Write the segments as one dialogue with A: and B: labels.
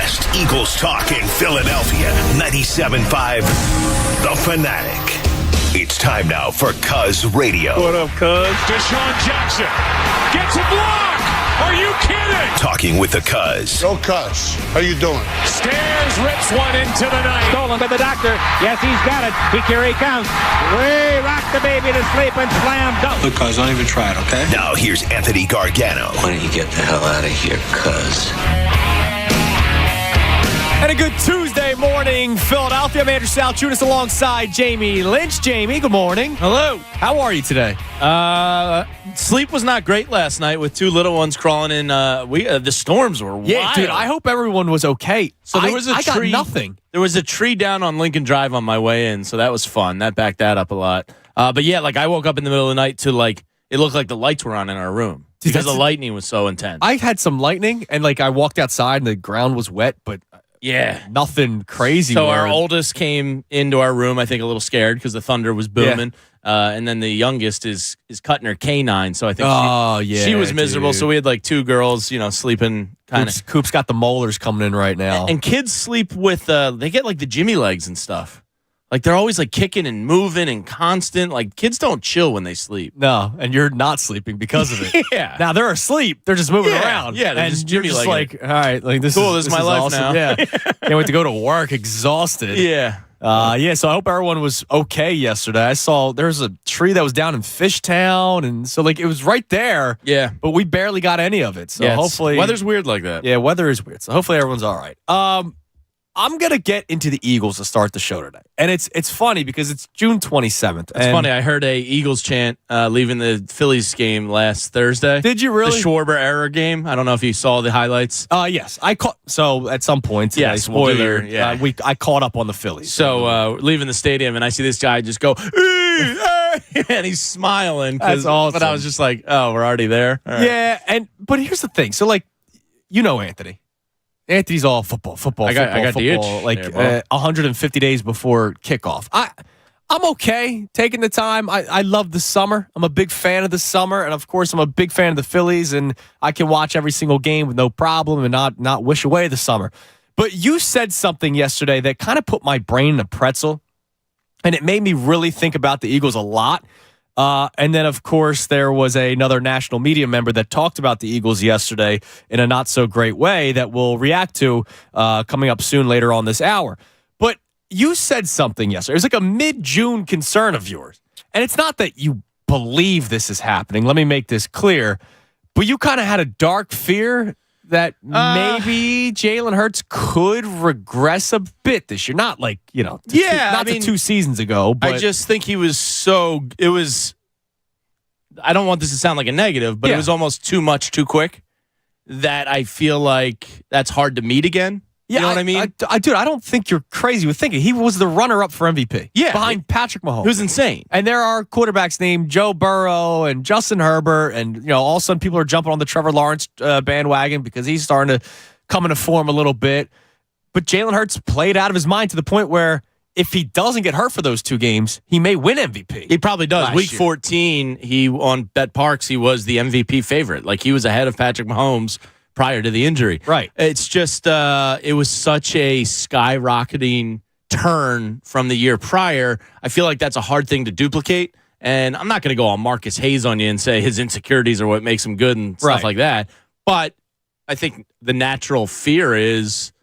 A: best Eagles talk in Philadelphia. 97.5 The Fanatic. It's time now for Cuz Radio.
B: What up, Cuz?
C: Deshaun Jackson gets a block. Are you kidding?
A: Talking with the Cuz.
D: Go Cuz. How you doing?
C: Stairs rips one into the night.
E: Stolen by the doctor. Yes, he's got it. Here he comes. Way rock the baby to sleep and slam dunk.
F: Look, Cuz, don't even try it, okay?
A: Now here's Anthony Gargano.
G: Why don't you get the hell out of here, Cuz?
B: And a good Tuesday morning, Philadelphia. I'm Andrew Salchunas alongside Jamie Lynch. Jamie, good morning.
H: Hello.
B: How are you today?
H: Sleep was not great last night with two little ones crawling in. The storms were wild.
B: Yeah, dude, I hope everyone was okay.
H: So there was a tree.
B: I got nothing.
H: There was a tree down on Lincoln Drive on my way in, so that was fun. That backed that up a lot. But yeah, I woke up in the middle of the night to it looked like the lights were on in our room because the lightning was so intense.
B: I had some lightning, and I walked outside and the ground was wet, but
H: yeah,
B: nothing crazy.
H: So our oldest came into our room, I think a little scared because the thunder was booming. Yeah. And then the youngest is cutting her canine, so I think she was miserable.
B: Dude.
H: So we had two girls, sleeping kind of.
B: Coop's got the molars coming in right now.
H: And kids sleep with they get the Jimmy legs and stuff. They're always kicking and moving and constant. Kids don't chill when they sleep.
B: No, and you're not sleeping because of it.
H: Yeah.
B: Now they're asleep. They're just moving around.
H: Yeah, they're just Jimmy
B: just
H: legging.
B: all right, this
H: cool.
B: is
H: This is my life
B: awesome.
H: now.
B: Yeah. Can't wait to go to work exhausted.
H: Yeah.
B: So I hope everyone was okay yesterday. I saw there was a tree that was down in Fishtown, and so it was right there.
H: Yeah.
B: But we barely got any of it. So hopefully
H: weather's weird like that.
B: Yeah, weather is weird. So hopefully everyone's all right. I'm going to get into the Eagles to start the show today. And it's funny because it's June 27th.
H: It's funny. I heard a Eagles chant leaving the Phillies game last Thursday.
B: Did you really?
H: The Schwarber error game. I don't know if you saw the highlights.
B: Yes. I caught. So at some point today, spoiler, I caught up on the Phillies.
H: So leaving the stadium, and I see this guy just go, and he's smiling.
B: That's awesome.
H: But I was just like, oh, we're already there? All right.
B: Yeah, but here's the thing. So, Anthony. Anthony's all football. I got
H: the itch.
B: 150 days before kickoff. I'm okay taking the time. I love the summer. I'm a big fan of the summer, and of course, I'm a big fan of the Phillies, and I can watch every single game with no problem and not wish away the summer. But you said something yesterday that kind of put my brain in a pretzel, and it made me really think about the Eagles a lot. And then, of course, there was another national media member that talked about the Eagles yesterday in a not-so-great way that we'll react to coming up soon later on this hour. But you said something yesterday. It was a mid-June concern of yours. And it's not that you believe this is happening. Let me make this clear. But you kind of had a dark fear that maybe Jalen Hurts could regress a bit this year. Not to 2 seasons ago. But
H: I just think he was I don't want this to sound like a negative, but it was almost too much too quick that I feel like that's hard to meet again.
B: Yeah,
H: you know what I mean?
B: Dude, I don't think you're crazy with thinking. He was the runner-up for MVP.
H: Yeah.
B: Behind Patrick Mahomes.
H: It was insane.
B: And there are quarterbacks named Joe Burrow and Justin Herbert, and all of a sudden people are jumping on the Trevor Lawrence bandwagon because he's starting to come into form a little bit. But Jalen Hurts played out of his mind to the point where if he doesn't get hurt for those 2 games, he may win MVP.
H: He probably does. Week 14, on Bet Parks, he was the MVP favorite. He was ahead of Patrick Mahomes prior to the injury.
B: Right.
H: It's just, it was such a skyrocketing turn from the year prior. I feel like that's a hard thing to duplicate. And I'm not going to go on Marcus Hayes on you and say his insecurities are what makes him good and stuff like that. But I think the natural fear is,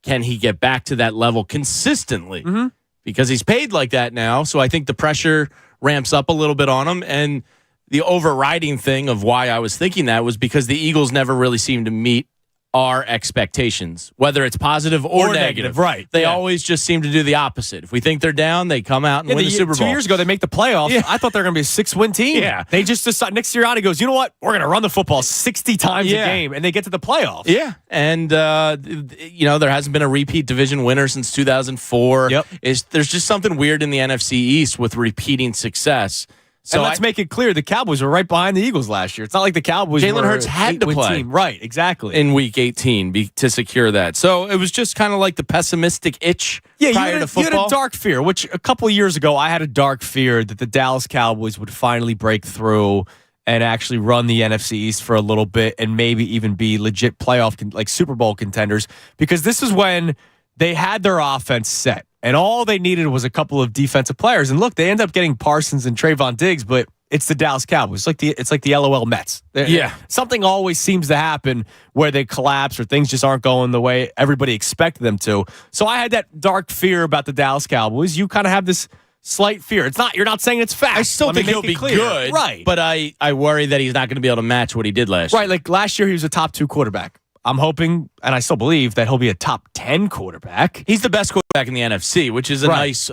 H: can he get back to that level consistently? Mm-hmm. Because he's paid like that now. So I think the pressure ramps up a little bit on him. And the overriding thing of why I was thinking that was because the Eagles never really seem to meet our expectations, whether it's positive or negative.
B: Right.
H: They always just seem to do the opposite. If we think they're down, they come out and win the Super Bowl.
B: 2 years ago, they make the playoffs. Yeah. I thought they were going to be a 6-win team.
H: Yeah.
B: They just decide. Nick Sirianni goes, you know what? We're going to run the football 60 times a game, and they get to the playoffs.
H: Yeah. And, there hasn't been a repeat division winner since 2004.
B: Yep.
H: There's just something weird in the NFC East with repeating success.
B: So let's make it clear, the Cowboys were right behind the Eagles last year. It's not like the Cowboys
H: Jalen Hurts had to play.
B: Team. Right, exactly.
H: In Week 18 to secure that. So it was just kind of like the pessimistic itch prior to football.
B: You had a dark fear, which a couple of years ago, I had a dark fear that the Dallas Cowboys would finally break through and actually run the NFC East for a little bit and maybe even be legit playoff, like Super Bowl contenders, because this is when they had their offense set and all they needed was a couple of defensive players. And look, they end up getting Parsons and Trayvon Diggs, but it's the Dallas Cowboys. It's like the LOL Mets.
H: Yeah.
B: Something always seems to happen where they collapse or things just aren't going the way everybody expected them to. So I had that dark fear about the Dallas Cowboys. You kind of have this slight fear. You're not saying it's fact.
H: I still think he'll be good.
B: Right.
H: But I worry that he's not going to be able to match what he did last year.
B: Right. Like last year, he was a top 2 quarterback. I'm hoping, and I still believe, that he'll be a top 10 quarterback.
H: He's the best quarterback in the NFC, which is a nice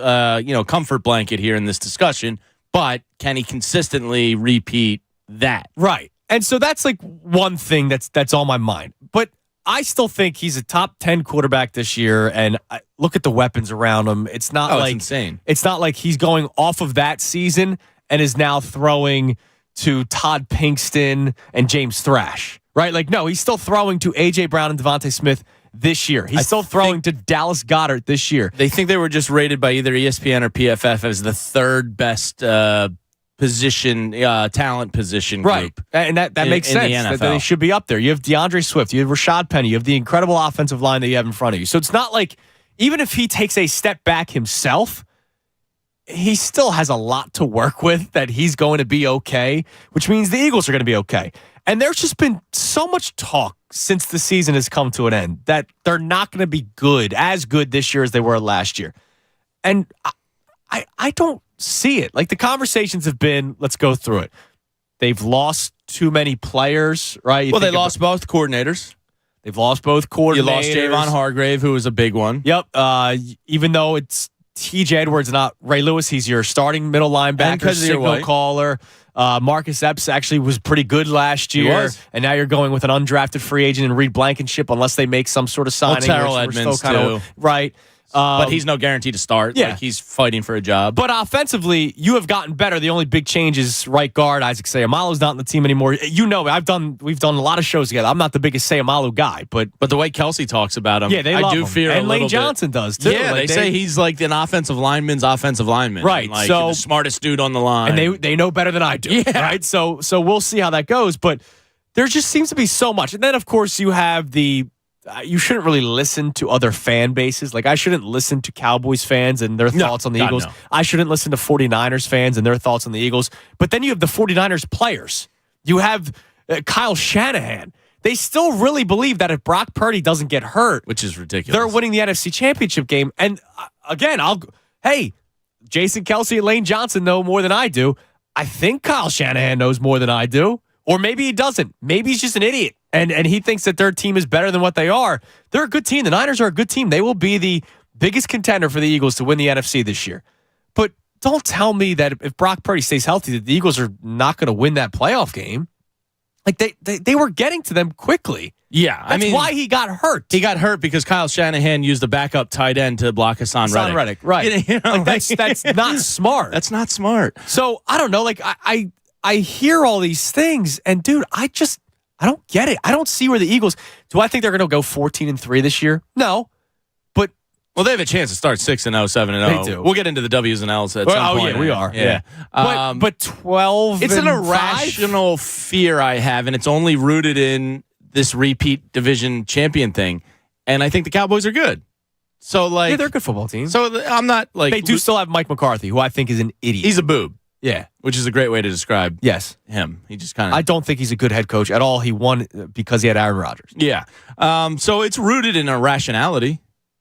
H: comfort blanket here in this discussion. But can he consistently repeat that?
B: Right. And so that's like one thing that's on my mind. But I still think he's a top 10 quarterback this year. And look at the weapons around him. It's not
H: it's insane.
B: It's not like he's going off of that season and is now throwing to Todd Pinkston and James Thrash. Right? Like, no, he's still throwing to A.J. Brown and Devontae Smith this year. He's still throwing to Dallas Goedert this year.
H: They think they were just rated by either ESPN or PFF as the third best talent position group.
B: Right. And that makes sense. That they should be up there. You have DeAndre Swift. You have Rashad Penny. You have the incredible offensive line that you have in front of you. So it's not like, even if he takes a step back himself, he still has a lot to work with that he's going to be okay, which means the Eagles are going to be okay. And there's just been so much talk since the season has come to an end that they're not going to be as good this year as they were last year. And I don't see it. Like, the conversations have been, let's go through it. They've lost too many players, right?
H: Well, they lost both coordinators.
B: They've lost both coordinators.
H: You lost Javon Hargrave, who was a big one.
B: Yep. Even though it's T.J. Edwards, not Ray Lewis, he's your starting middle linebacker, signal caller. Marcus Epps actually was pretty good last year, and now you're going with an undrafted free agent in Reed Blankenship unless they make some sort of signing.
H: Terrell Edmonds, too.
B: Right.
H: But he's no guarantee to start.
B: Yeah.
H: Like, he's fighting for a job.
B: But offensively, you have gotten better. The only big change is right guard. Isaac Seumalo's not in the team anymore. You know, we've done a lot of shows together. I'm not the biggest Seumalo guy, but
H: the way Kelsey talks about him,
B: they love him.
H: fear
B: and
H: a
B: Lane
H: little
B: Johnson
H: bit.
B: does too.
H: Yeah,
B: like
H: they say he's like an offensive lineman's offensive lineman.
B: Right.
H: Like,
B: so
H: the smartest dude on the line.
B: And they know better than I do.
H: Yeah.
B: Right. So we'll see how that goes. But there just seems to be so much. And then, of course, you have you shouldn't really listen to other fan bases. Like, I shouldn't listen to Cowboys fans and their thoughts on the Eagles.
H: No.
B: I shouldn't listen to 49ers fans and their thoughts on the Eagles. But then you have the 49ers players. You have Kyle Shanahan. They still really believe that if Brock Purdy doesn't get hurt,
H: which is ridiculous,
B: they're winning the NFC Championship game. And again, Jason Kelsey and Lane Johnson know more than I do. I think Kyle Shanahan knows more than I do. Or maybe he doesn't. Maybe he's just an idiot. And he thinks that their team is better than what they are. They're a good team. The Niners are a good team. They will be the biggest contender for the Eagles to win the NFC this year. But don't tell me that if Brock Purdy stays healthy, that the Eagles are not going to win that playoff game. Like, they were getting to them quickly.
H: Yeah.
B: That's why he got hurt.
H: He got hurt because Kyle Shanahan used the backup tight end to block Hassan Reddick.
B: Right. That's not smart.
H: That's not smart.
B: So, I don't know. Like, I hear all these things, and dude, I don't get it. I don't see where the Eagles. Do I think they're going to go 14-3 this year? No, but
H: they have a chance to start 6-0, 7-0.
B: They do.
H: We'll get into the W's and L's at some point.
B: Yeah, we are.
H: Yeah.
B: But 12.
H: It's an irrational fear I have, and it's only rooted in this repeat division champion thing. And I think the Cowboys are good. So, like,
B: they're a good football team.
H: So I'm not like
B: they do still have Mike McCarthy, who I think is an idiot.
H: He's a boob.
B: Yeah.
H: Which is a great way to describe him. He just kind of...
B: I don't think he's a good head coach at all. He won because he had Aaron Rodgers.
H: Yeah. So it's rooted in irrationality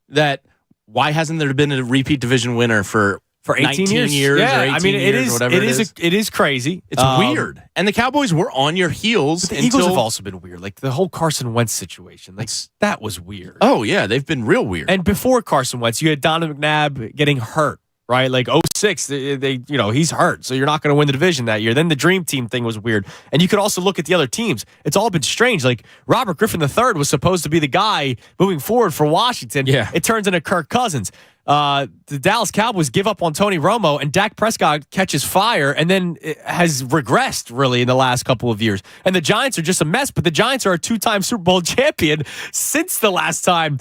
H: that why hasn't there been a repeat division winner for
B: 18
H: years
B: yeah,
H: or 18 years, whatever it is.
B: It is crazy.
H: It's weird. And the Cowboys were on your heels.
B: But the Eagles have also been weird. Like, the whole Carson Wentz situation. Like, that was weird.
H: Oh, yeah. They've been real weird.
B: And before Carson Wentz, you had Donovan McNabb getting hurt. Right, like 06, he's hurt, so you're not going to win the division that year. Then the Dream Team thing was weird, and you could also look at the other teams. It's all been strange. Like, Robert Griffin III was supposed to be the guy moving forward for Washington.
H: Yeah,
B: it turns into Kirk Cousins. The Dallas Cowboys give up on Tony Romo, and Dak Prescott catches fire, and then it has regressed really in the last couple of years. And the Giants are just a mess. But the Giants are a 2-time Super Bowl champion since the last time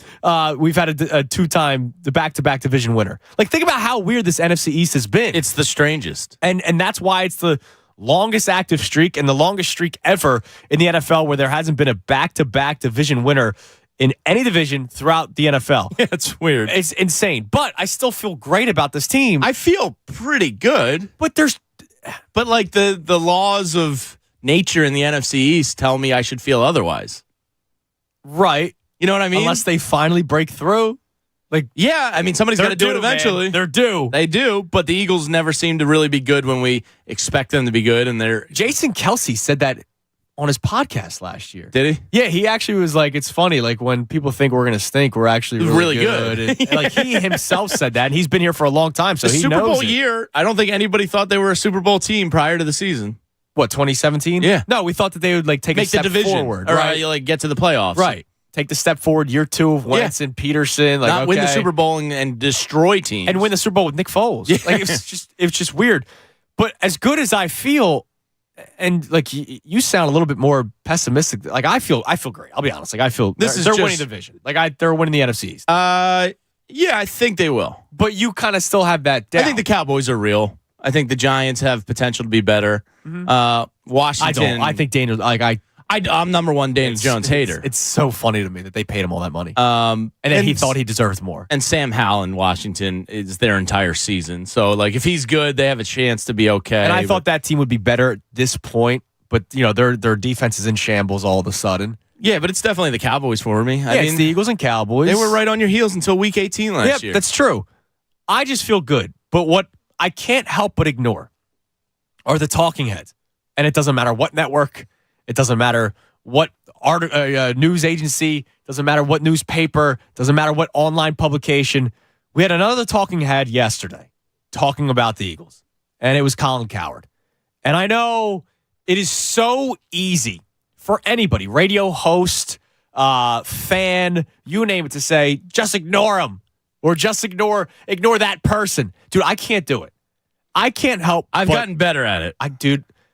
B: we've had a 2-time the back-to-back division winner. Like, think about how weird this NFC East has been.
H: It's the strangest,
B: and that's why it's the longest active streak and the longest streak ever in the NFL where there hasn't been a back-to-back division winner in any division throughout the NFL.
H: Yeah, it's weird.
B: It's insane. But I still feel great about this team.
H: I feel pretty good. But like the laws of nature in the NFC East tell me I should feel otherwise.
B: Right.
H: You know what I mean?
B: Unless they finally break through. Like,
H: yeah, I mean, somebody's got to do it eventually.
B: Man. They're due.
H: They do, but the Eagles never seem to really be good when we expect them to be good. And they're
B: Jason Kelsey said that on his podcast last year.
H: Did he?
B: Yeah, he actually was like, it's funny, like when people think we're going to stink, we're actually really good. And, like he himself said that, and he's been here for a long time, so he knows
H: Super Bowl
B: it.
H: year, I don't think anybody thought they were a Super Bowl team prior to the season.
B: What, 2017?
H: Yeah.
B: No, we thought that they would like take a step
H: the division
B: forward.
H: Or
B: right?
H: like get to the playoffs.
B: Right. Take the step forward, year 2 of Wentz and Peterson. Like,
H: not win the Super Bowl and destroy teams.
B: And win the Super Bowl with Nick Foles.
H: Yeah.
B: Like, it's just weird. But as good as I feel, and like you sound a little bit more pessimistic. Like I feel great. I'll be honest. Like I feel they're winning the division. Like they're winning the NFC East.
H: Yeah, I think they will.
B: But you kind of still have that doubt.
H: I think the Cowboys are real. I think the Giants have potential to be better. Washington.
B: I think Daniel.
H: I'm number one Daniel Jones hater.
B: It's so funny to me that they paid him all that money.
H: And
B: then he thought he deserved more.
H: And Sam Howell in Washington is their entire season. So, like, if he's good, they have a chance to be okay.
B: And I thought that team would be better at this point. But, you know, their defense is in shambles all of a sudden.
H: Yeah, but it's definitely the Cowboys for me. I mean,
B: it's the Eagles and Cowboys.
H: They were right on your heels until Week 18 last year.
B: That's true. I just feel good. But what I can't help but ignore are the talking heads. And it doesn't matter what network. It doesn't matter what news agency, doesn't matter what newspaper, doesn't matter what online publication. We had another talking head yesterday talking about the Eagles, and it was Colin Cowherd. And I know it is so easy for anybody, radio host, fan, you name it, to say, just ignore him or just ignore that person. Dude, I can't do it. I can't help.
H: I've gotten better at it.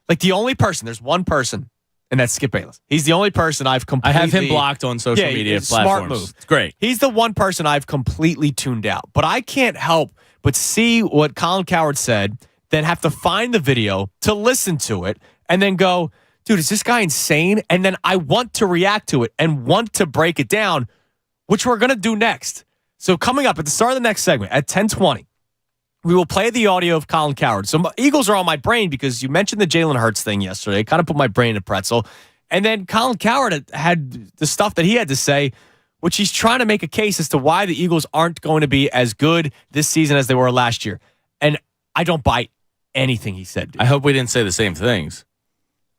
B: The only person, there's one person, and that's Skip Bayless. He's the only person I've completely...
H: I have him blocked on social media platforms.
B: Smart move.
H: It's great.
B: He's the one person I've completely tuned out. But I can't help but see what Colin Cowherd said, then have to find the video to listen to it, and then go, dude, is this guy insane? And then I want to react to it and want to break it down, which we're going to do next. So coming up at the start of the next segment at 10:20, we will play the audio of Colin Cowherd. So Eagles are on my brain because you mentioned the Jalen Hurts thing yesterday. It kind of put my brain in a pretzel. And then Colin Cowherd had the stuff that he had to say, which he's trying to make a case as to why the Eagles aren't going to be as good this season as they were last year. And I don't buy anything he said, dude.
H: I hope we didn't say the same things.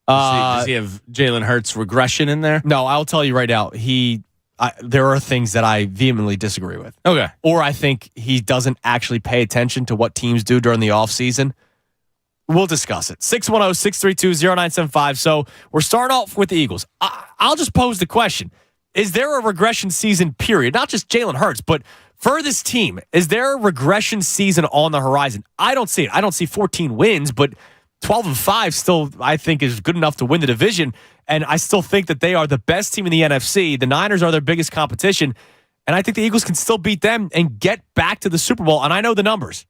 H: Does he have Jalen Hurts regression in there?
B: No, I'll tell you right now. There are things that I vehemently disagree with.
H: Okay.
B: Or I think he doesn't actually pay attention to what teams do during the offseason. We'll discuss it. 610-632-0975. So we're starting off with the Eagles. I'll just pose the question. Is there a regression season period? Not just Jalen Hurts, but for this team, is there a regression season on the horizon? I don't see it. I don't see 14 wins, but 12-5 still, I think, is good enough to win the division. And I still think that they are the best team in the NFC. The Niners are their biggest competition. And I think the Eagles can still beat them and get back to the Super Bowl. And I know the numbers.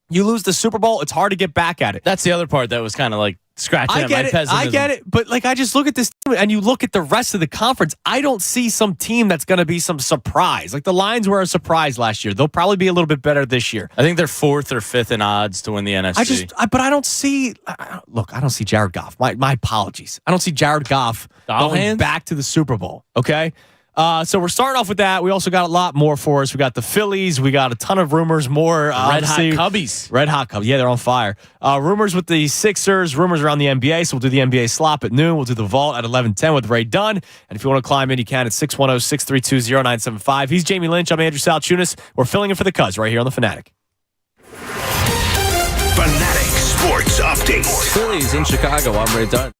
B: You lose the Super Bowl, it's hard to get back at it.
H: That's the other part that was kind of like scratching at my pessimism.
B: I get it. But like, I just look at this team and you look at the rest of the conference. I don't see some team that's going to be some surprise. Like the Lions were a surprise last year. They'll probably be a little bit better this year.
H: I think they're 4th or 5th in odds to win the NFC.
B: But I don't see. Look, I don't see Jared Goff. My apologies. I don't see Jared Goff going back to the Super Bowl. Okay. So we're starting off with that. We also got a lot more for us. We got the Phillies. We got a ton of rumors. More
H: Red Hot Cubbies.
B: Red Hot Cubbies. Yeah, they're on fire. Rumors with the Sixers. Rumors around the NBA. So we'll do the NBA slop at noon. We'll do the vault at 11:10 with Ray Dunn. And if you want to climb in, you can at 610-632-0975. He's Jamie Lynch. I'm Andrew Salchunas. We're filling in for the Cuz right here on the Fanatic.
A: Fanatic Sports Update.
D: Phillies in Chicago. I'm Ray Dunn.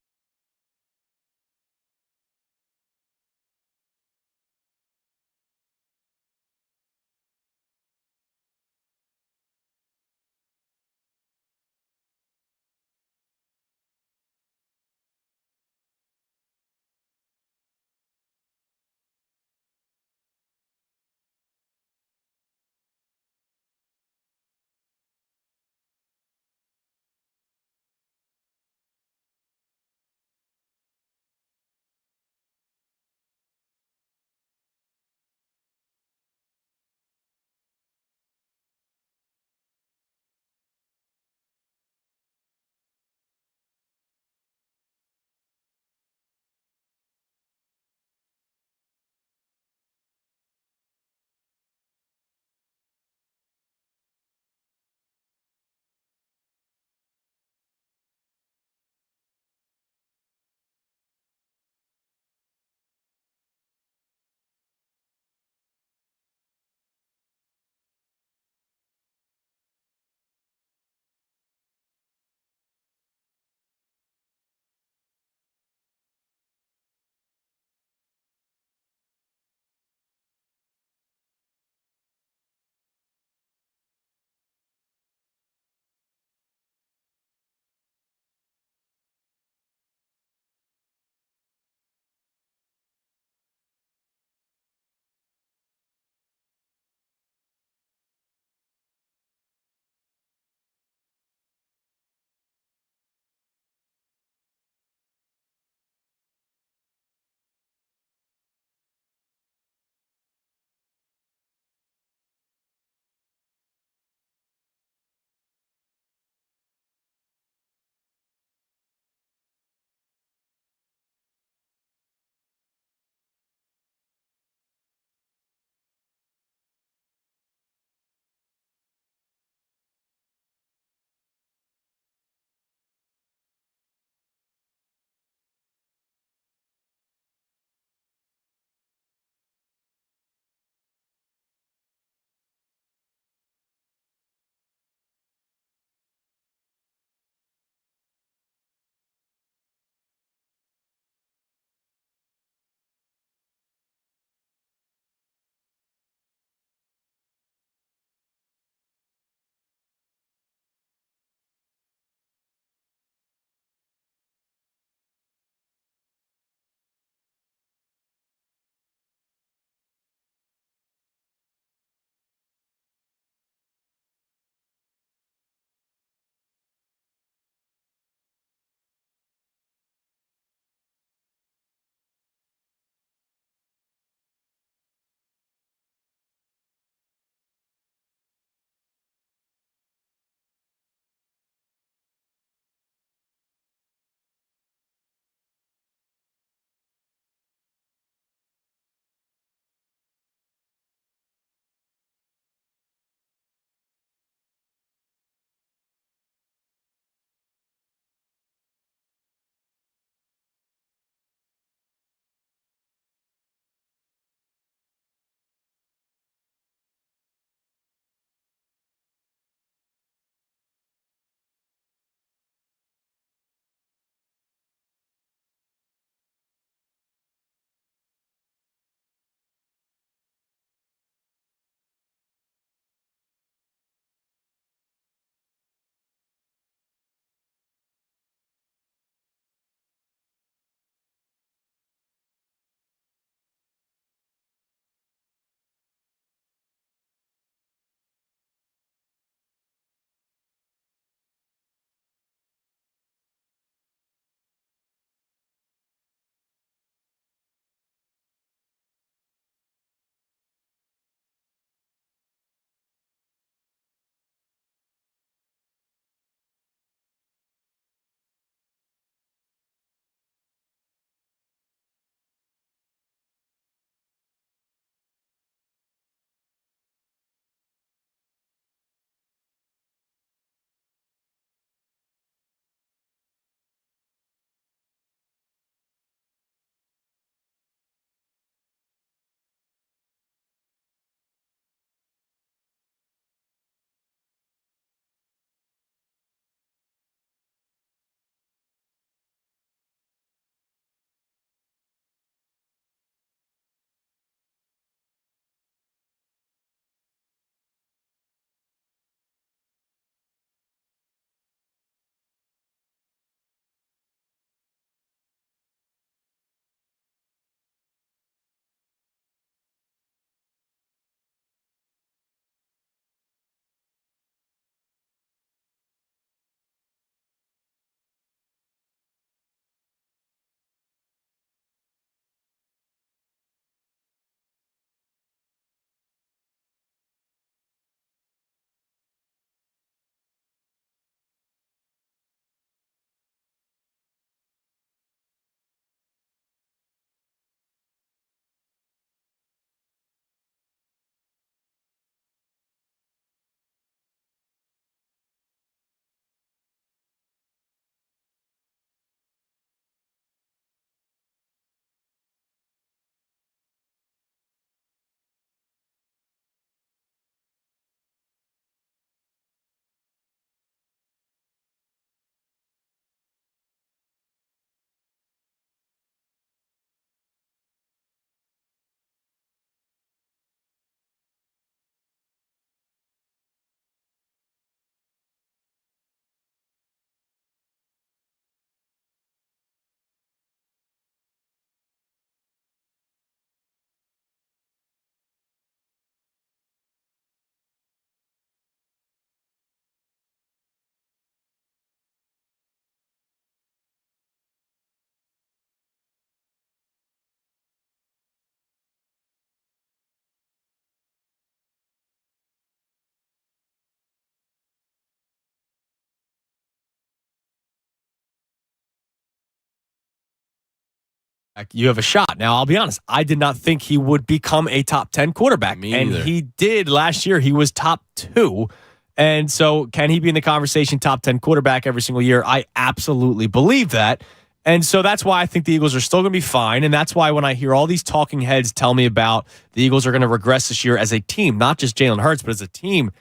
B: you have a shot. Now, I'll be honest. I did not think he would become a top 10 quarterback.
H: Me
B: and
H: either.
B: he did last year. He was top 2. And so can he be in the conversation top 10 quarterback every single year? I absolutely believe that. And so that's why I think the Eagles are still going to be fine. And that's why when I hear all these talking heads tell me about the Eagles are going to regress this year as a team, not just Jalen Hurts, but as a team,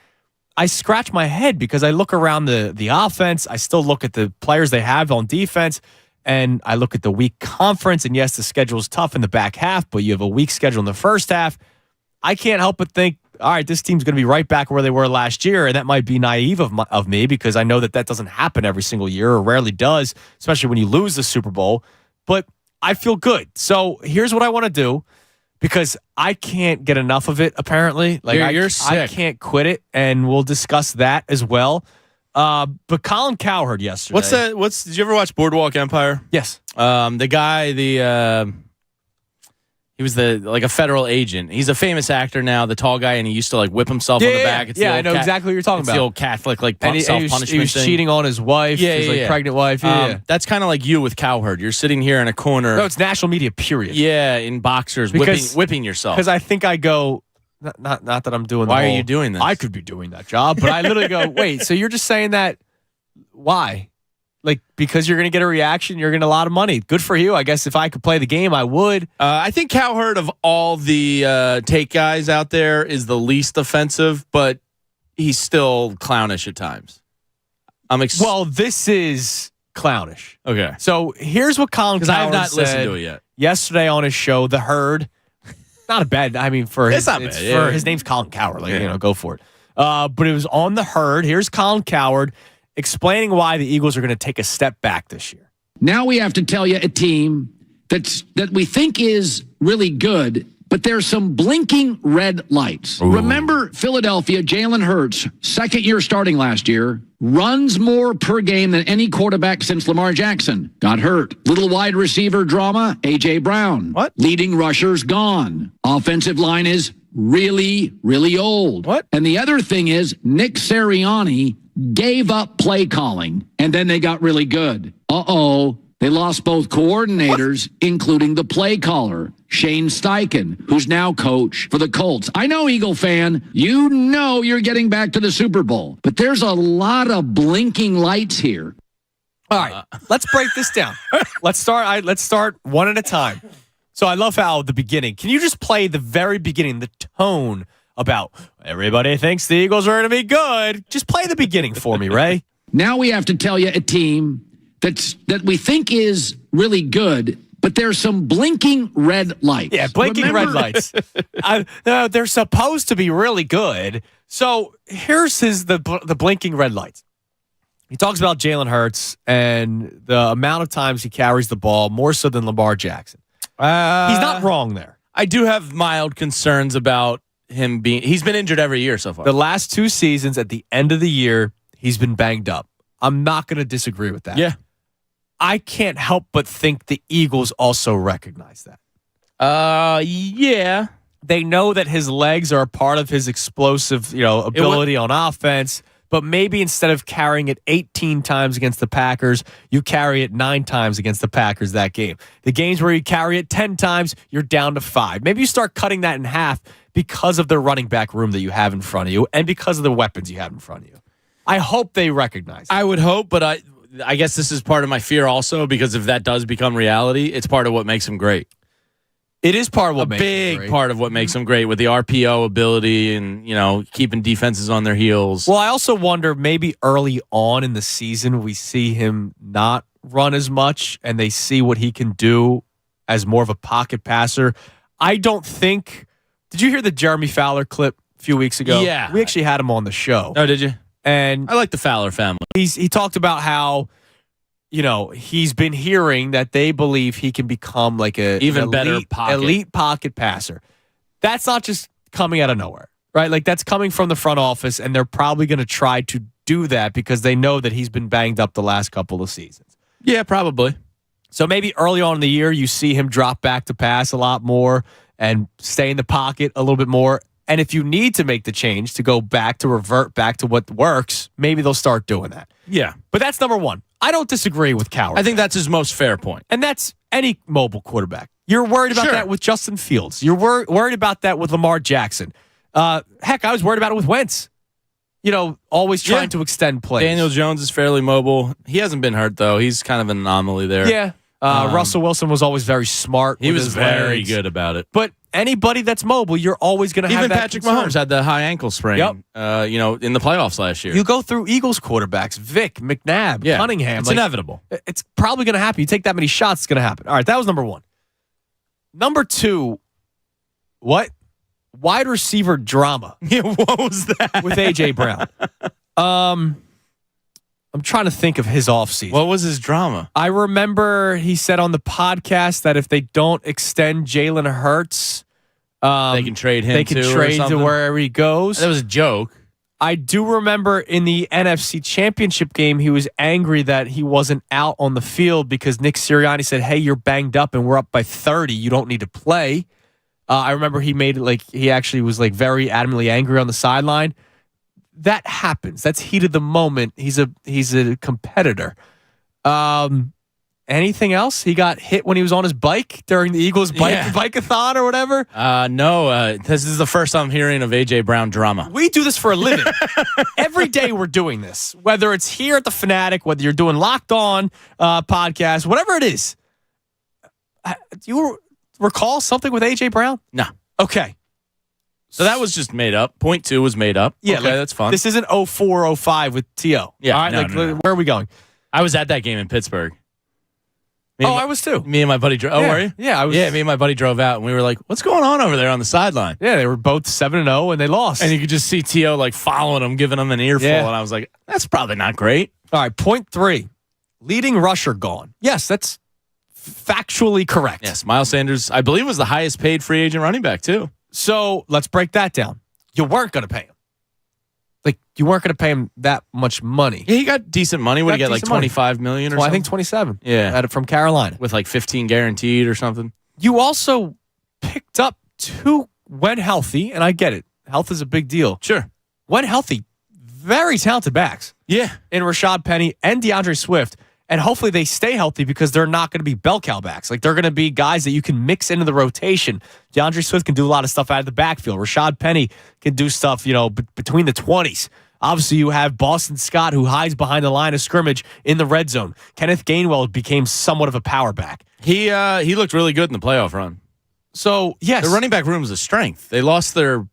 B: I scratch my head because I look around the offense. I still look at the players they have on defense, and I look at the weak conference. And yes, the schedule is tough in the back half, but you have a weak schedule in the first half. I can't help but think, all right, this team's going to be right back where they were last year, and that might be naive of me because I know that doesn't happen every single year or rarely does, especially when you lose the Super Bowl. But I feel good. So here's what I want to do because I can't get enough of it, apparently. Like
H: You're sick.
B: I can't quit it, and we'll discuss that as well. But Colin Cowherd yesterday.
H: What's that? Did you ever watch Boardwalk Empire?
B: Yes.
H: The guy, he was like a federal agent. He's a famous actor now, the tall guy, and he used to like whip himself on the back. It's
B: I know exactly what you're talking
H: it's
B: about.
H: the old Catholic like
B: And
H: self-punishment
B: he was
H: thing.
B: cheating on his wife, his pregnant wife.
H: That's kind of like you with Cowherd. You're sitting here in a corner.
B: No, it's national media, period.
H: Yeah, in boxers, whipping yourself.
B: Because I think I go, not that I'm doing.
H: Why are you doing this?
B: I could be doing that job, but I literally go, wait. So you're just saying that? Why? Like because you're going to get a reaction, you're going to get a lot of money. Good for you. I guess if I could play the game, I would.
H: I think Cowherd of all the take guys out there is the least offensive, but he's still clownish at times.
B: Well, this is clownish.
H: Okay.
B: So here's what Colin Cowherd
H: Because I have not
B: said
H: listened to it yet.
B: yesterday on his show, The Herd. Not a bad. I mean, for
H: It's not bad, yeah.
B: his name's Colin Cowherd. Like go for it. But it was on The Herd. Here's Colin Cowherd explaining why the Eagles are going to take a step back this year.
F: Now we have to tell you a team that we think is really good, but there's some blinking red lights.
H: Ooh.
F: Remember Philadelphia, Jalen Hurts, second year starting last year, runs more per game than any quarterback since Lamar Jackson. Got hurt. Little wide receiver drama, A.J. Brown.
H: What?
F: Leading rushers gone. Offensive line is really, really old.
H: What?
F: And the other thing is Nick Sirianni gave up play calling, and then they got really good. They lost both coordinators, including the play caller, Shane Steichen, who's now coach for the Colts. I know, Eagle fan, you know you're getting back to the Super Bowl, but there's a lot of blinking lights here.
B: All right, let's break this down. Let's start one at a time. So I love how the beginning. Can you just play the very beginning, the tone about everybody thinks the Eagles are going to be good? Just play the beginning for me, Ray.
F: Now we have to tell you a team that we think is really good, but there's some blinking red lights.
B: Yeah, blinking red lights. They're supposed to be really good. So here's the blinking red lights. He talks about Jalen Hurts and the amount of times he carries the ball more so than Lamar Jackson. He's not wrong there.
H: I do have mild concerns about him he's been injured every year so far.
B: The last 2 seasons at the end of the year, he's been banged up. I'm not going to disagree with that.
H: Yeah.
B: I can't help but think the Eagles also recognize that.
H: Yeah.
B: They know that his legs are a part of his explosive, ability on offense. But maybe instead of carrying it 18 times against the Packers, you carry it 9 times against the Packers that game. The games where you carry it 10 times, you're down to 5. Maybe you start cutting that in half because of the running back room that you have in front of you and because of the weapons you have in front of you. I hope they recognize that.
H: I would hope, but I guess this is part of my fear also, because if that does become reality, it's part of what makes him great.
B: It is part of what makes him
H: big
B: great.
H: part of what makes him great with the RPO ability and, keeping defenses on their heels.
B: Well, I also wonder maybe early on in the season we see him not run as much and they see what he can do as more of a pocket passer. I don't think – did you hear the Jeremy Fowler clip a few weeks ago?
H: Yeah.
B: We actually had him on the show.
H: Oh, did you?
B: And
H: I like the Fowler family.
B: he talked about how – he's been hearing that they believe he can become like an
H: better
B: elite pocket passer. That's not just coming out of nowhere, right? Like that's coming from the front office, and they're probably going to try to do that because they know that he's been banged up the last couple of seasons.
H: Yeah, probably.
B: So maybe early on in the year, you see him drop back to pass a lot more and stay in the pocket a little bit more. And if you need to make the change to revert back to what works, maybe they'll start doing that.
H: Yeah.
B: But that's number one. I don't disagree with Cowherd.
H: I think that's his most fair point.
B: And that's any mobile quarterback. You're worried about that with Justin Fields. You're worried about that with Lamar Jackson. Heck, I was worried about it with Wentz. Always trying to extend plays.
H: Daniel Jones is fairly mobile. He hasn't been hurt, though. He's kind of an anomaly there.
B: Yeah. Russell Wilson was always very smart.
H: He was very
B: legs.
H: good about it.
B: But anybody that's mobile, you're always going to have that
H: Even Patrick
B: concern.
H: Mahomes had the high ankle sprain, in the playoffs last year.
B: You go through Eagles quarterbacks, Vic, McNabb, Cunningham.
H: It's inevitable.
B: It's probably going to happen. You take that many shots, it's going to happen. All right, that was number one. Number two, what? Wide receiver drama.
H: Yeah, what was that?
B: With A.J. Brown. I'm trying to think of his offseason.
H: What was his drama?
B: I remember he said on the podcast that if they don't extend Jalen Hurts,
H: they can trade him.
B: They can trade to wherever he goes.
H: That was a joke.
B: I do remember in the NFC Championship game, he was angry that he wasn't out on the field because Nick Sirianni said, "Hey, you're banged up and we're up by 30. You don't need to play." I remember he made it he actually was very adamantly angry on the sideline. That happens. That's heat of the moment. He's a competitor. Anything else? He got hit when he was on his bike during the Eagles bike-a-thon or whatever?
H: No. This is the first I'm hearing of A.J. Brown drama.
B: We do this for a living. Every day we're doing this. Whether it's here at The Fanatic, whether you're doing Locked On podcast, whatever it is. Do you recall something with A.J. Brown?
H: No.
B: Okay.
H: So that was just made up. Point 2 was made up.
B: Yeah,
H: okay, that's fun.
B: This isn't 04-05 with T.O.
H: Yeah,
B: all right,
H: no.
B: Where are we going?
H: I was at that game in Pittsburgh.
B: I was too.
H: Me and my buddy drove. Oh, were you?
B: Yeah, I was.
H: Yeah, me and my buddy drove out, and we were like, "What's going on over there on the sideline?"
B: Yeah, they were both 7-0, and they lost.
H: And you could just see T.O. following him, giving him an earful, and I was like, "That's probably not great."
B: All right, point 3, leading rusher gone. Yes, that's factually correct.
H: Yes, Miles Sanders, I believe, was the highest paid free agent running back too.
B: So let's break that down. You weren't going to pay him. You weren't going to pay him that much money.
H: Yeah, he got decent money. What did he get, $25 million or something?
B: I think 27.
H: Yeah.
B: Had it from Carolina.
H: With 15 guaranteed or something.
B: You also picked up 2 when healthy, and I get it. Health is a big deal.
H: Sure.
B: When healthy, very talented backs.
H: Yeah.
B: In Rashad Penny and DeAndre Swift. And hopefully they stay healthy because they're not going to be bell cow backs. They're going to be guys that you can mix into the rotation. DeAndre Swift can do a lot of stuff out of the backfield. Rashad Penny can do stuff, between the 20s. Obviously, you have Boston Scott, who hides behind the line of scrimmage in the red zone. Kenneth Gainwell became somewhat of a power back.
H: He looked really good in the playoff run.
B: So, yes.
H: The running back room is a strength. They lost their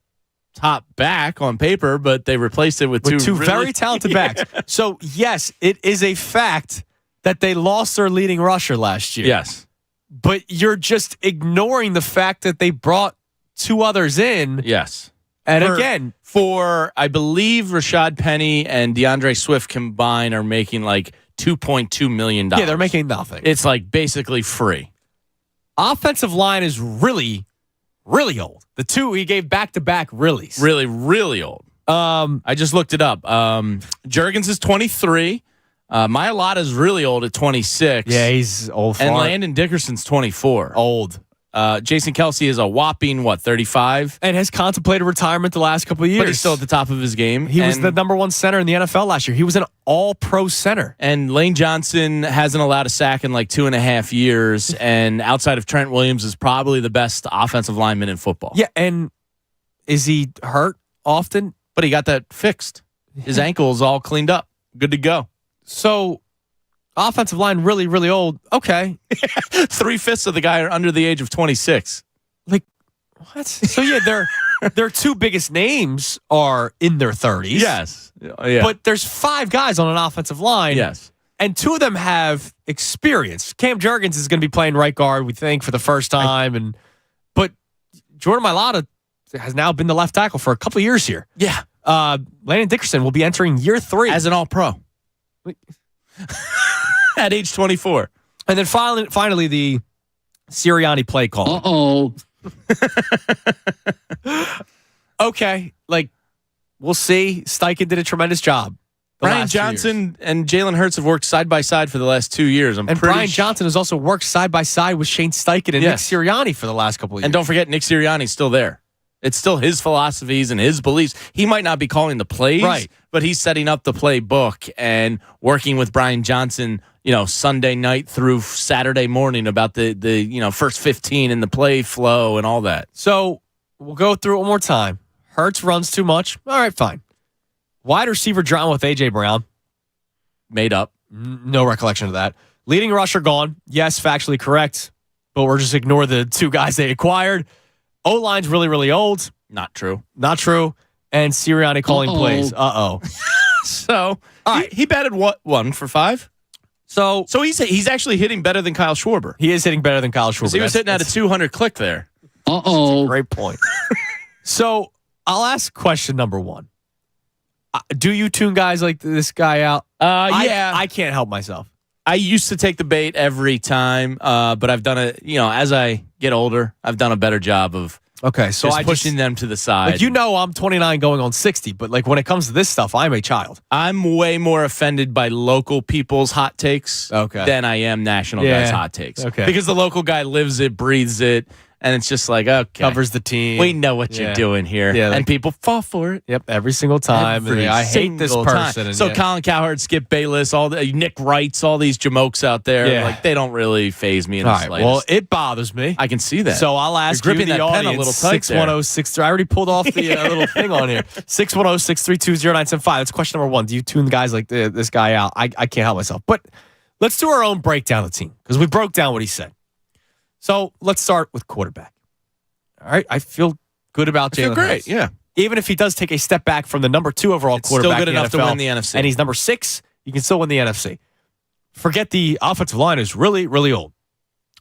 H: top back on paper, but they replaced it with two
B: very talented backs. So, yes, it is a fact that they lost their leading rusher last year.
H: Yes.
B: But you're just ignoring the fact that they brought 2 others in.
H: Yes.
B: And again,
H: I believe Rashad Penny and DeAndre Swift combined are making $2.2 million.
B: Yeah, they're making nothing.
H: It's basically free.
B: Offensive line is really, really old. The 2 he gave back-to-back reallys.
H: Really, really old. I just looked it up. Juergens is 23. Mailata is really old at 26.
B: Yeah, he's old.
H: And Landon Dickerson's 24.
B: Old.
H: Jason Kelsey is a whopping, 35?
B: And has contemplated retirement the last couple of years.
H: But he's still at the top of his game.
B: He was the number 1 center in the NFL last year. He was an all-pro center.
H: And Lane Johnson hasn't allowed a sack in 2.5 years. And outside of Trent Williams is probably the best offensive lineman in football.
B: Yeah, and is he hurt often?
H: But he got that fixed. His ankle is all cleaned up. Good to go.
B: So, offensive line really, really old. Okay.
H: 3/5 of the guy are under the age of 26.
B: What? So, yeah, their 2 biggest names are in their 30s.
H: Yes. Yeah.
B: But there's 5 guys on an offensive line.
H: Yes.
B: And 2 of them have experience. Cam Juergens is going to be playing right guard, we think, for the first time. But Jordan Mailata has now been the left tackle for a couple of years here.
H: Yeah.
B: Landon Dickerson will be entering year 3.
H: As an all-pro. At age 24.
B: And then finally the Sirianni play call. Okay, we'll see. Steichen did a tremendous job.
H: Brian Johnson and Jalen Hurts have worked side by side for the last 2 years.
B: Brian Johnson has also worked side by side with Shane Steichen and Nick Sirianni for the last couple of years.
H: And don't forget, Nick Sirianni's still there. It's still his philosophies and his beliefs. He might not be calling the plays,
B: Right.
H: but he's setting up the playbook and working with Brian Johnson, Sunday night through Saturday morning about the first 15 and the play flow and all that.
B: So we'll go through it one more time. Hurts runs too much. All right, fine. Wide receiver drama with A.J. Brown.
H: Made up.
B: No recollection of that. Leading rusher gone. Yes, factually correct. But we're just ignore the two guys they acquired. O-line's really, really old.
H: Not true.
B: Not true. And Sirianni calling plays. Uh-oh.
H: So
B: all right.
H: he batted what, 1 for 5?
B: So
H: he's actually hitting better than Kyle Schwarber.
B: he is hitting better than Kyle Schwarber.
H: He was hitting at a 200 click there.
B: Great point. So I'll ask question number one. Do you tune guys like this guy out?
H: Yeah.
B: I can't help myself.
H: I used to take the bait every time, but I've done it, as I get older, I've done a better job of
B: So
H: just pushing them to the side.
B: I'm 29 going on 60, but when it comes to this stuff, I'm a child.
H: I'm way more offended by local people's hot takes than I am national guys' hot takes.
B: Okay.
H: Because the local guy lives it, breathes it, and it's just like, okay.
B: Covers the team.
H: We know what you're doing here.
B: Yeah,
H: and people fall for it.
B: Yep, every single time. I hate this person.
H: And so Colin Cowherd, Skip Bayless, Nick Wrights, all these jamokes out there, they don't really faze me in the slightest.
B: Well, it bothers me.
H: I can see that.
B: So I'll ask
H: You're
B: you,
H: gripping
B: the
H: that pen
B: audience,
H: a little tight
B: 610-63. I already pulled off the little thing on here. 610-632-0975. That's question number one. Do you tune guys like this guy out? I can't help myself. But let's do our own breakdown of the team because we broke down what he said. So let's start with quarterback. All right, I feel good about Jalen Hurts.
H: Yeah.
B: Even if he does take a step back from the number 2 overall quarterback
H: still good
B: in the
H: enough
B: NFL,
H: to win the NFC.
B: and he's number 6, you can still win the NFC. Forget the offensive line is really, really old.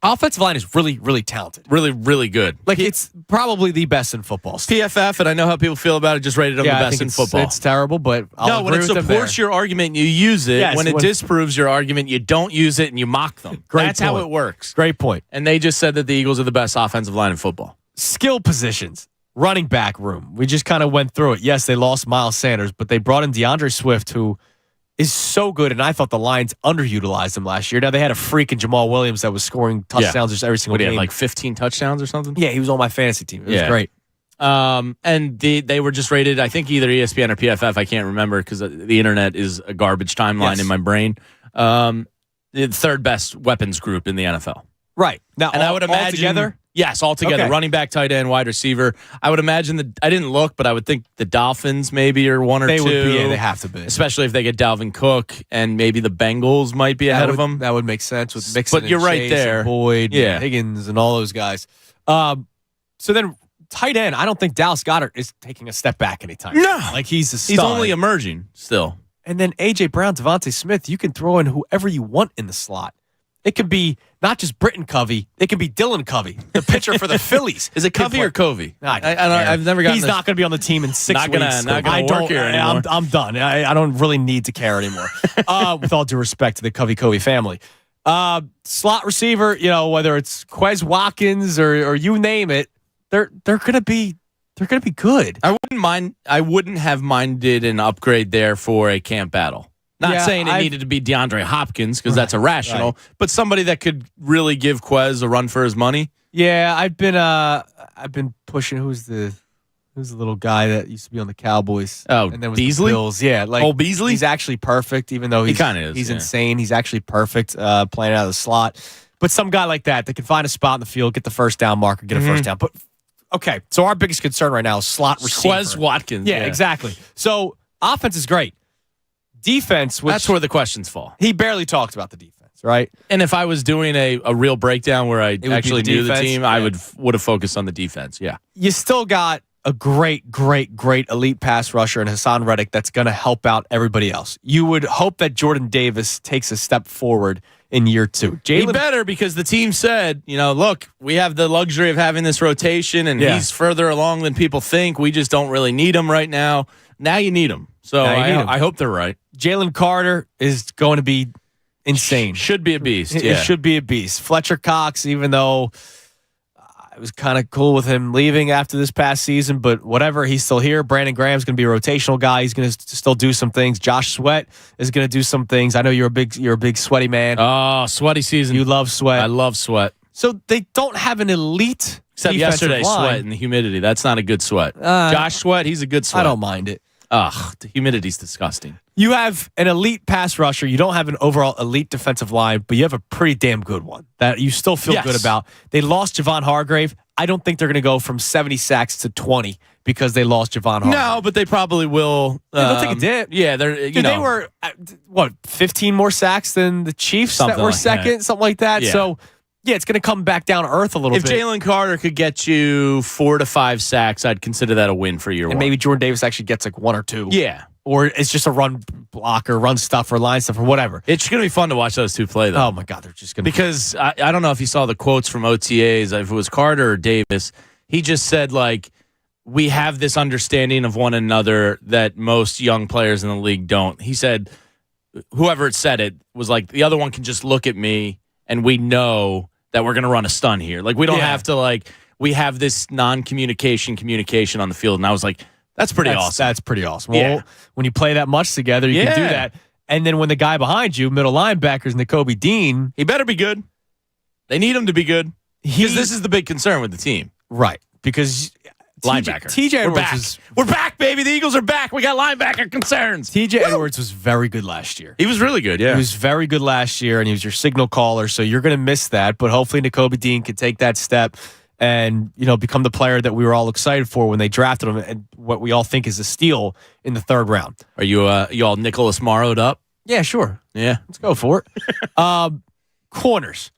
B: Offensive line is really, really talented.
H: Really, really good.
B: It's probably the best in football.
H: PFF, and I know how people feel about it, just rated him the best in football.
B: It's terrible, but I'll
H: when
B: agree
H: it
B: with them
H: supports
B: there.
H: your argument, you use it.
B: Yes,
H: when it disproves your argument, you don't use it and you mock them. That's how it works.
B: Great point.
H: And they just said that the Eagles are the best offensive line in football.
B: Skill positions. Running back room. We just kind of went through it. Yes, they lost Miles Sanders, but they brought in DeAndre Swift, who is so good, and I thought the Lions underutilized him last year. Now, they had a freak in Jamal Williams that was scoring touchdowns just every single game.
H: He had like 15 touchdowns or something?
B: Yeah, he was on my fantasy team. It was great.
H: And they were just rated, I think, either ESPN or PFF. I can't remember because the internet is a garbage timeline in my brain. The third best weapons group in the NFL.
B: Right. Now,
H: and I would imagine
B: altogether?
H: Yes, all together.
B: Okay.
H: Running back, tight end, wide receiver. I would imagine that I didn't look, but I would think the Dolphins maybe are 1 or 2.
B: Would be, yeah, they have to be.
H: Especially if they get Dalvin Cook, and maybe the Bengals might be ahead of them.
B: That would make sense with Mixon.
H: But you're
B: and
H: right
B: Chase
H: there.
B: And Boyd, and Higgins, and all those guys. So then, tight end, I don't think Dallas Goedert is taking a step back anytime.
H: No,
B: he's a stud.
H: He's only emerging still.
B: And then A.J. Brown, Devontae Smith, you can throw in whoever you want in the slot. It could be not just Britton Covey. It could be Dylan Covey, the pitcher for the Phillies.
H: Is it Covey or Covey?
B: I've
H: never gotten
B: He's not going to be on the team in 6 weeks.
H: Not gonna work here anymore.
B: I'm done. I don't really need to care anymore. With all due respect to the Covey family. Slot receiver, whether it's Quez Watkins or you name it, they're going to be good.
H: I wouldn't have minded an upgrade there for a camp battle. Not saying it needed to be DeAndre Hopkins because that's irrational, but somebody that could really give Quez a run for his money.
B: Yeah, I've been pushing. Who's the little guy that used to be on the Cowboys?
H: Oh,
B: and then was
H: Beasley?
B: The Bills. Yeah,
H: Beasley.
B: He's actually perfect, even though he
H: kind of is.
B: He's insane. He's actually perfect playing out of the slot. But some guy like that can find a spot in the field, get the first down marker, get a first down. But okay, so our biggest concern right now is slot receiver.
H: Quez Watkins.
B: Yeah, exactly. So offense is great. Defense,
H: that's where the questions fall.
B: He barely talked about the defense, right?
H: And if I was doing a real breakdown where I actually knew the team, I would have focused on the defense. Yeah.
B: You still got a great elite pass rusher in Hassan Reddick that's going to help out everybody else. You would hope that Jordan Davis takes a step forward in year 2.
H: He better, because the team said, look, we have the luxury of having this rotation, and he's further along than people think. We just don't really need him right now. Now you need him. So I hope they're right.
B: Jalen Carter is going to be insane.
H: Should be a beast.
B: It should be a beast. Fletcher Cox, even though I was kind of cool with him leaving after this past season, but whatever, he's still here. Brandon Graham's going to be a rotational guy. He's going to still do some things. Josh Sweat is going to do some things. I know you're a big sweaty man.
H: Oh, sweaty season.
B: You love Sweat.
H: I love Sweat.
B: So they don't have an elite
H: Except
B: defensive
H: yesterday,
B: line.
H: Sweat and the humidity. That's not a good Sweat. Josh Sweat, he's a good Sweat.
B: I don't mind it.
H: Ugh, the humidity's disgusting.
B: You have an elite pass rusher. You don't have an overall elite defensive line, but you have a pretty damn good one that you still feel good about. They lost Javon Hargrave. I don't think they're going to go from 70 sacks to 20 because they lost Javon Hargrave.
H: No, but they probably will.
B: They'll take a dip.
H: Yeah,
B: They were, 15 more sacks than the Chiefs
H: Something
B: that were
H: like
B: second,
H: that.
B: something like that.
H: Yeah.
B: So, yeah, it's going to come back down to earth a little
H: If
B: bit.
H: Jalen Carter could get you 4 to 5 sacks, I'd consider that a win for year one.
B: And maybe Jordan Davis actually gets like 1 or 2.
H: Yeah.
B: Or it's just a run block or run stuff or line stuff or whatever.
H: It's going to be fun to watch those two play, though.
B: Oh, my God. They're just going to
H: Because I don't know if you saw the quotes from OTAs, if it was Carter or Davis. He just said, like, we have this understanding of one another that most young players in the league don't. He said, whoever said it was like, the other one can just look at me and we know that we're going to run a stun here. Like, we don't have to, like, we have this communication on the field. And I was like, that's pretty awesome.
B: That's pretty awesome. Well, when you play that much together, you can do that. And then when the guy behind you, middle linebackers, Nakobe Dean.
H: He better be good. They need him to be good. Because this is the big concern with the team.
B: Right. Because
H: linebacker.
B: TJ Edwards
H: We're back, baby. The Eagles are back. We got linebacker concerns.
B: TJ Edwards was very good last year.
H: He was really good, yeah.
B: He was very good last year, and he was your signal caller, so you're going to miss that. But hopefully Nakobe Dean can take that step and, become the player that we were all excited for when they drafted him and what we all think is a steal in the third round.
H: Are you all Nicholas Morrow'd up?
B: Yeah, sure.
H: Yeah.
B: Let's go for it. Corners.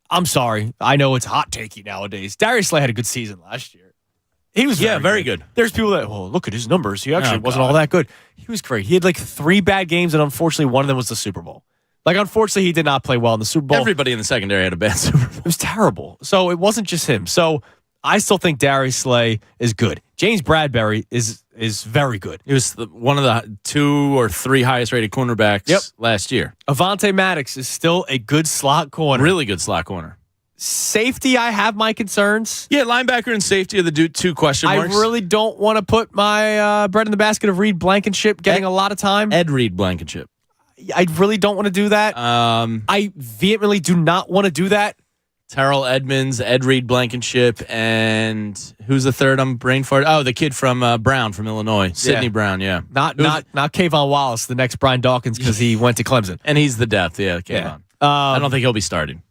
B: I'm sorry. I know it's hot takey nowadays. Darius Slay had a good season last year. He was
H: very good.
B: There's people that, look at his numbers. He actually wasn't all that good. He was great. He had like 3 bad games, and unfortunately, one of them was the Super Bowl. Like, unfortunately, he did not play well in the Super Bowl.
H: Everybody in the secondary had a bad Super Bowl.
B: It was terrible. So it wasn't just him. So I still think Darius Slay is good. James Bradbury is very good.
H: He was one of the 2 or 3 highest rated cornerbacks last year.
B: Avonte Maddox is still a good slot corner.
H: Really good slot corner.
B: Safety, I have my concerns.
H: Yeah, linebacker and safety are the 2 question marks.
B: I really don't want to put my bread in the basket of Reed Blankenship getting a lot of time.
H: Ed Reed Blankenship.
B: I really don't want to do that. I vehemently do not want to do that.
H: Terrell Edmonds, Ed Reed Blankenship, and who's the third? I'm brain fart. Oh, the kid from Brown from Illinois, Sidney Brown. Yeah,
B: not Kayvon Wallace, the next Brian Dawkins, because he went to Clemson,
H: and he's the depth. Yeah, Kayvon. I don't think he'll be starting.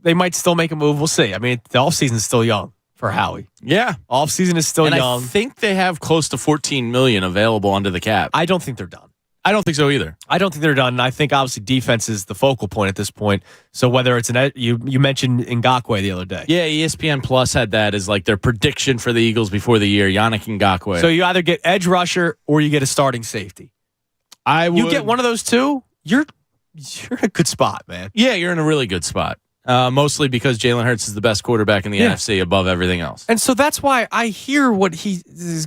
B: They might still make a move. We'll see. I mean, the offseason is still young for Howie.
H: Yeah,
B: offseason is still young.
H: I think they have close to $14 million available under the cap.
B: I don't think they're done.
H: I don't think so either.
B: I don't think they're done. And I think obviously defense is the focal point at this point. So whether it's you mentioned Ngakoue the other day.
H: Yeah, ESPN Plus had that as like their prediction for the Eagles before the year. Yannick Ngakoue.
B: So you either get edge rusher or you get a starting safety. You get one of those two, you're in a good spot, man.
H: Yeah, you're in a really good spot. Mostly because Jalen Hurts is the best quarterback in the NFC above everything else.
B: And so that's why I hear what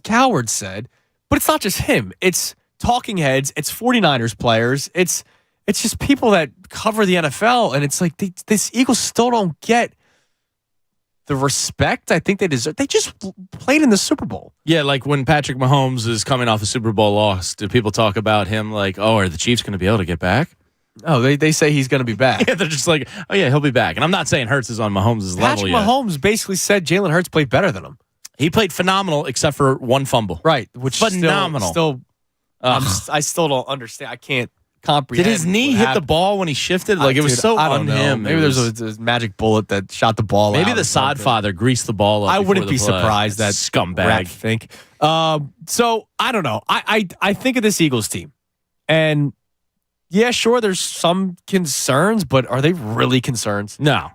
B: Cowherd said, but it's not just him. It's talking heads, it's 49ers players, it's just people that cover the NFL, and it's like this Eagles still don't get the respect I think they deserve. They just played in the Super Bowl.
H: Yeah, like when Patrick Mahomes is coming off a Super Bowl loss, do people talk about him like, oh, are the Chiefs going to be able to get back?
B: Oh, they say he's going to be back.
H: Yeah, they're just like, oh yeah, he'll be back. And I'm not saying Hurts is on Mahomes' level yet.
B: Patrick Mahomes basically said Jalen Hurts played better than him.
H: He played phenomenal except for one fumble.
B: Right, which
H: phenomenal.
B: Still I still don't understand. I can't comprehend.
H: Did his knee hit the ball when he shifted? Like it was so on him.
B: Maybe there's a magic bullet that shot the ball out.
H: Maybe the sod father greased the ball up.
B: I wouldn't be surprised that
H: scumbag.
B: Think. So I don't know. I think of this Eagles team, and yeah, sure, there's some concerns, but are they really concerns?
H: No.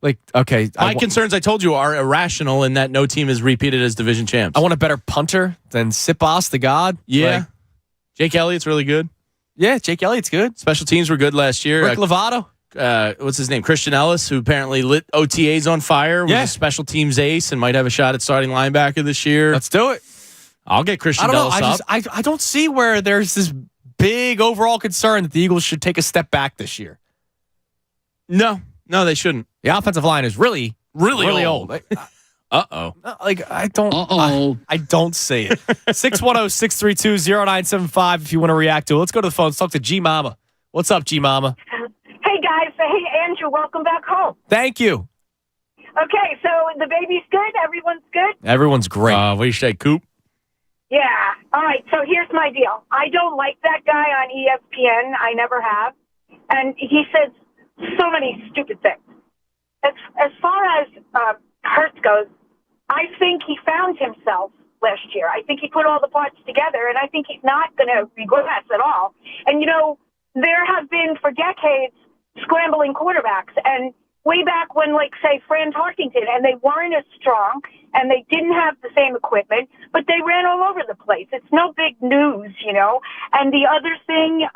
B: Like, okay.
H: My concerns, I told you, are irrational in that no team is repeated as division champs.
B: I want a better punter than Sipos, the God.
H: Yeah.
B: Like,
H: Jake Elliott's really good.
B: Yeah, Jake Elliott's good.
H: Special teams were good last year.
B: Rick Lovato.
H: What's his name? Christian Ellis, who apparently lit OTAs on fire. Was a special teams ace and might have a shot at starting linebacker this year.
B: Let's do it.
H: I'll get Christian Ellis up.
B: I don't see where there's this big overall concern that the Eagles should take a step back this year.
H: No, they shouldn't.
B: The offensive line is really old.
H: Uh-oh.
B: I don't see it. 610-632-0975 if you want to react to it. Let's go to the phone. Let's talk to G Mama. What's up, G Mama?
I: Hey, guys. Hey, Andrew. Welcome back home.
B: Thank you.
I: Okay, so the baby's good? Everyone's good?
B: Everyone's great.
H: What do you say, Coop?
I: Yeah. All right, so here's my deal. I don't like that guy on ESPN. I never have. And he says so many stupid things. As far as Hurts goes, I think he found himself last year. I think he put all the parts together, and I think he's not going to regress at all. And, there have been, for decades, scrambling quarterbacks. And way back when, like, say, Fran Tarkington, and they weren't as strong, and they didn't have the same equipment, but they ran all over the place. It's no big news, And the other thing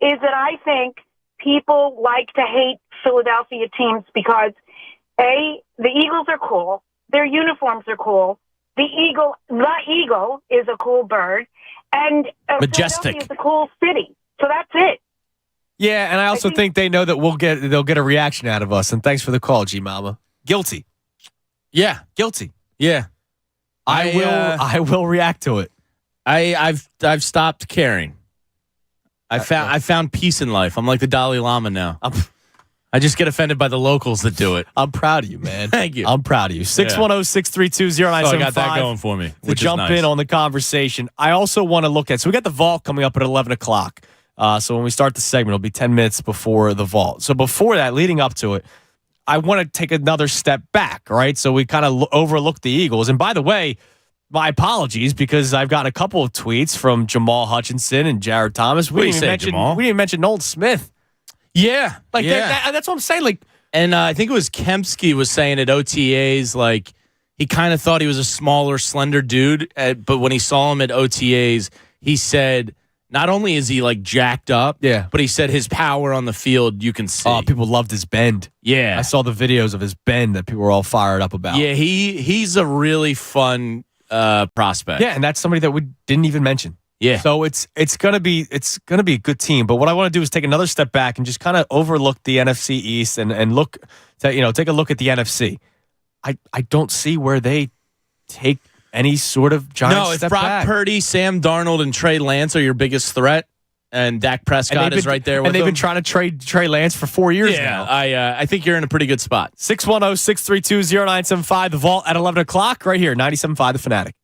I: is that I think people like to hate Philadelphia teams because, A, the Eagles are cool. Their uniforms are cool. The eagle is a cool bird. And
H: Majestic.
I: Philadelphia is a cool city. So that's it.
B: Yeah, and I also think they know that they'll get a reaction out of us. And thanks for the call, G Mama. Guilty.
H: Yeah.
B: Guilty.
H: Yeah.
B: I will react to it.
H: I've stopped caring. I found peace in life. I'm like the Dalai Lama now. I just get offended by the locals that do it.
B: I'm proud of you, man.
H: Thank you.
B: I'm proud of you. 610-632-0975.
H: I got that going for me.
B: To jump in on the conversation. I also want to look at, so we got the vault coming up at 11 o'clock. So when we start the segment, it'll be 10 minutes before the vault. So before that, leading up to it, I want to take another step back, right? So we kind of overlooked the Eagles. And by the way, my apologies, because I've got a couple of tweets from Jamal Hutchinson and Jared Thomas. We didn't even mention Nolan Smith.
H: Yeah.
B: That's what I'm saying. Like,
H: and I think it was Kempsky was saying at OTAs, like, he kind of thought he was a smaller, slender dude. But when he saw him at OTAs, he said, not only is he like jacked up, but he said his power on the field, you can see.
B: Oh, people loved his bend.
H: Yeah.
B: I saw the videos of his bend that people were all fired up about.
H: Yeah, he's a really fun prospect.
B: Yeah, and that's somebody that we didn't even mention.
H: Yeah.
B: So it's gonna be a good team. But what I want to do is take another step back and just kind of overlook the NFC East and look to take a look at the NFC. I don't see where they take any sort of giant
H: No, if
B: step
H: Brock
B: back.
H: Purdy, Sam Darnold, and Trey Lance are your biggest threat, and Dak Prescott is right there with them.
B: And they've been trying to trade Trey Lance for 4 years now.
H: I think you're in a pretty good spot.
B: 610-632-0975. The vault at 11 o'clock right here, 97.5 The Fanatic.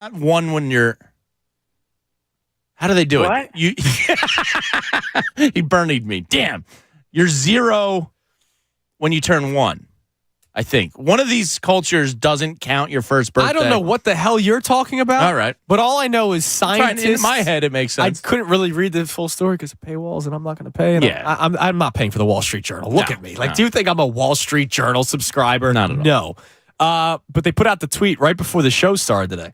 H: Not one when you're. How do they do
I: What?
H: it? You. He birdied me. Damn. You're 0 when you turn 1. I think one of these cultures doesn't count your first birthday.
B: I don't know what the hell you're talking about.
H: All right.
B: But all I know is scientists.
H: In my head, it makes sense.
B: I couldn't really read the full story because of paywalls, and I'm not going to pay. And
H: Yeah.
B: I'm not paying for the Wall Street Journal. Look
H: No,
B: at me. Like,
H: no.
B: do you think I'm a Wall Street Journal subscriber?
H: Not at all.
B: No. But they put out the tweet right before the show started today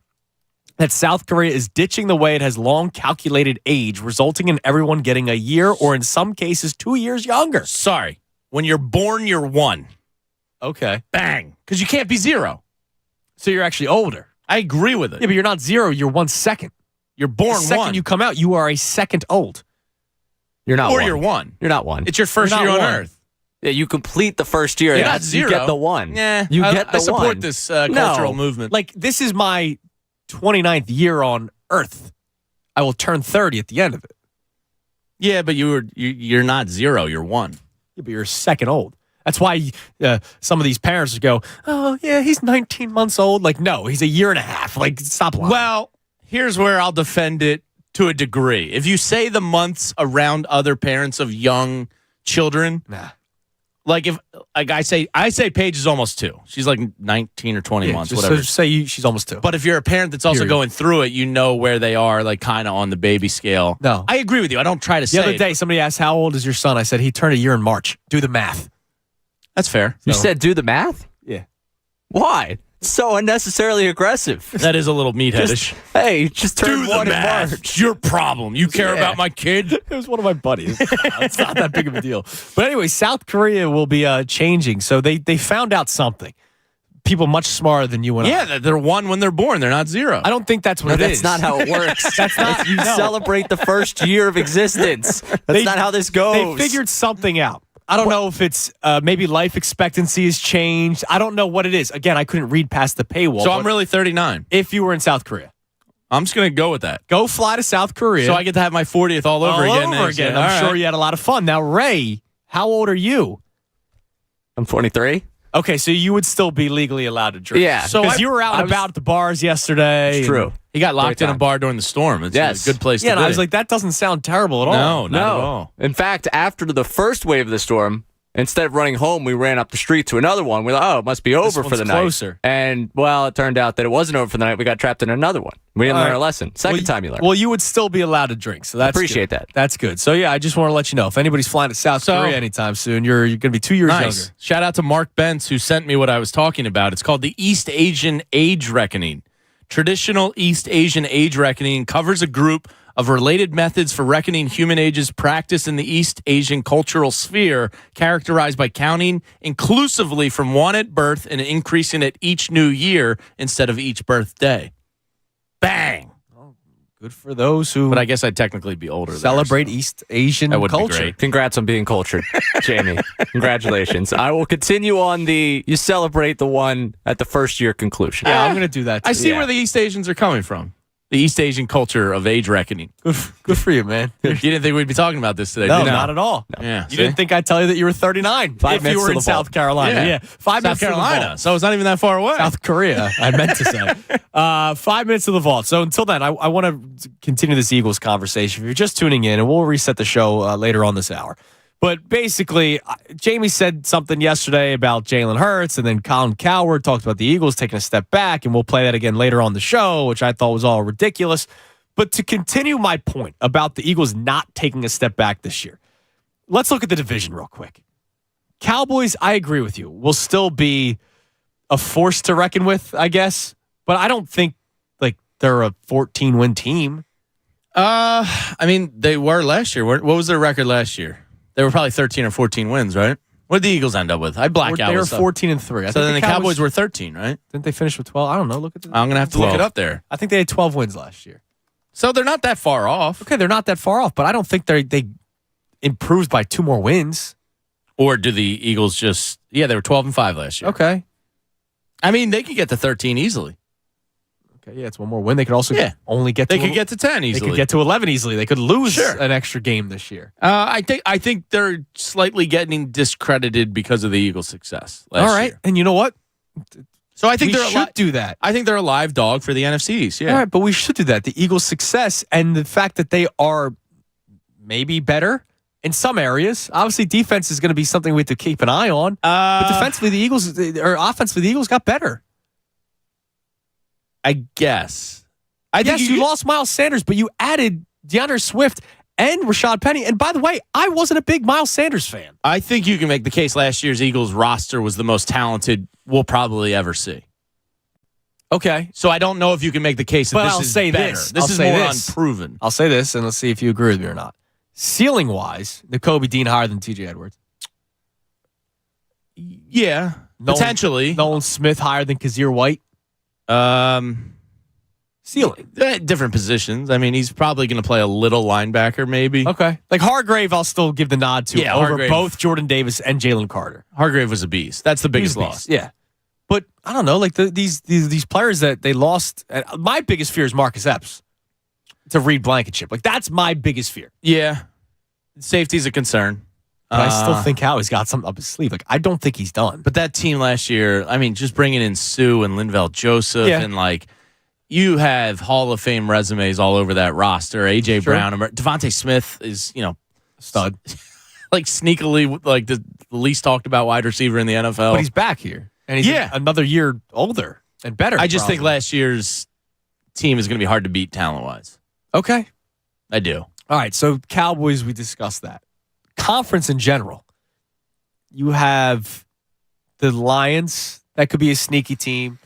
B: that South Korea is ditching the way it has long calculated age, resulting in everyone getting a year or in some cases 2 years younger.
H: Sorry. When you're born, you're 1.
B: Okay.
H: Bang. Because you can't be 0.
B: So you're actually older.
H: I agree with it.
B: Yeah, but you're not 0. You're 1 second.
H: You're born
B: The second
H: 1.
B: you come out, you are a second old.
D: You're not
H: or
D: one.
H: you're 1.
D: You're not one.
H: It's your first
B: You're
H: year
B: not
H: on
B: one.
H: Earth.
D: Yeah, you complete the first year.
H: You're
D: Yeah,
H: not 0.
D: You get the 1.
H: Yeah.
D: You get the
H: I support
D: 1.
H: this cultural movement.
B: Like, this is my 29th year on Earth. I will turn 30 at the end of it.
H: Yeah, but you're not 0. You're 1.
B: Yeah, but you're a second old. That's why some of these parents go, oh, yeah, he's 19 months old. Like, no, he's a year and a half. Like, stop lying.
H: Well, here's where I'll defend it to a degree. If you say the months around other parents of young children,
B: nah.
H: like I say Paige is almost 2. She's like 19 or 20 months,
B: just,
H: whatever.
B: So just say she's almost 2.
H: But if you're a parent that's also
B: Period.
H: going through it, you know where they are, like kind of on the baby scale.
B: No.
H: I agree with you. I don't try to
B: The
H: say
B: other day, somebody asked, how old is your son? I said, he turned a year in March. Do the math.
H: That's fair.
D: You said do the math?
B: Yeah.
D: Why? It's so unnecessarily aggressive.
H: That is a little meatheadish.
D: Hey, just turn
H: Do
D: 1
H: the
D: in
H: math.
D: March.
H: It's your problem. You care about my kid?
B: It was one of my buddies. It's not that big of a deal. But anyway, South Korea will be changing. So they found out something. People much smarter than you and I.
H: Yeah, they're 1 when they're born. They're not 0.
B: I don't think that's what
D: No,
B: it
D: that's
B: is.
D: not how it works.
B: That's not.
D: You
B: no.
D: celebrate the first year of existence. That's not how this goes.
B: They figured something out. I don't know if it's maybe life expectancy has changed. I don't know what it is. Again, I couldn't read past the paywall.
H: So I'm really 39.
B: If you were in South Korea,
H: I'm just going to go with that.
B: go fly to South Korea.
H: So I get to have my 40th all over again. next year.
B: I'm
H: All
B: sure
H: right.
B: you had a lot of fun. Now, Ray, how old are you?
D: I'm 23.
B: Okay, so you would still be legally allowed to drink.
D: Yeah.
B: So because you were out and about at the bars yesterday.
D: It's true.
H: He got locked
D: Great
H: in a
D: time.
H: bar during the storm. It's
D: Yes.
H: a good place
B: Yeah,
H: to
B: and
H: be.
B: I was like, that doesn't sound terrible at all.
H: no, not at all.
D: In fact, after the first wave of the storm, instead of running home, we ran up the street to another one. We're like, oh, it must be over for
B: one's
D: the
B: closer.
D: night. And, well, it turned out that it wasn't over for the night. We got trapped in another one. We didn't
B: All
D: learn
B: right.
D: our lesson. Second time you learn.
B: Well, you would still be allowed to drink, so that's
D: Appreciate
B: good.
D: that.
B: That's good. So yeah, I just want to let you know if anybody's flying to South Korea anytime soon, you're going to be 2 years
H: Nice.
B: younger.
H: Shout out to Mark Bentz who sent me what I was talking about. It's called the East Asian Age Reckoning. Traditional East Asian age reckoning covers a group of related methods for reckoning human ages practiced in the East Asian cultural sphere, characterized by counting inclusively from 1 at birth and increasing at each new year instead of each birthday. Bang!
B: Good for those who
H: But I guess I'd technically be older.
B: celebrate
H: there, so.
B: East Asian
H: That would be
B: culture.
H: great.
D: Congrats on being cultured, Jamie. Congratulations. I will continue on you celebrate the one at the first year conclusion.
B: Yeah, I'm going to do that too.
H: I see where the East Asians are coming from. The East Asian culture of age reckoning.
B: Good for you, man.
H: You didn't think we'd be talking about this today,
B: No,
H: did you?
B: not at all.
H: Yeah,
B: You
H: see?
B: didn't think I'd tell you that you were 39
D: 5
B: if
D: minutes
B: you were
D: to
B: in
D: the
B: South
D: vault.
B: Carolina. Yeah. 5
H: South
B: minutes to the
H: Carolina.
B: vault.
H: So it's not even that far away.
B: South Korea, I meant to say. 5 minutes to the vault. So until then, I want to continue this Eagles conversation. If you're just tuning in, and we'll reset the show later on this hour. But basically, Jamie said something yesterday about Jalen Hurts, and then Colin Cowherd talked about the Eagles taking a step back, and we'll play that again later on the show, which I thought was all ridiculous. But to continue my point about the Eagles not taking a step back this year, let's look at the division real quick. Cowboys, I agree with you, will still be a force to reckon with, I guess. But I don't think like they're a 14-win team.
H: I mean, they were last year. What was their record last year? They were probably 13 or 14 wins, right? What did the Eagles end up with? I black out.
B: They were
H: with stuff.
B: 14-3.
H: So then the Cowboys were 13, right?
B: Didn't they finish with 12? I don't know. Look at the,
H: I'm going to have to look it up there.
B: I think they had 12 wins last year.
H: So they're not that far off.
B: Okay, they're not that far off, but I don't think they improved by 2 more wins.
H: Or do the Eagles just... Yeah, they were 12-5 last year.
B: Okay.
H: I mean, they could get to 13 easily.
B: Okay, yeah, it's 1 more win. They could also only get
H: They
B: to...
H: could get to 10
B: They
H: easily.
B: could get to 11 easily. They could lose
H: Sure.
B: an extra game this year.
H: I think they're slightly getting discredited because of the Eagles' success last
B: All right,
H: year.
B: and you know what?
H: So I think
B: we
H: they're
B: should do that.
H: I think they're a live dog for the NFC East. Yeah.
B: All right, but we should do that. The Eagles' success and the fact that they are maybe better in some areas. Obviously, defense is going to be something we have to keep an eye on. But defensively, the Eagles or offensively, the Eagles got better.
H: I guess.
B: Yes, you lost Miles Sanders, but you added DeAndre Swift and Rashad Penny. And by the way, I wasn't a big Miles Sanders fan.
H: I think you can make the case last year's Eagles roster was the most talented we'll probably ever see.
B: Okay.
H: So I don't know if you can make the case that
B: But
H: this
B: I'll
H: is
B: say
H: better.
B: this.
H: This
B: I'll
H: is
B: say
H: more
B: this.
H: unproven.
B: I'll say this, and let's see if you agree with me or not. Ceiling-wise, Nakobe Dean higher than TJ Edwards.
H: Yeah, potentially.
B: Nolan Smith higher than Kazir White. Ceiling.
H: Different positions. I mean, he's probably going to play a little linebacker, maybe.
B: Okay. Like Hargrave, I'll still give the nod to over
H: Hargrave.
B: both Jordan Davis and Jalen Carter.
H: Hargrave was a beast. That's the biggest
B: He's a
H: loss.
B: beast, yeah. But I don't know, like these players that they lost. My biggest fear is Marcus Epps to Reed Blankenship. Like that's my biggest fear.
H: Yeah, safety's a concern.
B: But I still think Howie's got something up his sleeve. Like I don't think he's done.
H: But that team last year, I mean, just bringing in Sue and Linval Joseph and like. You have Hall of Fame resumes all over that roster. A.J. Brown, Devontae Smith is,
B: stud.
H: Like sneakily, like the least talked about wide receiver in the NFL.
B: But he's back here, and he's another year older and better.
H: I just think last year's team is going to be hard to beat talent-wise.
B: Okay.
H: I do.
B: All right, so Cowboys, we discussed that. Conference in general, you have the Lions. That could be a sneaky team.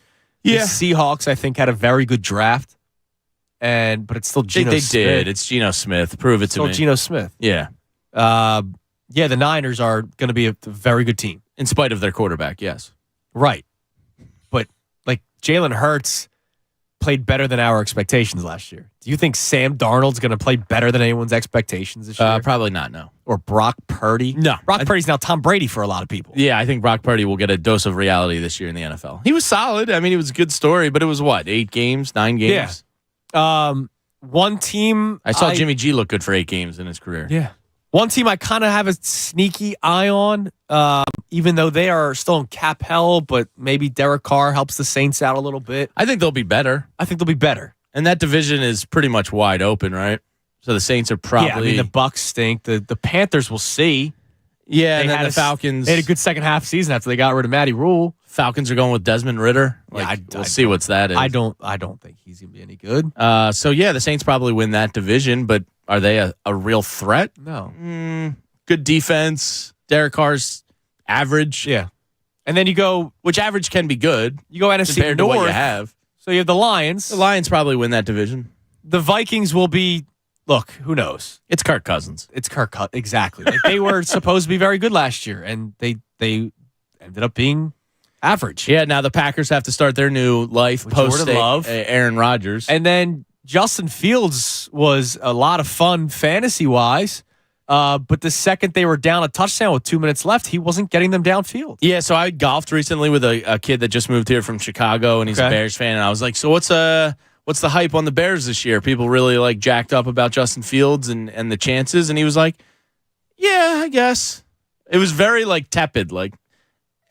H: Yeah.
B: The Seahawks, I think, had a very good draft, but it's still Geno Smith.
H: They did. It's Geno Smith. Prove it to me.
B: Geno Smith.
H: Yeah.
B: The Niners are going to be a very good team.
H: In spite of their quarterback, yes.
B: Right. But, like, Jalen Hurts played better than our expectations last year. Do you think Sam Darnold's going to play better than anyone's expectations this year?
H: Probably not, no.
B: Or Brock Purdy?
H: No.
B: Brock Purdy's now Tom Brady for a lot of people.
H: Yeah, I think Brock Purdy will get a dose of reality this year in the NFL. He was solid. I mean, it was a good story, but it was what, 8 games, 9 games?
B: Yeah. One team...
H: I saw Jimmy G look good for 8 games in his career.
B: Yeah. One team I kind of have a sneaky eye on, even though they are still in cap hell, but maybe Derek Carr helps the Saints out a little bit.
H: I think they'll be better.
B: I think they'll be better.
H: And that division is pretty much wide open, right? So the Saints are probably...
B: Yeah, I mean, the Bucs stink. The Panthers will see.
H: Yeah, and then the Falcons...
B: They had a good second half season after they got rid of Matty Rule.
H: Falcons are going with Desmond Ritter. We'll see what's that is.
B: I don't think he's going to be any good.
H: So, yeah, the Saints probably win that division, but are they a real threat?
B: No.
H: Good defense. Derek Carr's average.
B: Yeah. And then you go...
H: Which average can be good.
B: You go NFC
H: compared
B: North.
H: To what you have.
B: So you have the Lions.
H: The Lions probably win that division.
B: The Vikings will be... Look, who knows?
H: It's Kirk Cousins.
B: It's Kirk Cousins. Exactly. Like they were supposed to be very good last year, and they ended up being average.
H: Yeah, now the Packers have to start their new life
B: With
H: post
B: Jordan Love.
H: Aaron Rodgers.
B: And then Justin Fields was a lot of fun fantasy-wise, but the second they were down a touchdown with 2 minutes left, he wasn't getting them downfield.
H: Yeah, so I golfed recently with a kid that just moved here from Chicago, and he's a Bears fan, and I was like, so what's the hype on the Bears this year? People really like jacked up about Justin Fields and the chances, and he was like, yeah, I guess. It was very like tepid, like,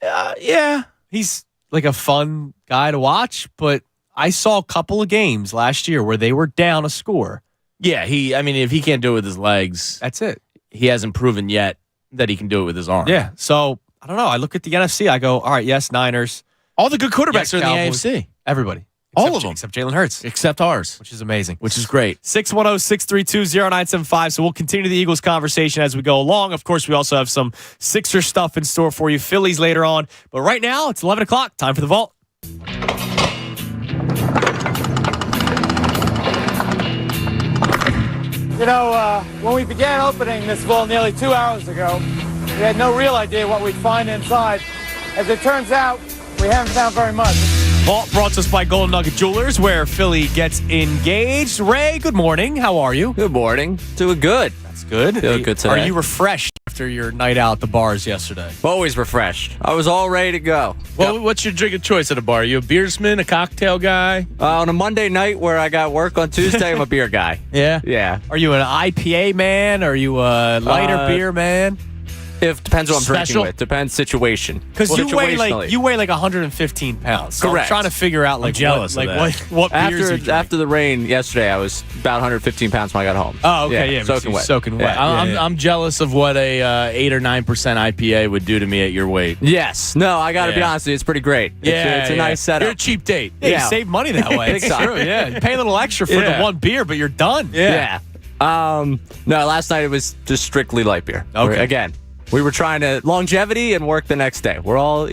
H: yeah.
B: He's like a fun guy to watch, but I saw a couple of games last year where they were down a score.
H: Yeah, if he can't do it with his legs,
B: that's it.
H: He hasn't proven yet that he can do it with his arm.
B: Yeah, so I don't know. I look at the NFC, I go, all right, yes, Niners.
H: All the good quarterbacks are in
B: Cowboys,
H: the AFC.
B: Everybody.
H: All of them.
B: Except Jalen Hurts.
H: Except ours.
B: Which is amazing.
H: Which is great.
B: 610-632-0975. So we'll continue the Eagles conversation as we go along. Of course, we also have some Sixer stuff in store for you. Phillies later on. But right now, it's 11 o'clock. Time for the Vault.
J: When we began opening this vault nearly 2 hours ago, we had no real idea what we'd find inside. As it turns out, we haven't found very much.
B: Vault brought to us by Golden Nugget Jewelers, where Philly gets engaged. Ray, good morning. How are you?
D: Good morning. Doing good.
B: That's good.
D: Feel good today.
B: Are you refreshed after your night out at the bars yesterday?
D: Always refreshed. I was all ready to go.
H: Well, what's your drink of choice at a bar? Are you a beersman, a cocktail guy?
D: On a Monday night where I got work on Tuesday, I'm a beer guy.
H: Yeah?
D: Yeah.
B: Are you an IPA man? Are you a lighter beer man?
D: If depends what I'm drinking
H: Special?
D: with. Depends situation.
B: Because you
D: Situationally.
B: weigh like 115 pounds. So
D: Correct.
B: I'm trying to figure out like
H: jealous
B: what,
H: of
B: like
H: that.
B: what beers you drink.
D: After the rain yesterday, I was about 115 pounds when I got home.
B: Oh, okay, yeah,
D: soaking wet.
B: soaking wet.
D: Yeah.
H: I'm jealous of what a 8 or 9% IPA would do to me at your weight.
D: Yes. No, I got to be honest with you. It's pretty great. It's a nice setup.
H: You're a cheap date.
B: Yeah,
D: Yeah.
B: you save money that way.
D: Big
B: It's
D: time.
B: true. Yeah, you pay a little extra for the one beer, but you're done.
D: Yeah. No, last night it was just strictly light beer.
B: Okay.
D: Again, we were trying to longevity and work the next day. We're all,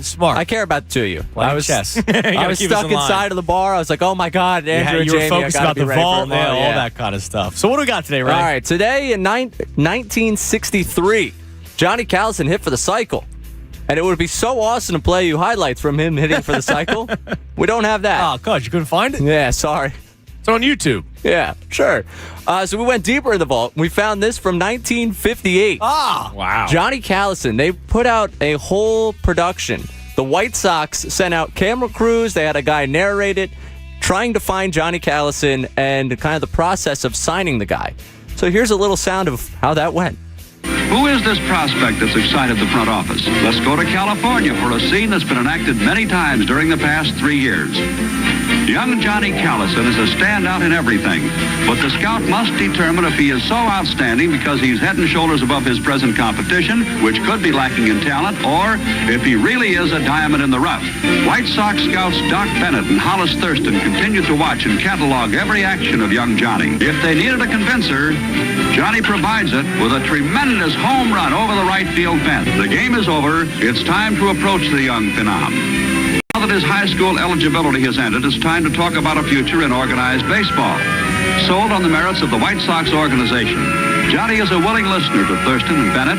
B: smart.
D: I care about the two of you. I was
B: chess.
D: I was
H: keep us
D: stuck
H: in line.
D: inside of the bar. I was like, oh my God, Andrew and
B: you were
D: Jamie,
B: focused
D: I gotta
B: about
D: be
B: the
D: ready for
B: vault,
D: tomorrow.
B: all that kind of stuff. So what do we got today, Ray?
D: All right, today in 1963, Johnny Callison hit for the cycle. And it would be so awesome to play you highlights from him hitting for the cycle. We don't have that.
B: Oh, God, you couldn't find it?
D: Yeah, sorry.
H: It's on YouTube.
D: Yeah, sure. So we went deeper in the vault. We found this from 1958.
B: Ah,
H: Wow.
D: Johnny Callison, they put out a whole production. The White Sox sent out camera crews. They had a guy narrate it, trying to find Johnny Callison and kind of the process of signing the guy. So here's a little sound of how that went.
K: Who is this prospect that's excited the front office? Let's go to California for a scene that's been enacted many times during the past 3 years. Young Johnny Callison is a standout in everything, but the scout must determine if he is so outstanding because he's head and shoulders above his present competition, which could be lacking in talent, or if he really is a diamond in the rough. White Sox scouts Doc Bennett and Hollis Thurston continued to watch and catalog every action of young Johnny. If they needed a convincer, Johnny provides it with a tremendous home run over the right field fence. The game is over. It's time to approach the young phenom. Now that his high school eligibility has ended, it's time to talk about a future in organized baseball. Sold on the merits of the White Sox organization, Johnny is a willing listener to Thurston and Bennett.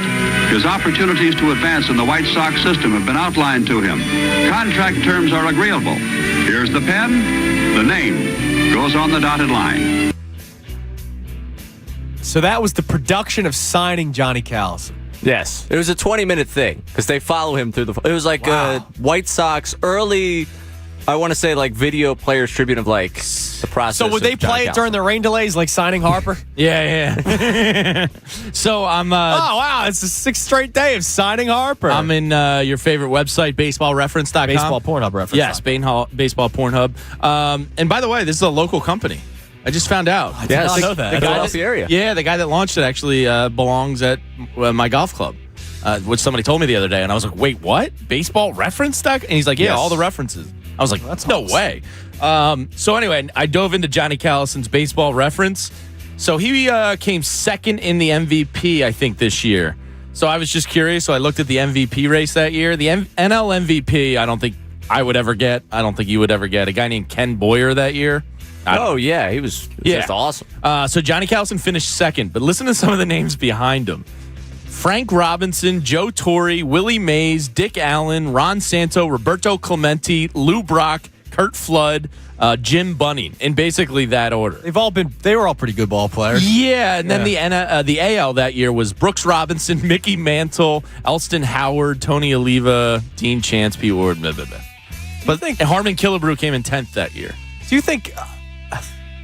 K: His opportunities to advance in the White Sox system have been outlined to him. Contract terms are agreeable. Here's the pen. The name goes on the dotted line.
B: So that was the production of signing Johnny Callison.
D: Yes. It was a 20-minute thing because they follow him through the... It was like
B: Wow.
D: White Sox early, I want to say like video players tribute of like the process.
B: So would they
D: of Johnny
B: play it during
D: Callison.
B: the rain delays like signing Harper?
H: Yeah. So I'm
B: Oh, wow. It's the 6th straight day of signing Harper.
H: I'm in your favorite website, baseballreference.com.
B: Baseball Pornhub reference.
H: Yes, Baseball Pornhub. And by the way, this is a local company. I just found out.
B: I did not know that.
D: The Philadelphia area.
H: Yeah, the guy that launched it actually belongs at my golf club, which somebody told me the other day. And I was like, wait, what? Baseball reference stuff? And he's like, yeah,
D: Yes.
H: all the references. I was like,
B: That's
H: no
B: awesome.
H: way. So anyway, I dove into Johnny Callison's baseball reference. So he came second in the MVP, I think, this year. So I was just curious. So I looked at the MVP race that year. The NL MVP, I don't think I would ever get. I don't think you would ever get. A guy named Ken Boyer that year.
D: Oh, yeah. He was just awesome.
H: So Johnny Callison finished second, but listen to some of the names behind him. Frank Robinson, Joe Torre, Willie Mays, Dick Allen, Ron Santo, Roberto Clemente, Lou Brock, Kurt Flood, Jim Bunning, in basically that order.
B: They were all pretty good ball players.
H: Yeah, and then the AL that year was Brooks Robinson, Mickey Mantle, Elston Howard, Tony Oliva, Dean Chance, Pete Ward, blah, blah, blah. But and Harmon Killebrew came in 10th that year.
B: Do you think...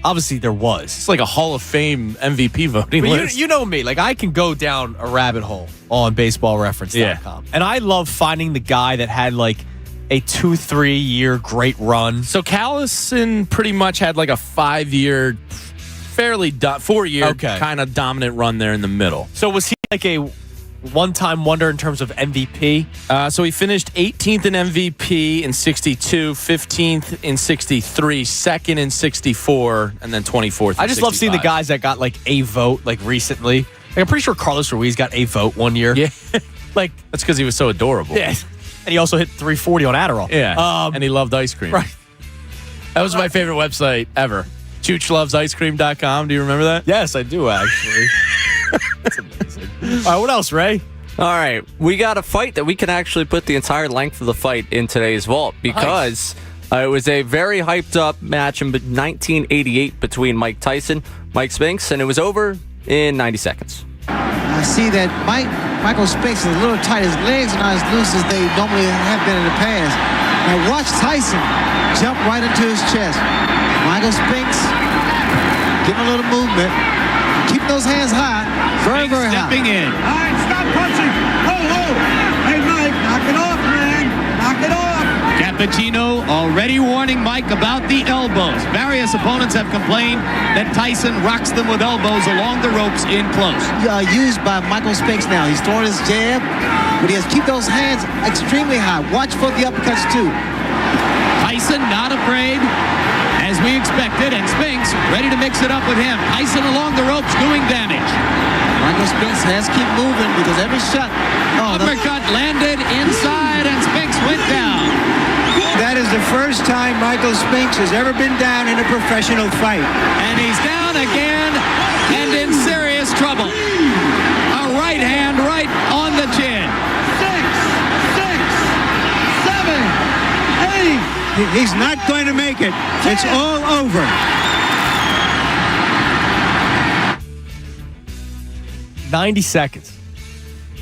B: obviously, there was.
H: It's like a Hall of Fame MVP voting
B: But
H: list.
B: you know me. Like, I can go down a rabbit hole on baseballreference.com. And I love finding the guy that had, like, a 2-3 year great run.
H: So Callison pretty much had like a 5-year, fairly 4-year kind of dominant run there in the middle.
B: So was he like a one-time wonder in terms of MVP?
H: So he finished 18th in MVP in 62, 15th in 63, second in 64, and then 24th in
B: I just love seeing the
H: 65.
B: guys that got like a vote like recently. Like, I'm pretty sure Carlos Ruiz got a vote one year.
H: Yeah.
B: Like,
H: that's because he was so adorable.
B: Yeah. And he also hit 340 on Adderall.
H: Yeah. And he loved ice cream.
B: Right.
H: That was my favorite website ever. ChoochLovesIceCream.com. Do you remember that?
B: Yes, I do, actually. That's amazing. All right, what else, Ray?
D: All right, we got a fight that we can actually put the entire length of the fight in today's vault because it was a very hyped up match in 1988 between Mike Tyson, Mike Spinks, and it was over in 90 seconds.
L: I see that Michael Spinks is a little tight. His legs are not as loose as they normally have been in the past. Now watch Tyson jump right into his chest. Michael Spinks getting a little movement. Keep those hands high. Very, very high.
C: Stepping in.
J: All right, stop punching. Hey, Mike, knock it off, man. Knock it off.
C: Cappuccino already warning Mike about the elbows. Various opponents have complained that Tyson rocks them with elbows along the ropes in close.
L: Used by Michael Spinks now. He's throwing his jab, but he has to keep those hands extremely high. Watch for the uppercuts, too.
C: Tyson not afraid, as we expected, and Spinks ready to mix it up with him. Tyson along the ropes doing damage.
L: Michael Spinks has to keep moving because every shot.
C: Uppercut landed inside, and Spinks went down.
J: That is the first time Michael Spinks has ever been down in a professional fight.
C: And he's down again and in serious trouble. A right hand right on the chin.
J: 6, 7, 8. He's not going to make it. It's all over.
B: $90 seconds.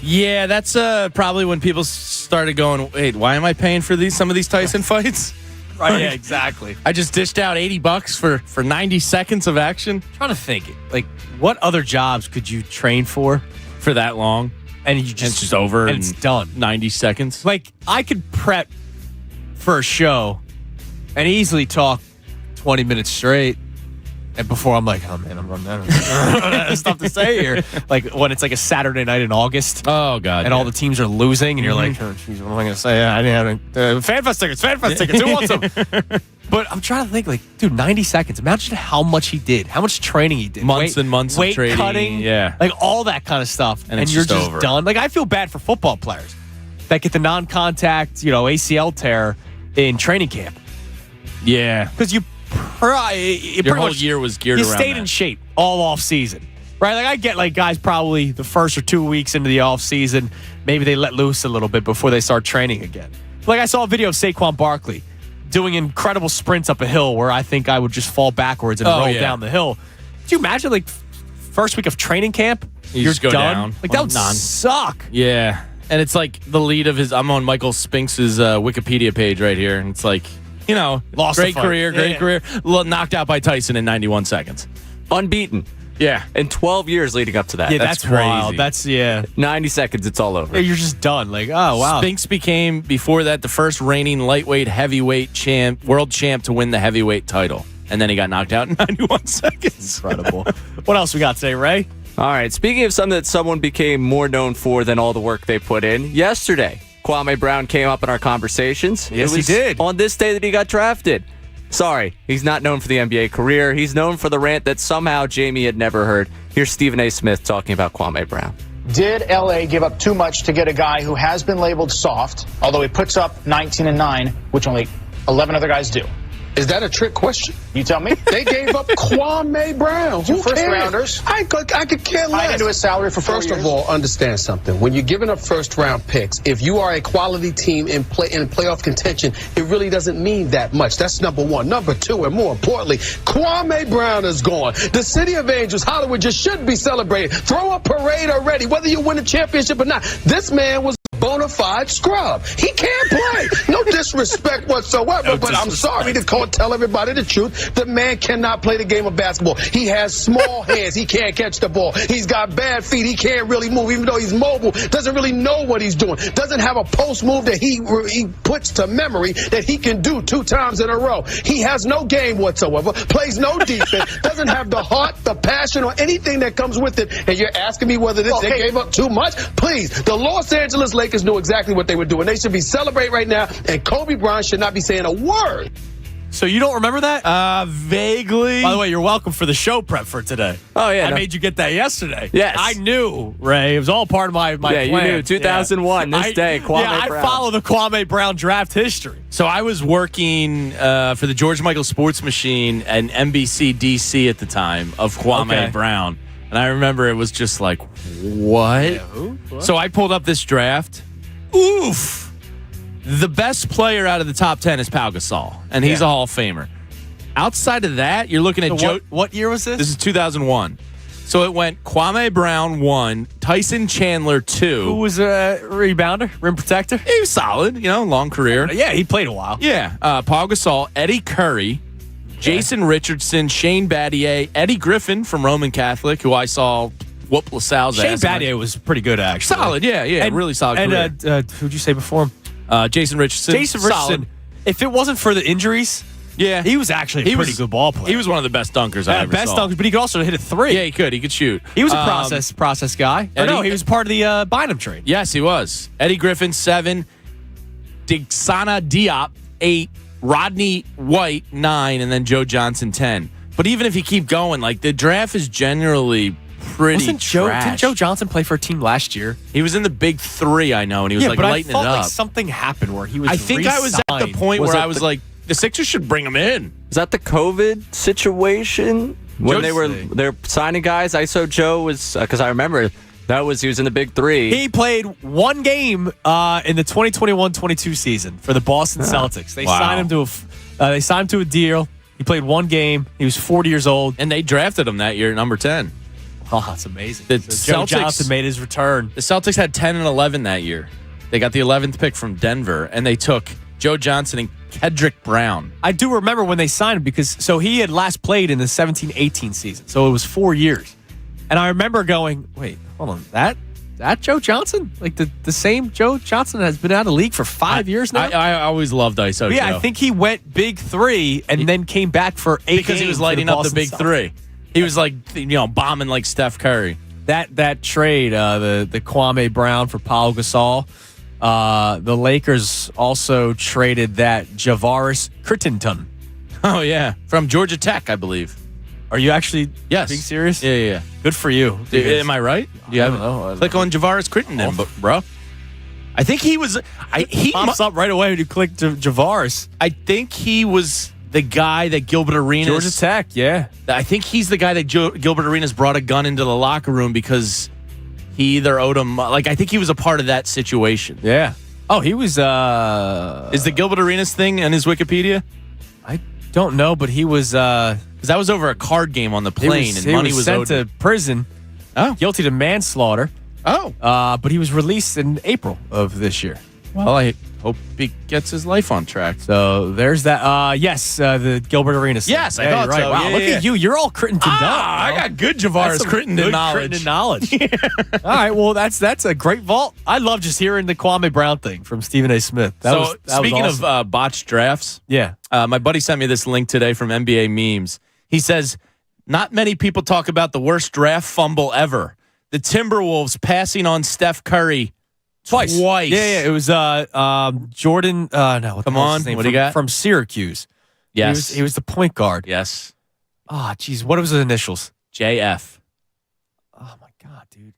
H: Yeah, that's probably when people started going, wait, why am I paying for some of these Tyson fights?
B: Right, yeah, exactly.
H: I just dished out $80 for 90 seconds of action.
B: I'm trying to think, like, what other jobs could you train for
H: that long?
B: And
H: it's just over
B: and it's done.
H: 90 seconds.
B: Like, I could prep for a show and easily talk 20 minutes straight. And before I'm like, oh man, I'm running out of stuff to say here. Like when it's like a Saturday night in August.
H: Oh God!
B: And all the teams are losing, and you're like, oh, geez, what am I going to say? I didn't have FanFest tickets. Who wants them? But I'm trying to think, like, dude, 90 seconds. Imagine how much he did, how much training he did,
H: months and months
B: weight
H: of training,
B: cutting,
H: yeah,
B: like all that kind of stuff,
H: and
B: you're just
H: over.
B: done. Like I feel bad for football players that get the non-contact, ACL tear in training camp.
H: Yeah,
B: because your
H: whole year was geared around
B: You stayed in shape all off season, right? Like I get like guys probably the first or 2 weeks into the off season, maybe they let loose a little bit before they start training again. Like I saw a video of Saquon Barkley doing incredible sprints up a hill where I think I would just fall backwards and roll down the hill. Could you imagine like first week of training camp, you're
H: just go
B: done?
H: down.
B: Like that would suck.
H: Yeah, and it's like the lead of his. I'm on Michael Spinks's Wikipedia page right here, and it's like.
B: Lost
H: great career, knocked out by Tyson in 91 seconds.
D: Unbeaten.
H: Yeah.
D: In 12 years leading up to that.
B: Yeah, that's
H: crazy.
B: Wild. That's,
D: 90 seconds, it's all over.
B: You're just done. Like, oh, wow.
H: Spinks became, before that, the first reigning lightweight heavyweight world champ to win the heavyweight title. And then he got knocked out in 91 seconds.
B: Incredible. What else we got today, Ray?
D: All right. Speaking of something that someone became more known for than all the work they put in, yesterday, Kwame Brown came up in our conversations.
B: Yes, he did.
D: On this day that he got drafted. Sorry, he's not known for the NBA career. He's known for the rant that somehow Jamie had never heard. Here's Stephen A. Smith talking about Kwame Brown.
M: Did LA give up too much to get a guy who has been labeled soft, although he puts up 19-9, which only 11 other guys do?
N: Is that a trick question?
M: You tell me.
N: They gave up Kwame Brown.
M: Two first rounders.
N: I could care less.
M: Tied into his salary for 4 years.
N: First of all, understand something. When you're giving up first round picks, if you are a quality team in playoff contention, it really doesn't mean that much. That's number one. Number two, and more importantly, Kwame Brown is gone. The City of Angels, Hollywood, just should be celebrated. Throw a parade already, whether you win a championship or not. This man was bona fide scrub. He can't play. No disrespect whatsoever, but I'm sorry to tell everybody the truth. The man cannot play the game of basketball. He has small hands. He can't catch the ball. He's got bad feet. He can't really move, even though he's mobile. Doesn't really know what he's doing. Doesn't have a post move that he puts to memory that he can do 2 times in a row. He has no game whatsoever. Plays no defense. Doesn't have the heart, the passion, or anything that comes with it. And you're asking me whether they gave up too much? Please, the Los Angeles Lakers knew exactly what they were doing. They should be celebrating right now, and Kobe Bryant should not be saying a word.
B: So you don't remember that?
H: Vaguely.
B: By the way, you're welcome for the show prep for today.
D: Oh, yeah.
B: I made you get that yesterday.
D: Yes.
B: I knew, Ray. It was all part of my plan.
D: Yeah, you knew. 2001, this day, Kwame Brown.
B: I follow the Kwame Brown draft history.
H: So I was working for the George Michael Sports Machine and NBC DC at the time of Kwame Brown. And I remember it was just like, what?
B: Yeah, who? What?
H: So I pulled up this draft. Oof. The best player out of the top 10 is Pau Gasol, and he's a Hall of Famer. Outside of that, you're looking at Joe.
B: What year was this?
H: This is 2001. So it went Kwame Brown 1, Tyson Chandler 2.
B: Who was a rebounder, rim protector?
H: He was solid, long career.
B: Yeah, he played a while.
H: Yeah, Pau Gasol, Eddie Curry, Jason Richardson, Shane Battier, Eddie Griffin from Roman Catholic, who I saw whoop LaSalle's
B: Shane
H: ass.
B: Battier was pretty good, actually.
H: Solid, yeah,
B: And-
H: really solid career.
B: And who'd you say before him?
H: Jason Richardson.
B: Jason Richardson.
H: Solid.
B: If it wasn't for the injuries,
H: Yeah.
B: he was actually a pretty good ball player.
H: He was one of the best dunkers I ever
B: best
H: saw.
B: dunkers, but he could also hit a three.
H: Yeah, he could. He could shoot.
B: He was a process guy. Or no,
H: Eddie-
B: he was part of the Bynum trade.
H: Yes, he was. Eddie Griffin, 7. Digsana Diop, 8. Rodney White, 9. And then Joe Johnson, 10. But even if you keep going, like, the draft is generally pretty
B: Didn't
H: trash.
B: Joe Johnson play for a team last year?
H: He was in the big 3, I know, and he was like
B: but
H: lighting
B: I thought
H: it up.
B: like something happened where he was.
H: I think I was at the
B: re-signed.
H: point
D: Was
H: where
D: that
H: I was
D: the-
H: like, the Sixers should bring him in.
D: Is that the COVID situation when
H: Joe's-
D: they're signing guys? I saw Joe was because I remember he was in the big 3.
B: He played one game in the 2021-22 season for the Boston Celtics. They
H: Wow.
B: signed him to a deal. He played one game. He was 40 years old.
H: And they drafted him that year at number 10.
B: Oh, that's amazing.
H: The
B: So Joe
H: Celtics-
B: Johnson made his return.
H: The Celtics had 10 and 11 that year. They got the 11th pick from Denver, and they took Joe Johnson and Kedrick Brown.
B: I do remember when they signed him because he had last played in the 17-18 season. So it was 4 years. And I remember going, wait, hold on. That Joe Johnson? Like the same Joe Johnson has been out of the league for 5 years now?
H: I always loved ISO
B: Yeah,
H: Joe.
B: I think he went big 3 and then came back for 8
H: because he
B: games
H: was
B: for
H: lighting up the
B: Boston
H: big
B: Celtics.
H: 3. He was like, bombing like Steph Curry.
B: That trade, the Kwame Brown for Paul Gasol. The Lakers also traded that Javaris Crittenton.
H: Oh, yeah. From Georgia Tech, I believe.
B: Are you actually
H: Yes.
B: being serious?
H: Yeah.
B: Good for you.
H: Am I right? You
B: I
H: have
B: don't know.
H: Click on Javaris Crittenton, bro. I think he was. He
B: Pops up right away when you click Javaris.
H: I think he was the guy that Gilbert Arenas.
B: Georgia Tech, yeah.
H: I think he's the guy that Gilbert Arenas brought a gun into the locker room because he either owed him. Like, I think he was a part of that situation.
B: Yeah. Oh, he was.
H: Is the Gilbert Arenas thing in his Wikipedia?
B: I don't know, but he was.
H: Because that was over a card game on the plane, and money was
B: sent
H: owed.
B: to prison.
H: Oh.
B: Guilty to manslaughter.
H: Oh.
B: But he was released in April of this year.
H: Well, I hope he gets his life on track.
B: So there's that. Yes, the Gilbert Arenas thing.
H: Yes, I
B: Yeah,
H: thought
B: you're right.
H: so.
B: Wow,
H: Yeah,
B: look
H: yeah.
B: at you. You're all Crittenton up.
H: I got good Javaris Crittenton knowledge.
B: All right, well, that's a great vault. I love just hearing the Kwame Brown thing from Stephen A. Smith. That was
H: speaking
B: awesome.
H: of botched drafts,
B: yeah,
H: my buddy sent me this link today from NBA Memes. He says, not many people talk about the worst draft fumble ever. The Timberwolves passing on Steph Curry twice.
B: Yeah, it was Jordan. No,
H: Come on, what do you got?
B: From Syracuse?
H: Yes.
B: he was the point guard.
H: Yes.
B: Oh, geez, what was his initials?
H: JF.
B: Oh my God, dude.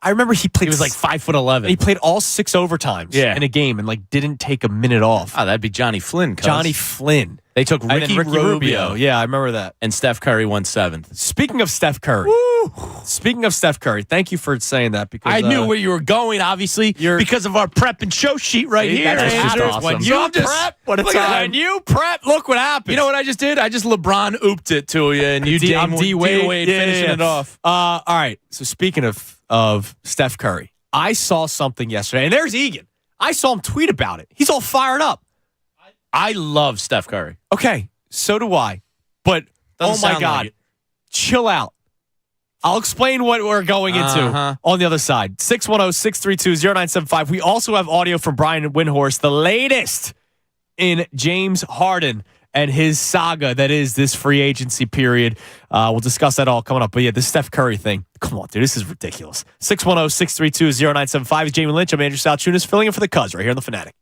B: I remember he played.
H: He was like 5'11".
B: He played all 6 overtimes in a game and like didn't take a minute off.
H: Oh, that'd be Johnny Flynn. Cuz.
B: Johnny Flynn.
H: They took
B: And then
H: Ricky,
B: Ricky
H: Rubio.
B: Yeah, I remember that.
H: And Steph Curry won 7th.
B: Speaking of Steph Curry. Speaking of Steph Curry, thank you for saying that because
H: I knew where you were going, obviously, because of our prep and show sheet right here.
B: That's just
H: Andrew.
B: awesome.
H: When
B: So
H: you
B: I'm just-
H: prep, what a
B: look at that.
H: time.
B: When you prep, look what happens.
H: You know what I just did? I just LeBron ooped it to you, and you
B: I'm
H: D Wade finishing it off.
B: All right. So speaking of Steph Curry, I saw something yesterday, and there's Egan. I saw him tweet about it. He's all fired up.
H: I love Steph Curry.
B: Okay, so do I. But
H: Doesn't
B: oh my
H: sound
B: God,
H: like it.
B: chill out. I'll explain what we're going into on the other side. 610-632-0975. We also have audio from Brian Windhorst, the latest in James Harden and his saga that is this free agency period. We'll discuss that all coming up. But yeah, this Steph Curry thing. Come on, dude. This is ridiculous. 610-632-0975. Jamie Lynch. I'm Andrew Salchunas filling in for the Cuz right here on The Fanatic.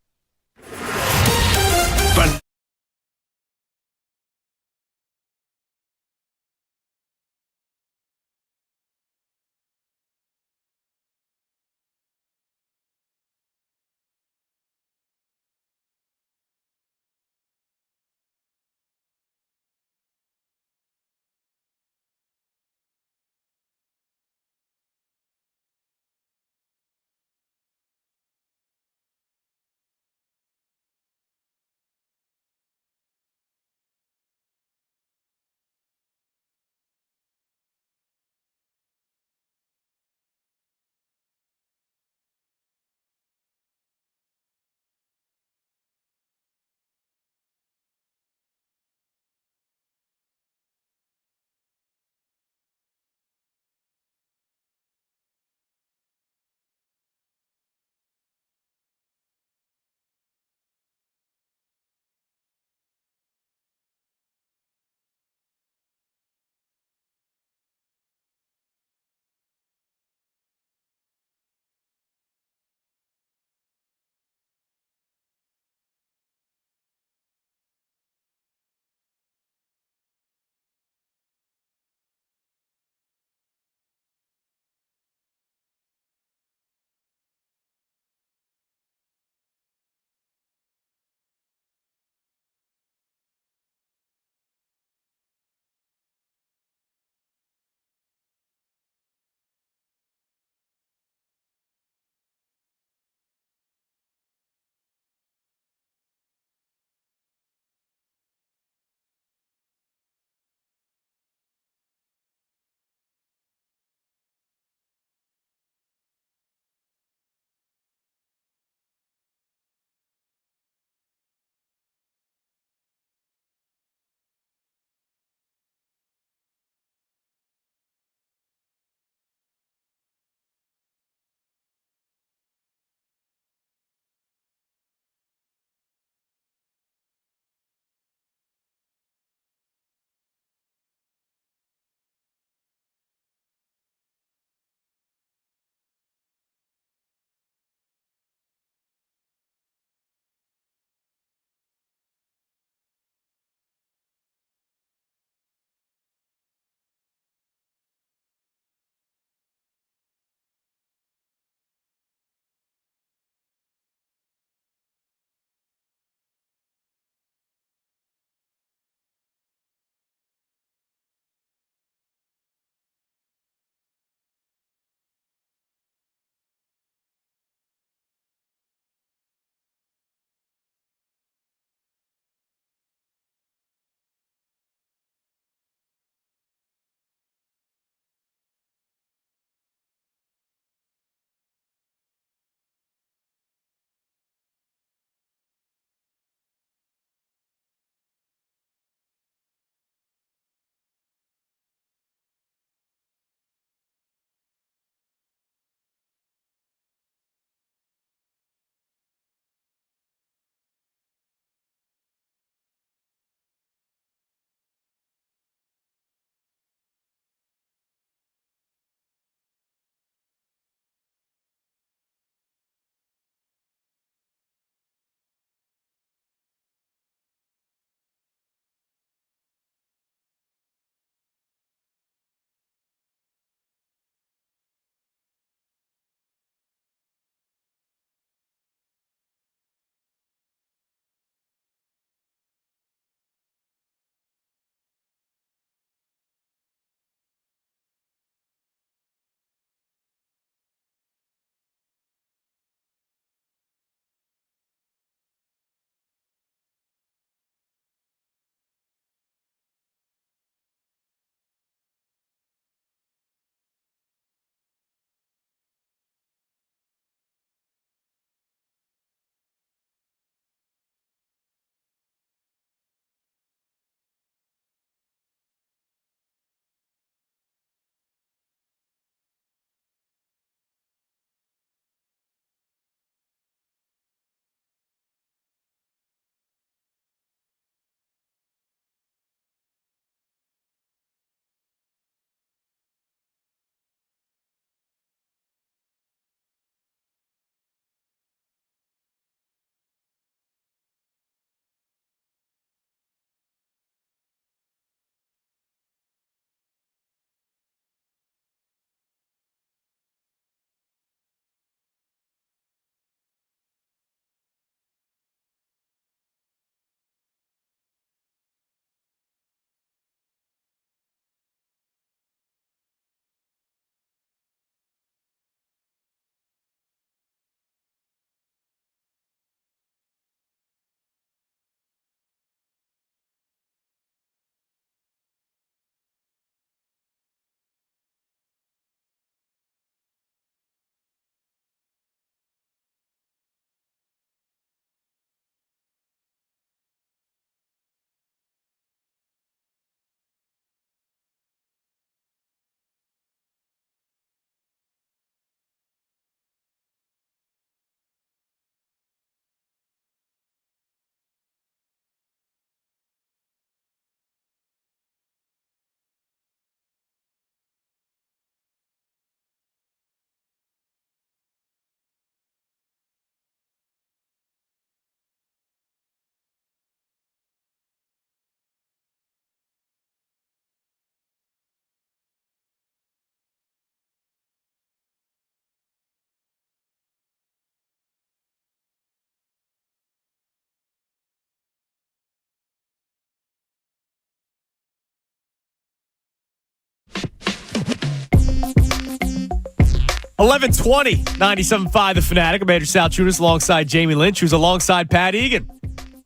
B: 11:20, 97.5 The Fanatic. I'm Andrew Salchunas alongside Jamie Lynch, who's alongside Pat Egan.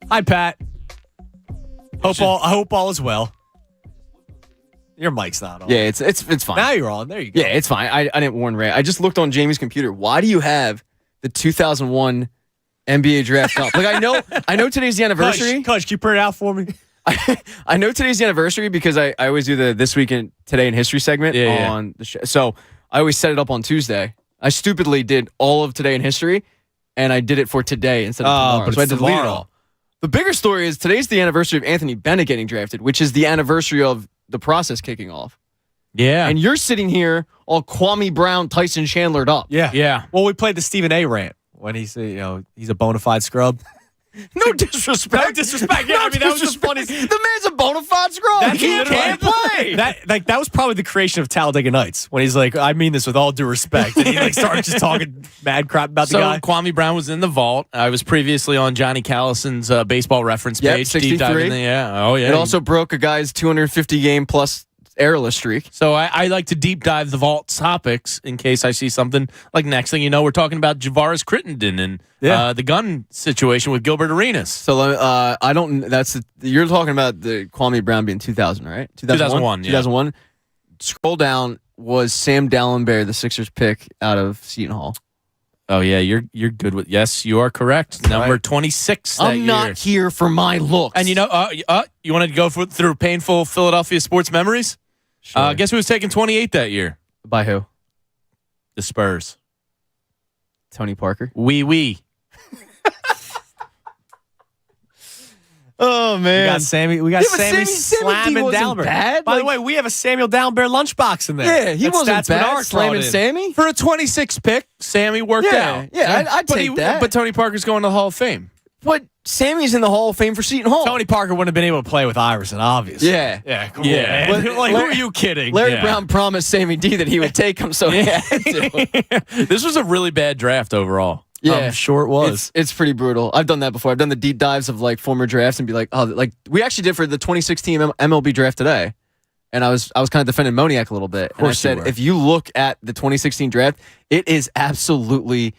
B: Hi, Pat. I hope all is well. Your mic's not on.
O: Yeah, it's fine.
B: Now you're on. There you go.
O: Yeah, it's fine. I didn't warn Ray. I just looked on Jamie's computer. Why do you have the 2001 NBA draft up? Like, I know today's the anniversary.
B: Coach, can you print it out for me?
O: I know today's the anniversary because I always do the This Week in Today in History segment on the show. So I always set it up on Tuesday. I stupidly did all of Today in History, and I did it for today instead of tomorrow.
B: But
O: so I
B: it's
O: deleted it
B: tomorrow.
O: all. The bigger story is today's the anniversary of Anthony Bennett getting drafted, which is the anniversary of the process kicking off.
H: Yeah.
O: And you're sitting here all Kwame Brown, Tyson Chandlered up.
H: Yeah.
B: Well, we played the Stephen A. rant when he's a bona fide scrub.
O: No disrespect.
B: No disrespect. Yeah, that was the funniest.
O: The man's a bona fide scrub. He can't play.
B: That was probably the creation of Talladega Nights when he's like, I mean this with all due respect. And he started just talking mad crap about the guy.
H: Kwame Brown was in the vault. I was previously on Johnny Callison's baseball reference page.
O: 63.
H: Deep diving Oh, yeah.
O: It also broke a guy's 250 game plus airless streak.
H: So I like to deep dive the vault topics in case I see something. Like next thing you know, we're talking about Javaris Crittenden and the gun situation with Gilbert Arenas.
O: So you're talking about the Kwame Brown being 2000, right?
H: 2001.
O: 2001. Scroll down was Sam Dallenberg, the Sixers pick out of Seton Hall.
H: Oh yeah, you're good with. Yes, you are correct. Number 26. That
O: I'm not here for my looks.
H: And you want to go through painful Philadelphia sports memories?
O: Sure.
H: Guess who was taking 28 that year?
O: By who?
H: The Spurs.
O: Tony Parker.
H: Oui.
O: Oh man,
B: We got Sammy slamming Dallenberg. By the way, we have a Samuel Dallenberg lunchbox in there.
O: Yeah, he wasn't bad slamming Sammy.
H: For a 26 pick, Sammy worked out.
O: Yeah, I'd take that.
H: But Tony Parker's going to the Hall of Fame.
O: But Sammy's in the Hall of Fame for Seton Hall.
B: Tony Parker wouldn't have been able to play with Iverson, obviously.
O: Yeah.
B: Cool. Yeah. Who are you kidding?
O: Larry Brown promised Sammy D that he would take him, so he had to.
H: This was a really bad draft overall.
O: Yeah,
B: I'm sure it was.
O: It's pretty brutal. I've done that before. I've done the deep dives of former drafts and be like, we actually did for the 2016 MLB draft today. And I was kind of defending Moniak a little bit. And I said, if you look at the 2016 draft, it is absolutely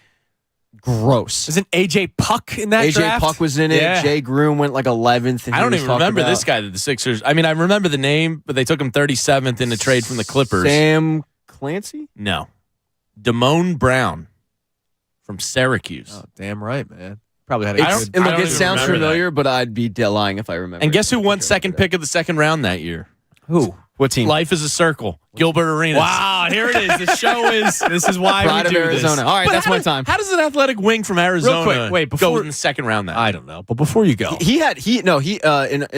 O: gross.
B: Isn't AJ Puck in that draft?
O: AJ Puck was in it.
B: Yeah.
O: Jay Groom went 11th.
H: I don't even remember this guy that the Sixers. I mean, I remember the name, but they took him 37th in the trade from the Clippers.
O: Sam Clancy?
H: No. Damone Brown from Syracuse.
B: Oh, damn right, man. Probably had
O: it sounds familiar, but I'd be lying if I remember.
H: And guess who won second pick of the second round that year?
O: Who? What team?
H: Life is a Circle. Gilbert Arenas.
B: Wow, here it is. The show is. This is why
O: Pride
B: we do
O: of Arizona.
B: this.
O: All right, that's my time.
H: How does an athletic wing from Arizona
B: Real quick,
H: go in the second round? That
B: I don't know, but before you go,
O: in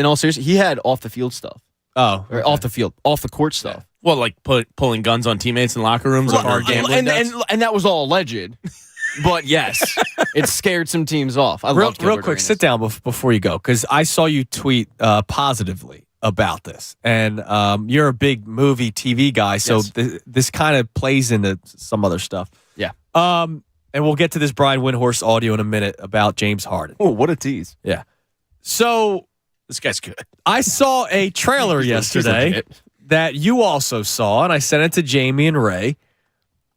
O: all seriousness, he had off the field stuff.
B: Oh,
O: or off the field, off the court stuff.
H: Well, like pulling guns on teammates in locker rooms or gambling
O: and that was all alleged. But yes, it scared some teams off.
B: Real quick, sit down before you go, because I saw you tweet positively about this, and you're a big movie TV guy, so this kind of plays into some other stuff.
O: Yeah.
B: And we'll get to this Brian Windhorst audio in a minute about James Harden.
O: Oh, what a tease!
B: Yeah. So
H: this guy's good.
B: I saw a trailer yesterday that you also saw, and I sent it to Jamie and Ray.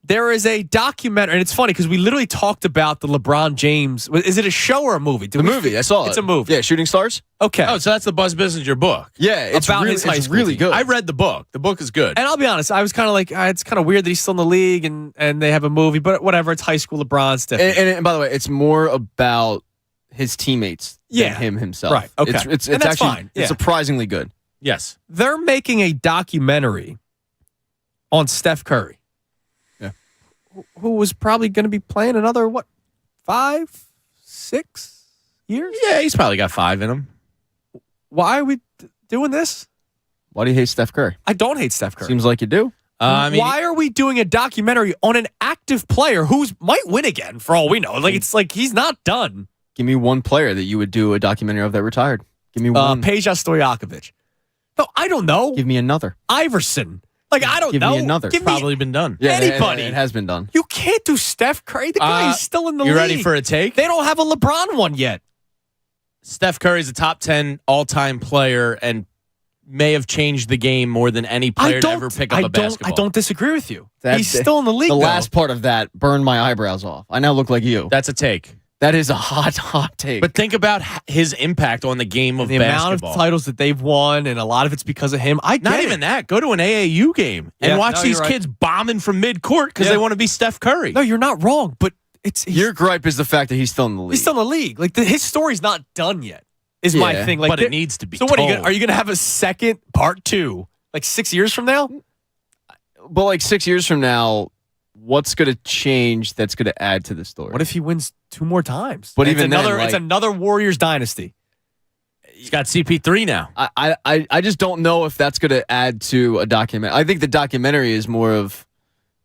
B: There is a documentary, and it's funny because we literally talked about the LeBron James. Is it a show or a movie?
O: I saw it.
B: It's a movie.
O: Yeah, Shooting Stars.
B: Okay.
H: Oh, so that's the Buzz Bissinger book.
O: Yeah, it's
B: about
O: really,
B: his high school
O: really
B: team.
O: good.
H: I read the book. The book is good.
B: And I'll be honest, I was kind of like, it's kind of weird that he's still in the league and they have a movie, but whatever. It's high school LeBron stuff.
O: And by the way, it's more about his teammaats than him himself.
B: Right. Okay.
O: It's
B: and that's
O: actually
B: fine.
O: It's surprisingly good.
H: Yes.
B: They're making a documentary on Steph Curry. Who was probably going to be playing another, 5, 6 years?
H: Yeah, he's probably got 5 in him.
B: Why are we doing this?
O: Why do you hate Steph Curry?
B: I don't hate Steph Curry.
O: Seems like you do.
B: Why are we doing a documentary on an active player who might win again, for all we know? It's like he's not done.
O: Give me one player that you would do a documentary of that retired. Give me one.
B: Peja Stojakovic. No, I don't know.
O: Give me another.
B: Iverson. I don't know.
O: Give me another.
B: Give
H: probably been done.
O: Yeah,
B: anybody.
O: It has been done.
B: You can't do Steph Curry. The guy is still in the league.
H: You ready for a take?
B: They don't have a LeBron one yet.
H: Steph Curry's a top 10 all-time player and may have changed the game more than any player to ever pick up a basketball.
B: I don't disagree with you. He's still in the league.
O: The
B: though.
O: last part of that burned my eyebrows off. I now look like you.
H: That's a take.
O: That is a hot take.
H: But think about his impact on the game of
B: the
H: basketball.
B: amount of titles that they've won, and a lot of it's because of him.
H: Not even that. Go to an AAU game and watch these kids bombing from mid-court because they want to be Steph Curry.
B: No, you're not wrong, but
O: your gripe is the fact that he's still in the league.
B: He's still in the league. Like his story's not done yet. Is my thing. Like,
H: but it needs to be.
B: So what are you going to have a second part 2 like 6 years from now?
O: But like 6 years from now, what's going to change that's going to add to the story?
B: What if he wins 2 more times?
O: But
B: it's
O: even then,
B: it's another Warriors dynasty.
H: He's got CP3 now.
O: I just don't know if that's going to add to a document. I think the documentary is more of,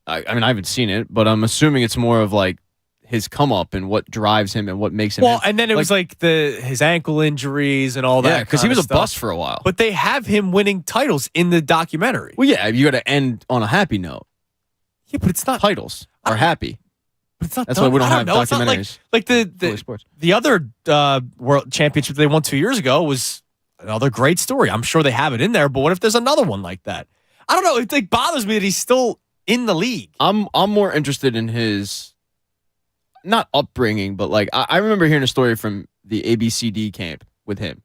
O: I mean, I haven't seen it, but I'm assuming it's more of like his come up and what drives him and what makes him.
B: Well, and then it was like his ankle injuries and all that.
O: Yeah, because he was a
B: stuff.
O: bust for a while.
B: But they have him winning titles in the documentary.
O: Well, yeah, you got to end on a happy note.
B: Yeah, but it's not
O: titles are happy.
B: But it's not.
O: That's
B: done.
O: why we don't have
B: know.
O: documentaries.
B: Like the other world championship they won 2 years ago was another great story. I'm sure they have it in there. But what if there's another one like that? I don't know. It like bothers me that he's still in the league.
O: I'm more interested in his. Not upbringing, but like I remember hearing a story from the ABCD camp with him,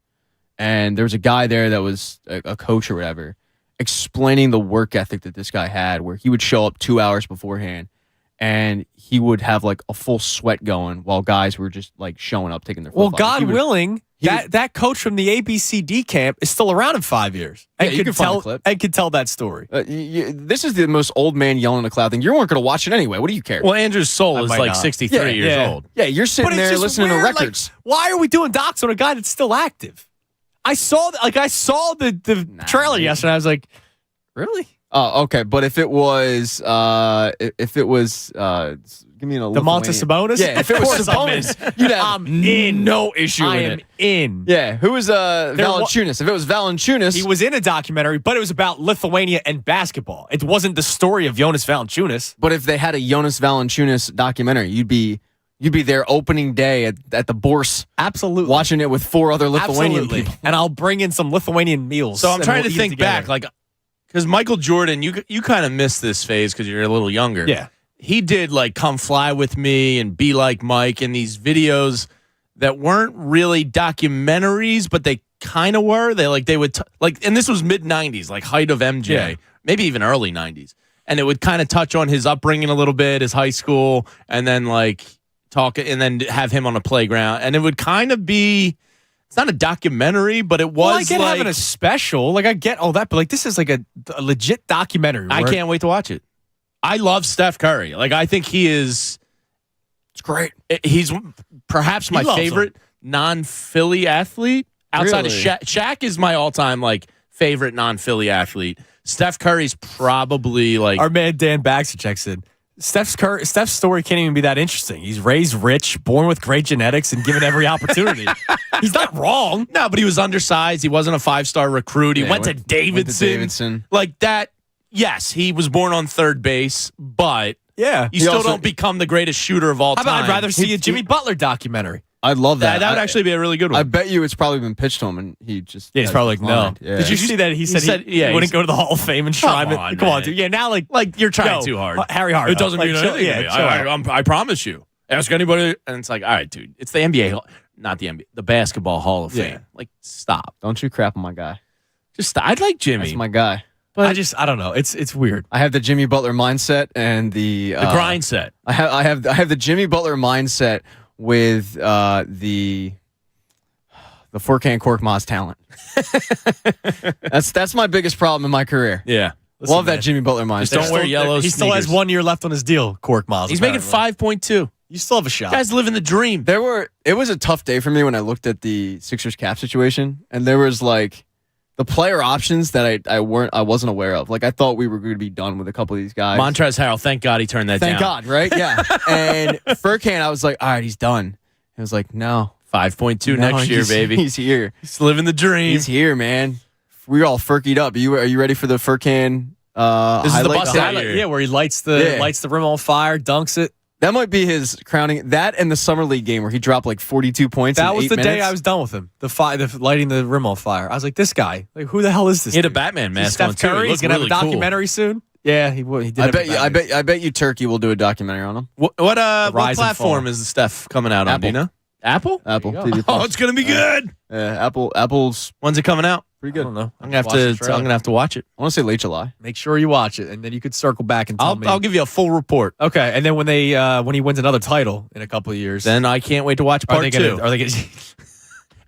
O: and there was a guy there that was a coach or whatever, explaining the work ethic that this guy had, where he would show up 2 hours beforehand, and he would have like a full sweat going while guys were just like showing up, taking their.
B: Well, God willing, that coach from the ABCD camp is still around in 5 years.
O: Yeah, you can find the clip.
B: And could tell that story.
O: This is the most old man yelling in the cloud thing. You weren't going to watch it anyway. What do you care?
H: Well, Andrew's soul is like 63 years old.
O: Yeah, you're sitting there listening to records.
B: Like, why are we doing docs on a guy that's still active? I saw the trailer yesterday. I was like, really?
O: Oh, okay. But if it was, give me an
B: Domantas Sabonis.
O: Yeah, if it was Sabonis, you'd have no issue with it.
B: I am in.
O: Yeah, who was Valanciunas? If it was Valanciunas,
B: he was in a documentary, but it was about Lithuania and basketball. It wasn't the story of Jonas Valanciunas.
O: But if they had a Jonas Valanciunas documentary, you'd be there opening day at the Bourse.
B: Absolutely.
O: Watching it with 4 other Lithuanian people.
B: And I'll bring in some Lithuanian meals.
H: So I'm trying to think back, like, because Michael Jordan, you kind of missed this phase because you're a little younger.
B: Yeah.
H: He did like Come Fly With Me and Be Like Mike and these videos that weren't really documentaries, but they kind of were. They would and this was mid 90s, like height of MJ, maybe even early 90s. And it would kind of touch on his upbringing a little bit, his high school, and then like talk and then have him on a playground. And it would kind of be, it's not a documentary, but it was
B: I get having a special. Like I get all that, but like this is like a legit documentary.
H: I can't wait to watch it. I love Steph Curry. Like I think he is.
O: It's great.
H: He's perhaps my favorite non-Philly athlete outside of Shaq. Shaq is my all-time like favorite non-Philly athlete. Steph Curry's probably like
B: our man Dan Baxter checks in. Steph's story can't even be that interesting. He's raised rich, born with great genetics, and given every opportunity. He's not wrong.
H: No, but he was undersized. He wasn't a 5-star recruit. He went to Davidson. Like that. Yes, he was born on third base, but
B: you
H: still don't become the greatest shooter of all time.
B: I'd rather see a Jimmy Butler documentary.
O: I'd love that.
H: That would actually be a really good one.
O: I bet you it's probably been pitched to him, and he just
B: he's probably like, no.
O: Yeah.
B: Did you see that? He said he wouldn't go to the Hall of Fame and shrine it. Come on, dude. Yeah, now like
H: you're trying too hard.
B: Harry Harden.
H: It doesn't mean anything. I promise you. Ask anybody, and it's like, all right, dude. It's the NBA, not the NBA, the Basketball Hall of Fame. Like, stop.
O: Don't you crap on my guy.
H: Just stop. I'd like Jimmy.
O: That's my guy.
B: But I don't know. It's weird.
O: I have the Jimmy Butler mindset and the
H: grind set.
O: I have the Jimmy Butler mindset with the Furkan Korkmaz talent. That's my biggest problem in my career.
H: Yeah.
O: Listen, love that Jimmy Butler mindset.
H: Just don't wear yellow
B: He still has 1 year left on his deal, Korkmaz.
H: He's making 5.2.
B: You still have a shot.
H: Guys living the dream.
O: It was a tough day for me when I looked at the Sixers cap situation, and there was like the player options that I wasn't aware of. Like I thought we were going to be done with a couple of these guys.
H: Montrezl Harrell, thank God he turned that down.
O: Thank God, right? Yeah. And Furkan, I was like, all right, he's done. I was like, no.
H: 5.2 next year, baby.
O: He's here.
H: He's living the dream.
O: He's here, man. We're all Furkied up. Are you ready for the Furkan
H: this is the bust out year.
B: Yeah, where he lights the rim on fire, dunks it.
O: That might be his crowning. That and the Summer League game where he dropped like 42 points
B: That
O: in
B: was
O: 8
B: the
O: minutes.
B: day I was done with him. The lighting the rim on fire. I was like, this guy, like, who the hell is this?
H: He had a
B: dude?
H: Batman mask
B: Steph
H: on too.
B: Curry. He's gonna have a documentary soon. Yeah, he did.
O: I bet you Turkey will do a documentary on him.
H: What platform is the Steph coming out on?
O: Apple.
H: Do you know? Apple?
O: Apple TV+.
H: Oh, it's gonna be good.
O: Apple's
H: When's it coming out?
O: pretty good.
B: I don't know.
H: I'm gonna have to watch it.
O: I want to say late July.
B: Make sure you watch it, and then you could circle back and tell me.
H: I'll give you a full report.
B: Okay, and then when he wins another title in a couple of years,
H: Then I can't wait to watch part two.
B: Are they gonna?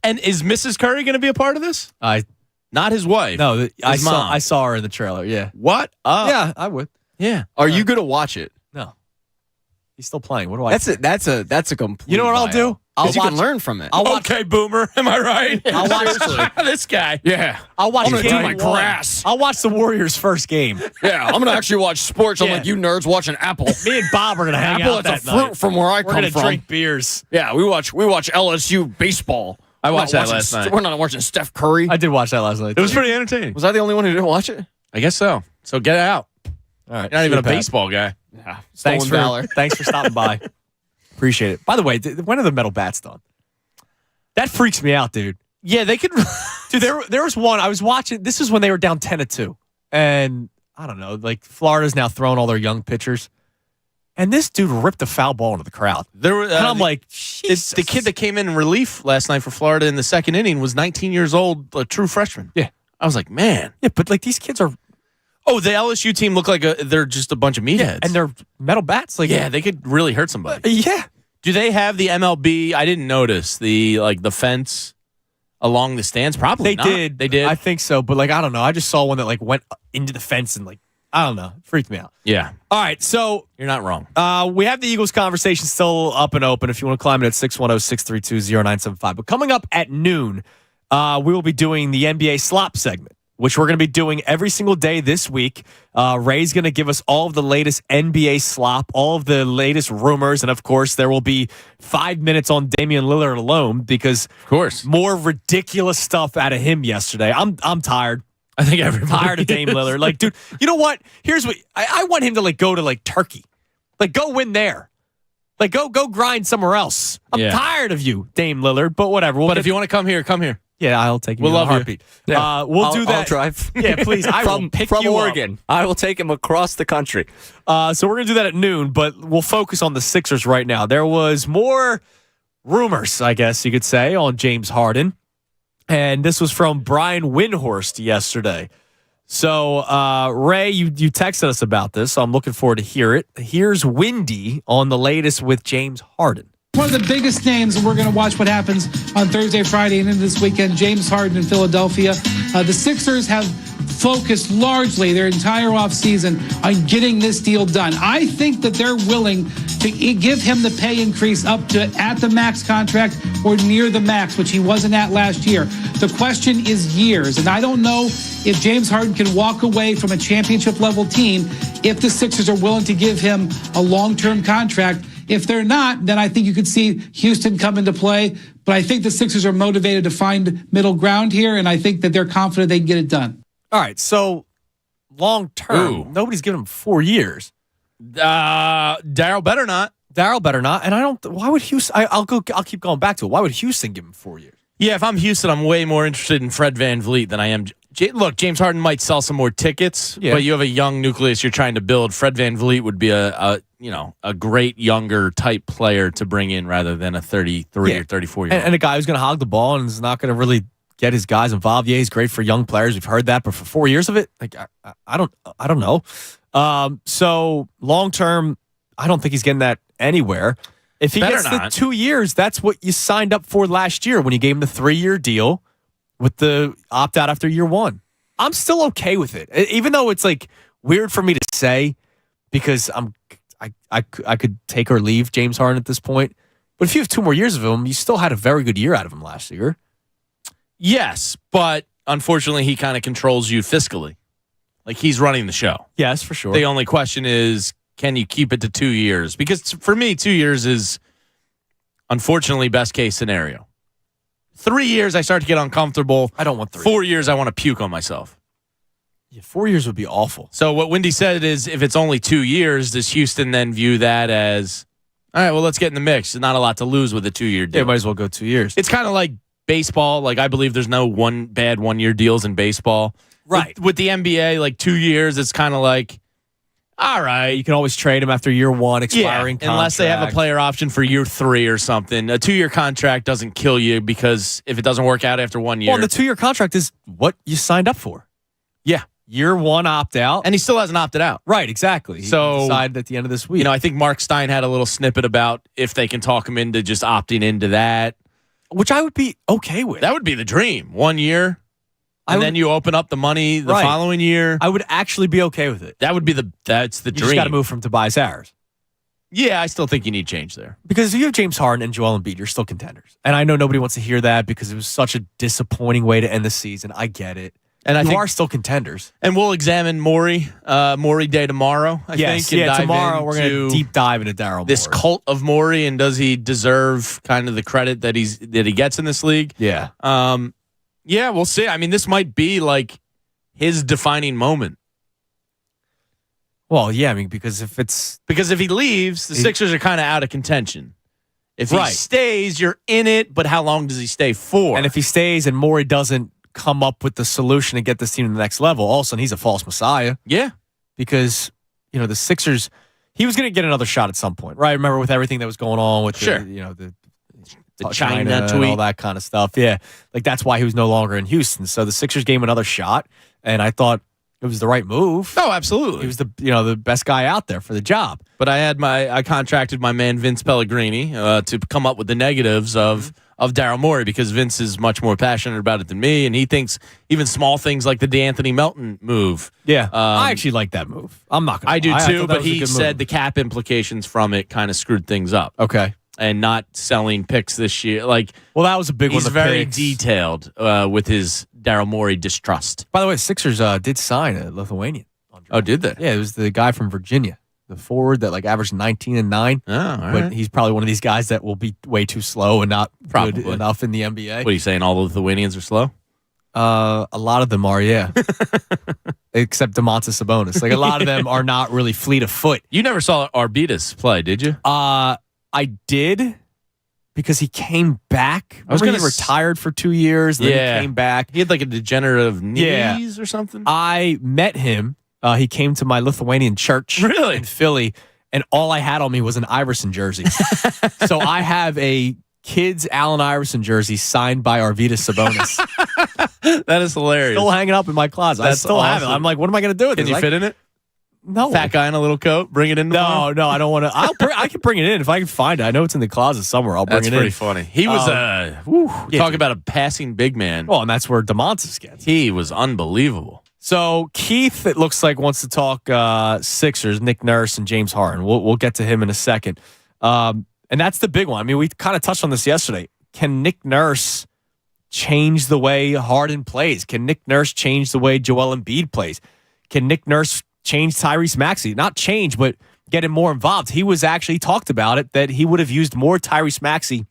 H: And is Mrs. Curry going to be a part of this? Not his wife.
B: No, I
H: mom.
B: saw her in the trailer. Yeah.
H: What?
B: Yeah, I would.
H: Yeah.
O: Are you going to watch it?
B: No. He's still playing. What do I?
O: That's a complete.
B: You know what I'll do?
O: Because you can learn from it.
H: Okay, boomer. Am I right?
B: I'll watch
H: this guy.
O: Yeah.
B: I'll watch
O: I'm gonna
B: game
O: do my
B: one.
O: grass.
B: I'll watch the Warriors' first game.
O: Yeah, I'm going to actually watch sports.
B: Yeah.
O: I'm like, you nerds watching Apple.
B: Me and Bob are gonna hang
O: Apple,
B: out
O: it's
B: that
O: a fruit
B: night.
O: from where I
B: We're
O: come
B: gonna
O: from.
B: drink beers.
O: Yeah, we watch LSU baseball.
H: I watched that last night.
O: We're not watching Steph Curry.
B: I did watch that last night.
H: It was pretty entertaining.
O: Was I the only one who didn't watch it?
H: I guess so. So get it out.
B: All right.
H: You're not even a baseball guy.
O: Yeah.
B: Thanks for
O: valor.
B: thanks for stopping by. Appreciate it. By the way, when are the metal bats done? That freaks me out, dude.
H: Yeah, they could.
B: Dude, there was one I was watching. This is when they were down 10-2, and I don't know. Like Florida's now throwing all their young pitchers, and this dude ripped a foul ball into the crowd.
H: There were,
B: and I'm like, Jesus.
H: The kid that came in relief last night for Florida in the second inning was 19 years old, a true freshman.
B: Yeah,
H: I was like, man.
B: Yeah, but like these kids are.
H: Oh, the LSU team look like they're just a bunch of meatheads,
B: and they're metal bats. Like,
H: yeah, they could really hurt somebody.
B: Yeah.
H: Do they have the MLB? I didn't notice the fence along the stands. Probably
B: They
H: not.
B: did.
H: They did.
B: I think so, but like I don't know. I just saw one that like went into the fence and like I don't know, freaked me out.
H: Yeah.
B: All right, so
H: you're not wrong.
B: We have the Eagles conversation still up and open. If you want to climb it at 610-632-0975. But coming up at noon, we will be doing the NBA slop segment, which we're going to be doing every single day this week. Ray's going to give us all of the latest NBA slop, all of the latest rumors, and of course, there will be 5 minutes on Damian Lillard alone because,
H: of course,
B: more ridiculous stuff out of him yesterday. I'm tired.
H: I think everybody's
B: tired of Dame Lillard. Like, dude, you know what? Here's what I want him to like go to like Turkey, like go win there, like go grind somewhere else. I'm tired of you, Dame Lillard. But whatever.
H: But if you want to come here, come here.
B: Yeah, I'll take you.
H: We'll
B: in a
H: love you.
B: heartbeat. Yeah. We'll do that.
D: I'll drive.
B: Yeah, please. I will pick
D: from
B: you
D: Oregon.
B: up.
D: I will take him across the country.
B: So we're gonna do that at noon, but we'll focus on the Sixers right now. There was more rumors, I guess you could say, on James Harden, and this was from Brian Windhorst yesterday. So Ray, you texted us about this, so I'm looking forward to hear it. Here's Windy on the latest with James Harden.
P: One of the biggest names, and we're going to watch what happens on Thursday, Friday, and into this weekend, James Harden in Philadelphia. The Sixers have focused largely their entire offseason on getting this deal done. I think that they're willing to give him the pay increase up to at the max contract or near the max, which he wasn't at last year. The question is years, and I don't know if James Harden can walk away from a championship-level team if the Sixers are willing to give him a long-term contract. If they're not, then I think you could see Houston come into play. But I think the Sixers are motivated to find middle ground here, and I think that they're confident they can get it done.
B: All right, so long term, nobody's given him 4 years.
H: Daryl better not.
B: Daryl better not. And I don't. Why would Houston? I'll keep going back to it. Why would Houston give him 4 years?
H: Yeah, if I'm Houston, I'm way more interested in Fred VanVleet than I am. Look, James Harden might sell some more tickets, but you have a young nucleus you're trying to build. Fred VanVleet would be a great younger type player to bring in rather than a 33 or 34 year old.
B: And a guy who's going to hog the ball and is not going to really get his guys involved. Yeah, he's great for young players. We've heard that, but for 4 years of it, like I don't know. So long term, I don't think he's getting that anywhere. If he gets the 2 years, that's what you signed up for last year when you gave him the 3-year deal with the opt out after year one. I'm still okay with it, even though it's like weird for me to say because I could take or leave James Harden at this point. But if you have 2 more years of him, you still had a very good year out of him last year.
H: Yes, but unfortunately, he kind of controls you fiscally. Like he's running the show.
B: Yes, for sure.
H: The only question is, can you keep it to 2 years? Because for me, 2 years is unfortunately best case scenario. 3 years, I start to get uncomfortable.
B: I don't want 3.
H: 4 years, I want to puke on myself.
B: Yeah, 4 years would be awful.
H: So what Wendy said is, if it's only 2 years, does Houston then view that as All right, well, let's get in the mix. There's not a lot to lose with a 2-year deal.
B: Yeah, might as well go 2 years.
H: It's kind of like baseball. Like, I believe there's no bad 1-year deals in baseball.
B: Right.
H: With the NBA, like 2 years, it's kind of like, all right.
B: You can always trade him after year 1, expiring contract.
H: Unless they have a player option for year 3 or something. A 2-year contract doesn't kill you because if it doesn't work out after 1 year.
B: Well, the 2-year contract is what you signed up for.
H: Yeah.
B: Year 1 opt-out.
H: And he still hasn't opted out.
B: Right, exactly.
H: So,
B: he decided at the end of this week.
H: You know, I think Mark Stein had a little snippet about if they can talk him into just opting into that.
B: Which I would be okay with.
H: That would be the dream. 1 year. And then you open up the money the following year.
B: I would actually be okay with it.
H: That would be that's the
B: You
H: dream.
B: just got to move from Tobias Harris.
H: Yeah, I still think you need change there.
B: Because if you have James Harden and Joel Embiid, you're still contenders. And I know nobody wants to hear that because it was such a disappointing way to end the season. I get it.
H: And I
B: you
H: think,
B: are still contenders.
H: And we'll examine Morey Day tomorrow, I think. And
B: tomorrow we're going to deep dive into Daryl Morey.
H: This cult of Morey, and does he deserve kind of the credit that he gets in this league?
B: Yeah.
H: Yeah, we'll see. I mean, this might be like his defining moment.
B: Well, yeah, I mean, because if
H: he leaves, the Sixers are kind of out of contention. If he stays, you're in it, but how long does he stay for?
B: And if he stays and Morey doesn't come up with the solution to get this team to the next level, all of a sudden he's a false messiah.
H: Yeah.
B: Because, the Sixers, he was going to get another shot at some point, right? Remember with everything that was going on with the China tweet and all that kind of stuff. Yeah. Like that's why he was no longer in Houston. So the Sixers gave him another shot, and I thought it was the right move.
H: Oh, absolutely.
B: He was the best guy out there for the job.
H: But I contracted my man Vince Pellegrini to come up with the negatives of Daryl Morey because Vince is much more passionate about it than me, and he thinks even small things like the DeAnthony Melton move.
B: Yeah, I actually like that move. I'm not going to
H: I do too, but he said the cap implications from it kind of screwed things up.
B: Okay.
H: And not selling picks this year. Like,
B: well, that was a big one.
H: He's very detailed with his Daryl Morey distrust.
B: By the way, Sixers did sign a Lithuanian.
H: Oh, did they?
B: Yeah, it was the guy from Virginia, the forward that averaged 19 and 9.
H: Oh, all right.
B: But he's probably one of these guys that will be way too slow and not good enough in the NBA.
H: What are you saying? All the Lithuanians are slow?
B: A lot of them are, yeah. Except Domantas Sabonis. Like a lot of them are not really fleet of foot.
H: You never saw Arvydas play, did you?
B: I did because he came back. I was going to retired for 2 years. Then he came back.
H: He had like a degenerative knees or something.
B: I met him. He came to my Lithuanian church in Philly, and all I had on me was an Iverson jersey. So I have a kids Allen Iverson jersey signed by Arvydas Sabonis.
H: That is hilarious.
B: Still hanging up in my closet. I still have it. I'm like, what am I going to do with
H: it? Can you fit in it?
B: No.
H: Fat guy in a little coat. Bring it in.
B: No, I don't want to. I can bring it in if I can find it. I know it's in the closet somewhere. I'll bring it in.
H: That's pretty funny. He was talk about a passing big man.
B: Well, and that's where Domantas gets.
H: He was unbelievable.
B: So Keith, it looks like, wants to talk Sixers, Nick Nurse, and James Harden. We'll get to him in a second. And that's the big one. I mean, we kind of touched on this yesterday. Can Nick Nurse change the way Harden plays? Can Nick Nurse change the way Joel Embiid plays? Can Nick Nurse change Tyrese Maxey? Not change, but get him more involved. He talked about it, that he would have used more Tyrese Maxey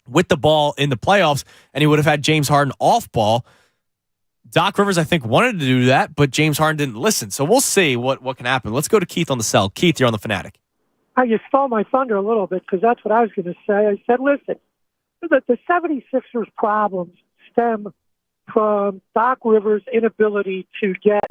B: with the ball in the playoffs, and he would have had James Harden off ball. Doc Rivers, I think, wanted to do that, but James Harden didn't listen. So we'll see what can happen. Let's go to Keith on the cell. Keith, you're on the Fanatic.
Q: You stole my thunder a little bit because that's what I was going to say. I said, listen, the 76ers problems stem from Doc Rivers' inability to get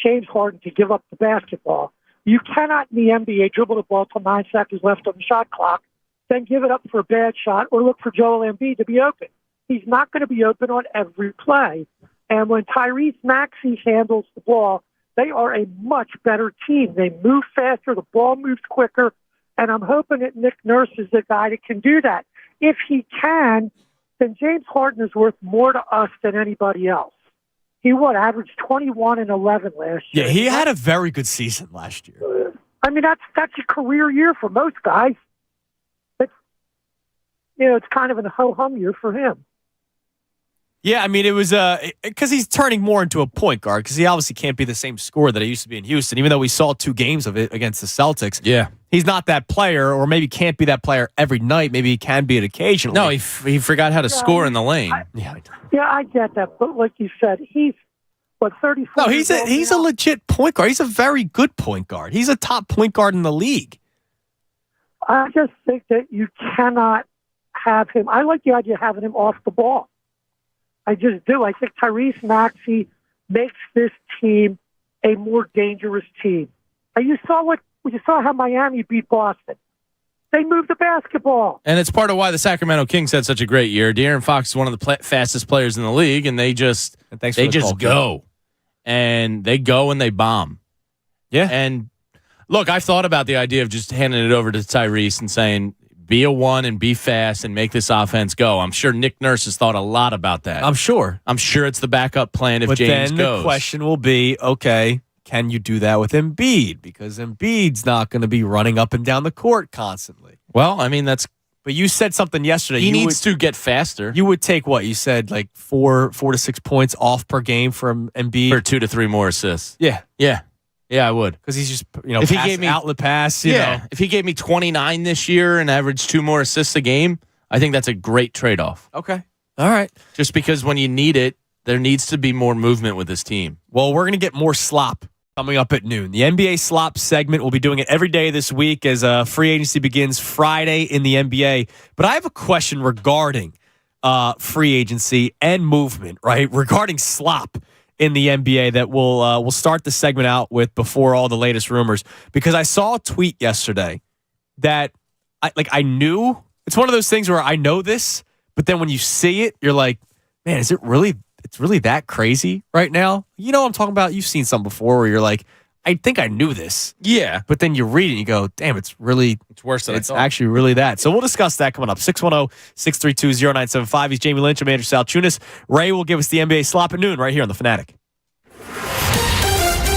Q: James Harden to give up the basketball. You cannot in the NBA dribble the ball till 9 seconds left on the shot clock, then give it up for a bad shot or look for Joel Embiid to be open. He's not going to be open on every play. And when Tyrese Maxey handles the ball, they are a much better team. They move faster, the ball moves quicker, and I'm hoping that Nick Nurse is the guy that can do that. If he can, then James Harden is worth more to us than anybody else. He averaged 21 and 11 last year.
B: Yeah, he had a very good season last year.
Q: I mean, that's a career year for most guys. It's kind of a ho-hum year for him.
B: Yeah, I mean, it was because he's turning more into a point guard because he obviously can't be the same scorer that he used to be in Houston, even though we saw 2 games of it against the Celtics.
H: Yeah.
B: He's not that player, or maybe can't be that player every night. Maybe he can be it occasionally.
H: No, he forgot how to score in the lane.
Q: I get that. But like you said, he's, 34?
B: No, he's a legit point guard. He's a very good point guard. He's a top point guard in the league.
Q: I just think that you cannot have him. I like the idea of having him off the ball. I just do. I think Tyrese Maxey makes this team a more dangerous team. And you saw how Miami beat Boston. They moved the basketball.
H: And it's part of why the Sacramento Kings had such a great year. De'Aaron Fox is one of the fastest players in the league, and they just go. And they go and they bomb.
B: Yeah.
H: And look, I've thought about the idea of just handing it over to Tyrese and saying, be a one and be fast and make this offense go. I'm sure Nick Nurse has thought a lot about that.
B: I'm sure
H: it's the backup plan if James
B: then
H: goes.
B: The question will be, okay, can you do that with Embiid? Because Embiid's not going to be running up and down the court constantly.
H: Well, I mean, that's...
B: But you said something yesterday.
H: He needs to get faster.
B: You would take what? You said like 4 to 6 points off per game from Embiid?
H: For 2 to 3 more assists.
B: Yeah.
H: Yeah. Yeah, I would.
B: Because he's just, if he gave me outlet pass, you know.
H: If he gave me 29 this year and averaged 2 more assists a game, I think that's a great trade-off.
B: Okay. All right.
H: Just because when you need it, there needs to be more movement with this team.
B: Well, we're going to get more slop coming up at noon. The NBA slop segment, we'll be doing it every day this week as free agency begins Friday in the NBA. But I have a question regarding free agency and movement, right? Regarding slop in the NBA that we'll start the segment out with before all the latest rumors, because I saw a tweet yesterday that I knew. It's one of those things where I know this, but then when you see it, you're like, man, it's really that crazy right now? You know what I'm talking about? You've seen some before where you're like, I think I knew this.
H: Yeah.
B: But then you read it and you go, damn, it's
H: worse than I
B: it's
H: thought.
B: actually really that. So we'll discuss that coming up. 610-632-0975. He's Jamie Lynch. I'm Andrew Salchunas. Ray will give us the NBA slop at noon right here on The Fanatic.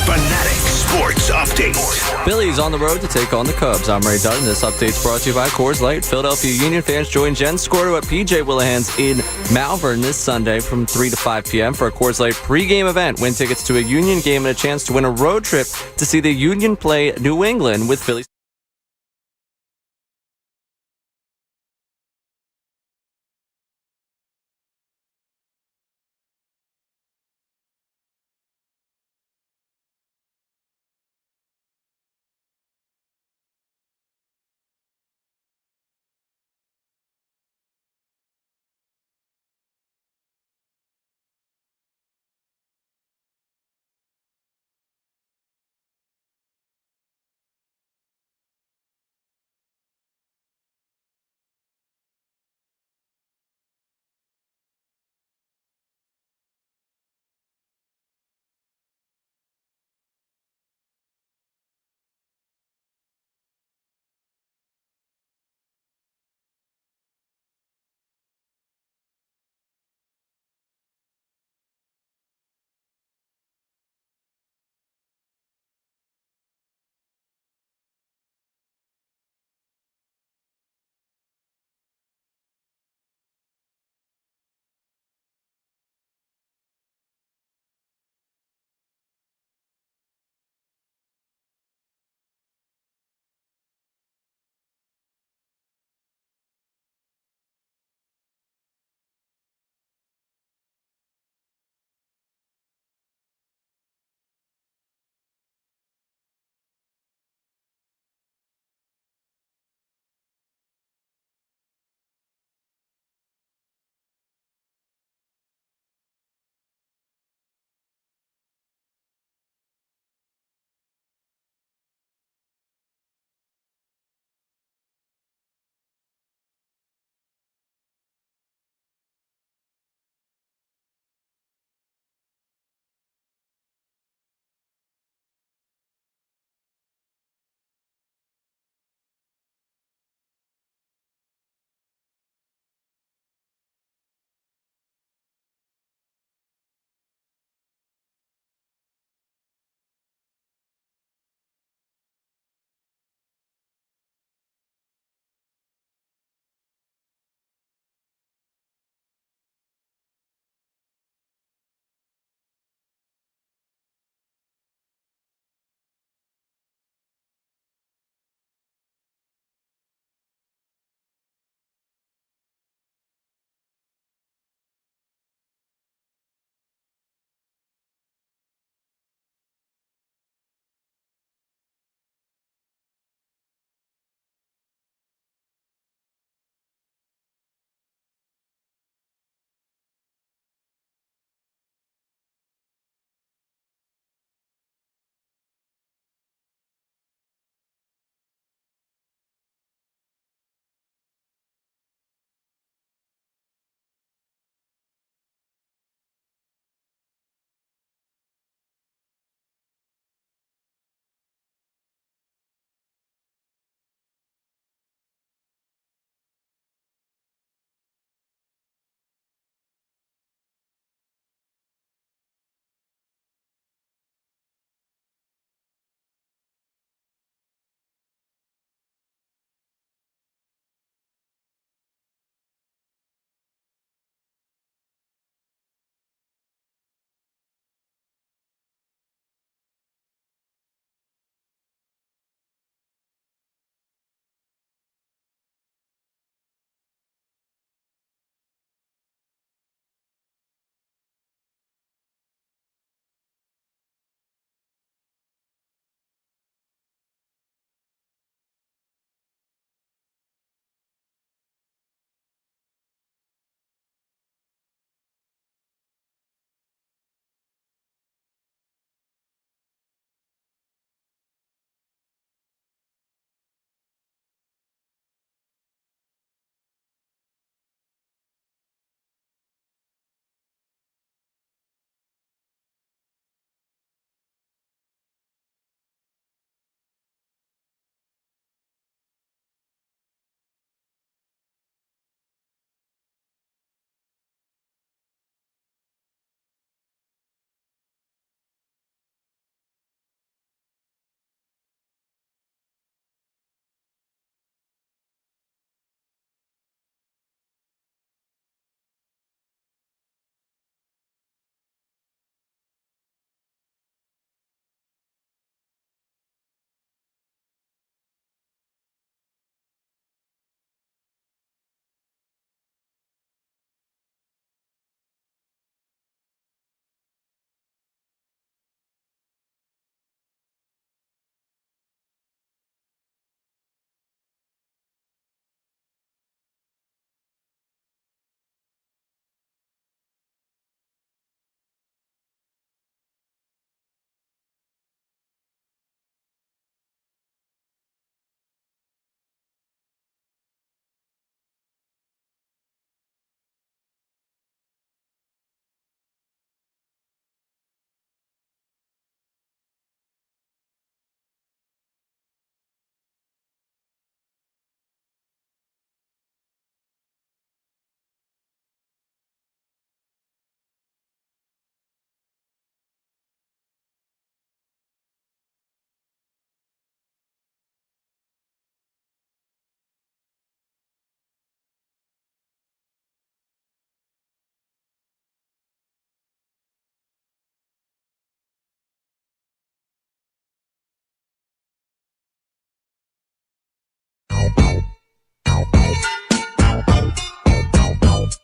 A: Fanatic Sports Update.
D: Phillies on the road to take on the Cubs. I'm Ray Dutton. This update's brought to you by Coors Light. Philadelphia Union fans join Jen Scordo at PJ Willihan's in Malvern this Sunday from 3 to 5 p.m. for a Coors Light pregame event. Win tickets to a Union game and a chance to win a road trip to see the Union play New England with Phillies.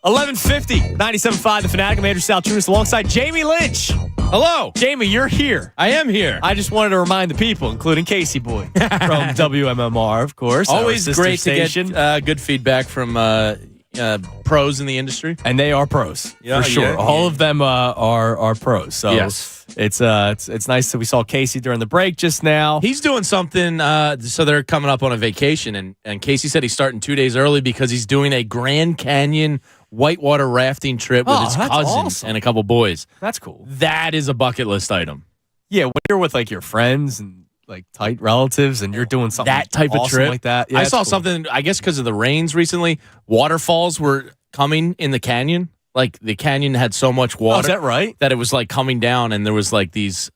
B: 11:50, 97.5 The Fanatic. I'm Andrew Saltunis alongside Jamie Lynch.
H: Hello.
B: Jamie, you're here.
H: I am here.
B: I just wanted to remind the people, including Casey Boy from WMMR, of course.
H: Always great to get good feedback from pros in the industry.
B: And they are pros, for sure.
H: Yeah.
B: All of them are pros. So
H: yes.
B: It's nice that we saw Casey during the break just now.
H: He's doing something, so they're coming up on a vacation, and Casey said he's starting 2 days early because he's doing a Grand Canyon whitewater rafting trip with his cousins and a couple boys.
B: That's cool.
H: That is a bucket list item.
B: Yeah, when you're with like your friends and like tight relatives and you're doing something
H: that type of
B: awesome
H: trip
B: like that. Yeah,
H: I saw
B: cool.
H: something, I guess because of the rains recently, waterfalls were coming in the canyon. Like the canyon had so much water.
B: Oh, is that right?
H: That it was like coming down and there was like these,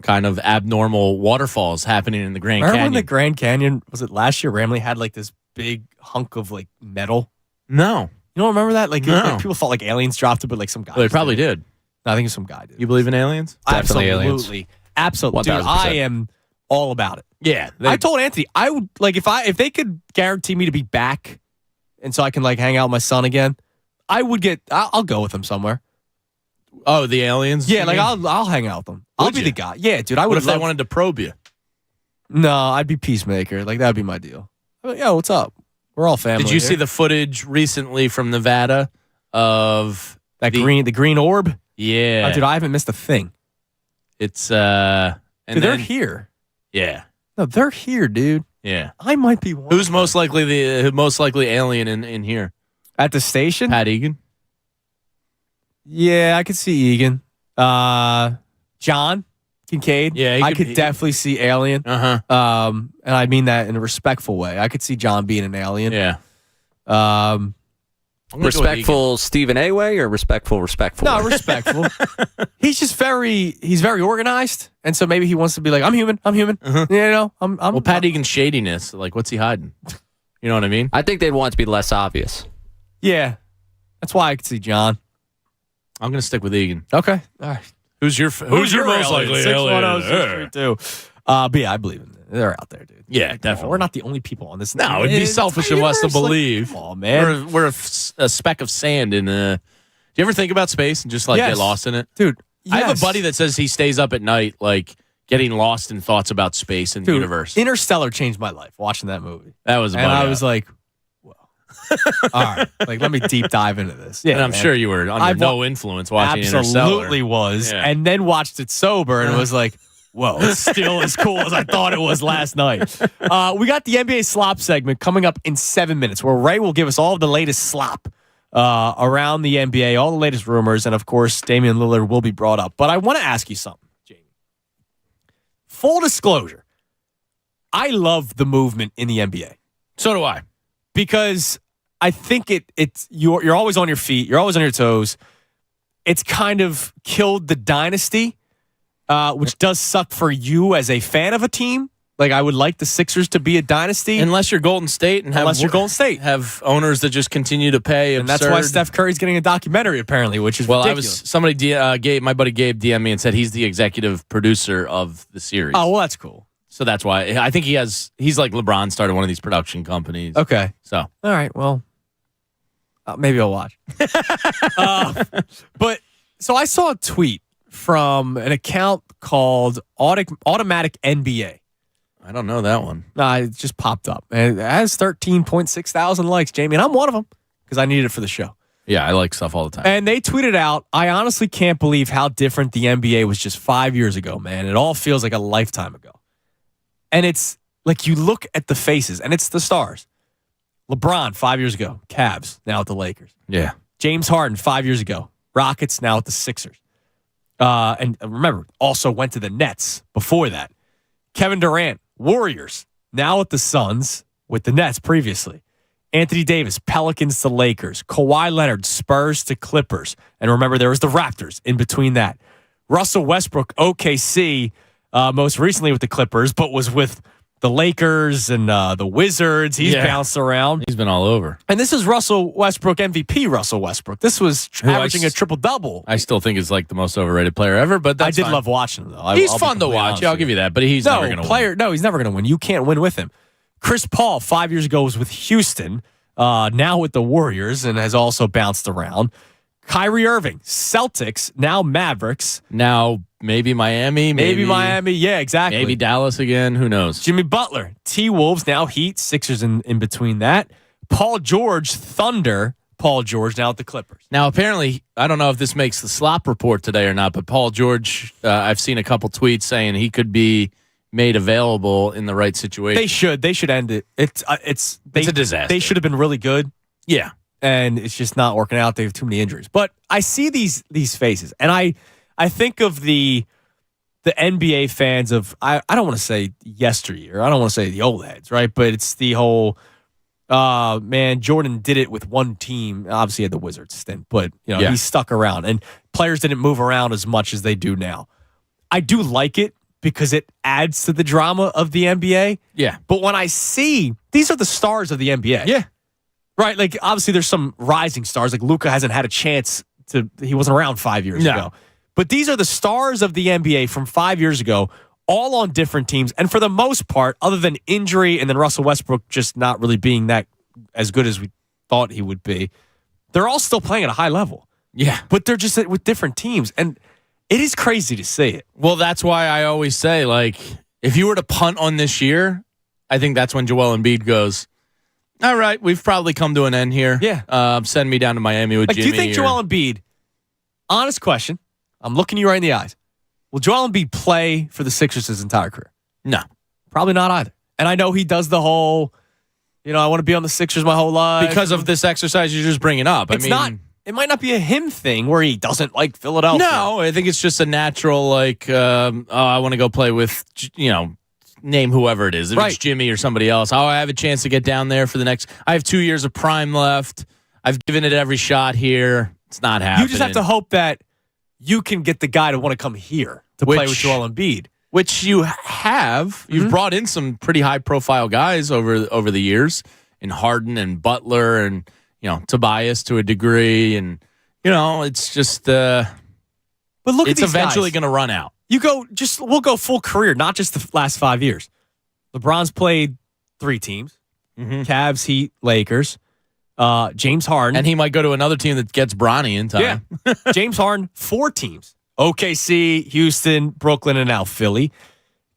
H: kind of abnormal waterfalls happening in the Grand
B: Remember
H: Canyon.
B: when the Grand Canyon, was it last year, Ramley had like this big hunk of like metal?
H: No.
B: You don't remember that? Like,
H: No.
B: people thought like aliens dropped it, but like some guy.
H: Well, they probably did.
B: No, I think some guy did.
H: You believe in aliens?
O: Definitely
B: Absolutely.
O: aliens.
B: Absolutely. Dude,
O: 1000%.
B: I am all about it.
H: Yeah.
B: I told Anthony, I would like if they could guarantee me to be back and so I can like hang out with my son again, I'll go with him somewhere.
H: Oh, the aliens?
B: Yeah, like I'll hang out with them. I'll be the guy. Yeah, dude, I would
H: What if they wanted to probe you?
B: No, I'd be peacemaker. Like that would be my deal. Like, yo, what's up? We're all family.
H: Did you
B: here.
H: see the footage recently from Nevada of
B: the green orb?
H: Yeah.
B: Oh, dude, I haven't missed a thing.
H: It's
B: dude, they're here.
H: Yeah.
B: No, they're here, dude.
H: Yeah.
B: I might be one.
H: Who's most likely alien in here?
B: At the station?
H: Pat Egan?
B: Yeah, I could see Egan. John Kincaid.
H: Yeah,
B: I could definitely see alien.
H: Uh-huh.
B: And I mean that in a respectful way. I could see John being an alien.
H: Yeah.
D: Respectful Stephen A. way or respectful?
B: No, respectful. He's very organized, and so maybe he wants to be like, I'm human.
H: Uh-huh.
B: You know, I'm
H: Well, Pat Egan's shadiness, like, what's he hiding? You know what I mean?
D: I think they'd want it to be less obvious.
B: Yeah, that's why I could see John.
H: I'm gonna stick with Egan.
B: Okay, all right.
H: Who's your most likely alien?
B: 610-632. But yeah, I believe in it. They're out there, dude.
H: Yeah, definitely.
B: We're not the only people on this.
H: No, it'd be selfish of us to believe.
B: Come on, man.
H: We're a speck of sand in a. Do you ever think about space and just like get lost in it,
B: dude?
H: I have a buddy that says he stays up at night, like getting lost in thoughts about space and the universe.
B: Interstellar changed my life watching that movie.
H: That was,
B: I was like, whoa. All right, like let me deep dive into this. Yeah,
H: and I'm
B: man.
H: sure you were under no influence watching Interstellar.
B: Absolutely was, and then watched it sober and was like, whoa, it's still as cool as I thought it was last night. We got the NBA slop segment coming up in 7 minutes, where Ray will give us all of the latest slop around the NBA, all the latest rumors, and of course, Damian Lillard will be brought up. But I want to ask you something, Jamie. Full disclosure, I love the movement in the NBA.
H: So do I.
B: Because I think it's you're always on your feet, you're always on your toes. It's kind of killed the dynasty. Which does suck for you as a fan of a team. Like, I would like the Sixers to be a dynasty.
H: Unless you're Golden State and have owners that just continue to pay.
B: And that's why Steph Curry's getting a documentary, apparently, which is ridiculous.
H: My buddy Gabe DM'd me and said he's the executive producer of the series.
B: Oh, well, that's cool.
H: So that's why I think he's like LeBron started one of these production companies.
B: Okay.
H: So.
B: All right, well, maybe I'll watch. But, so I saw a tweet from an account called Automatic NBA.
H: I don't know that one.
B: Nah, it just popped up. And it has 13.6 thousand likes, Jamie, and I'm one of them because I needed it for the show.
H: Yeah, I like stuff all the time.
B: And they tweeted out, I honestly can't believe how different the NBA was just 5 years ago, man. It all feels like a lifetime ago. And it's like you look at the faces, and it's the stars. LeBron, 5 years ago, Cavs, now at the Lakers.
H: Yeah.
B: James Harden, 5 years ago, Rockets, now at the Sixers. And remember, also went to the Nets before that. Kevin Durant, Warriors, now at the Suns with the Nets previously. Anthony Davis, Pelicans to Lakers. Kawhi Leonard, Spurs to Clippers. And remember, there was the Raptors in between that. Russell Westbrook, OKC, most recently with the Clippers, but was with the Lakers and the Wizards. He's bounced around.
H: He's been all over.
B: And this is Russell Westbrook, MVP Russell Westbrook. This was averaging a triple-double.
H: I still think is like the most overrated player ever, but that's
B: I did
H: fine.
B: love watching him, though.
H: He's fun to watch. Yeah, I'll give you that, but he's never going to win.
B: No, he's never going to win. You can't win with him. Chris Paul, 5 years ago, was with Houston. now with the Warriors, and has also bounced around. Kyrie Irving, Celtics, now Mavericks.
H: Now maybe Miami.
B: Maybe Miami. Yeah, exactly.
H: Maybe Dallas again. Who knows?
B: Jimmy Butler, T-Wolves, now Heat, Sixers in between that. Paul George, Thunder. Paul George now at the Clippers.
H: Now, apparently, I don't know if this makes the slop report today or not, but Paul George, I've seen a couple tweets saying he could be made available in the right situation.
B: They should end it. It's
H: a disaster.
B: They should have been really good.
H: Yeah.
B: And it's just not working out. They have too many injuries. But I see these faces, and I think of the NBA fans of, I don't want to say yesteryear. I don't want to say the old heads, right? But it's the whole, man, Jordan did it with one team. Obviously, he had the Wizards stint, but he stuck around, and players didn't move around as much as they do now. I do like it because it adds to the drama of the NBA.
H: Yeah.
B: But when I see, these are the stars of the NBA.
H: Yeah.
B: Right, like obviously there's some rising stars. Like Luka hasn't had a chance he wasn't around 5 years ago. But these are the stars of the NBA from 5 years ago, all on different teams. And for the most part, other than injury and then Russell Westbrook just not really being that as good as we thought he would be, they're all still playing at a high level.
H: Yeah.
B: But they're just with different teams. And it is crazy to see it.
H: Well, that's why I always say, like, if you were to punt on this year, I think that's when Joel Embiid goes, all right, we've probably come to an end here.
B: Yeah.
H: Send me down to Miami with Jimmy.
B: Do you think Joel Embiid, honest question, I'm looking you right in the eyes, will Joel Embiid play for the Sixers his entire career?
H: No.
B: Probably not either. And I know he does the whole, I want to be on the Sixers my whole life.
H: Because of this exercise you're just bringing up.
B: It might not be a him thing where he doesn't like Philadelphia.
H: No, I think it's just a natural, like, I want to go play with, name whoever it is. If it's Jimmy or somebody else. Oh, I have a chance to get down there for the next. I have 2 years of prime left. I've given it every shot here. It's not happening.
B: You just have to hope that you can get the guy to want to come here to play with Joel Embiid.
H: Which you have. You've brought in some pretty high-profile guys over the years in Harden and Butler and, Tobias to a degree. And, it's just but
B: look
H: it's
B: at these
H: eventually
B: guys.
H: going to run out.
B: We'll go full career, not just the last 5 years. LeBron's played 3 teams. Cavs, Heat, Lakers. James Harden.
H: And he might go to another team that gets Bronny in time.
B: Yeah. James Harden, 4 teams. OKC, Houston, Brooklyn, and now Philly.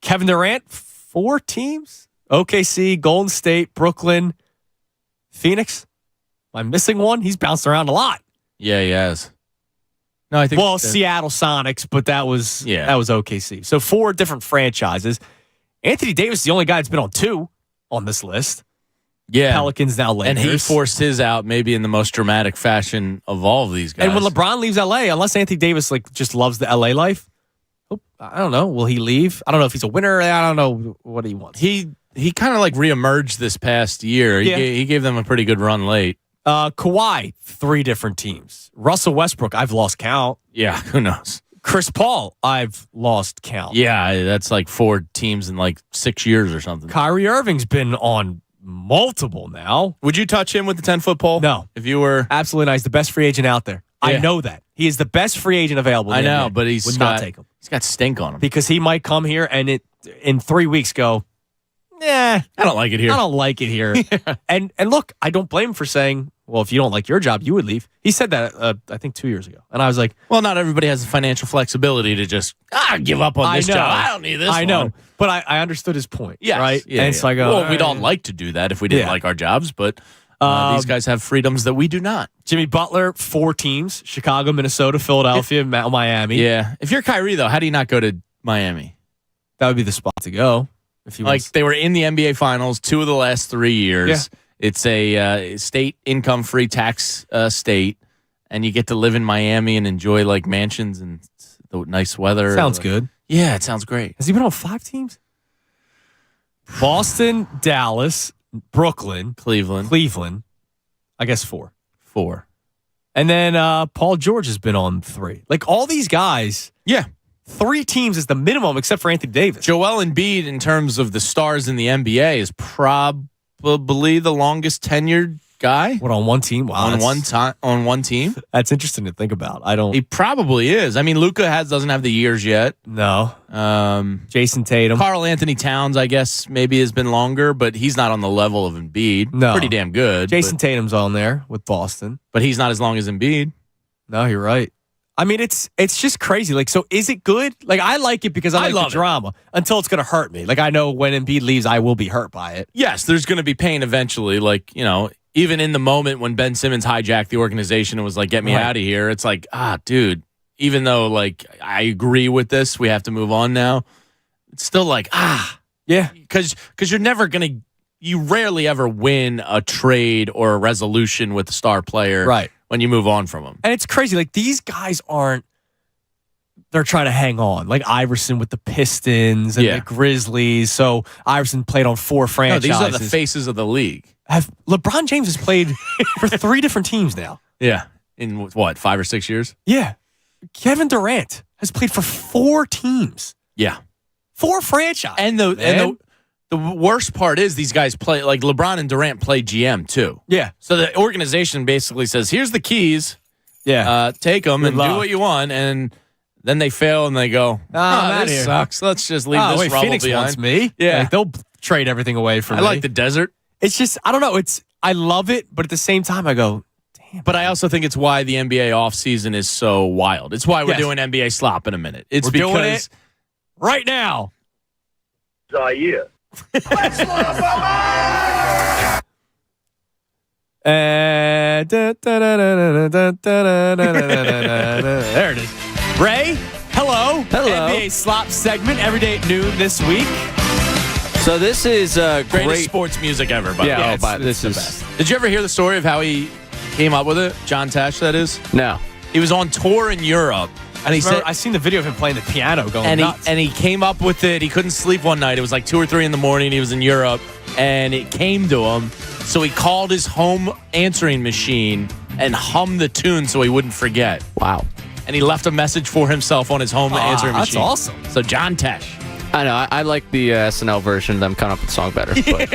B: Kevin Durant, 4 teams. OKC, Golden State, Brooklyn, Phoenix. Am I missing one? He's bounced around a lot.
H: Yeah, he has. No, I think
B: Seattle Sonics, but that was OKC. So 4 different franchises. Anthony Davis is the only guy that's been on 2 on this list.
H: Yeah.
B: Pelicans, now Lakers.
H: And he forced his out maybe in the most dramatic fashion of all of these guys.
B: And when LeBron leaves LA, unless Anthony Davis just loves the LA life, I don't know. Will he leave? I don't know if he's a winner. I don't know what he wants.
H: He kind of reemerged this past year. He gave them a pretty good run late.
B: Kawhi, 3 different teams. Russell Westbrook, I've lost count.
H: Yeah, who knows?
B: Chris Paul, I've lost count.
H: Yeah, that's 4 teams in 6 years or something.
B: Kyrie Irving's been on multiple now.
H: Would you touch him with the 10-foot pole?
B: No.
H: If you were...
B: Absolutely not. He's the best free agent out there. Yeah. I know that. He is the best free agent available.
H: I know, but
B: would not take him.
H: He's got stink on him.
B: Because he might come here and in 3 weeks go, I
H: don't like it here.
B: I don't like it here. Yeah. And look, I don't blame him for saying, well, if you don't like your job, you would leave. He said that, I think 2 years ago. And I was like,
H: well, not everybody has the financial flexibility to just give up on this job. I don't need this
B: I know. But I understood his point.
H: Yes.
B: Right?
H: Yeah,
B: and so I go,
H: well, we'd all like to do that if we didn't like our jobs, but these guys have freedoms that we do not.
B: Jimmy Butler, 4 teams: Chicago, Minnesota, Philadelphia, Miami.
H: Yeah. If you're Kyrie, though, how do you not go to Miami?
B: That would be the spot to go. If you
H: they were in the NBA Finals 2 of the last 3 years.
B: Yeah.
H: It's a state income-free tax state, and you get to live in Miami and enjoy mansions and the nice weather.
B: Sounds good.
H: Yeah, it sounds great.
B: Has he been on 5 teams? Boston, Dallas, Brooklyn,
H: Cleveland.
B: I guess 4.
H: 4.
B: And then Paul George has been on 3. All these guys.
H: Yeah.
B: 3 teams is the minimum, except for Anthony Davis.
H: Joel Embiid, in terms of the stars in the NBA, is probably the longest tenured guy.
B: What, on one team? Wow,
H: On one team.
B: That's interesting to think about.
H: He probably is. I mean, Luka doesn't have the years yet.
B: No. Jason Tatum.
H: Karl Anthony Towns, I guess, maybe has been longer, but he's not on the level of Embiid.
B: No.
H: Pretty damn good.
B: Jason Tatum's on there with Boston.
H: But he's not as long as Embiid.
B: No, you're right. I mean, it's just crazy. Like, so is it good? Like, I like it because I like the drama until it's going to hurt me. Like, I know when Embiid leaves, I will be hurt by it.
H: Yes, there's going to be pain eventually. Like, even in the moment when Ben Simmons hijacked the organization and was like, get me out of here, it's like, dude, even though, like, I agree with this, we have to move on now. It's still like,
B: yeah.
H: Because you're never going to, you rarely ever win a trade or a resolution with a star player.
B: Right.
H: When you move on from them.
B: And it's crazy. Like, these guys they're trying to hang on. Like Iverson with the Pistons and the Grizzlies. So Iverson played on 4 franchises.
H: No, these are the faces of the league.
B: LeBron James has played for 3 different teams now.
H: Yeah. In what, 5 or 6 years?
B: Yeah. Kevin Durant has played for 4 teams.
H: Yeah.
B: 4 franchises.
H: And the worst part is these guys play, like LeBron and Durant play GM too.
B: Yeah.
H: So the organization basically says, here's the keys.
B: Yeah.
H: Take them and do what you want. And then they fail and they go, this sucks. Let's just leave this rubble
B: Phoenix
H: behind.
B: wants me.
H: Yeah.
B: Like, they'll trade everything away from me.
H: I like the desert.
B: It's just, I don't know. I love it, but at the same time, I go, damn.
H: But I also think it's why the NBA offseason is so wild. It's why we're doing NBA slop in a minute. It's because
B: doing it right now.
R: Zaire.
B: There it is. Ray, hello. NBA slop segment every day at noon this week.
D: So this is
H: greatest sports music ever. By the way.
D: This is
H: the best. Did you ever hear the story of how he came up with it? John Tesh, that is.
D: No.
H: He was on tour in Europe. And he said,
B: I seen the video of him playing the piano going nuts.
H: And he came up with it. He couldn't sleep one night. It was like 2 or 3 in the morning. He was in Europe, and it came to him. So he called his home answering machine and hummed the tune so he wouldn't forget.
D: Wow.
H: And he left a message for himself on his home answering
B: that's
H: machine.
B: That's awesome.
H: So John Tesh.
D: I know. I like the SNL version of them coming up with the song better. But.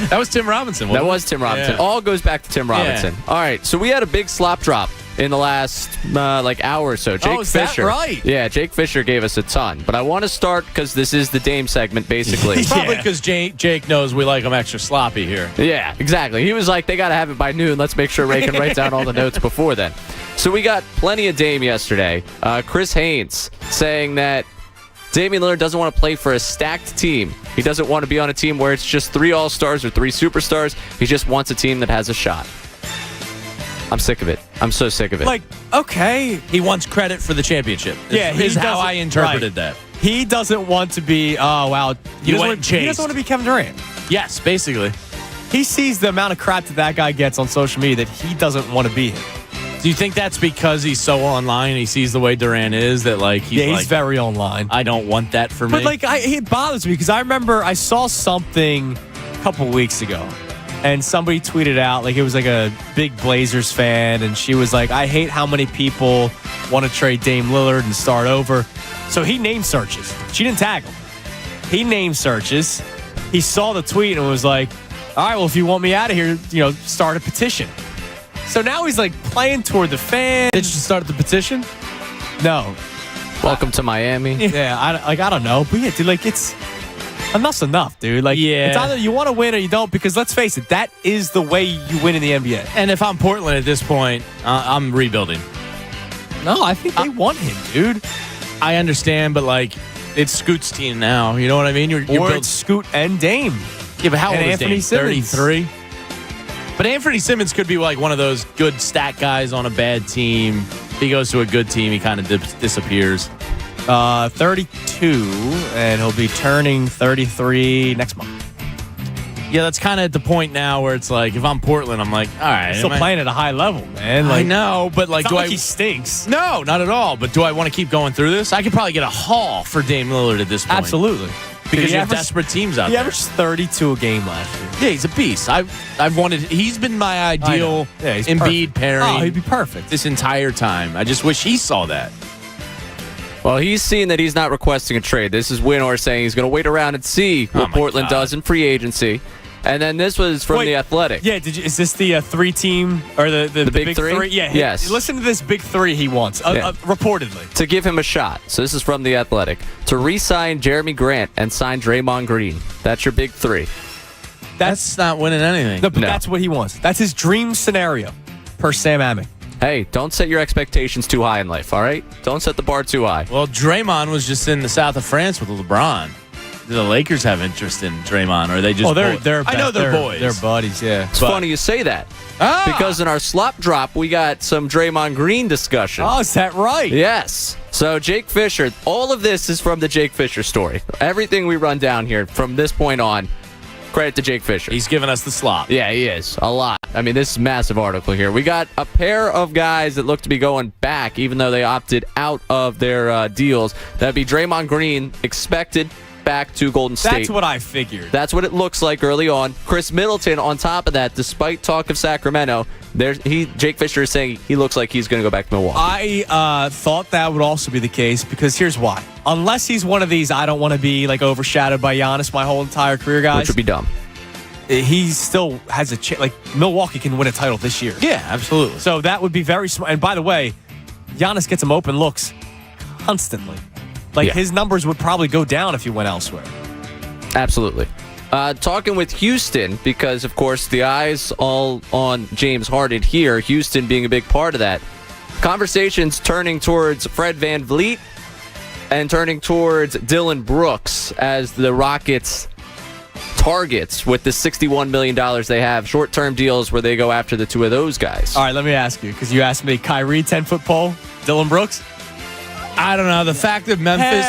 H: That was Tim Robinson, wasn't
D: That
H: it?
D: was Tim Robinson.
H: Yeah.
D: All goes back to Tim Robinson.
H: Yeah.
D: All right. So we had a big slop drop in the last hour or so. Jake
B: is
D: Fisher.
B: that right?
D: Yeah, Jake Fisher gave us a ton. But I want to start because this is the Dame segment, basically.
H: Probably because Jake knows we like him extra sloppy here.
D: Yeah, exactly. He was like, they got to have it by noon. Let's make sure Ray can write down all the notes before then. So we got plenty of Dame yesterday. Chris Haynes saying that Damian Lillard doesn't want to play for a stacked team. He doesn't want to be on a team where it's just 3 all-stars or 3 superstars. He just wants a team that has a shot. I'm sick of it. I'm so sick of it.
B: Like, okay.
H: He wants credit for the championship. Is how I interpreted that.
B: He doesn't want to be, he doesn't want to be Kevin Durant.
H: Yes, basically.
B: He sees the amount of crap that guy gets on social media that he doesn't want to be him.
H: Do you think that's because he's so online and he sees the way Durant is that he's
B: very online.
H: I don't want that for me.
B: But it bothers me because I remember I saw something a couple weeks ago and somebody tweeted out, like it was like a big Blazers fan, and she was like, I hate how many people want to trade Dame Lillard and start over. So he name searches. She didn't tag him. He name searches. He saw the tweet and was like, all right, well, if you want me out of here, start a petition. So now he's like playing toward the fans.
H: Did you start the petition?
B: No.
D: Welcome to Miami.
B: Yeah, I don't know. But yeah, dude, it's enough's enough, dude. It's either you want to win or you don't, because let's face it, that is the way you win in the NBA.
H: And if I'm Portland at this point, I'm rebuilding.
B: No, I think they want him, dude.
H: I understand, but it's Scoot's team now. You know what I mean?
B: It's Scoot and Dame.
H: Yeah, but how old is Dame?
B: Simmons.
H: 33? But Anthony Simmons could be one of those good stat guys on a bad team. If he goes to a good team, he kind of disappears.
B: 32, and he'll be turning 33 next month.
H: Yeah, that's kind of at the point now where it's if I'm Portland, I'm like, all right.
B: Still playing at a high level, man.
H: I know, but
B: it's not he stinks.
H: No, not at all. But do I want to keep going through this? I could probably get a haul for Dame Lillard at this point.
B: Absolutely.
H: Because you have desperate teams out there.
B: He averaged 32 a game last year.
H: Yeah, he's a beast. He's been my ideal Embiid pairing.
B: Oh, he'd be perfect.
H: This entire time. I just wish he saw that.
D: Well, he's seen that he's not requesting a trade. This is Winor saying he's going to wait around and see what Portland does in free agency. And then this was from The Athletic.
B: Yeah, is this the three-team or the
D: big three?
B: Yeah.
D: Yes.
B: Listen to this big three he wants, reportedly.
D: To give him a shot. So this is from The Athletic. To re-sign Jeremy Grant and sign Draymond Green. That's your big three.
H: That's not winning anything.
B: No, but that's what he wants. That's his dream scenario, per Sam Amick.
D: Hey, don't set your expectations too high in life, all right? Don't set the bar too high.
H: Well, Draymond was just in the south of France with LeBron. Do the Lakers have interest in Draymond, or are they just?
B: Oh, they're
H: I know they're boys.
B: They're buddies, yeah.
D: It's funny you say that. Because in our slop drop, we got some Draymond Green discussion.
B: Oh, is that right?
D: Yes. So Jake Fisher, all of this is from the Jake Fisher story. Everything we run down here from this point on, credit to Jake Fisher.
H: He's giving us the slop.
D: Yeah, he is. A lot. I mean, this is a massive article here. We got a pair of guys that look to be going back, even though they opted out of their deals. That'd be Draymond Green, expected back to Golden State.
B: That's what I figured.
D: That's what it looks like early on. Chris Middleton, on top of that, despite talk of Sacramento, Jake Fisher is saying he looks like he's going to go back to Milwaukee.
B: I thought that would also be the case because here's why. Unless he's one of these, I don't want to be like overshadowed by Giannis my whole entire career, guys.
D: Which would be dumb.
B: He still has a chance. Like, Milwaukee can win a title this year.
H: Yeah, absolutely.
B: So that would be very smart. And by the way, Giannis gets him open looks constantly. Like, his numbers would probably go down if he went elsewhere.
D: Absolutely. Talking with Houston, because, of course, the eyes all on James Harden here, Houston being a big part of that. Conversations turning towards Fred VanVleet and turning towards Dylan Brooks as the Rockets' targets with the $61 million they have. Short-term deals where they go after the two of those guys.
B: All right, let me ask you, because you asked me, Kyrie, 10-foot pole, Dylan Brooks?
H: I don't know. The fact that Memphis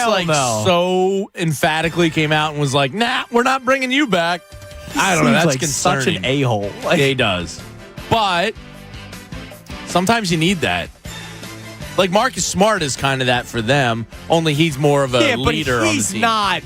H: so emphatically came out and was like, nah, we're not bringing you back. I don't know. That's
B: like
H: concerning.
B: Such an a-hole.
H: Yeah, he does. But sometimes you need that. Like Marcus Smart is kind of that for them, only he's more of a leader on the team.
B: He's not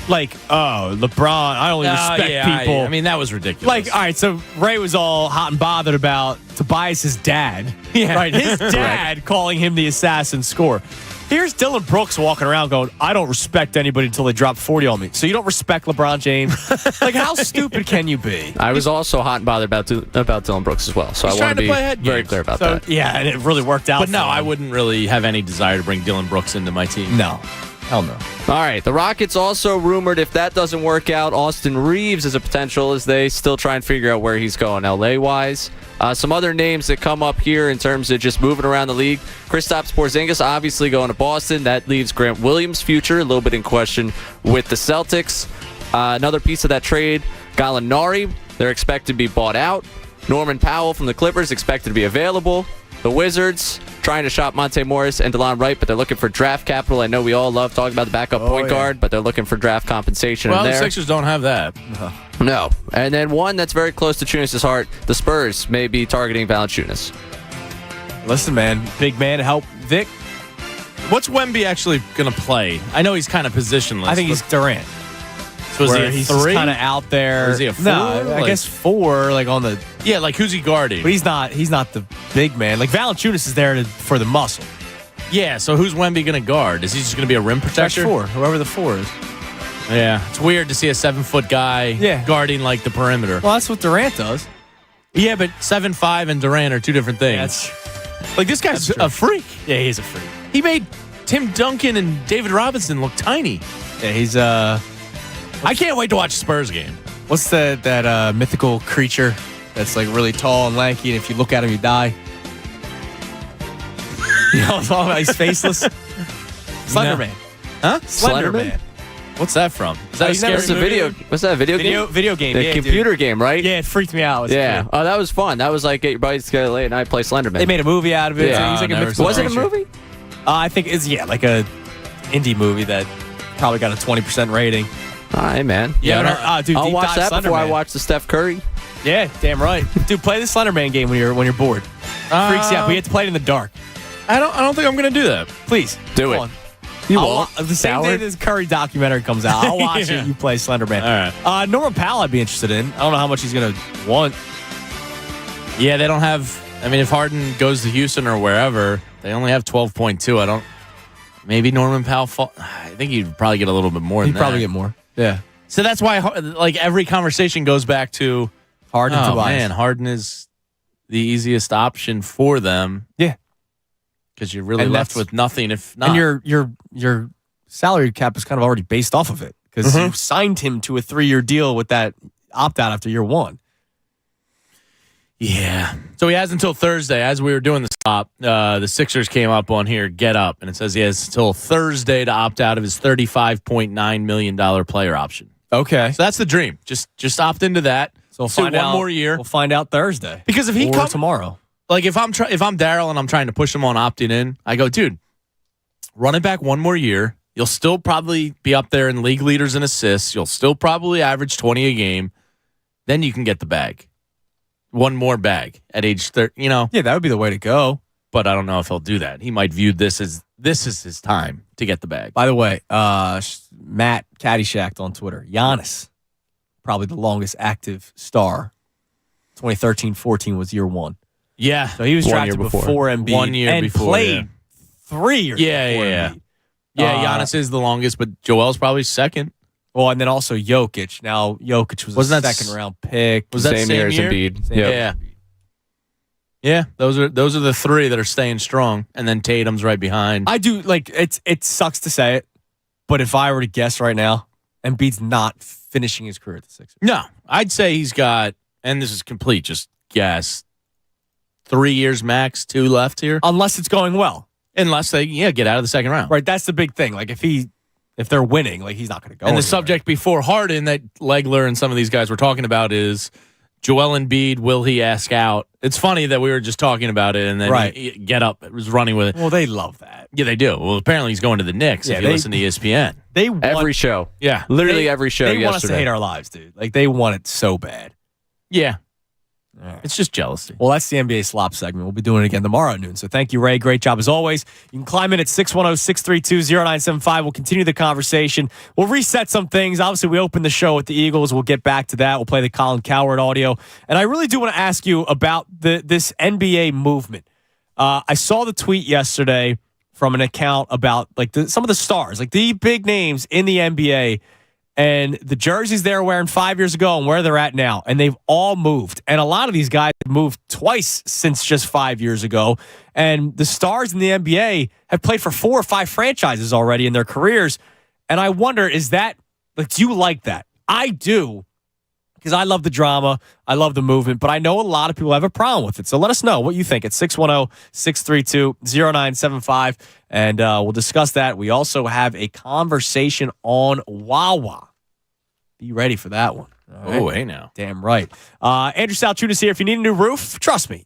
B: like, oh, LeBron, I only respect people.
H: I mean, that was ridiculous.
B: Like, all right, so Ray was all hot and bothered about Tobias's dad.
H: Yeah.
B: Right, his dad calling him the assassin scorer. Here's Dylan Brooks walking around going, I don't respect anybody until they drop 40 on me. So you don't respect LeBron James? Like, how stupid can you be?
D: I was also hot and bothered about Dylan Brooks as well. So I want to be very clear about that.
B: Yeah, and it really worked out.
H: But no, I wouldn't really have any desire to bring Dylan Brooks into my team.
B: No. Hell no.
D: All right. The Rockets also rumored if that doesn't work out, Austin Reeves is a potential as they still try and figure out where he's going LA-wise. Some other names that come up here in terms of just moving around the league. Kristaps Porzingis obviously going to Boston. That leaves Grant Williams' future a little bit in question with the Celtics. Another piece of that trade, Gallinari, they're expected to be bought out. Norman Powell from the Clippers expected to be available. The Wizards trying to shop Monte Morris and DeLon Wright, but they're looking for draft capital. I know we all love talking about the backup point guard, but they're looking for draft compensation in there.
H: The Sixers don't have that.
D: No. And then one that's very close to Chunas' heart, the Spurs may be targeting Valanciunas.
B: Listen, man, big man to help Vic.
H: What's Wemby actually going to play? I know he's kind of positionless.
B: I think he's Durant.
H: So is he a
B: he's
H: three?
B: kind of out there.
H: Or is he a four?
B: No, I guess four, like on the...
H: Yeah, like who's he guarding?
B: But he's not the big man. Like Valanciunas is there for the muscle.
H: Yeah, so who's Wemby going to guard? Is he just going to be a rim protector?
B: Four, whoever the four is.
H: Yeah, it's weird to see a 7-foot guy guarding like the perimeter.
B: Well, that's what Durant does.
H: Yeah, but 7'5" and Durant are two different things. Like this guy's a freak.
B: Yeah, he's a freak.
H: He made Tim Duncan and David Robinson look tiny.
B: Yeah, he's
H: I can't wait to watch Spurs game.
B: What's that mythical creature that's like really tall and lanky, and if you look at him, you die? You know what I'm talking about? He's faceless. Slenderman.
H: Huh?
B: Slenderman.
H: What's that from? Is that a scary movie?
D: What's that, a video game?
B: Video game.
D: The computer game, right?
B: Yeah, it freaked me out.
D: Yeah. Oh, that was fun. That was like get your buddies together late at night, play Slenderman.
B: They made a movie out of it.
D: Yeah.
B: He's like a mythical
D: Was it a
B: creature.
D: movie?
B: I think it's like a indie movie that probably got a 20% rating.
D: All right, man.
B: Yeah, dude,
D: I'll
B: deep
D: watch
B: dive
D: that before I
B: Slenderman.
D: watch the Steph Curry.
B: Yeah, damn right. Dude, play the Slenderman game when you're bored. Freaks you out, but you have to play it in the dark.
H: I don't think I'm going to do that.
B: Please.
D: Do
B: Come
D: it.
B: on.
D: You won't.
B: The same day this Curry documentary comes out, I'll watch it. You play Slenderman.
H: All right.
B: Norman Powell I'd be interested in. I don't know how much he's going to want.
H: Yeah, they don't have... I mean, if Harden goes to Houston or wherever, they only have 12.2. Maybe Norman Powell... I think he'd probably get a little bit more than that.
B: He'd probably get more. Yeah.
H: So that's why, like, every conversation goes back to
B: Harden.
H: Oh man, Harden is the easiest option for them.
B: Yeah,
H: because you're really left with nothing if not.
B: And your salary cap is kind of already based off of it because you signed him to a 3-year deal with that opt out after year 1.
H: Yeah. So he has until Thursday. As we were doing the stop, the Sixers came up on here, get up, and it says he has until Thursday to opt out of his $35.9 million player option.
B: Okay.
H: So that's the dream. Just opt into that.
B: So
H: one more year.
B: We'll find out Thursday.
H: Because if he comes
B: tomorrow,
H: like if I'm Daryl and I'm trying to push him on opting in, I go, dude, run it back one more year. You'll still probably be up there in league leaders in assists. You'll still probably average 20 a game. Then you can get the bag. One more bag at age 30,
B: Yeah, that would be the way to go.
H: But I don't know if he'll do that. He might view this is his time to get the bag.
B: By the way, Matt Caddyshacked on Twitter. Giannis, probably the longest active star. 2013-14 was year 1.
H: Yeah.
B: So he was drafted before Embiid.
H: 1 year
B: and
H: before,
B: played 3 years before
H: Yeah.
B: Embiid.
H: Yeah, Giannis is the longest, but Joel's probably second.
B: Well, and then also Jokic. Now, Jokic was
H: Wasn't
B: a
H: that
B: second-round pick.
H: Was that
O: same year as Embiid?
H: Yeah. Yeah, those are the 3 that are staying strong, and then Tatum's right behind.
B: I do, like, it sucks to say it, but if I were to guess right now, Embiid's not finishing his career at the Sixers.
H: No, I'd say he's got, and this is complete, just guess, 3 years max, 2 left here.
B: Unless it's going well.
H: Unless they, get out of the second round.
B: Right, that's the big thing. Like, if they're winning, like, he's not going to go
H: And
B: anywhere.
H: the subject before Harden that Legler and some of these guys were talking about is Joel Embiid, will he ask out? It's funny that we were just talking about it and then he get up, was running with it.
B: Well, they love that.
H: Yeah, they do. Well, apparently he's going to the Knicks if you listen to ESPN.
B: They want,
O: Every show.
H: Yeah.
O: Literally every show
B: They
O: yesterday.
B: want us to hate our lives, dude. Like, they want it so bad.
H: Yeah.
B: Right.
H: It's just jealousy.
B: Well, that's the NBA Slop segment. We'll be doing it again tomorrow at noon. So thank you, Ray. Great job as always. You can climb in at 610-632-0975. We'll continue the conversation. We'll reset some things. Obviously, we opened the show with the Eagles. We'll get back to that. We'll play the Colin Cowherd audio. And I really do want to ask you about this NBA movement. I saw the tweet yesterday from an account about like some of the stars, like the big names in the NBA, and the jerseys they were wearing 5 years ago and where they're at now. And they've all moved. And a lot of these guys have moved twice since just 5 years ago. And the stars in the NBA have played for 4 or 5 franchises already in their careers. And I wonder, is that, like, do you like that? I do, because I love the drama. I love the movement. But I know a lot of people have a problem with it. So let us know what you think at 610-632-0975. And we'll discuss that. We also have a conversation on Wawa. Be ready for that one. Right?
H: Oh, hey now.
B: Damn right. Andrew Salchunas here. If you need a new roof, trust me.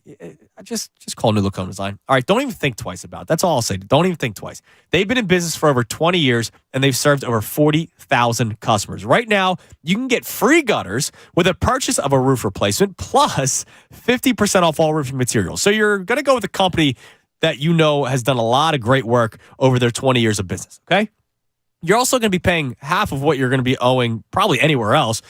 B: Just call New Look Home Design. All right, don't even think twice about it. That's all I'll say. Don't even think twice. They've been in business for over 20 years, and they've served over 40,000 customers. Right now, you can get free gutters with a purchase of a roof replacement, plus 50% off all roofing materials. So you're going to go with a company that you know has done a lot of great work over their 20 years of business, okay? You're also going to be paying half of what you're going to be owing probably anywhere else.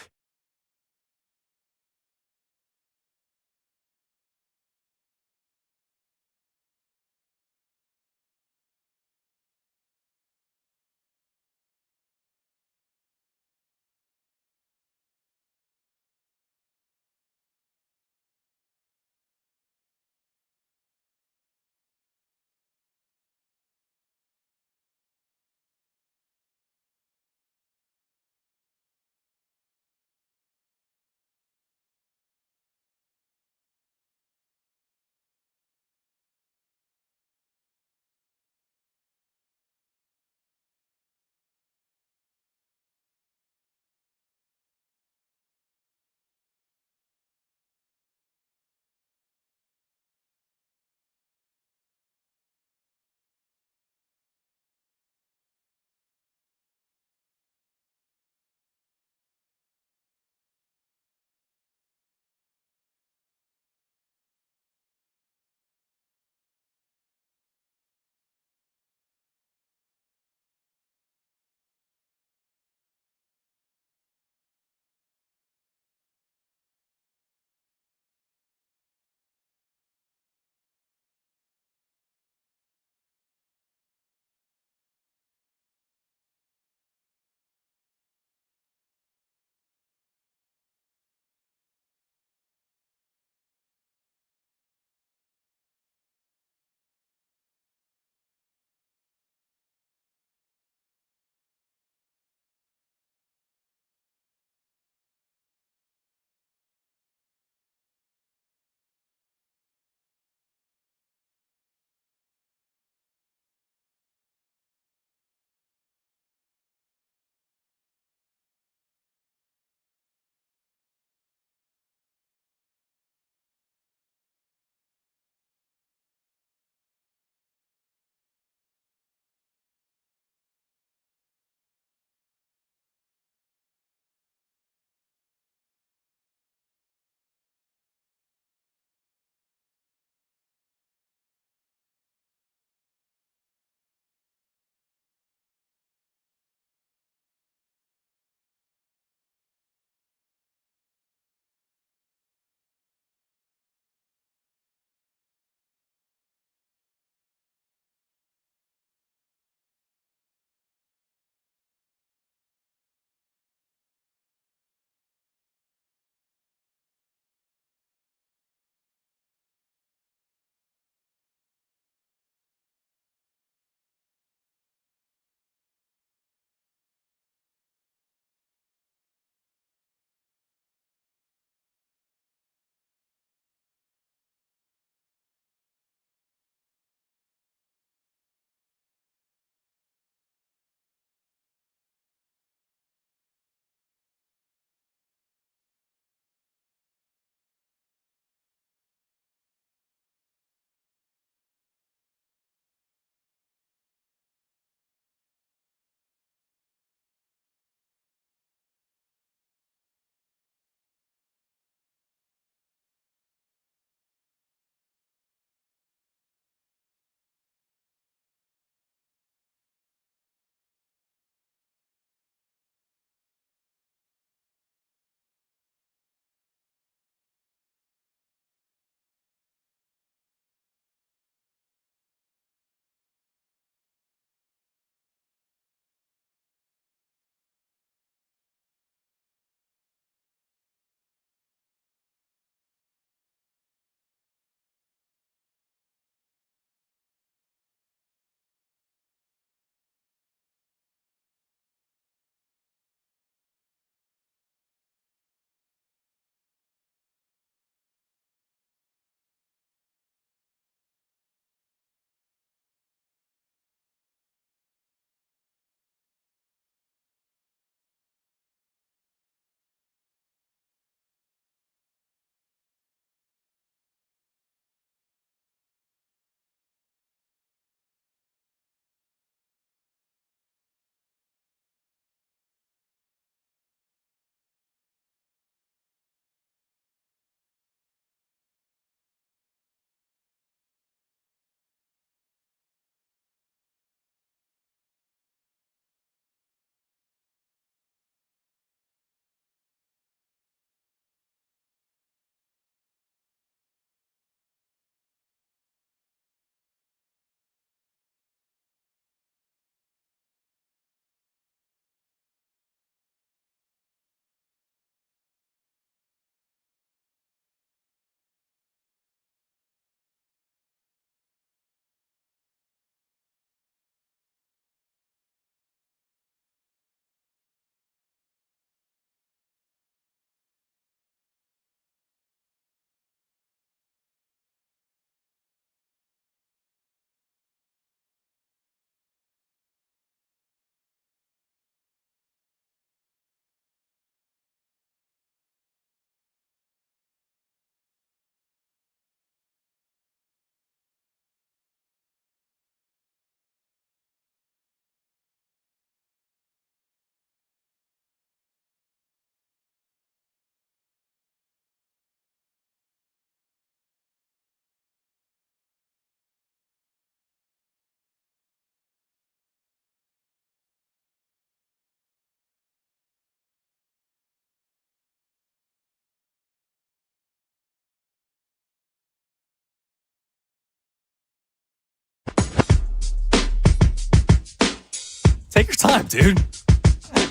B: Take your time, dude.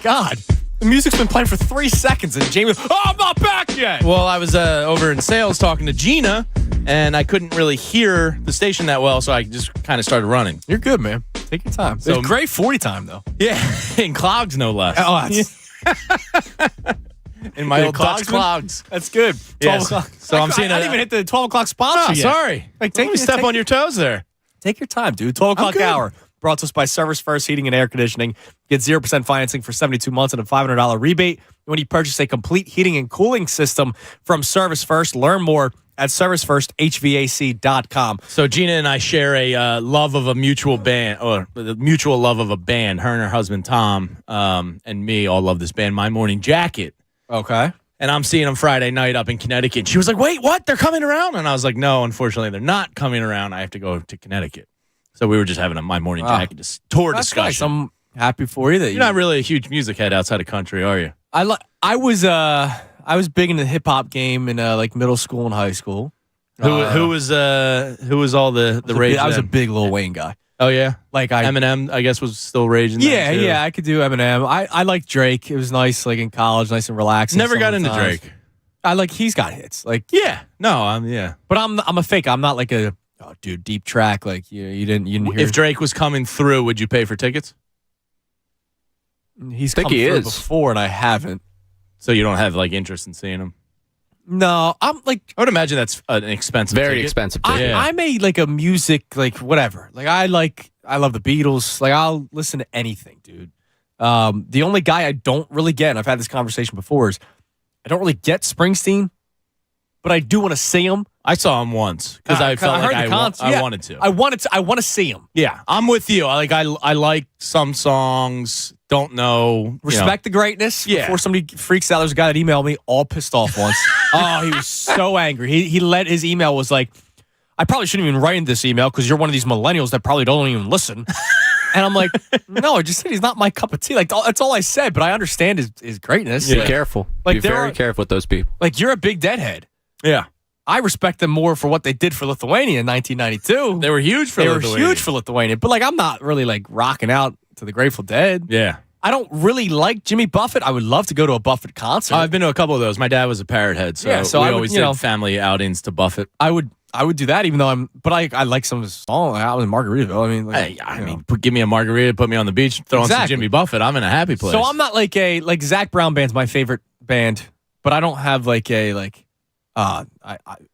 B: God. The music's been playing for 3 seconds, and Jamie, I'm not back yet.
H: Well, I was over in sales talking to Gina, and I couldn't really hear the station that well, so I just kind of started running.
B: You're good, man. Take your time.
H: So,
B: it's great 40 time, though.
H: Yeah, in clogs, no less.
B: Oh, that's...
H: in my old Dutch clogs.
B: That's good. 12 o'clock.
H: So I'm seeing
B: I didn't even hit the 12 o'clock sponsor yet.
H: Sorry. Let me step on your toes there.
B: Take your time, dude. 12 o'clock hour. Brought to us by Service First Heating and Air Conditioning. Get 0% financing for 72 months and a $500 rebate when you purchase a complete heating and cooling system from Service First. Learn more at servicefirsthvac.com.
H: So Gina and I share a love of a mutual band, or the mutual love of a band. Her and her husband, Tom, and me all love this band, My Morning Jacket.
B: Okay.
H: And I'm seeing them Friday night up in Connecticut. She was like, wait, what? They're coming around? And I was like, no, unfortunately, they're not coming around. I have to go to Connecticut. So we were just having a My Morning Jacket tour discussion.
B: Nice. I'm happy for you that
H: you're not really a huge music head outside of country, are you?
B: I was big into the hip hop game in like middle school and high school.
H: Who was all the rage?
B: I was a big Lil Wayne guy.
H: Oh yeah,
B: like
H: Eminem, I guess, was still raging.
B: Yeah, I could do Eminem. I like Drake. It was nice, like in college, nice and relaxing.
H: Never got into Drake.
B: He's got hits. Like
H: but
B: I'm a fake. I'm not like a deep track. Like you didn't hear.
H: If Drake was coming through, would you pay for tickets?
B: He's come through before, and I haven't.
H: So you don't have like interest in seeing him.
B: No, I'm like
H: I would imagine that's an expensive,
O: very expensive.
B: I'm a music like whatever. Like I love the Beatles. Like I'll listen to anything, dude. The only guy I don't really get, and I've had this conversation before, is I don't really get Springsteen, but I do want to see him.
H: I saw him once because I felt like I wanted to.
B: I want to see him.
H: Yeah, I'm with you. I like some songs. Don't know.
B: Respect the greatness.
H: Yeah.
B: Before somebody freaks out, there's a guy that emailed me all pissed off once. Oh, he was so angry. He let his email was like, I probably shouldn't even write in this email because you're one of these millennials that probably don't even listen. And I'm like, no, I just said he's not my cup of tea. Like that's all I said, but I understand his greatness.
O: Be careful.
B: Like,
O: be very careful with those people.
B: Like you're a big Deadhead.
H: Yeah.
B: I respect them more for what they did for Lithuania in 1992.
H: They were huge for
B: Lithuania. But like I'm not really like rocking out to the Grateful Dead.
H: Yeah.
B: I don't really like Jimmy Buffett. I would love to go to a Buffett concert.
H: I've been to a couple of those. My dad was a Parrot head, so we always did family outings to Buffett.
B: I would do that, even though I like some of his songs. I was in Margaritaville. I mean,
H: give me a margarita, put me on the beach, throw on some Jimmy Buffett. I'm in a happy place.
B: So I'm not like Zach Brown band's my favorite band, but I don't have I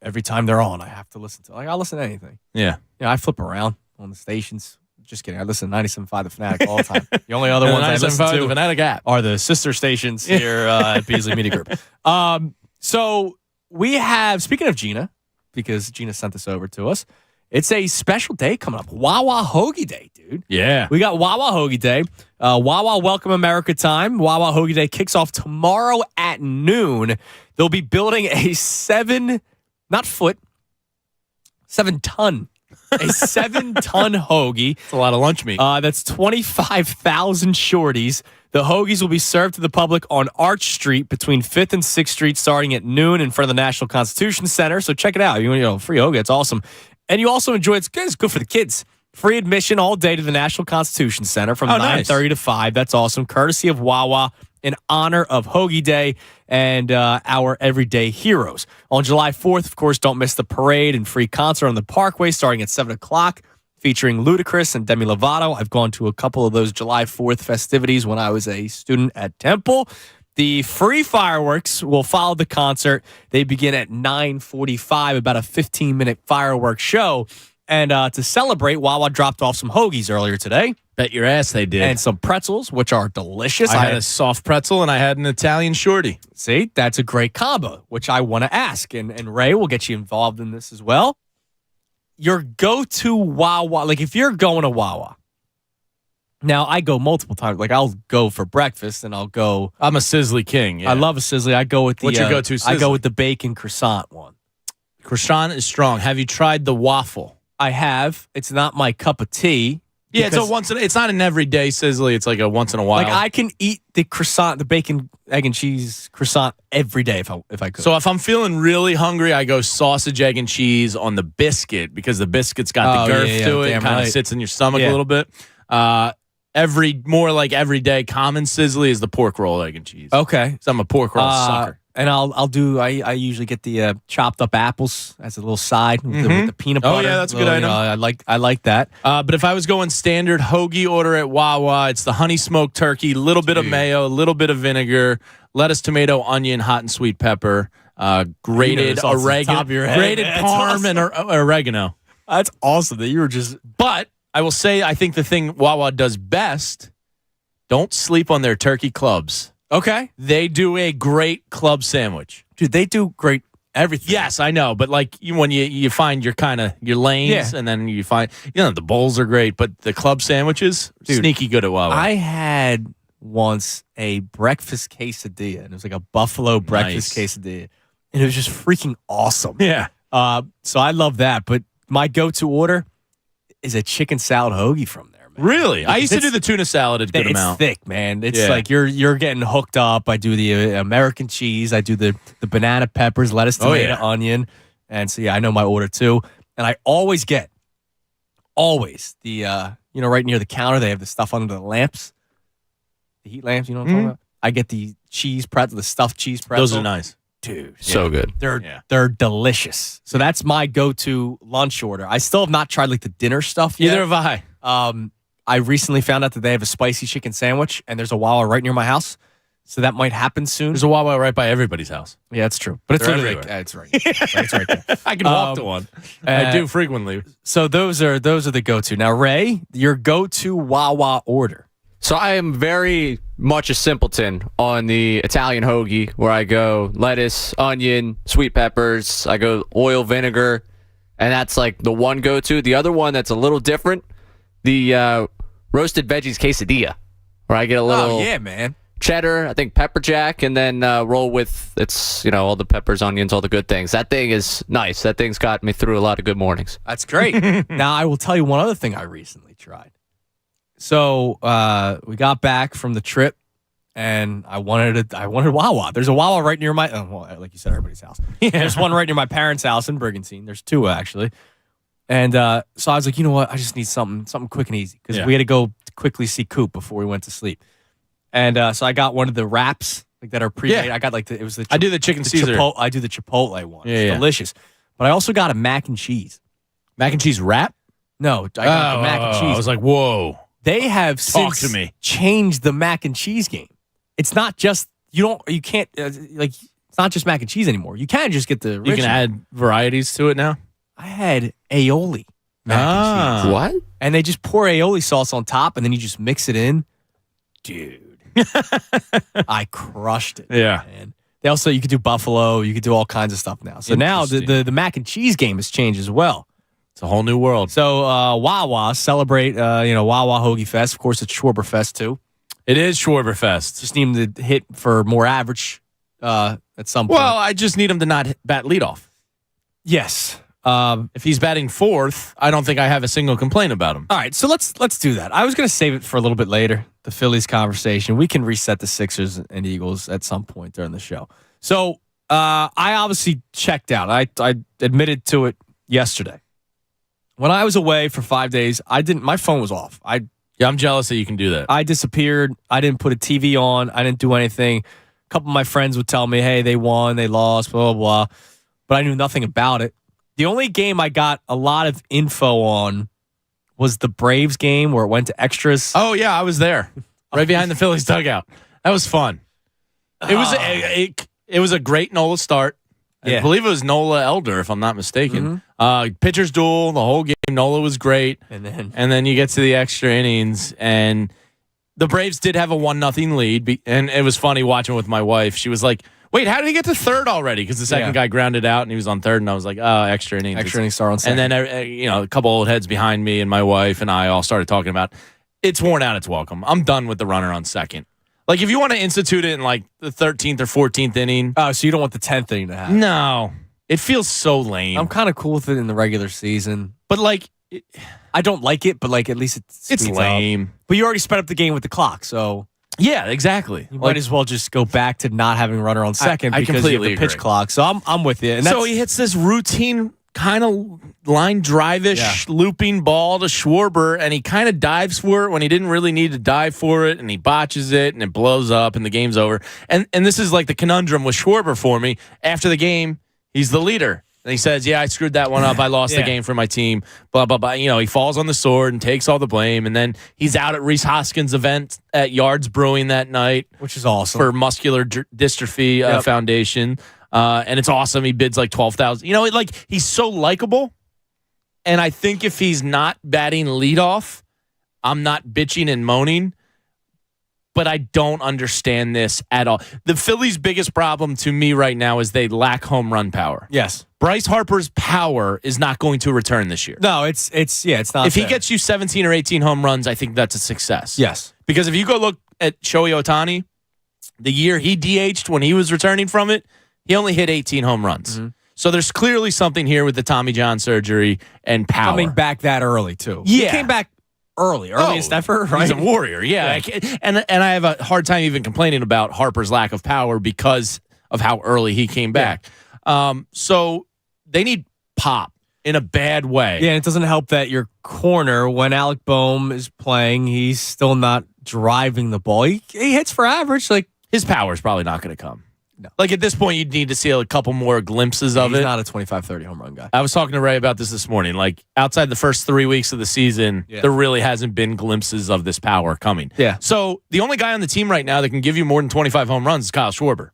B: every time they're on, I have to listen to. Like I'll listen to anything.
H: Yeah.
B: I flip around on the stations. Just kidding. I listen to 97.5 The Fanatic all the time. The only other ones I listen to
H: the Fanatic app
B: are the sister stations here at Beasley Media Group. So we have, speaking of Gina, because Gina sent this over to us, it's a special day coming up. Wawa Hoagie Day, dude.
H: Yeah.
B: We got Wawa Hoagie Day. Wawa Welcome America time. Wawa Hoagie Day kicks off tomorrow at noon. They'll be building a 7-ton. A 7-ton hoagie.
H: It's a lot of lunch meat.
B: That's 25,000 shorties. The hoagies will be served to the public on Arch Street between 5th and 6th Street starting at noon in front of the National Constitution Center. So check it out. Free hoagie. It's awesome. And you also enjoy it's good for the kids. Free admission all day to the National Constitution Center from 9:30 to 5. That's awesome. Courtesy of Wawa in honor of Hoagie Day and our everyday heroes. On July 4th, of course, don't miss the parade and free concert on the Parkway starting at 7 o'clock featuring Ludacris and Demi Lovato. I've gone to a couple of those July 4th festivities when I was a student at Temple. The free fireworks will follow the concert. They begin at 9:45, about a 15-minute fireworks show. And to celebrate, Wawa dropped off some hoagies earlier today.
H: Bet your ass they did.
B: And some pretzels, which are delicious.
H: I had a soft pretzel and I had an Italian shorty.
B: See, that's a great combo, which I want to ask. And Ray will get you involved in this as well. Your go-to Wawa, like if you're going to Wawa, now I go multiple times. Like I'll go for breakfast and I'll go.
H: I'm a Sizzly king. Yeah.
B: I love a Sizzly. I go with the.
H: What's your go-to Sizzly?
B: I go with the bacon croissant one.
H: Croissant is strong. Have you tried the waffle?
B: I have. It's not my cup of tea.
H: Yeah, it's not an everyday Sizzly. It's like a once in a while.
B: Like I can eat the croissant, the bacon, egg, and cheese croissant every day if I could.
H: So if I'm feeling really hungry, I go sausage, egg, and cheese on the biscuit because the biscuit's got the girth to it. It kind of sits in your stomach a little bit. more like everyday common sizzly is the pork roll, egg and cheese.
B: Okay.
H: So I'm a pork roll sucker.
B: And I usually get the chopped up apples as a little side with the peanut butter.
H: Oh yeah, that's a good item.
B: I like that.
H: But if I was going standard hoagie order at Wawa, it's the honey smoked turkey, a little bit of mayo, a little bit of vinegar, lettuce, tomato, onion, hot and sweet pepper, grated oregano, grated parm, and oregano.
B: That's awesome that you were just.
H: But I will say, I think the thing Wawa does best, don't sleep on their turkey clubs.
B: Okay.
H: They do a great club sandwich.
B: Dude, they do great everything.
H: Yes, I know. But like when you find your lanes and then you find, the bowls are great, but the club sandwiches, sneaky good at Wawa.
B: I had once a breakfast quesadilla, and it was like a buffalo breakfast quesadilla, and it was just freaking awesome.
H: Yeah.
B: So I love that. But my go-to order is a chicken salad hoagie from there. Man.
H: Really? I used to do the tuna salad a good amount.
B: It's thick, man. It's like you're getting hooked up. I do the American cheese. I do the banana peppers, lettuce, tomato, onion. And so, I know my order too. And I always get the, right near the counter, they have the stuff under the lamps, the heat lamps, you know what I'm talking about? I get the cheese pretzel, the stuffed cheese pretzel.
H: Those are nice.
B: Dude.
D: So good.
B: They're delicious. So that's my go-to lunch order. I still have not tried like the dinner stuff yet.
H: Neither have
B: I. I recently found out that they have a spicy chicken sandwich, and there's a Wawa right near my house. So that might happen soon.
H: There's a Wawa right by everybody's house.
B: Yeah, that's true. But it's
H: They're
B: literally
H: everywhere.
B: it's right. It's right there.
H: I can walk to one. I do frequently.
B: So those are the go-to. Now, Ray, your go-to Wawa order.
D: So I am very much a simpleton on the Italian hoagie, where I go lettuce, onion, sweet peppers. I go oil, vinegar, and that's like the one go-to. The other one that's a little different, the roasted veggies quesadilla, where I get a little
B: man.
D: cheddar, I think pepper jack, and then roll with all the peppers, onions, all the good things. That thing is nice. That thing's got me through a lot of good mornings.
B: That's great. Now I will tell you one other thing I recently tried. So we got back from the trip, and I wanted Wawa. There's a Wawa right near my, like you said, everybody's house. There's one right near my parents' house in Brigantine. There's two actually. And so I was like, you know what? I just need something quick and easy because we had to go quickly see Coop before we went to sleep. And so I got one of the wraps that are pre-made. I got
H: I do the chicken Caesar.
B: I do the Chipotle one. It's delicious. But I also got a mac and cheese.
H: Mac and cheese wrap?
B: No, I got the mac and cheese.
H: I was like, whoa.
B: They have
H: Talk
B: since
H: to me.
B: changed the mac and cheese game. It's not just it's not just mac and cheese anymore. You can't just get the original.
H: You can add varieties to it now?
B: I had aioli mac and cheese.
D: What?
B: And they just pour aioli sauce on top, and then you just mix it in. Dude. I crushed it.
H: Yeah.
B: Man. They also, you could do buffalo. You could do all kinds of stuff now. So now the mac and cheese game has changed as well.
H: It's a whole new world.
B: So Wawa, celebrate, Wawa Hoagie Fest. Of course, it's Schwarber too.
H: It is Schwarber.
B: Just need him to hit for more average at some point.
H: Well, I just need him to not bat leadoff.
B: Yes.
H: If he's batting fourth, I don't think I have a single complaint about him.
B: All right, so let's do that. I was going to save it for a little bit later, the Phillies conversation. We can reset the Sixers and Eagles at some point during the show. So I obviously checked out. I admitted to it yesterday. When I was away for 5 days, my phone was off.
H: I'm jealous that you can do that.
B: I disappeared. I didn't put a TV on. I didn't do anything. A couple of my friends would tell me, hey, they won, they lost, blah, blah, blah. But I knew nothing about it. The only game I got a lot of info on was the Braves game where it went to extras.
H: Oh, yeah, I was there. Right behind the Phillies dugout. That was fun. It was a great Nola start. I believe it was Nola Elder, if I'm not mistaken. Pitchers duel, the whole game. Nola was great. And then you get to the extra innings, and the Braves did have a 1-0 lead. And it was funny watching with my wife. She was like, wait, how did he get to third already? Because the second guy grounded out, and he was on third, and I was like, oh, extra innings.
B: Extra innings start on second.
H: And then, a couple old heads behind me and my wife and I all started talking about, it's worn out, it's welcome. I'm done with the runner on second. Like, if you want to institute it in, like, the 13th or 14th inning.
B: Oh, so you don't want the 10th inning to happen?
H: No. It feels so lame.
B: I'm kind of cool with it in the regular season.
H: But, like...
B: I don't like it, but, like, at least it's
H: lame.
B: Up. But you already sped up the game with the clock, so...
H: Yeah, exactly.
B: You might as well just go back to not having runner on second because you have the pitch clock. So I'm with you. And
H: so he hits this routine kind of line drive-ish looping ball to Schwarber, and he kind of dives for it when he didn't really need to dive for it, and he botches it, and it blows up, and the game's over. And this is like the conundrum with Schwarber for me. After the game, he's the leader. And he says, I screwed that one up. I lost the game for my team, blah, blah, blah. He falls on the sword and takes all the blame. And then he's out at Reese Hoskins' event at Yards Brewing that night.
B: Which is awesome.
H: For Muscular Dystrophy Foundation. And it's awesome. He bids like $12,000. He's so likable. And I think if he's not batting leadoff, I'm not bitching and moaning. But I don't understand this at all. The Phillies' biggest problem to me right now is they lack home run power.
B: Yes.
H: Bryce Harper's power is not going to return this year.
B: No, it's not.
H: If he gets you 17 or 18 home runs, I think that's a success.
B: Yes.
H: Because if you go look at Shohei Ohtani, the year he DH'd when he was returning from it, he only hit 18 home runs. Mm-hmm. So there's clearly something here with the Tommy John surgery and power.
B: Coming back that early, too.
H: Yeah.
B: He came back earliest ever, right?
H: He's a warrior, and I have a hard time even complaining about Harper's lack of power because of how early he came back. So they need pop in a bad way.
B: Yeah, and it doesn't help that your corner, when Alec Boehm is playing, he's still not driving the ball. He hits for average.
H: His power is probably not going to come. No. At this point, you'd need to see a couple more glimpses of it.
B: He's not a 25-30 home run guy.
H: I was talking to Ray about this morning. Outside the first 3 weeks of the season, there really hasn't been glimpses of this power coming.
B: Yeah.
H: So the only guy on the team right now that can give you more than 25 home runs is Kyle Schwarber.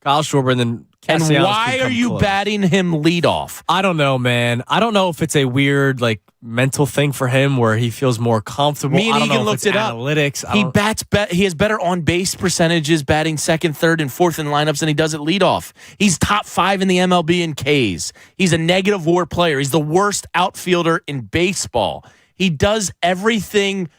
B: And then
H: And why are you batting him leadoff?
B: I don't know, man. I don't know if it's a weird mental thing for him where he feels more comfortable.
H: Me and Egan looked it up.
B: Analytics.
H: He has better on base percentages batting second, third, and fourth in lineups than he does at leadoff. He's top 5 in the MLB in Ks. He's a negative WAR player. He's the worst outfielder in baseball. He does everything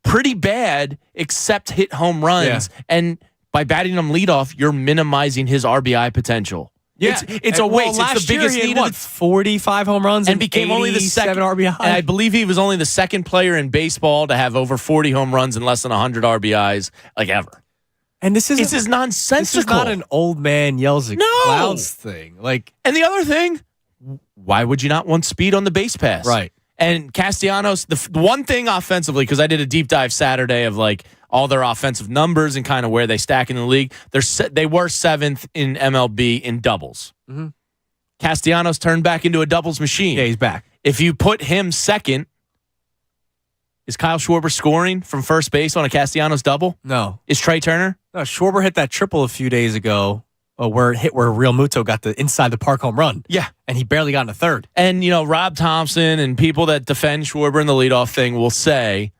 H: pretty bad except hit home runs. Yeah. And by batting him leadoff, you're minimizing his RBI potential.
B: Yeah,
H: it's a waste. It's the biggest
B: year he had 45 home runs and
H: became only the second
B: RBI.
H: And I believe he was only the second player in baseball to have over 40 home runs and less than 100 RBIs ever.
B: And this is
H: nonsensical.
B: This is not an old man yells at clouds thing.
H: And the other thing, why would you not want speed on the base pass?
B: Right.
H: And Castellanos, the one thing offensively, because I did a deep dive Saturday of all their offensive numbers and kind of where they stack in the league. They were 7th in MLB in doubles.
B: Mm-hmm.
H: Castellanos turned back into a doubles machine.
B: Yeah, he's back.
H: If you put him second, is Kyle Schwarber scoring from first base on a Castellanos double?
B: No.
H: Is Trey Turner?
B: No, Schwarber hit that triple a few days ago where Real Muto got the inside the park home run.
H: Yeah.
B: And he barely got in a third.
H: And, Rob Thompson and people that defend Schwarber in the leadoff thing will say,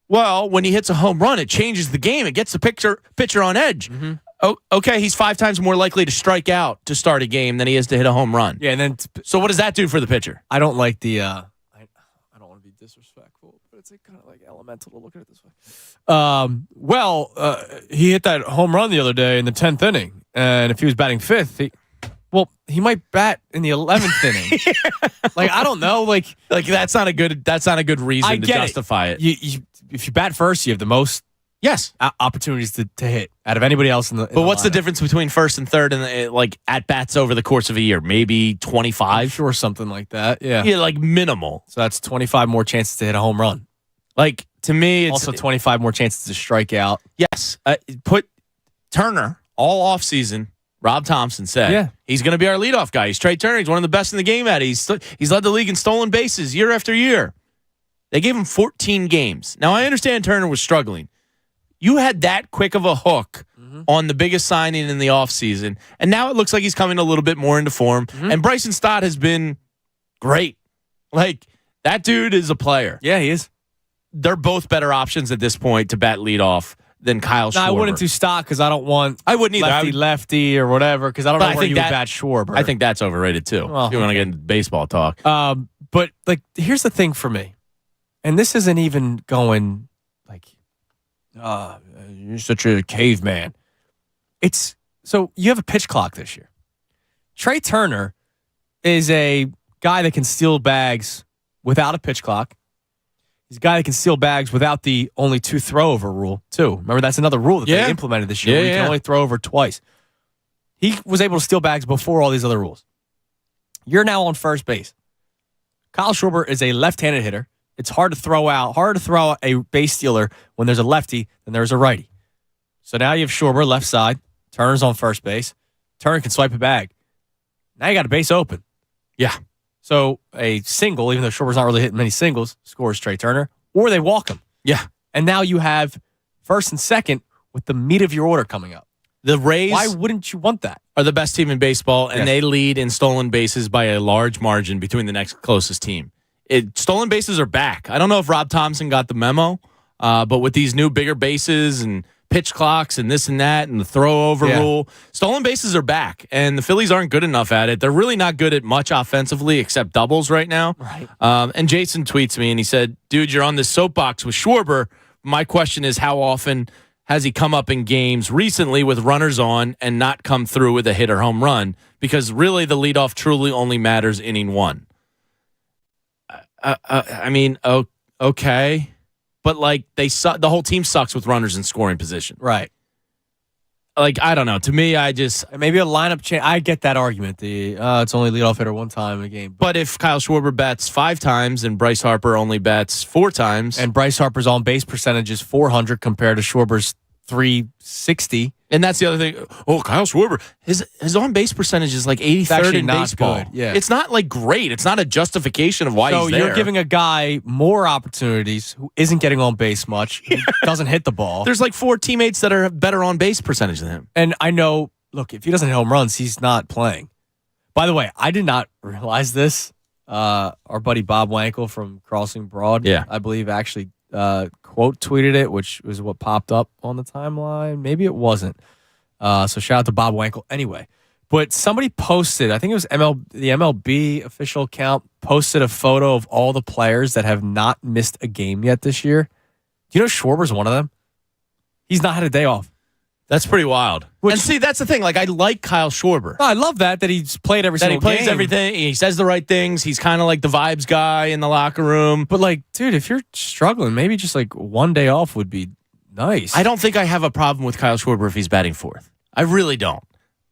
H: well, when he hits a home run, it changes the game. It gets the pitcher on edge.
B: Mm-hmm.
H: Oh, okay, he's 5 times more likely to strike out to start a game than he is to hit a home run.
B: Yeah, and then
H: so what does that do for the pitcher?
B: I don't like the. I don't want to be disrespectful, but it's kind of elemental to look at it this way. He hit that home run the other day in the 10th inning, and if he was batting 5th, he might bat in the 11th inning. I don't know.
H: That's not a good reason to justify it.
B: If you bat first, you have the most opportunities to hit out of anybody else in the.
H: But what's the difference between first and third and at bats over the course of a year? Maybe 25,
B: sure, something like that. Yeah,
H: minimal.
B: So that's 25 more chances to hit a home run.
H: To me, it's
B: also 25 more chances to strike out.
H: Yes, put Turner all offseason. Rob Thompson said he's going to be our leadoff guy. He's Trey Turner. He's one of the best in the game at it. He's led the league in stolen bases year after year. They gave him 14 games. Now, I understand Turner was struggling. You had that quick of a hook on the biggest signing in the offseason, and now it looks like he's coming a little bit more into form. Mm-hmm. And Bryson Stott has been great. That dude is a player.
B: Yeah, he is.
H: They're both better options at this point to bat leadoff than Kyle Schwarber.
B: No, I wouldn't do Stott because I don't want
H: I wouldn't either.
B: lefty or whatever because I don't know where you would bat Schwarber.
H: I think that's overrated too.
B: Well,
H: if you want to get into baseball talk.
B: But here's the thing for me. And this isn't even going you're such a caveman. So you have a pitch clock this year. Trey Turner is a guy that can steal bags without a pitch clock. He's a guy that can steal bags without the only 2 throw over rule, too. Remember, that's another rule that they implemented this year. Where you can only throw over twice. He was able to steal bags before all these other rules. You're now on first base. Kyle Schwarber is a left-handed hitter. It's harder to throw a base stealer when there's a lefty than there's a righty. So now you have Schwarber left side. Turner's on first base. Turner can swipe it back. Now you got a base open.
H: Yeah.
B: So a single, even though Schwarber's not really hitting many singles, scores Trey Turner, or they walk him.
H: Yeah.
B: And now you have first and second with the meat of your order coming up.
H: The Rays,
B: why wouldn't you want that?
H: Are the best team in baseball, and they lead in stolen bases by a large margin between the next closest team. Stolen bases are back. I don't know if Rob Thompson got the memo, but with these new bigger bases and pitch clocks and this and that and the throw-over rule, stolen bases are back, and the Phillies aren't good enough at it. They're really not good at much offensively except doubles right now.
B: Right.
H: And Jason tweets me, and he said, dude, you're on this soapbox with Schwarber. My question is, how often has he come up in games recently with runners on and not come through with a hit or home run? Because really the leadoff truly only matters inning one. Okay. But, like, the whole team sucks with runners in scoring position.
B: Right.
H: Like, I don't know. To me,
B: maybe a lineup change. I get that argument. It's only leadoff hitter one time in a game.
H: But if Kyle Schwarber bats 5 times and Bryce Harper only bats 4 times.
B: And Bryce Harper's on base percentage is 400 compared to Schwarber's 360.
H: And that's the other thing. Oh, Kyle Schwarber, his on base percentage is like 83rd in baseball.
B: Good. Yeah.
H: It's not like great. It's not a justification of why he's there.
B: So you're giving a guy more opportunities who isn't getting on base much, who doesn't hit the ball.
H: There's like 4 teammates that are better on base percentage than him.
B: And I know, look, if he doesn't hit home runs, he's not playing. By the way, I did not realize this. Our buddy Bob Wankel from Crossing Broad, I believe, actually quote tweeted it, which was what popped up on the timeline. Maybe it wasn't. So shout out to Bob Wankel. Anyway, but somebody posted, I think it was the MLB official account, posted a photo of all the players that have not missed a game yet this year. Do you know Schwarber's one of them? He's not had a day off.
H: That's pretty wild. And see, that's the thing. Like, I like Kyle Schwarber.
B: No, I love that he's played every single game.
H: He plays everything. He says the right things. He's kind of like the vibes guy in the locker room.
B: But, like, dude, if you're struggling, maybe just like one day off would be nice.
H: I don't think I have a problem with Kyle Schwarber if he's batting 4th. I really don't.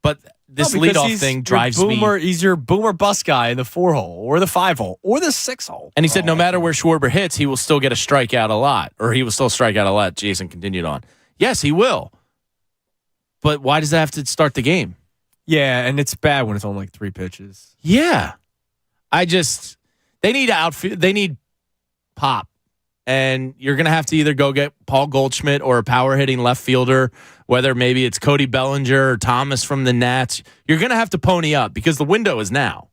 H: But this leadoff thing drives me.
B: He's your boomer bust guy in the 4-hole or the 5-hole or the 6-hole.
H: And he said no matter where Schwarber hits, he will still get a strikeout a lot. Or he will still strike out a lot. Jason continued on. Yes, he will. But why does that have to start the game?
B: Yeah, and it's bad when it's only like 3 pitches.
H: Yeah. They need outfield. They need pop. And you're going to have to either go get Paul Goldschmidt or a power-hitting left fielder, whether maybe it's Cody Bellinger or Thomas from the Nats. You're going to have to pony up because the window is now.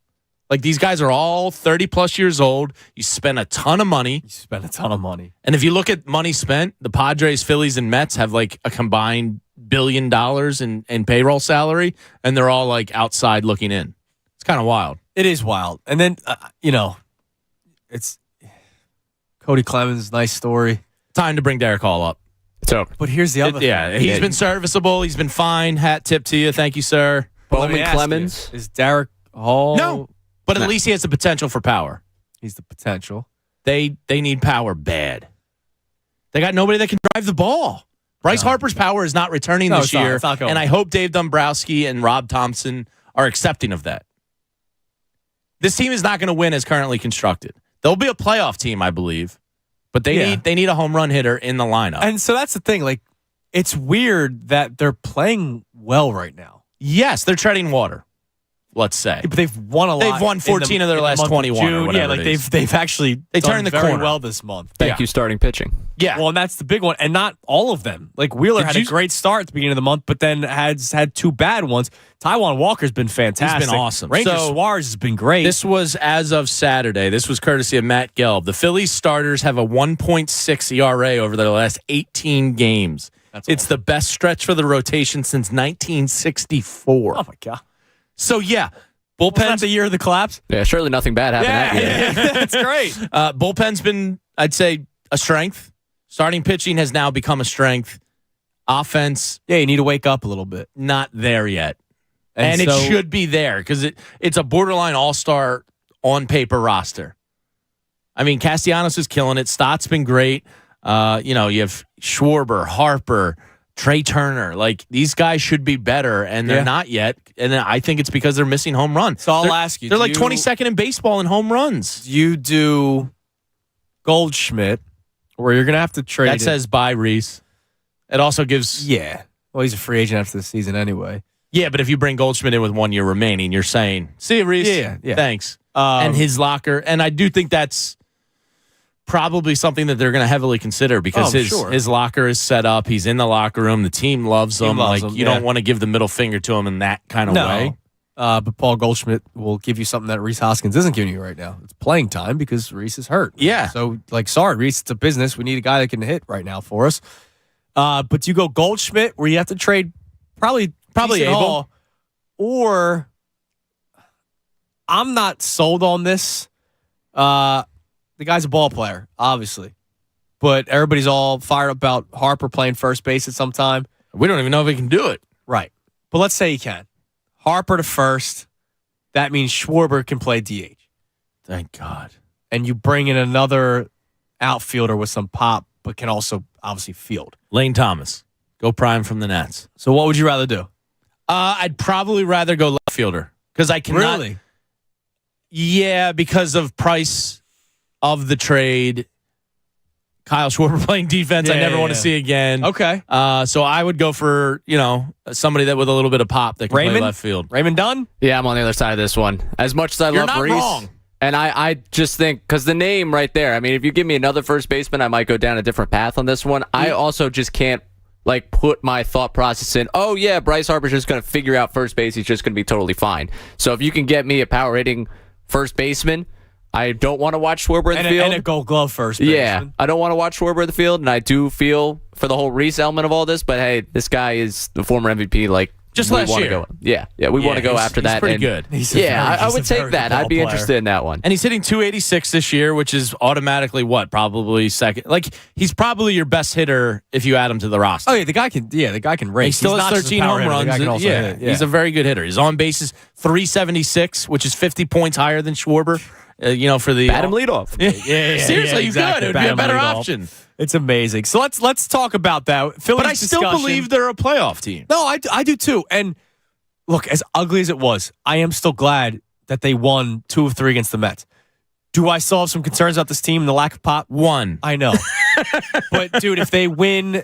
H: Like, these guys are all 30-plus years old. You spend a ton of money. And if you look at money spent, the Padres, Phillies, and Mets have like a combined $1 billion in payroll salary, and they're all like outside looking in. It's kind of wild.
B: It is wild. And then, it's Cody Clemens, nice story.
H: Time to bring Derek Hall up.
D: So,
B: but here's the other thing.
H: Yeah, he's been serviceable. He's been fine. Hat tip to you. Thank you, sir.
D: Bowman Clemens.
B: Is Derek Hall?
H: No, but at least he has the potential for power.
B: He's the potential.
H: They need power bad. They got nobody that can drive the ball. Bryce Harper's power is not returning this year, and I hope Dave Dombrowski and Rob Thompson are accepting of that. This team is not going to win as currently constructed. They'll be a playoff team, I believe, but they need a home run hitter in the lineup.
B: And so that's the thing. Like, it's weird that they're playing well right now.
H: Yes, they're treading water. Let's say,
B: but they've won a lot.
H: They've won 14 of their last 21. Or whatever
B: they've actually
H: turned the
B: very
H: corner
B: well this month.
D: Thank you, starting pitching.
B: Yeah, well, and that's the big one, and not all of them. Like Wheeler had a great start at the beginning of the month, but then has had 2 bad ones. Taijuan Walker's been fantastic.
H: He's been awesome.
B: Ranger Suarez has been great.
H: This was as of Saturday. This was courtesy of Matt Gelb. The Phillies starters have a 1.6 ERA over their last 18 games. It's the best stretch for the rotation since 1964.
B: Oh my god!
H: So yeah. Bullpen's
B: the year of the collapse.
D: Yeah, surely nothing bad happened that year.
B: That's great.
H: Bullpen's been, I'd say, a strength. Starting pitching has now become a strength. Offense,
B: you need to wake up a little bit.
H: Not there yet, and it should be there because it's a borderline all-star on paper roster. I mean, Castellanos is killing it. Stott's been great. You have Schwarber, Harper, Trey Turner. Like, these guys should be better, and they're not yet. And I think it's because they're missing home runs.
B: So I'll ask you.
H: They're like 22nd in baseball in home runs.
B: You do Goldschmidt, where you're going to have to trade.
H: That says buy Reese. It also gives.
B: Yeah. Well, he's a free agent after the season anyway.
H: Yeah, but if you bring Goldschmidt in with 1 year remaining, you're saying, see you, Reese.
B: Yeah.
H: Thanks. And his locker. And I do think that's probably something that they're going to heavily consider because his locker is set up. He's in the locker room. The team loves him. You don't want to give the middle finger to him in that kind of way.
B: But Paul Goldschmidt will give you something that Reese Hoskins isn't giving you right now. It's playing time because Reese is hurt.
H: Yeah.
B: So, sorry, Reese, it's a business. We need a guy that can hit right now for us. But you go Goldschmidt where you have to trade probably Abel. Or I'm not sold on this. The guy's a ball player, obviously. But everybody's all fired up about Harper playing first base at some time.
H: We don't even know if he can do it.
B: Right. But let's say he can. Harper to first. That means Schwarber can play DH.
H: Thank God.
B: And you bring in another outfielder with some pop, but can also obviously field.
H: Lane Thomas. Go prime from the Nats.
B: So what would you rather do?
H: I'd probably rather go left fielder. Because I cannot.
B: Really?
H: Yeah, because of price of the trade. Kyle Schwarber playing defense, I never want to see again.
B: Okay.
H: So I would go for, somebody that with a little bit of pop that can play left field.
B: Raymond Dunn?
D: Yeah, I'm on the other side of this one. As much as I
H: You're
D: love
H: not
D: Reese,
H: wrong.
D: and I just think, because the name right there, I mean, if you give me another first baseman, I might go down a different path on this one. I also just can't, put my thought process in, oh, yeah, Bryce Harper's just going to figure out first base. He's just going to be totally fine. So if you can get me a power rating first baseman, I don't want to watch Schwarber in the field.
B: And a Gold Glove first baseman.
D: Yeah, I don't want to watch Schwarber in the field, and I do feel for the whole Reese element of all this, but hey, this guy is the former MVP,
H: just
D: we
H: last
D: wanna
H: year.
D: We want to go after that.
H: He's pretty good.
D: I would take that. I'd be interested in that one.
H: And he's hitting 286 this year, which is automatically probably second. He's probably your best hitter if you add him to the roster.
B: Oh yeah, the guy can race.
H: He still has 13 home runs. He's a very good hitter. His on base is 376, which is 50 points higher than Schwarber. For the
D: bat him leadoff.
H: Yeah. Seriously, you could. It would be a better option.
B: It's amazing. So let's talk about that. Phillies
H: but I still believe they're a playoff team.
B: No, I do too. And look, as ugly as it was, I am still glad that they won 2 of 3 against the Mets. Do I still have some concerns about this team and the lack of pop?
H: One.
B: I know. But dude, if they win,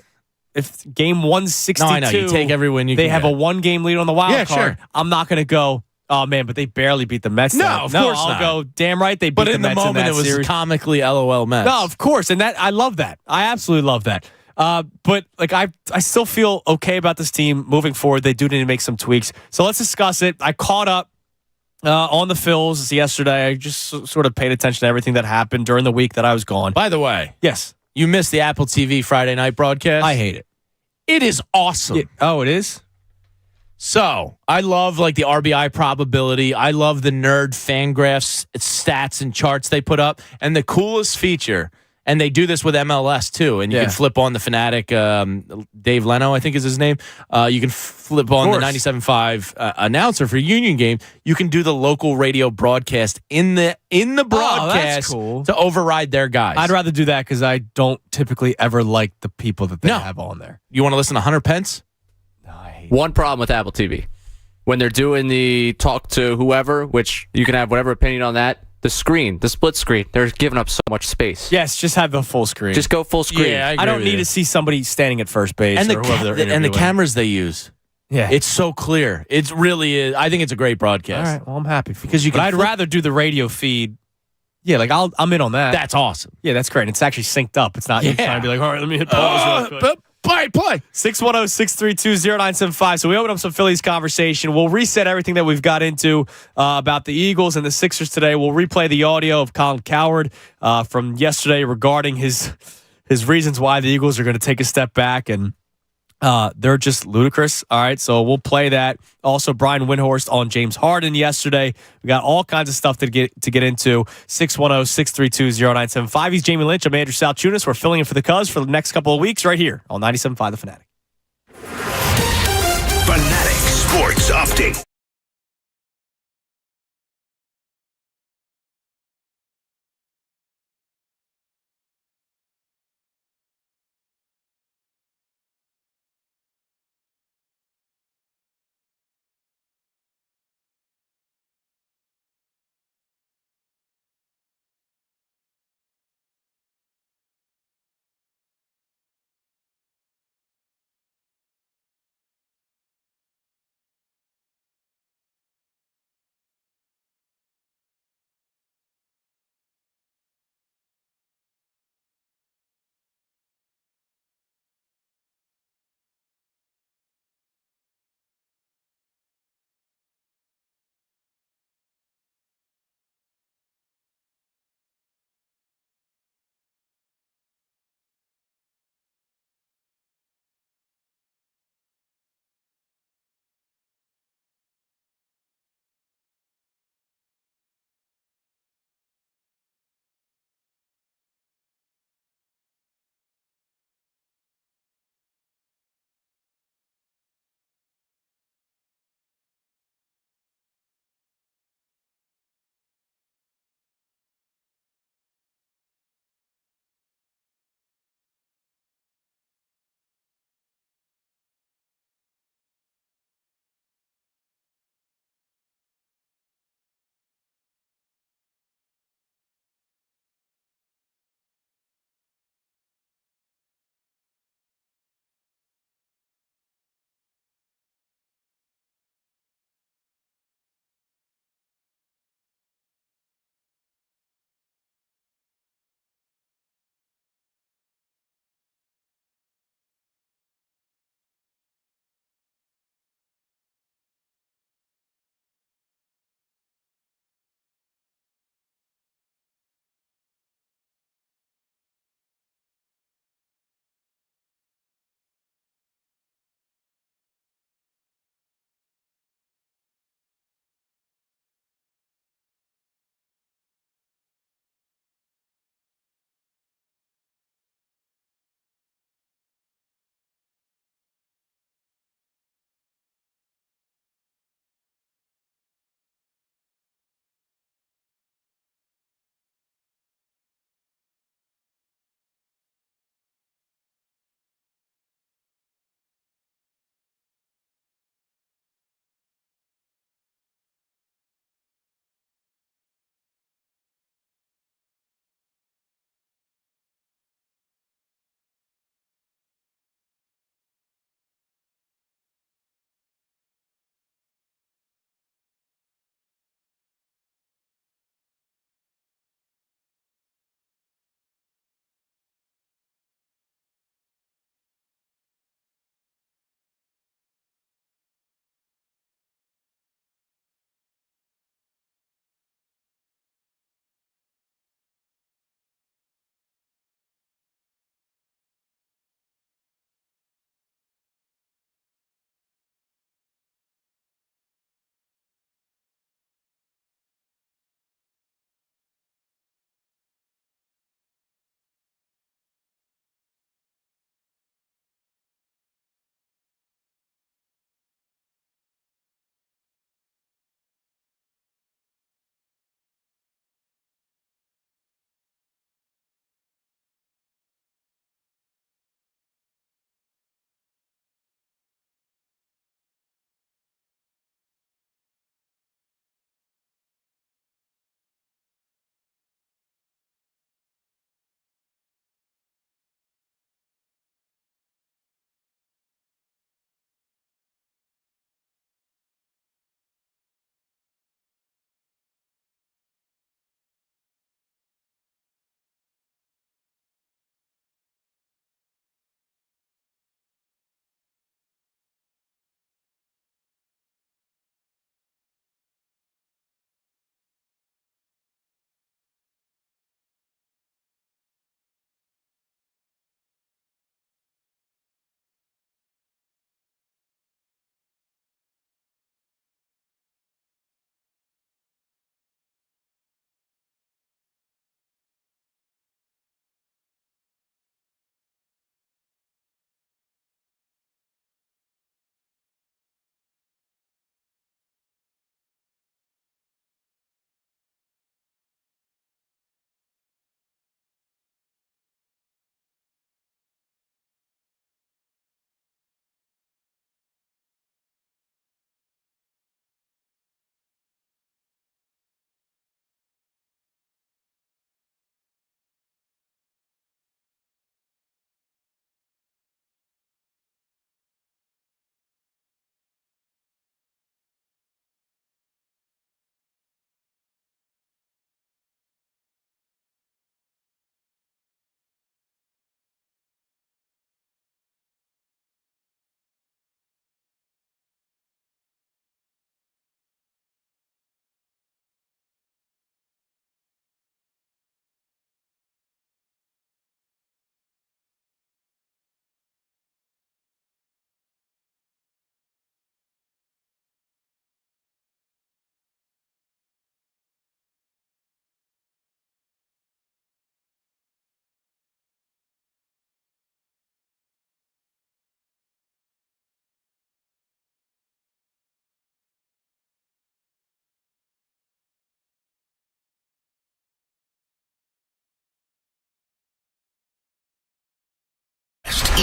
B: if game 162,
H: I know. You take every win you
B: they
H: can
B: have
H: get.
B: a 1-game lead on the wild card.
H: Sure.
B: I'm not going to go, oh man, but they barely beat the Mets.
H: No, of course
B: I'll
H: not.
B: go, damn right they beat the Mets.
H: But in the moment, it was
B: series.
H: comically LOL Mets.
B: No, of course, and that I love that. I absolutely love that. But I still feel okay about this team moving forward. They do need to make some tweaks. So let's discuss it. I caught up on the Phils yesterday. I just sort of paid attention to everything that happened during the week that I was gone.
H: By the way,
B: yes,
H: you missed the Apple TV Friday night broadcast.
B: I hate it.
H: It is awesome.
B: It is?
H: So, I love the RBI probability. I love the nerd Fangraphs stats and charts they put up. And the coolest feature, and they do this with MLS too, and you can flip on the Fanatic, Dave Leno, I think is his name. You can flip on the 97.5 announcer for Union game. You can do the local radio broadcast in the broadcast to override their guys.
B: I'd rather do that because I don't typically ever like the people that they have on there.
H: You want to listen to Hunter Pence?
D: One problem with Apple TV. When they're doing the talk to whoever, which you can have whatever opinion on that, the split screen, they're giving up so much space.
B: Yes, just have the full screen.
D: Just go full screen.
H: Yeah,
B: I don't need to see somebody standing at first base
H: and
B: or whoever they're interviewing.
H: And the cameras they use.
B: Yeah.
H: It's so clear. It really is. I think it's a great broadcast.
B: All right, well, I'm happy for you. I'd rather do the radio feed. Yeah, I'm in on that.
H: That's awesome.
B: Yeah, that's great. It's actually synced up. It's not you trying to be like, all right, let me hit pause real quick.
H: Play.
B: 610-632-0975. So we open up some Phillies conversation. We'll reset everything that we've got into about the Eagles and the Sixers today. We'll replay the audio of Colin Cowherd from yesterday regarding his reasons why the Eagles are going to take a step back, and they're just ludicrous. All right, so we'll play that. Also, Brian Windhorst on James Harden yesterday. We got all kinds of stuff to get into. 610-632-0975. He's Jamie Lynch. I'm Andrew Salchunas. We're filling in for the Cuz for the next couple of weeks right here on 97.5 The Fanatic.
A: Fanatic Sports Update.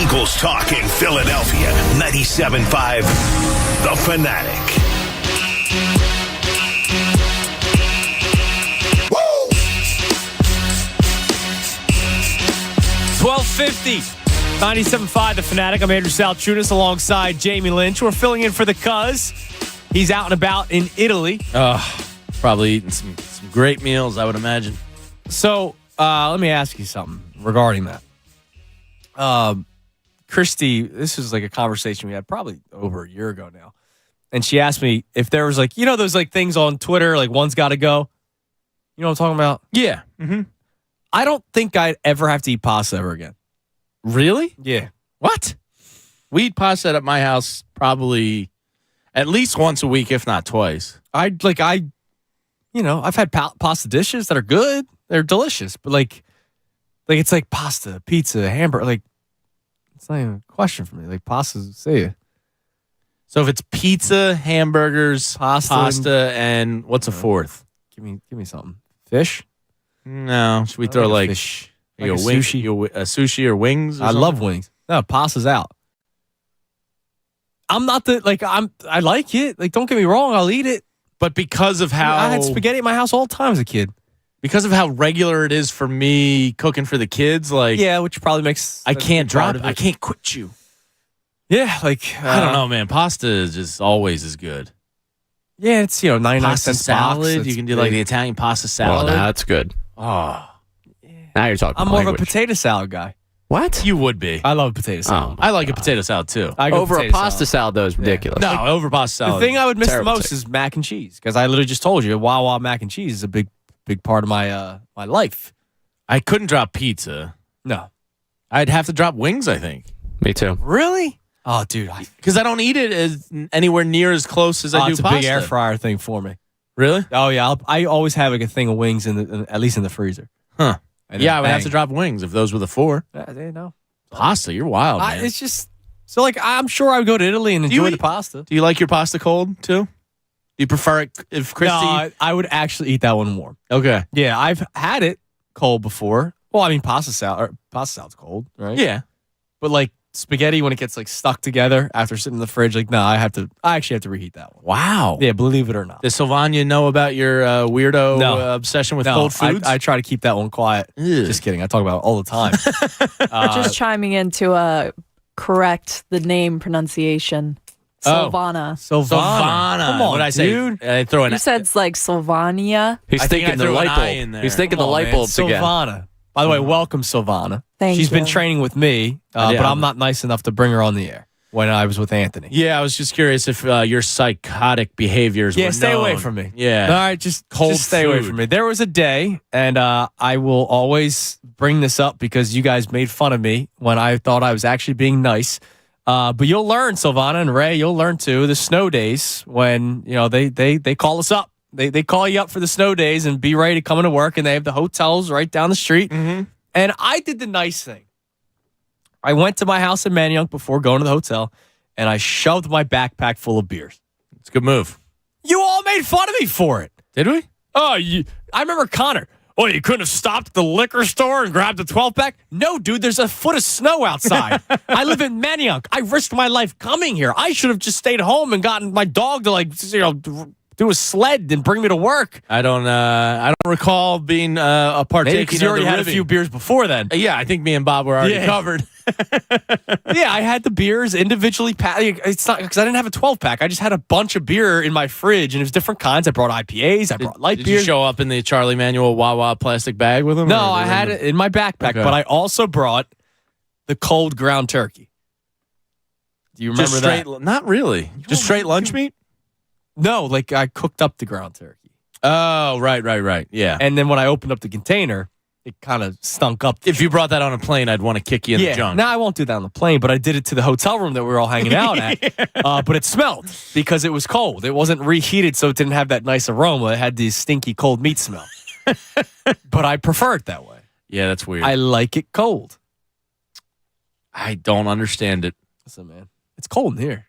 A: Eagles talk in Philadelphia. 97.5 The Fanatic.
B: 12:50. 97.5 The Fanatic. I'm Andrew Salchunas alongside Jamie Lynch. We're filling in for the Cuz. He's out and about in Italy.
H: Probably eating some great meals, I would imagine.
B: So let me ask you something regarding that. Christy, this was like a conversation we had probably over a year ago now. And she asked me if there was those things on Twitter, like one's got to go. You know what I'm talking about?
H: Yeah. Mm-hmm.
B: I don't think I'd ever have to eat pasta ever again.
H: Really?
B: Yeah.
H: What? We eat pasta at my house probably at least once a week, if not twice.
B: I've had pasta dishes that are good. They're delicious. But it's like pasta, pizza, hamburger. It's not even a question for me. Pasta's say it.
H: So if it's pizza, hamburgers, pasta, and what's a fourth?
B: Give me something. Fish?
H: No. Should we throw
B: fish?
H: Sushi? Sushi or wings? Or
B: I love wings. No, pasta's out. I'm not I like it. Don't get me wrong, I'll eat it.
H: But because of how
B: I had spaghetti at my house all the time as a kid.
H: Because of how regular it is for me cooking for the kids,
B: which probably makes
H: I can't drop it. I can't quit you.
B: Yeah,
H: I don't know, man. Pasta is just always as good.
B: Yeah, it's 99
H: pasta
B: cents
H: salad.
B: box.
H: You can do the Italian pasta salad.
D: Well, that's good.
H: Oh,
D: now you're talking.
B: I'm more of a potato salad guy.
D: What?
H: You would be.
B: I love potato salad.
H: I like a potato salad too.
D: Over a pasta salad, though, is ridiculous.
H: No, over pasta salad.
B: The thing I would miss the most is mac and cheese, because I literally just told you Wawa mac and cheese is a big part of my my life.
H: I couldn't drop pizza.
B: No,
H: I'd have to drop wings. I think.
D: Me too.
B: Really? Oh, dude,
H: because I don't eat it anywhere near as close as I do
B: it's
H: pasta.
B: It's a big air fryer thing for me.
H: Really?
B: Oh yeah, I always have a thing of wings at least in the freezer.
H: Huh? Yeah, I would have to drop wings if those were the four.
B: Yeah, they know.
H: Pasta, you're wild, man.
B: It's just I'm sure I would go to Italy and enjoy the pasta.
H: Do you like your pasta cold too? Do you prefer it if Christy?
B: No, I would actually eat that one warm.
H: Okay.
B: Yeah, I've had it cold before. Well, I mean, pasta salad's cold, right?
H: Yeah.
B: But spaghetti, when it gets stuck together after sitting in the fridge, I actually have to reheat that one.
H: Wow.
B: Yeah, believe it or not.
H: Does Sylvania know about your weirdo obsession with cold foods?
B: I try to keep that one quiet.
H: Ew.
B: Just kidding. I talk about it all the time.
S: Just chiming in to correct the name pronunciation. Sylvana.
B: Sylvana. Come on,
H: what did I say?
B: dude.
H: I throw
S: You said it's like Sylvania.
D: He's thinking the light bulb. He's thinking the light bulbs again.
B: Sylvana. By the way, welcome, Sylvana.
S: She's
B: been training with me, but I'm not nice enough to bring her on the air when I was with Anthony.
H: Yeah, I was just curious if your psychotic behaviors were
B: stay
H: known.
B: away from me.
H: Yeah.
B: All right, just stay away from me. There was a day, and I will always bring this up because you guys made fun of me when I thought I was actually being nice. But you'll learn, Sylvana and Ray, you'll learn too, the snow days when, they call us up. They call you up for the snow days and be ready to come into work, and they have the hotels right down the street.
H: Mm-hmm.
B: And I did the nice thing. I went to my house in Manayunk before going to the hotel, and I shoved my backpack full of beers.
H: It's a good move.
B: You all made fun of me for it.
H: Did we?
B: Oh, I remember Connor. Oh, you couldn't have stopped at the liquor store and grabbed a 12-pack? No, dude, there's a foot of snow outside. I live in Manayunk. I risked my life coming here. I should have just stayed home and gotten my dog to do a sled and bring me to work.
H: I don't recall being a partaker.
B: Because you already had a few beers before then.
H: Yeah, I think me and Bob were already covered.
B: Yeah, I had the beers individually packed. It's not because I didn't have a 12-pack. I just had a bunch of beer in my fridge, and it was different kinds. I brought IPAs. I brought light beers.
H: Did you show up in the Charlie Manuel Wawa plastic bag with them?
B: No, I had it in my backpack, but I also brought the cold ground turkey. Do you remember that?
H: Not really. Just straight lunch meat?
B: No, I cooked up the ground turkey.
H: Oh, right. Yeah.
B: And then when I opened up the container, it kind of stunk up.
H: If you brought that on a plane, I'd want to kick you in the junk.
B: Now I won't do that on the plane, but I did it to the hotel room that we were all hanging out at. But it smelled because it was cold. It wasn't reheated, so it didn't have that nice aroma. It had this stinky cold meat smell. But I prefer it that way.
H: Yeah, that's weird.
B: I like it cold.
H: I don't understand it.
B: Listen, man, it's cold in here.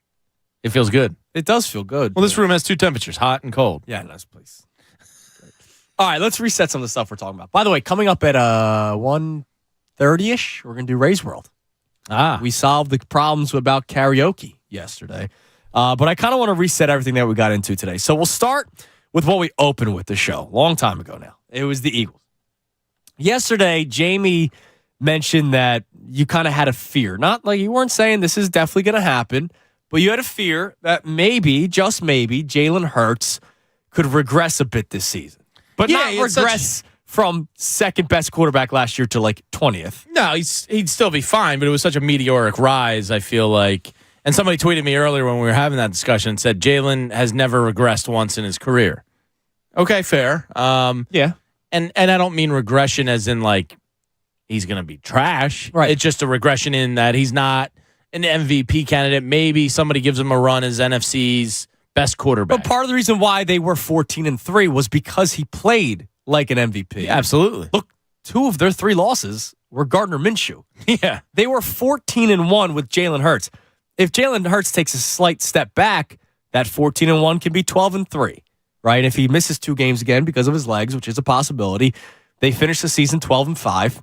H: It feels good.
B: It does feel good.
H: Well, this room has two temperatures, hot and cold.
B: Yeah, nice place. All right, let's reset some of the stuff we're talking about. By the way, coming up at 1:30-ish, we're going to do Ray's World. We solved the problems about karaoke yesterday. But I kind of want to reset everything that we got into today. So we'll start with what we opened with the show. Long time ago now. It was the Eagles. Yesterday, Jamie mentioned that you kind of had a fear. Not like you weren't saying this is definitely going to happen, but you had a fear that maybe, just maybe, Jalen Hurts could regress a bit this season. But not regress from second best quarterback last year to like 20th.
H: No, he'd still be fine, but it was such a meteoric rise, I feel like. And somebody tweeted me earlier when we were having that discussion and said Jalen has never regressed once in his career. Okay, fair.
B: Yeah.
H: And I don't mean regression as in like he's going to be trash.
B: Right.
H: It's just a regression in that he's not an MVP candidate. Maybe somebody gives him a run as NFC's best quarterback.
B: But part of the reason why they were 14-3 was because he played like an MVP.
H: Yeah, absolutely.
B: Look, 2 of their 3 losses were Gardner Minshew.
H: Yeah.
B: They were 14-1 with Jalen Hurts. If Jalen Hurts takes a slight step back, that 14-1 can be 12-3, right? If he misses 2 games again because of his legs, which is a possibility, they finish the season 12-5.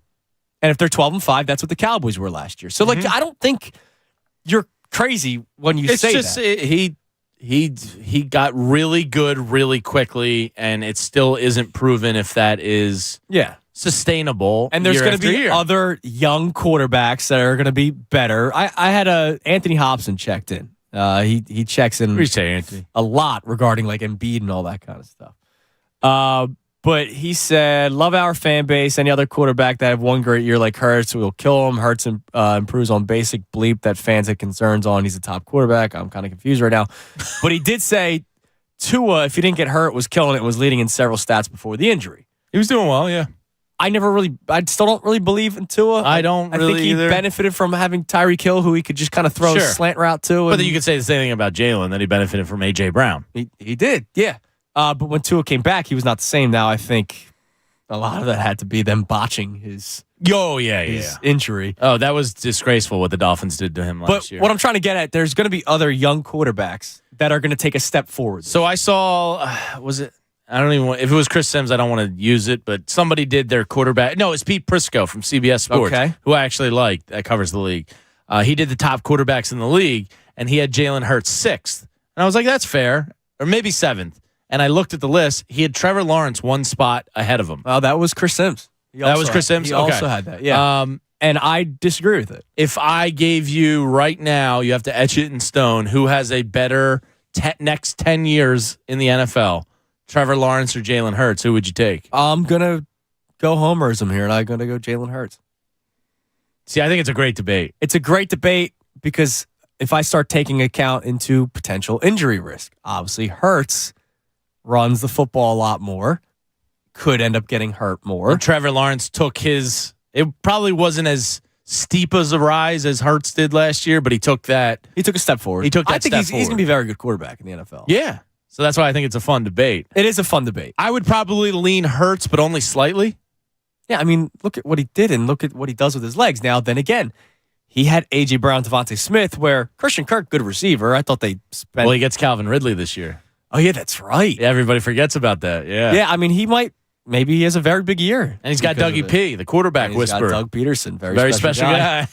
B: And if they're 12-5, that's what the Cowboys were last year. So, like, I don't think you're crazy when you say that.
H: He got really good really quickly, and it still isn't proven if that is sustainable.
B: And there's going to be other young quarterbacks that are going to be better. I had Anthony Hobson checked in. He checks in a lot regarding like Embiid and all that kind of stuff. But he said, love our fan base. Any other quarterback that have one great year like Hurts, we'll kill him. Hurts improves on basic bleep that fans have concerns on. He's a top quarterback. I'm kind of confused right now. But he did say Tua, if he didn't get hurt, was killing it, was leading in several stats before the injury.
H: He was doing well, yeah.
B: I still don't really believe in Tua.
H: I
B: think he benefited from having Tyreek Hill, who he could just kind of throw a slant route to.
H: But then you could say the same thing about Jalen, that he benefited from A.J. Brown.
B: He did, yeah. But when Tua came back, he was not the same. Now I think a lot of that had to be them botching his injury.
H: Oh, that was disgraceful what the Dolphins did to him last year.
B: What I'm trying to get at, there's going to be other young quarterbacks that are going to take a step forward.
H: So I saw, I don't even want, if it was Chris Sims, I don't want to use it, but somebody did their quarterback. No, it's Pete Prisco from CBS Sports, who I actually like, that covers the league. He did the top quarterbacks in the league, and he had Jalen Hurts 6th. And I was like, that's fair, or maybe 7th. And I looked at the list. He had Trevor Lawrence 1 spot ahead of him.
B: Well, that was Chris Sims.
H: That was Chris Sims?
B: He also had that, yeah. And I disagree with it.
H: If I gave you right now, you have to etch it in stone, who has a better next 10 years in the NFL, Trevor Lawrence or Jalen Hurts, who would you take?
B: I'm going to go homerism here, and I'm going to go Jalen Hurts.
H: See, I think it's a great debate.
B: It's a great debate because if I start taking account into potential injury risk, obviously Hurts runs the football a lot more, could end up getting hurt more.
H: And Trevor Lawrence took his, it probably wasn't as steep as a rise as Hurts did last year, but he took that.
B: He took a step forward.
H: I think
B: he's going to be a very good quarterback in the NFL.
H: Yeah. So that's why I think it's a fun debate.
B: It is a fun debate.
H: I would probably lean Hurts, but only slightly.
B: Yeah, I mean, look at what he did and look at what he does with his legs. Now, then again, he had A.J. Brown, Devontae Smith, where Christian Kirk, good receiver. I thought they spent.
H: Well, he gets Calvin Ridley this year.
B: Oh, yeah, that's right.
H: Yeah, everybody forgets about that. Yeah.
B: Yeah, I mean, maybe he has a very big year.
H: And he's got Dougie P., the quarterback whisperer.
B: Doug Peterson,
H: very special guy.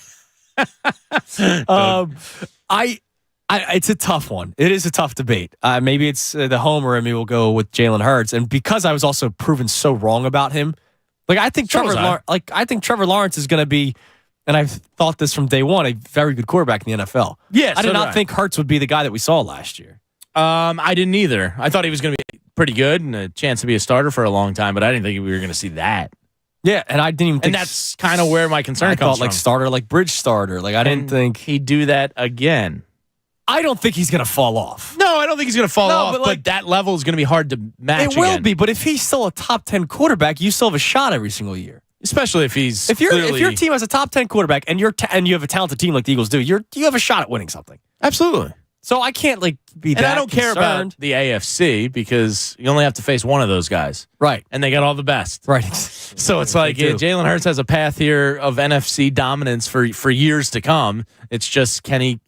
B: It's a tough one. It is a tough debate. Maybe it's the homer in me will go with Jalen Hurts. And because I was also proven so wrong about him, I think Trevor Lawrence is going to be, and I've thought this from day one, a very good quarterback in the NFL.
H: Yes,
B: I did not think Hurts would be the guy that we saw last year.
H: I didn't either. I thought he was going to be pretty good and a chance to be a starter for a long time, but I didn't think we were going to see that.
B: Yeah, and I didn't even think.
H: And that's kind of where my concern comes from.
B: Starter, like bridge starter. I didn't think
H: he'd do that again.
B: I don't think he's going to fall off.
H: No, I don't think he's going to fall off, but that level is going to be hard to match.
B: It will be, but if he's still a top 10 quarterback, you still have a shot every single year.
H: Especially if he's
B: if your team has a top 10 quarterback and you have a talented team like the Eagles do, you have a shot at winning something.
H: Absolutely.
B: So I can't be that.
H: And I don't care about the AFC because you only have to face one of those guys,
B: right?
H: And they got all the best,
B: right?
H: So it's like Jalen Hurts has a path here of NFC dominance for years to come. It's just can he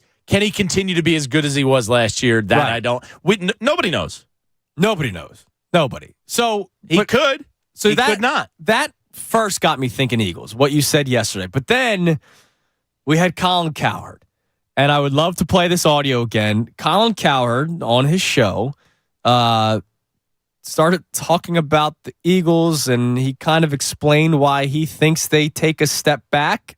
H: continue to be as good as he was last year? That right. I don't. Nobody knows.
B: Nobody knows. Nobody. So
H: he could.
B: So
H: he could not.
B: That first got me thinking Eagles. What you said yesterday, but then we had Colin Cowherd. And I would love to play this audio again. Colin Cowherd on his show started talking about the Eagles, and he kind of explained why he thinks they take a step back.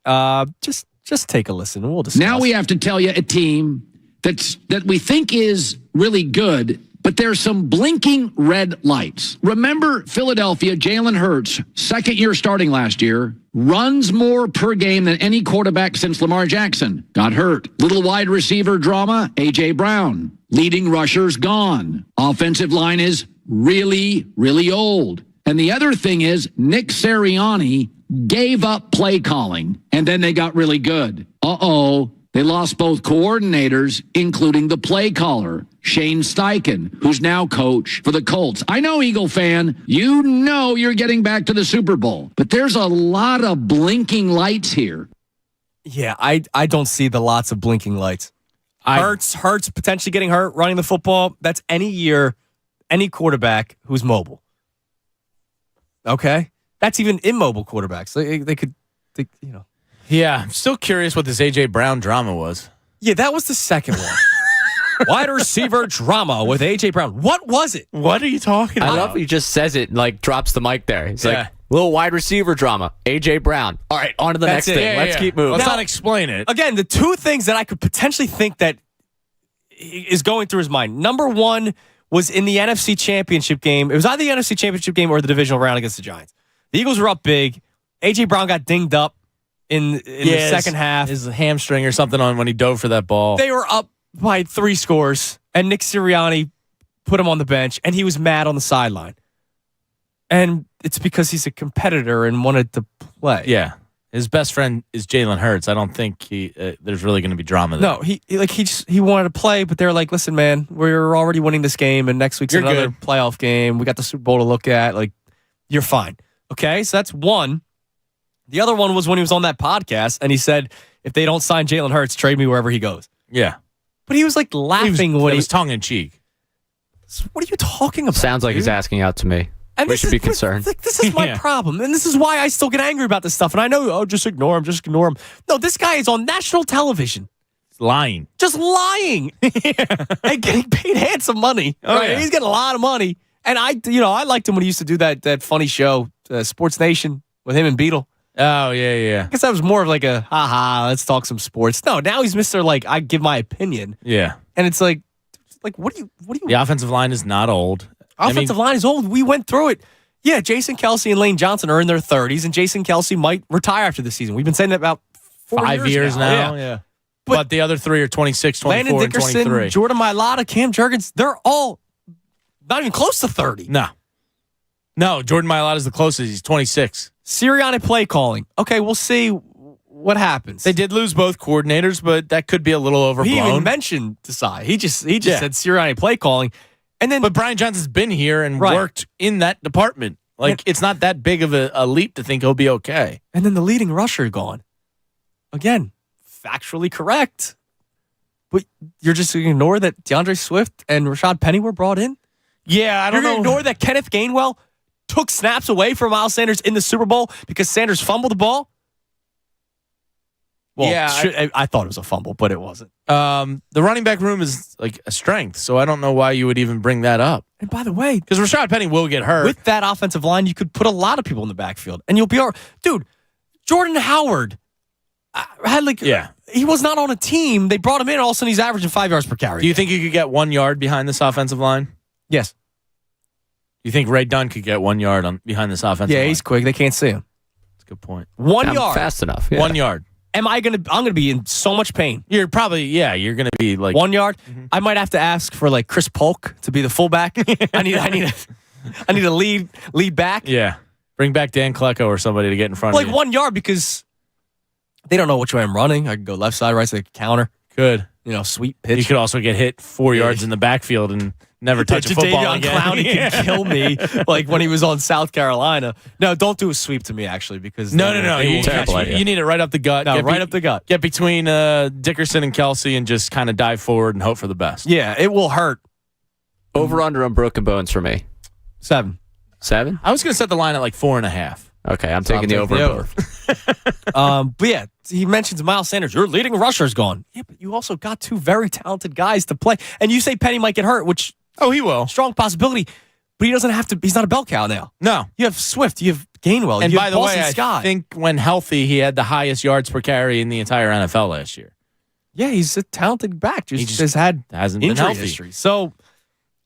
B: Just take a listen, and we'll discuss.
F: Now we have to tell you a team that we think is really good, but there's some blinking red lights. Remember Philadelphia, Jalen Hurts, second year starting last year, runs more per game than any quarterback since Lamar Jackson got hurt. Little wide receiver drama, A.J. Brown. Leading rushers gone. Offensive line is really, really old. And the other thing is Nick Sirianni gave up play calling, and then they got really good. They lost both coordinators, including the play caller, Shane Steichen, who's now coach for the Colts. I know, Eagle fan, you know you're getting back to the Super Bowl, but there's a lot of blinking lights here.
B: Yeah, I don't see the lots of blinking lights. Hurts potentially getting hurt running the football. That's any year, any quarterback who's mobile. Okay? That's even immobile quarterbacks. They could.
H: Yeah, I'm still curious what this A.J. Brown drama was.
B: Yeah, that was the second one. Wide receiver drama with A.J. Brown. What was it?
H: What are you talking about?
D: I love he just says it and like drops the mic there. He's like, little wide receiver drama. A.J. Brown. All right, on to the next thing. Let's keep moving.
H: Let's not explain it.
B: Again, the two things that I could potentially think that is going through his mind. Number one was in the NFC Championship game. It was either the NFC Championship game or the divisional round against the Giants. The Eagles were up big. A.J. Brown got dinged up in the second half.
H: His hamstring or something on when he dove for that ball.
B: They were up by 3 scores, and Nick Sirianni put him on the bench, and he was mad on the sideline. And it's because he's a competitor and wanted to play.
H: Yeah. His best friend is Jalen Hurts. I don't think there's really going to be drama there.
B: No, he wanted to play, but they're like, listen, man, we're already winning this game, and next week's another playoff game. We got the Super Bowl to look at. Like, you're fine. Okay, so that's one. The other one was when he was on that podcast, and he said, if they don't sign Jalen Hurts, trade me wherever he goes.
H: Yeah.
B: But he was like laughing
H: when
B: he
H: was tongue-in-cheek.
B: What are you talking about?
D: Sounds like he's asking out to me.
B: And
D: we should be concerned.
B: This is my problem. And this is why I still get angry about this stuff. And I know, just ignore him. No, this guy is on national television.
H: Lying.
B: Just lying. And getting paid handsome money. Right? Yeah. He's getting a lot of money. And I liked him when he used to do that funny show, Sports Nation, with him and Beetle.
H: Oh, yeah.
B: I guess that was more of like a, let's talk some sports. No, now he's Mr. Like, I give my opinion.
H: Yeah.
B: And it's like, what do you?
H: The offensive line is not old.
B: Offensive line is old. We went through it. Yeah, Jason Kelce and Lane Johnson are in their 30s, and Jason Kelce might retire after the season. We've been saying that about
H: 5 years now. Yeah. But the other three are 26, 24,
B: Landon Dickerson,
H: and 23.
B: Jordan Mailata, Cam Jurgens, they're all not even close to 30.
H: No, Jordan Mailata is the closest. He's 26.
B: Sirianni play calling. Okay, we'll see what happens.
H: They did lose both coordinators, but that could be a little overblown.
B: He even mentioned Desai. He just said Sirianni play calling. And then,
H: but Brian Johnson's been here and worked in that department. Like, it's not that big of a leap to think he'll be okay.
B: And then the leading rusher gone. Again, factually correct. But you're just going to ignore that DeAndre Swift and Rashad Penny were brought in?
H: Yeah, I don't know.
B: You're going to ignore that Kenneth Gainwell took snaps away from Miles Sanders in the Super Bowl because Sanders fumbled the ball? Well,
H: yeah,
B: I thought it was a fumble, but it wasn't.
H: The running back room is like a strength, so I don't know why you would even bring that up.
B: And by the way,
H: because Rashad Penny will get hurt.
B: With that offensive line, you could put a lot of people in the backfield, and you'll be all right. Dude, Jordan Howard he was not on a team. They brought him in, and all of a sudden he's averaging 5 yards per carry.
H: Do you think you could get 1 yard behind this offensive line?
B: Yes.
H: You think Ray Dunn could get 1 yard behind this offensive line?
B: Yeah, he's quick. They can't see him.
H: That's a good point.
B: 1 yard.
D: Fast enough. Yeah.
H: 1 yard.
B: I'm gonna be in so much pain.
H: You're probably you're gonna be like
B: 1 yard. Mm-hmm. I might have to ask for like Chris Polk to be the fullback. I need a lead back.
H: Yeah. Bring back Dan Klecko or somebody to get in front of you.
B: Like 1 yard because they don't know which way I'm running. I can go left side, right side, counter.
H: Good.
B: Sweet pitch.
H: You could also get hit 4 yards in the backfield and never touch a football again.
B: Clowney can kill me like when he was on South Carolina. No, don't do a sweep to me, actually, because
H: No. You need it right up the gut.
B: No, right up the gut.
H: Get between Dickerson and Kelce and just kind of dive forward and hope for the best.
B: Yeah, it will hurt.
D: Over under on broken bones for me.
B: 7.
D: 7?
H: I was going to set the line at like 4.5.
D: Okay, I'm taking the over.
B: But yeah, he mentions Miles Sanders. Your leading rusher's gone. Yeah, but you also got two very talented guys to play. And you say Penny might get hurt, which
H: he will.
B: Strong possibility. But he doesn't have to. He's not a bell cow now.
H: No.
B: You have Swift. You have Gainwell.
H: And
B: you
H: by
B: have
H: the
B: Boston
H: way,
B: Scott.
H: I think when healthy, he had the highest yards per carry in the entire NFL last year.
B: Yeah, he's a talented back. Just has had
H: hasn't
B: injury
H: been healthy.
B: history. So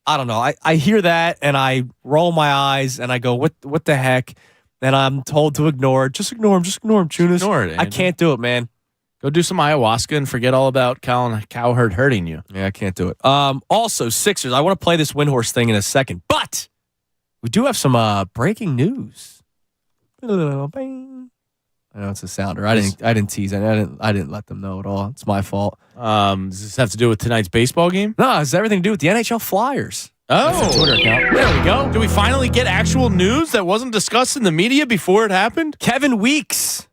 B: I don't know. I hear that and I roll my eyes and I go, what the heck? And I'm told to ignore it. Just ignore him. Chunas.
H: Ignore it,
B: I can't do it, man.
H: Go do some ayahuasca and forget all about Colin Cowherd hurting you.
B: Yeah, I can't do it. Also, Sixers. I want to play this Windhorse thing in a second, but we do have some breaking news. I know it's a sounder. I didn't tease it. I didn't let them know at all. It's my fault.
H: Does this have to do with tonight's baseball game?
B: No, it has everything to do with the NHL Flyers.
H: Oh,
B: Twitter account. There we go.
H: Do we finally get actual news that wasn't discussed in the media before it happened?
B: Kevin Weeks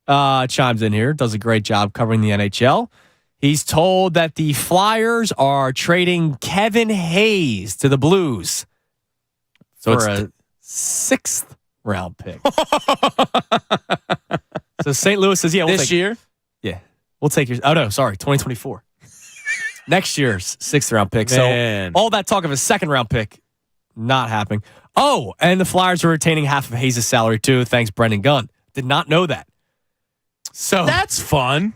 B: chimes in here, does a great job covering the NHL. He's told that the Flyers are trading Kevin Hayes to the Blues for a 6th round pick. So St. Louis says, yeah,
H: this year?
B: Yeah, we'll take your. Oh, no, sorry, 2024. Next year's 6th round pick.
H: Man.
B: So all that talk of a 2nd round pick, not happening. Oh, and the Flyers are retaining half of Hayes' salary too. Thanks, Brendan Gunn. Did not know that. So
H: that's fun.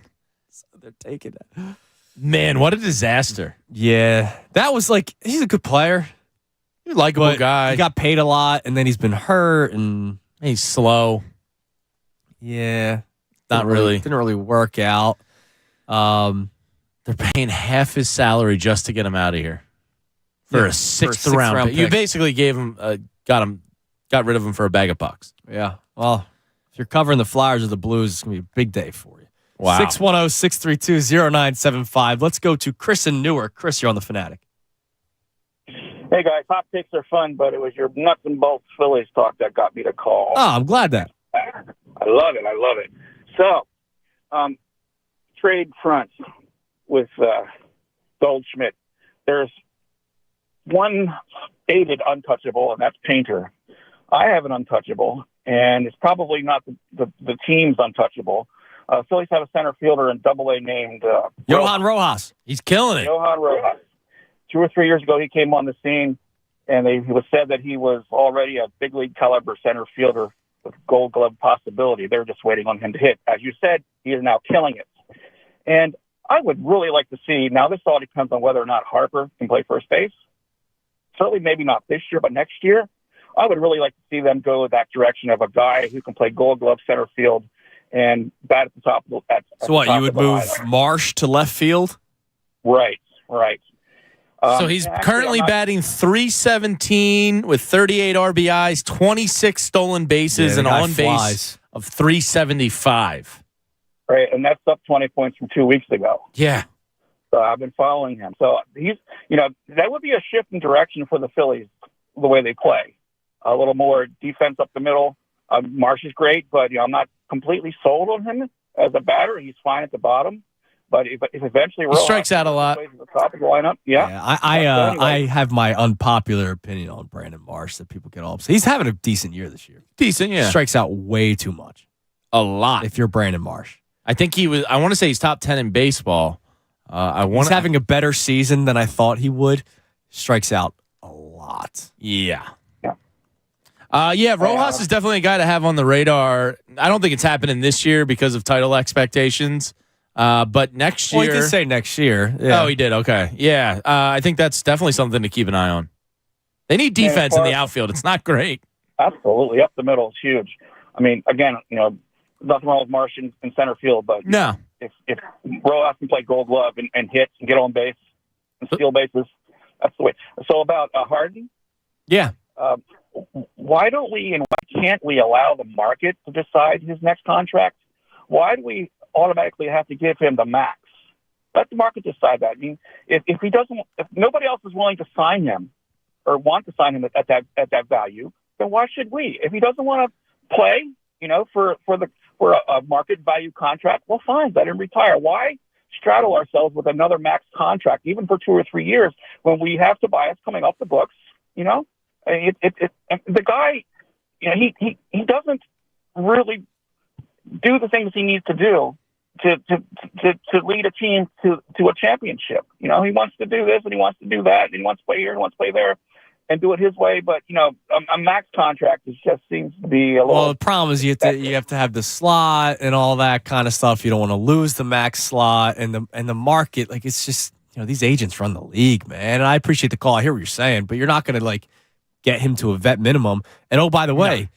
B: So they're taking it.
H: Man, what a disaster.
B: Yeah, that was he's a good player.
H: He's a likable guy.
B: He got paid a lot, and then he's been hurt, and
H: he's slow.
B: Yeah,
H: didn't
B: really work out.
H: They're paying half his salary just to get him out of here for a sixth round pick. You basically gave him, got rid of him for a bag of bucks.
B: Yeah. Well, if you're covering the Flyers or the Blues, it's gonna be a big day for you.
H: Wow.
B: 610-632-0975. Let's go to Chris in Newark. Chris, you're on the Fanatic.
T: Hey guys, hot picks are fun, but it was your nuts and bolts Phillies talk that got me to call.
B: Oh, I'm glad that.
T: I love it. So, trade fronts with Goldschmidt. There's one stated untouchable, and that's Painter. I have an untouchable, and it's probably not the team's untouchable. Phillies have a center fielder in Double-A named
B: Johan Rojas.
H: He's killing it.
T: Johan Rojas. 2 or 3 years ago, he came on the scene, and it was said that he was already a big league caliber center fielder with Gold Glove possibility. They're just waiting on him to hit. As you said, he is now killing it. And I would really like to see, now this all depends on whether or not Harper can play first base. Certainly maybe not this year, but next year. I would really like to see them go that direction of a guy who can play Gold Glove center field and bat at the top of the
B: So what, you would move Marsh to left field?
T: Right.
H: So he's currently batting .317 with 38 RBIs, 26 stolen bases, and on base of .375.
T: Right, and that's up 20 points from 2 weeks ago.
H: Yeah.
T: So I've been following him. So he's, that would be a shift in direction for the Phillies, the way they play. A little more defense up the middle. Marsh is great, but I'm not completely sold on him as a batter. He's fine at the bottom. But if eventually
H: he strikes out a lot.
T: At the top of the lineup,
B: I have my unpopular opinion on Brandon Marsh that people get all upset. He's having a decent year this year.
H: Decent, yeah.
B: Strikes out way too much.
H: A lot.
B: If you're Brandon Marsh.
H: I think he was. I want to say he's top 10 in baseball.
B: He's having a better season than I thought he would. Strikes out a lot.
H: Yeah. Rojas is definitely a guy to have on the radar. I don't think it's happening this year because of title expectations. But next year...
B: Well, he did say next year. Yeah.
H: Oh, he did. Okay. Yeah. I think that's definitely something to keep an eye on. They need defense in the outfield. It's not great.
T: Absolutely. Up the middle is huge. I mean, again, nothing wrong with Marsh in center field, but
H: no.
T: If Rojas can play Gold Glove and hit and get on base and steal bases, that's the way. So about Harden?
B: Yeah.
T: Why don't we and why can't we allow the market to decide his next contract? Why do we automatically have to give him the max? Let the market decide that. I mean, if nobody else is willing to sign him or want to sign him at that value, then why should we? If he doesn't want to play, for a market value contract, well, fine, let him retire. Why straddle ourselves with another max contract, even for 2 or 3 years, when we have Tobias coming off the books? The guy, he doesn't really do the things he needs to do to lead a team to a championship. He wants to do this and he wants to do that and he wants to play here and he wants to play there and do it his way. But a max contract just seems to be a little.
B: Well, the problem is you have to have the slot and all that kind of stuff. You don't want to lose the max slot and the market. Like, it's just these agents run the league, man. And I appreciate the call. I hear what you're saying, but you're not going to get him to a vet minimum. And oh, by the way,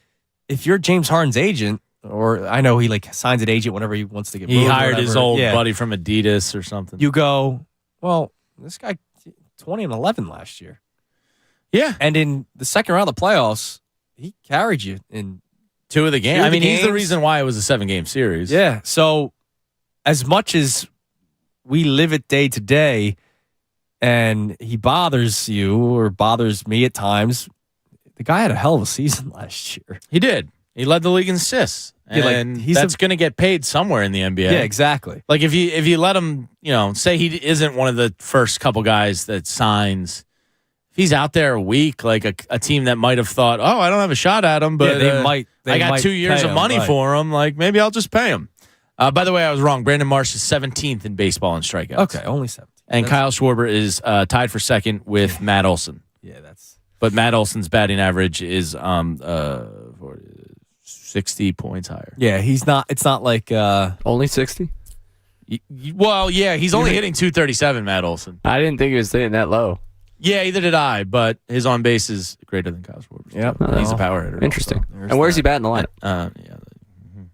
B: if you're James Harden's agent, or I know he signs an agent whenever he wants to get moved.
H: He hired his old buddy from Adidas or something.
B: You go, well, this guy 20-11 last year.
H: Yeah.
B: And in the second round of the playoffs, he carried you in
H: 2 of the games. He's the reason why it was a 7-game series.
B: Yeah. So as much as we live it day to day and he bothers you or bothers me at times, the guy had a hell of a season last year.
H: He did. He led the league in assists. And that's going to get paid somewhere in the NBA.
B: Yeah, exactly.
H: Like if you let him, say he isn't one of the first couple guys that signs, if he's out there a week, like a team that might have thought, oh, I don't have a shot at him, but I got 2 years of money for him, like maybe I'll just pay him. By the way, I was wrong. Brandon Marsh is 17th in baseball in strikeouts.
B: Okay, only 17.
H: And Kyle Schwarber is tied for second with Matt Olson.
B: Yeah, that's.
H: But Matt Olson's batting average is 60 points higher.
B: Yeah, he's not. It's not like
D: only 60.
H: Well, yeah, he's only hitting 237. Matt Olson.
D: I didn't think he was hitting that low.
H: Yeah, either did I. But his on base is greater than Kyle Schwarber's.
B: Yeah,
H: he's a power hitter.
D: Interesting. And where's he batting the lineup?
H: Yeah,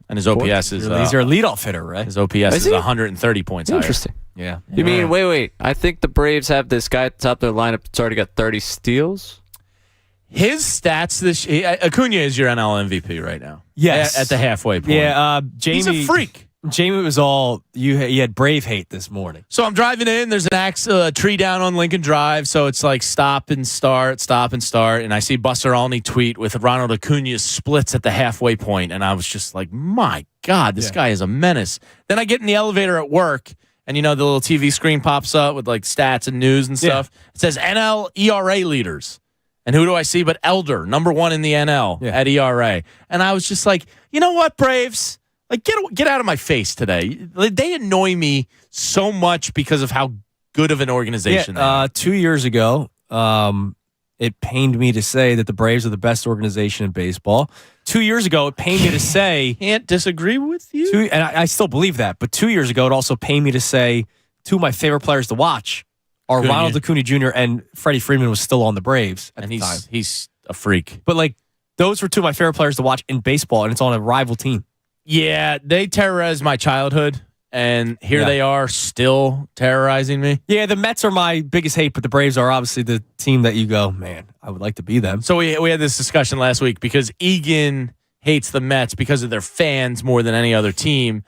H: and his OPS is.
B: He's your leadoff hitter, right?
H: His OPS is 130 points
D: Interesting.
B: Higher. Yeah.
D: You mean wait? I think the Braves have this guy at the top of their lineup that's already got 30 steals.
H: His stats Acuna is your NL MVP right now.
B: Yes,
H: at the halfway point.
B: Yeah, Jamie.
H: He's a freak.
B: Jamie was all you had Brave hate this morning.
H: So I'm driving in. There's an tree down on Lincoln Drive, so it's like stop and start, and I see Buster Olney tweet with Ronald Acuna's splits at the halfway point, and I was just like, my God, this guy is a menace. Then I get in the elevator at work, and the little TV screen pops up with stats and news and stuff. It says NL ERA leaders. And who do I see but Elder, number 1 in the NL at ERA. And I was just like, you know what, Braves? Get out of my face today. They annoy me so much because of how good of an organization they are.
B: 2 years ago, it pained me to say that the Braves are the best organization in baseball. 2 years ago, it pained me to say...
H: Can't disagree with you.
B: And I still believe that. But 2 years ago, it also pained me to say 2 of my favorite players to watch are Ronald Acuna Jr. and Freddie Freeman was still on the Braves at the time.
H: He's a freak.
B: But those were 2 of my favorite players to watch in baseball, and it's on a rival team.
H: Yeah, they terrorized my childhood, and here they are still terrorizing me.
B: Yeah, the Mets are my biggest hate, but the Braves are obviously the team that you go, man, I would like to be them.
H: So we had this discussion last week because Egan hates the Mets because of their fans more than any other team.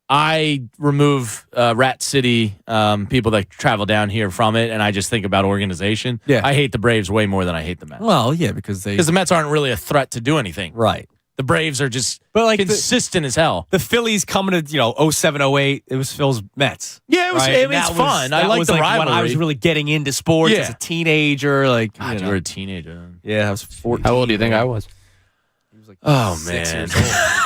H: I remove Rat City people that travel down here from it, and I just think about organization.
B: Yeah.
H: I hate the Braves way more than I hate the Mets.
B: Well, yeah, because the
H: Mets aren't really a threat to do anything.
B: Right.
H: The Braves are just consistent as hell.
B: The Phillies coming to 07, 08, it was Phil's Mets.
H: Yeah, it was.
B: Right?
H: It was fun. I like the rivalry.
B: When I was really getting into sports as a teenager.
H: God, you were a teenager.
B: Yeah, I was 14.
D: How old do you think I was?
H: Oh, man.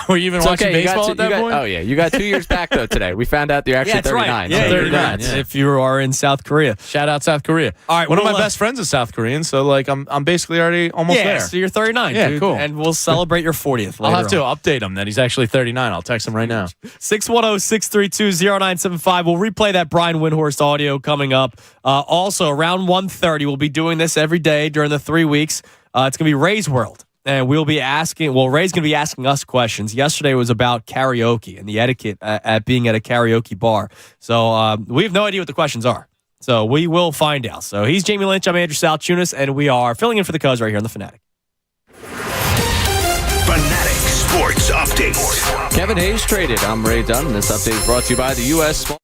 H: Were you even watching baseball at that point?
D: Oh, yeah. You got 2 years back, though, today. We found out you're actually 39.
B: Right. Yeah,
H: 39.
B: Yeah. If you are in South Korea.
H: Shout out South Korea.
B: All right,
H: one of my best friends is South Korean, so I'm basically already almost there.
B: So you're 39,
H: yeah,
B: dude.
H: cool.
B: And we'll celebrate your 40th later
H: I'll have to update him that he's actually 39. I'll text him right now.
B: 610-632-0975. We'll replay that Brian Windhorst audio coming up. Also, around 1:30, we'll be doing this every day during the 3 weeks. It's going to be Ray's World. And we'll be asking, Ray's going to be asking us questions. Yesterday was about karaoke and the etiquette at being at a karaoke bar. So we have no idea what the questions are. So we will find out. So he's Jamie Lynch. I'm Andrew Saltunis, and we are filling in for the Cuz right here on The Fanatic.
A: Fanatic Sports Update.
D: Kevin Hayes traded. I'm Ray Dunn. This update is brought to you by the U.S.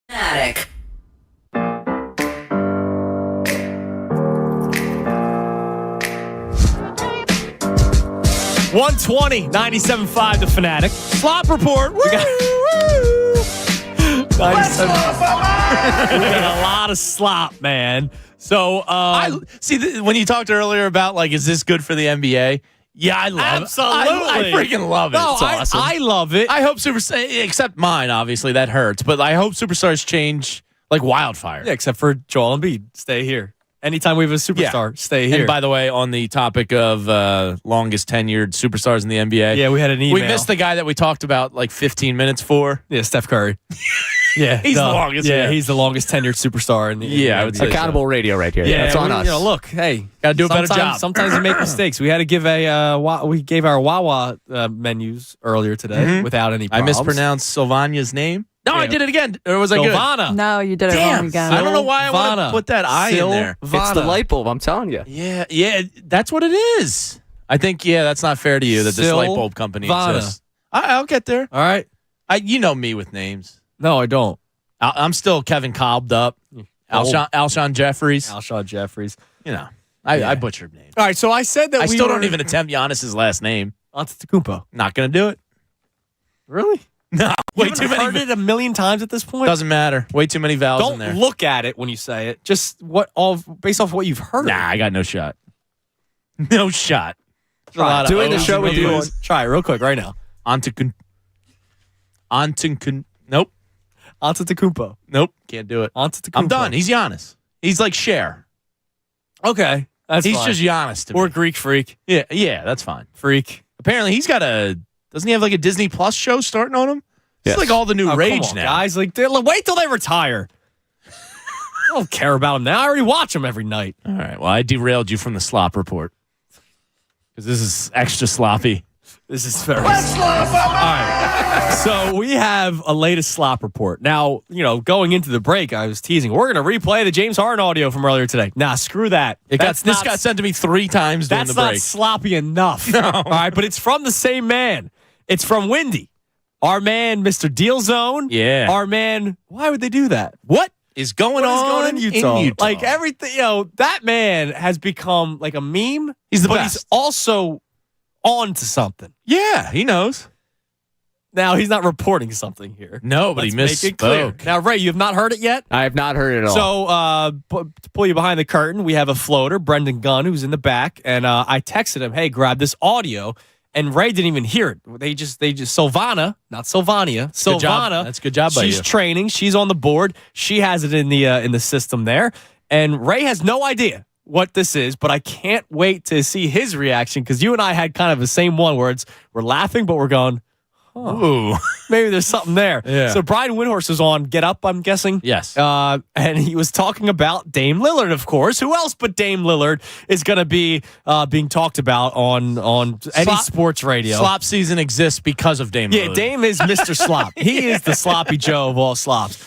U: Fanatic.
B: 120, 97.5 The Fanatic. Slop report. Woo! 97. We got a lot of slop, man. So,
H: I see when you talked earlier about like, is this good for the NBA? Yeah, I love
B: absolutely.
H: it. I freaking love it.
B: No,
H: It's awesome.
B: I love it.
H: I hope except mine, obviously that hurts. But I hope superstars change like wildfire.
B: Yeah, except for Joel Embiid. Stay here. Anytime we have a superstar, stay here.
H: And by the way, on the topic of longest tenured superstars in the NBA,
B: yeah, we had an email.
H: We missed the guy that we talked about like 15 minutes for.
B: Yeah, Steph Curry. Yeah,
H: he's the longest.
B: Yeah, he's the longest tenured superstar in the NBA.
D: I would say accountable radio right here.
B: Yeah,
D: that's on us.
B: Look, hey,
H: gotta do a better job.
B: Sometimes we make mistakes. We had to give we gave our Wawa menus earlier today without any problems.
H: I mispronounced Sylvania's name. No, I did it again. Or was I good?
B: Sylvana.
S: No, you did it wrong again.
H: I don't know why I want to put that I in there.
D: It's the light bulb, I'm telling you.
H: Yeah, that's what it is. I think, that's not fair to you that this light bulb company exists. I'll get there.
B: All right.
H: You know me with names.
B: No, I don't.
H: I'm still Kevin Cobbed up. Alshon Jeffries.
B: Alshon Jeffries.
H: I butchered names.
B: All right, so I said that
H: I still don't even attempt Giannis's last name.
B: Antetokounmpo.
H: Not going to do it.
B: Really?
H: No.
B: Way too many. Heard it a million times at this point.
H: Doesn't matter. Way too many vowels in there.
B: Don't look at it when you say it. Just based off what you've heard.
H: Nah, I got no shot. No shot.
B: Doing the show with you. Try it real quick right now.
H: Nope.
B: Antetokounmpo.
H: Nope. Can't do it.
B: Antetokounmpo.
H: I'm done. He's Giannis. He's like Cher.
B: Okay.
H: He's
B: fine.
H: just Giannis to me.
B: Or Greek Freak.
H: Yeah, that's fine.
B: Freak.
H: Apparently, he's got doesn't he have like a Disney Plus show starting on him? It's like all the new rage
B: come on,
H: now.
B: Guys, wait till they retire. I don't care about them now. I already watch them every night.
H: All right. Well, I derailed you from the slop report because this is extra sloppy.
B: This is very sloppy. All right. So we have a latest slop report. Now, going into the break, I was teasing. We're going to replay the James Harden audio from earlier today. Nah, screw that.
H: This got sent to me 3 times during the break.
B: That's not sloppy enough.
H: No.
B: All right, but it's from the same man. It's from Windy. Our man, Mr. Deal Zone.
H: Yeah.
B: Our man. Why would they do that?
H: What is going on
B: in Utah?
H: Utah?
B: Like everything, that man has become like a meme.
H: He's the
B: but
H: best.
B: He's also on to something.
H: Yeah, he knows.
B: Now, he's not reporting something here.
H: No, but he misspoke.
B: Now, Ray, you have not heard it yet?
D: I have not heard it at all.
B: So, to pull you behind the curtain, we have a floater, Brendan Gunn, who's in the back, and I texted him, hey, grab this audio, and Ray didn't even hear it. They just Sylvana, not Sylvania, Sylvana.
H: That's a good job by you.
B: She's training. She's on the board. She has it in the system there, and Ray has no idea what this is, but I can't wait to see his reaction because you and I had kind of the same one where we're laughing, but we're going,
H: ooh,
B: maybe there's something there.
H: Yeah.
B: So Brian Windhorst was on Get Up, I'm guessing.
H: Yes.
B: And he was talking about Dame Lillard, of course. Who else but Dame Lillard is going to be being talked about on any sports radio?
H: Slop season exists because of Dame Lillard.
B: Yeah, Dame is Mr. Slop. He is the sloppy Joe of all slops.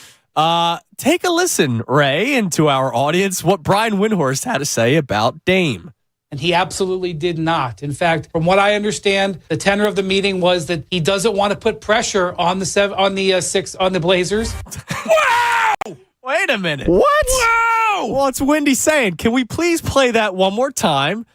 B: Take a listen, Ray, and to our audience, what Brian Windhorst had to say about Dame.
P: And he absolutely did not. In fact, from what I understand, the tenor of the meeting was that he doesn't want to put pressure on the Blazers.
B: Wow! Wait a minute.
D: What?
B: Wow! Well, it's Windy saying, can we please play that one more time?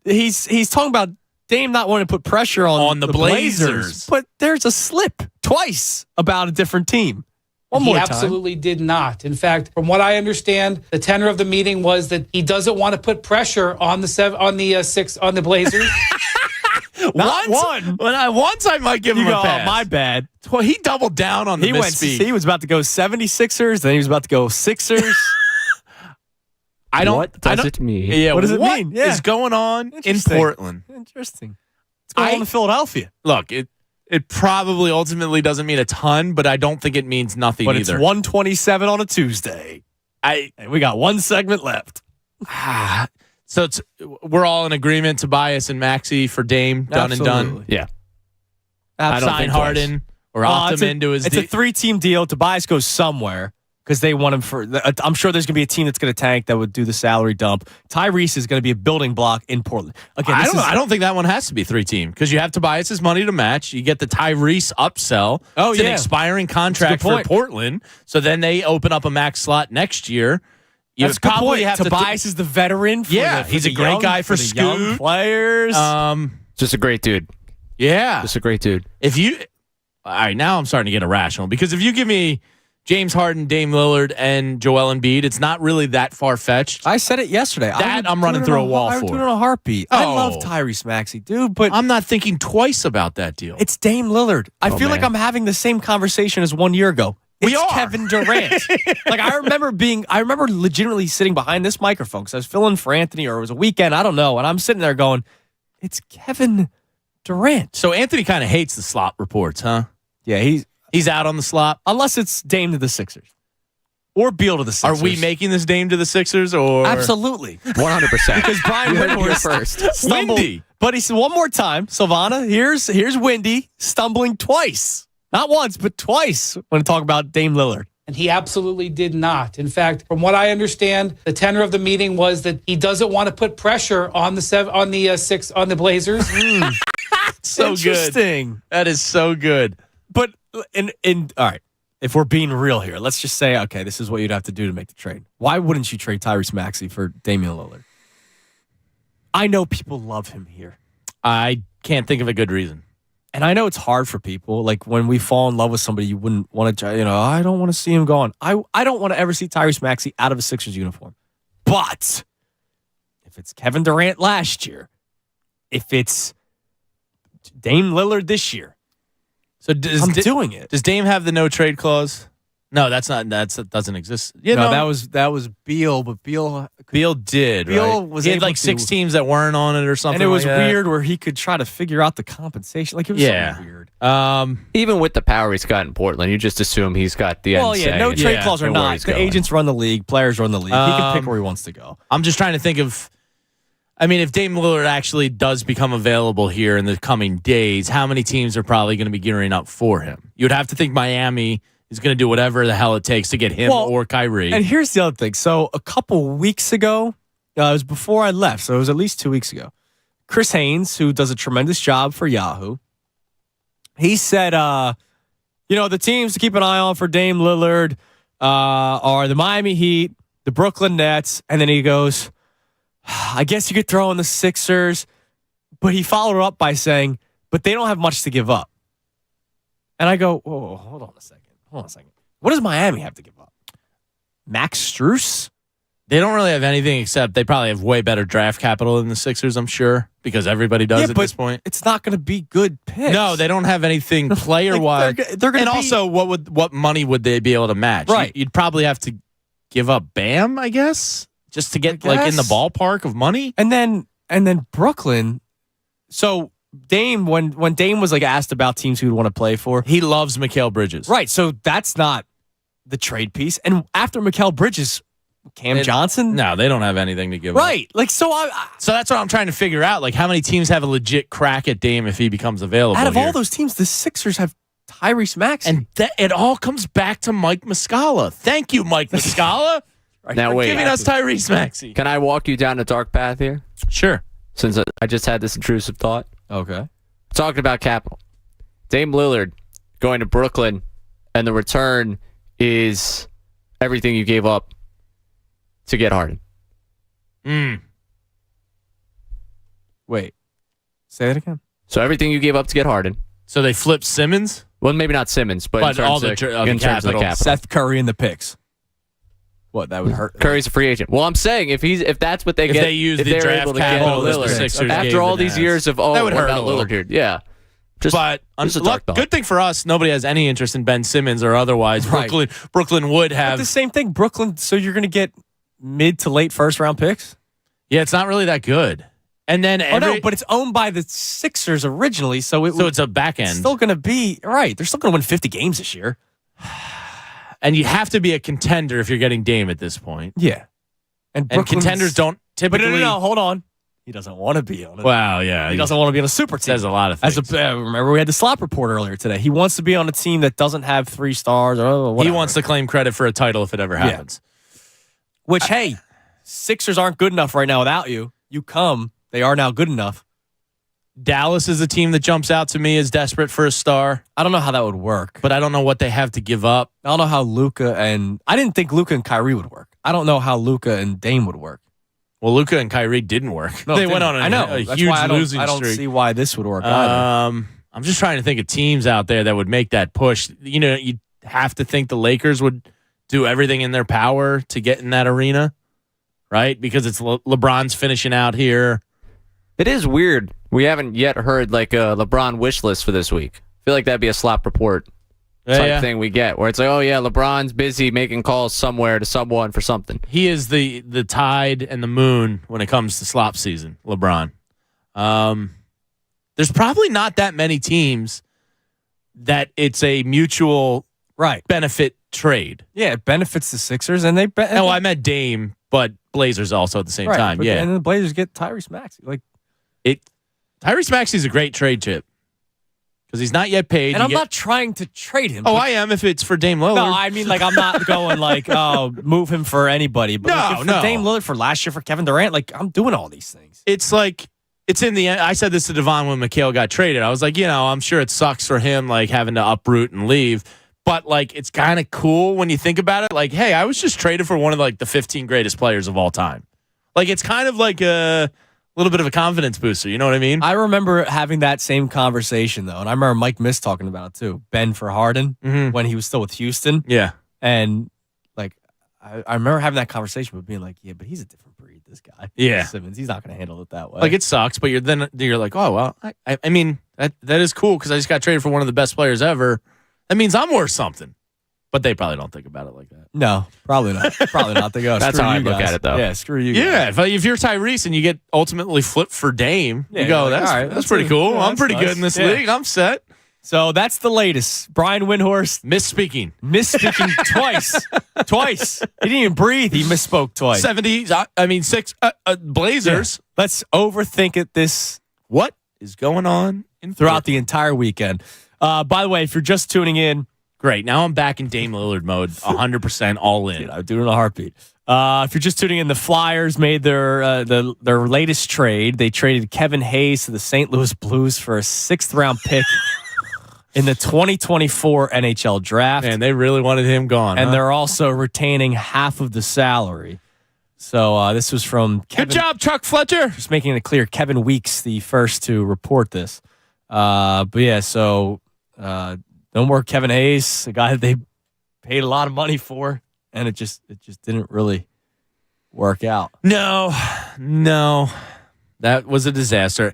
B: He's talking about Dame not wanting to put pressure on the Blazers. But there's a slip twice about a different team. One more time.
P: He absolutely did not. In fact, from what I understand, the tenor of the meeting was that he doesn't want to put pressure on the Blazers.
H: Once I might give him a pass.
B: My bad.
H: Well, he doubled down on the misspeak.
B: He was about to go 76ers, then he was about to go Sixers.
D: What does it mean?
H: Yeah,
B: what does it mean?
H: What is going on in Portland?
B: Interesting. What's going on in Philadelphia?
H: Look, it probably ultimately doesn't mean a ton, but I don't think it means nothing either.
B: But it's 1:27 on a Tuesday. And we got one segment left.
H: So we're all in agreement, Tobias and Maxey for Dame, done and done.
D: Yeah.
H: Sign Harden or opt him into his
B: It's a 3-team deal. Tobias goes somewhere. because they want him for. I'm sure there's going to be a team that's going to tank that would do the salary dump. Tyrese is going to be a building block in Portland. Again,
H: I don't think that one has to be 3-team because you have Tobias's money to match. You get the Tyrese upsell.
B: Oh,
H: it's an expiring contract for Portland. So then they open up a max slot next year.
B: That's a good point. Tobias is the veteran.
H: He's a great guy for
B: young players.
O: Just a great dude.
H: Yeah.
O: Just a great dude.
H: All right, now I'm starting to get irrational because if you give me James Harden, Dame Lillard, and Joel Embiid, it's not really that far-fetched.
B: I said it yesterday.
H: I'm running through a wall for.
B: I would do it in a heartbeat. I love Tyrese Maxey, dude, but
H: I'm not thinking twice about that deal.
B: It's Dame Lillard. I feel like I'm having the same conversation as 1 year ago. It's Kevin Durant. Like I remember legitimately sitting behind this microphone because I was filling for Anthony, or it was a weekend, I don't know, and I'm sitting there going, "It's Kevin Durant."
H: So Anthony kind of hates the slop reports, huh?
B: Yeah,
H: he's out on the slop
B: unless it's Dame to the Sixers or Beal to the Sixers.
H: Are we making this Dame to the Sixers or
B: absolutely
O: 100%?
B: Because Brian Windhorst
O: first
B: stumbled.
H: Windy.
B: But he said one more time, Silvana. Here's Windy stumbling twice. Not once, but twice when I talk about Dame Lillard.
P: And he absolutely did not. In fact, from what I understand, the tenor of the meeting was that he doesn't want to put pressure on the Blazers.
H: So
B: interesting.
H: Good. That is so good.
B: But all right, if we're being real here, let's just say, okay, this is what you'd have to do to make the trade. Why wouldn't you trade Tyrese Maxey for Damian Lillard? I know people love him here.
H: I can't think of a good reason.
B: And I know it's hard for people. Like when we fall in love with somebody, you wouldn't want to, I don't want to see him gone. I don't want to ever see Tyrese Maxey out of a Sixers uniform. But if it's Kevin Durant last year, if it's Dame Lillard this year,
H: so
B: I'm doing it.
H: Does Dame have the no trade clause? No, that doesn't exist. Yeah,
B: no, that was Beal, but Beal
H: did.
B: Beal
H: right?
B: was
H: he had
B: able
H: like
B: to,
H: 6 teams that weren't on it or something.
B: And it was
H: like that.
B: weird where he could try to figure out the compensation. Like it was something weird.
O: Even with the power he's got in Portland, you just assume he's got the end say.
B: No trade clause or not. The agents run the league, players run the league. He can pick where he wants to go.
H: I'm just trying to think of. I mean, if Dame Lillard actually does become available here in the coming days, how many teams are probably going to be gearing up for him? You'd have to think Miami is going to do whatever the hell it takes to get him or Kyrie.
B: And here's the other thing. So a couple weeks ago, it was before I left, so it was at least 2 weeks ago, Chris Haynes, who does a tremendous job for Yahoo, he said, the teams to keep an eye on for Dame Lillard are the Miami Heat, the Brooklyn Nets, and then he goes, I guess you could throw in the Sixers, but he followed up by saying, but they don't have much to give up. And I go, whoa, hold on a second. What does Miami have to give up? Max Strus?
H: They don't really have anything except they probably have way better draft capital than the Sixers, I'm sure, because everybody does at this point.
B: It's not going to be good picks.
H: No, they don't have anything player-wise.
B: they're going to
H: also, what money would they be able to match?
B: Right.
H: You'd probably have to give up Bam, I guess, just to get like in the ballpark of money.
B: And then Brooklyn. So Dame, when Dame was like asked about teams he would want to play for,
H: he loves Mikal Bridges.
B: Right. So that's not the trade piece. And after Mikal Bridges, Cam Johnson?
H: No, they don't have anything to give up.
B: Right. Like so
H: that's what I'm trying to figure out. Like how many teams have a legit crack at Dame if he becomes available?
B: Out of all those teams, the Sixers have Tyrese Maxey.
H: And it all comes back to Mike Muscala. Thank you, Mike Muscala.
O: Now wait,
H: giving us Tyrese Maxey.
O: Can I walk you down a dark path here?
H: Sure.
O: Since I just had this intrusive thought.
B: Okay.
O: Talking about capital. Dame Lillard going to Brooklyn, and the return is everything you gave up to get Harden.
B: Wait. Say that again.
O: So everything you gave up to get Harden.
H: So they flipped Simmons?
O: Well, maybe not Simmons, but in terms
H: all
O: of
H: the
O: in terms of the capital.
B: Seth Curry in the picks. What, that would hurt?
O: Curry's a free agent. Well, I'm saying if that's what they get,
H: they use
O: if
H: the
O: they're
H: draft
O: able to get
H: capital that the
O: Lillard
H: Sixers
O: after all these years of
H: that would
O: what
H: hurt
O: about
H: a little.
O: Lillard here? Yeah.
H: Good thing for us, nobody has any interest in Ben Simmons or otherwise.
B: Right.
H: Brooklyn would have
B: the same thing. Brooklyn. So you're going to get mid to late first round picks.
H: Yeah, it's not really that good. And then
B: but it's owned by the Sixers originally, so
H: it's a back end.
B: It's still going to be right. They're still going to win 50 games this year.
H: And you have to be a contender if you're getting Dame at this point.
B: Yeah. And
H: contenders don't typically.
B: But no. Hold on. He doesn't want to be on it.
H: Wow, yeah.
B: He doesn't want to be on a super team.
H: Says a lot of things.
B: Remember, we had the slop report earlier today. He wants to be on a team that doesn't have 3 stars. Or whatever.
H: He wants to claim credit for a title if it ever happens.
B: Which, hey, Sixers aren't good enough right now without you. You come. They are now good enough.
H: Dallas is a team that jumps out to me as desperate for a star.
B: I don't know how that would work.
H: But I don't know what they have to give up.
B: I don't know how I didn't think Luka and Kyrie would work. I don't know how Luka and Dame would work.
H: Well, Luka and Kyrie didn't work.
B: No,
H: they went on a huge losing
B: I don't
H: streak.
B: see why this would work either.
H: I'm just trying to think of teams out there that would make that push. You know, you'd have to think the Lakers would do everything in their power to get in that arena, right? Because it's LeBron's finishing out here.
D: It is weird. We haven't yet heard like a LeBron wish list for this week. I feel like that'd be a slop report type thing we get, where it's like, oh yeah, LeBron's busy making calls somewhere to someone for something.
H: He is the tide and the moon when it comes to slop season, LeBron. There's probably not that many teams that it's a mutual benefit trade.
B: Yeah, it benefits the Sixers, and they.
H: I meant Dame, but Blazers also at the same time. Yeah,
B: and the Blazers get Tyrese Maxey.
H: Tyrese Maxey's a great trade chip because he's not yet paid.
B: And I'm not trying to trade him.
H: Oh, I am if it's for Dame Lillard.
B: No, I mean, I'm not going move him for anybody. But
H: no.
B: Dame Lillard for last year for Kevin Durant, I'm doing all these things.
H: It's it's in the end. I said this to Devon when McHale got traded. I was like, I'm sure it sucks for him, having to uproot and leave. But, it's kind of cool when you think about it. Hey, I was just traded for one of, the 15 greatest players of all time. It's kind of like a little bit of a confidence booster. You know what I mean?
B: I remember having that same conversation, though. And I remember Mike Miss talking about it, too. Ben for Harden when he was still with Houston.
H: Yeah.
B: And, I remember having that conversation, but being yeah, but he's a different breed, this guy.
H: Yeah.
B: Simmons, he's not going to handle it that way.
H: It sucks, but you're like, oh, well, I mean, that is cool because I just got traded for one of the best players ever. That means I'm worth something. But they probably don't think about it like that.
B: No, probably not. Probably not. They go,
D: that's how I look at it, though.
B: Yeah, screw you
H: guys.
B: Yeah,
H: if you're Tyrese and you get ultimately flipped for Dame, you go, that's pretty cool.
B: Yeah,
H: I'm pretty good in this league. I'm set.
B: So that's the latest. Brian Windhorst.
H: Misspeaking
B: twice. Twice. He didn't even breathe. He misspoke twice.
H: 6 Blazers.
B: Yeah. Let's overthink it
H: What is going on
B: throughout the entire weekend? By the way, if you're just tuning in,
H: great. Now I'm back in Dame Lillard mode, 100% all in.
B: Dude, I'm doing a heartbeat. If you're just tuning in, the Flyers made their latest trade. They traded Kevin Hayes to the St. Louis Blues for a 6th-round pick in the 2024 NHL draft.
H: And they really wanted him gone.
B: And they're also retaining half of the salary. So this was from Kevin.
H: Good job, Chuck Fletcher.
B: Just making it clear, Kevin Weeks, the first to report this. But yeah, so no more Kevin Hayes, a guy that they paid a lot of money for, and it just didn't really work out.
H: No, that was a disaster.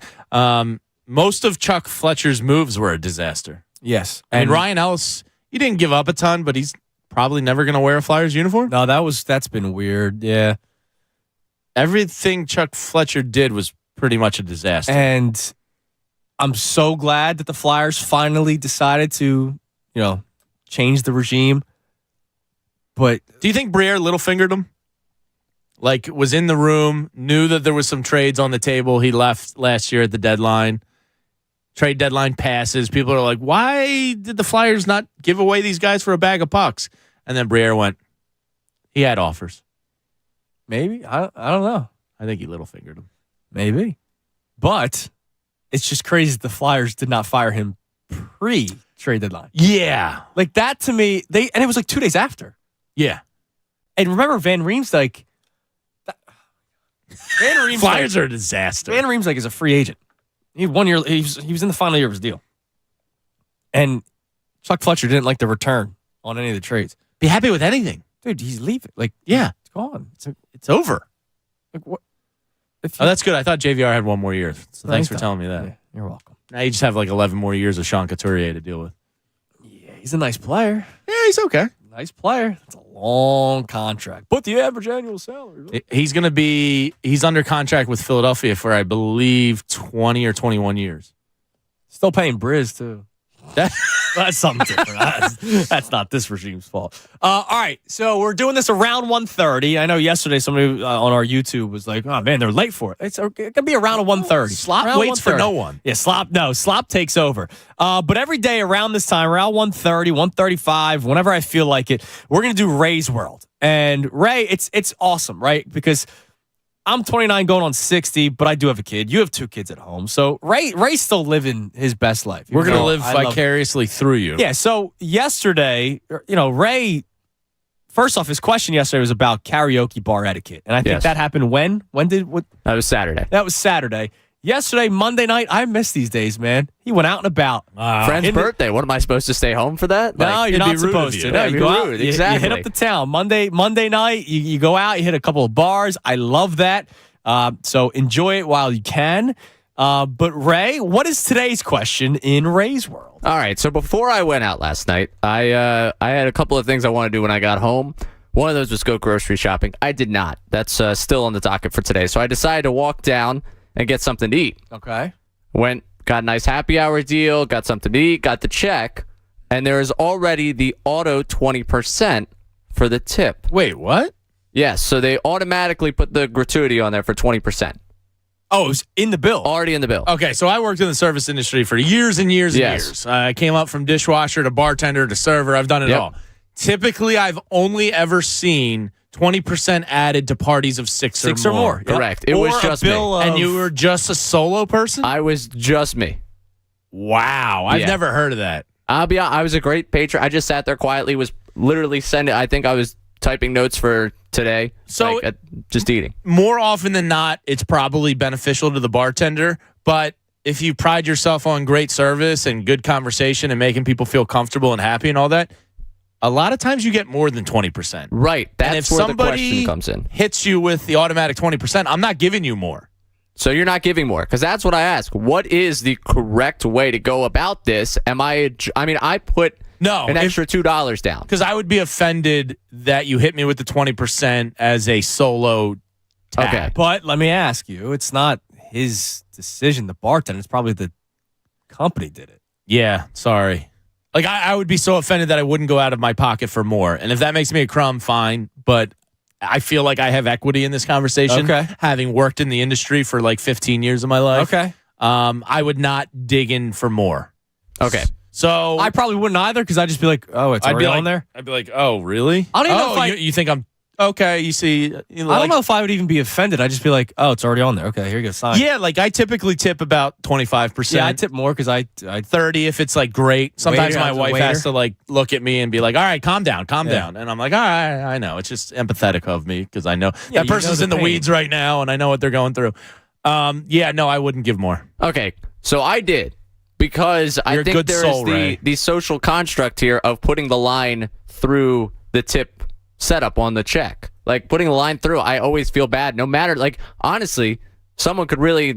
H: Most of Chuck Fletcher's moves were a disaster.
B: Yes,
H: and Ryan Ellis, he didn't give up a ton, but he's probably never going to wear a Flyers uniform.
B: No, that's been weird. Yeah,
H: everything Chuck Fletcher did was pretty much a disaster.
B: And I'm so glad that the Flyers finally decided to, change the regime. But
H: do you think Briere little-fingered him? Was in the room, knew that there was some trades on the table. He left last year at the deadline. Trade deadline passes. People are like, why did the Flyers not give away these guys for a bag of pucks? And then Briere went, he had offers.
B: Maybe. I don't know.
H: I think he little-fingered him.
B: Maybe. But it's just crazy that the Flyers did not fire him pre-trade deadline.
H: Yeah.
B: That to me, and it was 2 days after.
H: Yeah.
B: And remember Van Riemsdyk.
H: Flyers are a disaster.
B: Van Riemsdyk is a free agent. He had 1 year. He was in the final year of his deal. And Chuck Fletcher didn't like the return on any of the trades.
H: Be happy with anything.
B: Dude, he's leaving.
H: Yeah.
B: It's gone.
H: It's over.
B: What?
H: That's good. I thought JVR had 1 more year. So thanks for telling me that.
B: Yeah, you're welcome.
H: Now you just have 11 more years of Sean Couturier to deal with.
B: Yeah, he's a nice player.
H: Yeah, he's okay.
B: Nice player. That's a long contract. But the average annual salary.
H: He's under contract with Philadelphia for, I believe, 20 or 21 years.
B: Still paying Briz, too. That's something different. That's not this regime's fault. All right, so we're doing this around 1:30. I know yesterday somebody on our YouTube was like, "Oh man, they're late for it." It's going to be around 1:30.
H: Slop waits for no one.
B: Yeah, Slop takes over. But every day around this time, around 1:30, 1:35, whenever I feel like it, we're going to do Ray's World. And Ray, it's awesome, right? Because I'm 29 going on 60, but I do have a kid. You have 2 kids at home. So Ray's still living his best life.
H: We're going to live vicariously through you.
B: Yeah, so yesterday, Ray, first off, his question yesterday was about karaoke bar etiquette. And I think that happened when?
D: That was Saturday.
B: That was Saturday. Yesterday, Monday night, I miss these days, man. He went out and about.
D: Friend's birthday. What am I supposed to stay home for that?
B: No, you're not supposed to. No, you go out,
D: exactly.
B: You hit up the town. Monday night, you go out, you hit a couple of bars. I love that. So enjoy it while you can. But Ray, what is today's question in Ray's World?
D: All right, so before I went out last night, I had a couple of things I wanted to do when I got home. One of those was go grocery shopping. I did not. That's still on the docket for today. So I decided to walk down and get something to eat.
B: Okay.
D: Got a nice happy hour deal, got something to eat, got the check, and there is already the auto 20% for the tip.
H: Wait, what?
D: Yes, so they automatically put the gratuity on there for 20%.
B: Oh, it was in the bill.
D: Already in the bill.
H: Okay, so I worked in the service industry for years and years and years. I came up from dishwasher to bartender to server. I've done it all. Typically, I've only ever seen 20% added to parties of 6 or more.
D: Correct. It was just me.
H: And you were just a solo person?
D: I was just me.
H: Wow. I've never heard of that.
D: I'll be honest, I was a great patron. I just sat there quietly, was literally sending, I think I was typing notes for today.
H: So
D: just eating.
H: More often than not, it's probably beneficial to the bartender. But if you pride yourself on great service and good conversation and making people feel comfortable and happy and all that, a lot of times you get more than 20%.
D: Right. That's where the question comes in.
H: Hits you with the automatic 20%, I'm not giving you more.
D: So you're not giving more? Because that's what I ask. What is the correct way to go about this? I put an extra $2 down.
H: Because I would be offended that you hit me with the 20% as a solo tag.
B: Okay. But let me ask you, it's not his decision, the bartender. It's probably the company did it.
H: Yeah, sorry. Like, I would be so offended that I wouldn't go out of my pocket for more. And if that makes me a crumb, fine. But I feel like I have equity in this conversation.
B: Okay.
H: Having worked in the industry for like 15 years of my life.
B: Okay.
H: I would not dig in for more.
D: Okay.
H: So
B: I probably wouldn't either because I'd just be like, oh, it's already on there.
H: I'd be like, oh, really?
B: I don't even know if
H: you think I'm okay? You see,
B: I don't know if I would even be offended. I'd just be like, oh, it's already on there. Okay, here you go. Sign.
H: Yeah, like I typically tip about 25%.
B: Yeah, I tip more because I
H: 30 if it's like great. Sometimes my wife
B: waiter.
H: has to like look at me and be like, all right, calm down. And I'm like, all right, I know. It's just empathetic of me because I know that person's in the weeds right now and I know what they're going through. No, I wouldn't give more.
D: Okay, so I did. Because I think there is the social construct here of putting the line through the tip setup on the check. Like, putting the line through, I always feel bad. No matter, like, honestly, someone could really,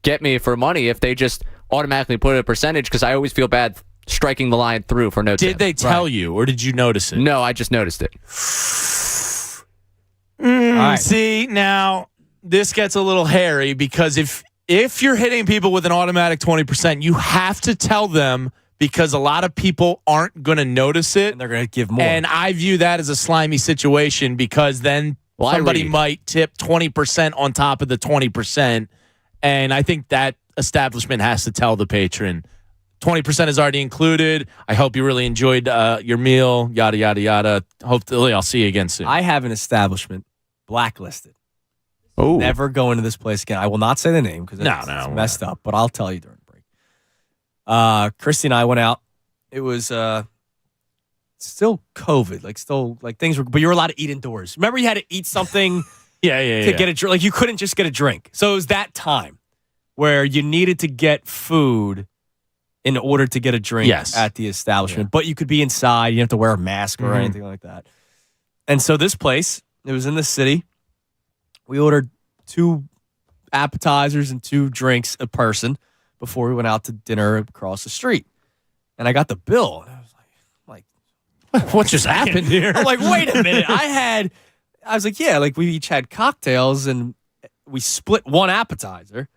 D: get me for money if they just automatically put a percentage because I always feel bad striking the line through for no tip.
H: Did they tell you, or did you notice it?
D: No, I just noticed it.
B: Right.
H: See, now, this gets a little hairy because if you're hitting people with an automatic 20%, you have to tell them because a lot of people aren't going to notice it.
B: And they're going to give more.
H: And I view that as a slimy situation because then somebody might tip 20% on top of the 20%. And I think that establishment has to tell the patron, 20% is already included. I hope you really enjoyed your meal, yada, yada, yada. Hopefully I'll see you again soon.
B: I have an establishment blacklisted.
D: Oh.
B: Never go into this place again. I will not say the name because it's messed up, but I'll tell you during the break. Christy and I went out. It was still COVID, things were, but you were allowed to eat indoors. Remember, you had to eat something to get a drink. Like, you couldn't just get a drink. So it was that time where you needed to get food in order to get a drink at the establishment. But you could be inside. You didn't have to wear a mask or anything like that. And so this place, it was in the city. We ordered 2 appetizers and 2 drinks a person before we went out to dinner across the street. And I got the bill. And I was like,
H: what just happened here?
B: I'm like, wait a minute. I was like, yeah, like we each had cocktails and we split 1 appetizer.